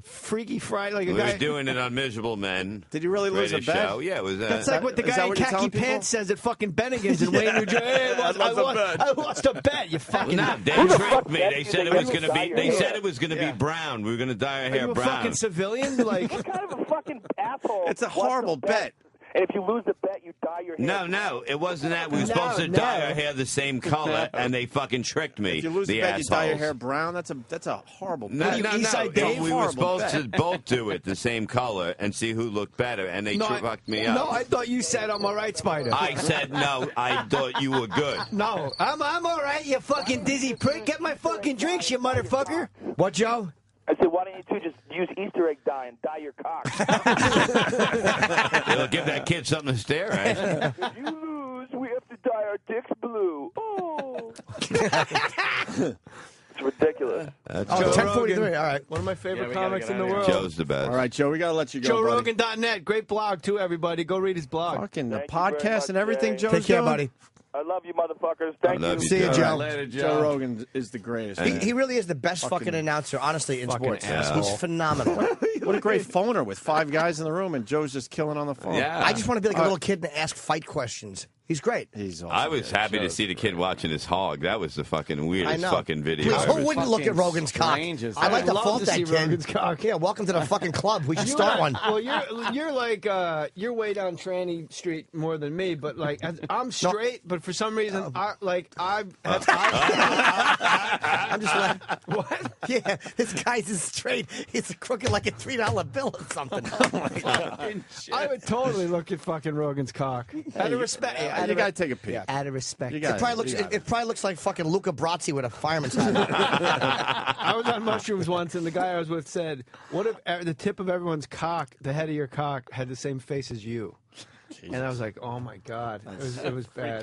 Freaky Friday? Like a We guy. were doing it on Miserable Men. Did you really lose a Greatest bet? show. Yeah, it was. That's like what the guy in khaki pants says at fucking Bennigan's in Wayne, New Jersey. Hey, I lost a bet. You fucking. No, they tricked me. They said it was going to be. They said it was going to be brown. We were going to dye our Are hair you a brown. fucking civilian? Like, What kind of a fucking asshole? It's a horrible bet. And if you lose the bet, you dye your hair. No, it wasn't that. We were supposed to dye our hair the same color, and they fucking tricked me. If you lose the the bet, you dye your assholes. hair brown. That's a horrible bet. No. We were Horrible supposed bet. to both do it the same color and see who looked better, and they fucked me up. No, I thought you said I'm all right, Spider. I said no. I thought you were good. No, I'm all right, you fucking dizzy prick. Get my fucking drinks, you motherfucker. What, Joe? I said, why don't you two just use Easter egg dye and dye your cock? It'll give that kid something to stare at. If you lose, we have to dye our dicks blue. Oh. It's ridiculous. That's Oh, Joe 10:43. Rogan. All right. One of my favorite comics in the world. Joe's the best. All right, Joe, we got to let you go, buddy. JoeRogan.net. Great blog, too, everybody. Go read his blog. Fucking the Thank you very podcast much, and everything, Jay. Joe's Take care, doing? buddy. I love you, motherfuckers. Thank you. See you, Joe. Later, Joe Rogan is the greatest. He really is the best fucking announcer, honestly, in sports. He's phenomenal. What a great phoner with 5 guys in the room, and Joe's just killing on the phone. I just want to be like a little kid and ask fight questions. He's great. He's awesome. I was happy to see the kid watching his hog. That was the fucking I weirdest know. fucking video. Please, I who ever wouldn't seen. look at Rogan's cock? I'd like to love fault to that see kid. Rogan's cock. Yeah, welcome to the fucking club. We should start one. Well, you're like you're way down Tranny Street more than me, but like I'm straight, but for some reason I'm just like, what? Yeah, this guy's is straight. It's crooked like a $3 bill or something. I would totally look at fucking Rogan's cock. Out of respect, You got to take a peek. Out of respect. You It got probably it. looks. You got It probably looks like fucking Luca Brasi with a fireman's hat. I was on mushrooms once, and the guy I was with said, "What if the tip of everyone's cock, the head of your cock, had the same face as you?" And I was like, "Oh my god, it was bad."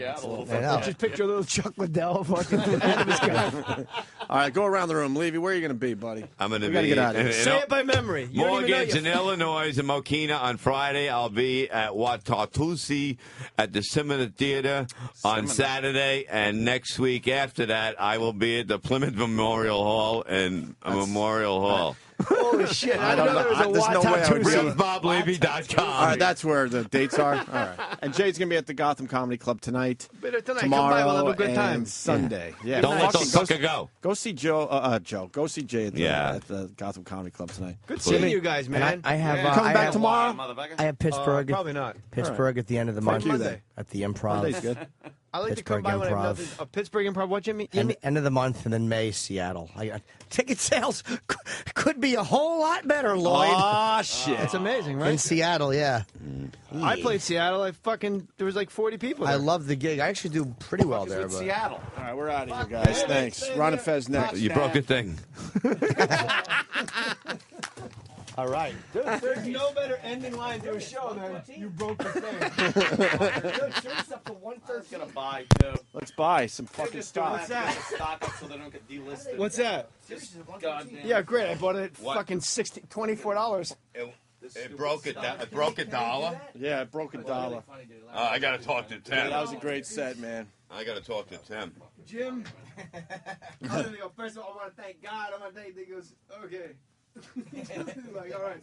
Just picture a little Chuck Liddell fucking head of his cock. All right, go around the room. Levy, where are you going to be, buddy? I'm going to We be. gotta get out of here. Say it by memory. You don't even know Morgan's you- in Illinois and Mokina on Friday. I'll be at Watatusi at the Scimitar Theater on Saturday. And next week after that, I will be at the Plymouth Memorial Hall in Memorial Hall. Holy shit! I don't didn't know there was a there's no way I would do it. RealBobLevy.com. All right, that's where the dates are. All right. And Jay's going to be at the Gotham Comedy Club tonight. Tonight, come tomorrow, by, we'll have a good time. and Sunday. Yeah. Don't let Fucking the sucker go. Go see Joe. Go see Jay at Yeah. the Gotham Comedy Club tonight. Good seeing you guys, man. And I have. You coming I back have- tomorrow? I have Pittsburgh. Probably not. Pittsburgh at the end of the Fuck month. you then. At the Improv. Monday's good. I like to come Pittsburgh by when I have Improv. nothing. Pittsburgh Improv. What, Jimmy? And end of the month, and then May, Seattle. Ticket sales could be a whole lot better, Lloyd. Oh, shit. It's amazing, In right? Seattle, yeah. I played Seattle. There was like 40 people there. I love the gig. I actually do pretty well there. But Seattle. All right, we're out of here, guys. Thanks. Ron and Fez next. You broke a thing. all right. There's no better ending line to a show than "You broke the thing." Gonna buy too. Let's buy some fucking stock. What's that? Stock up so they don't get delisted. What's that? Goddamn. Yeah, great. I bought it at What? fucking $24. It broke it. It broke $1. Yeah, it broke $1. I got to talk to Yeah, Tim. that was a great set, man. I got to talk to Tim. Jim. First of all, I want to thank God. I want to thank. He goes, okay. Like, all right.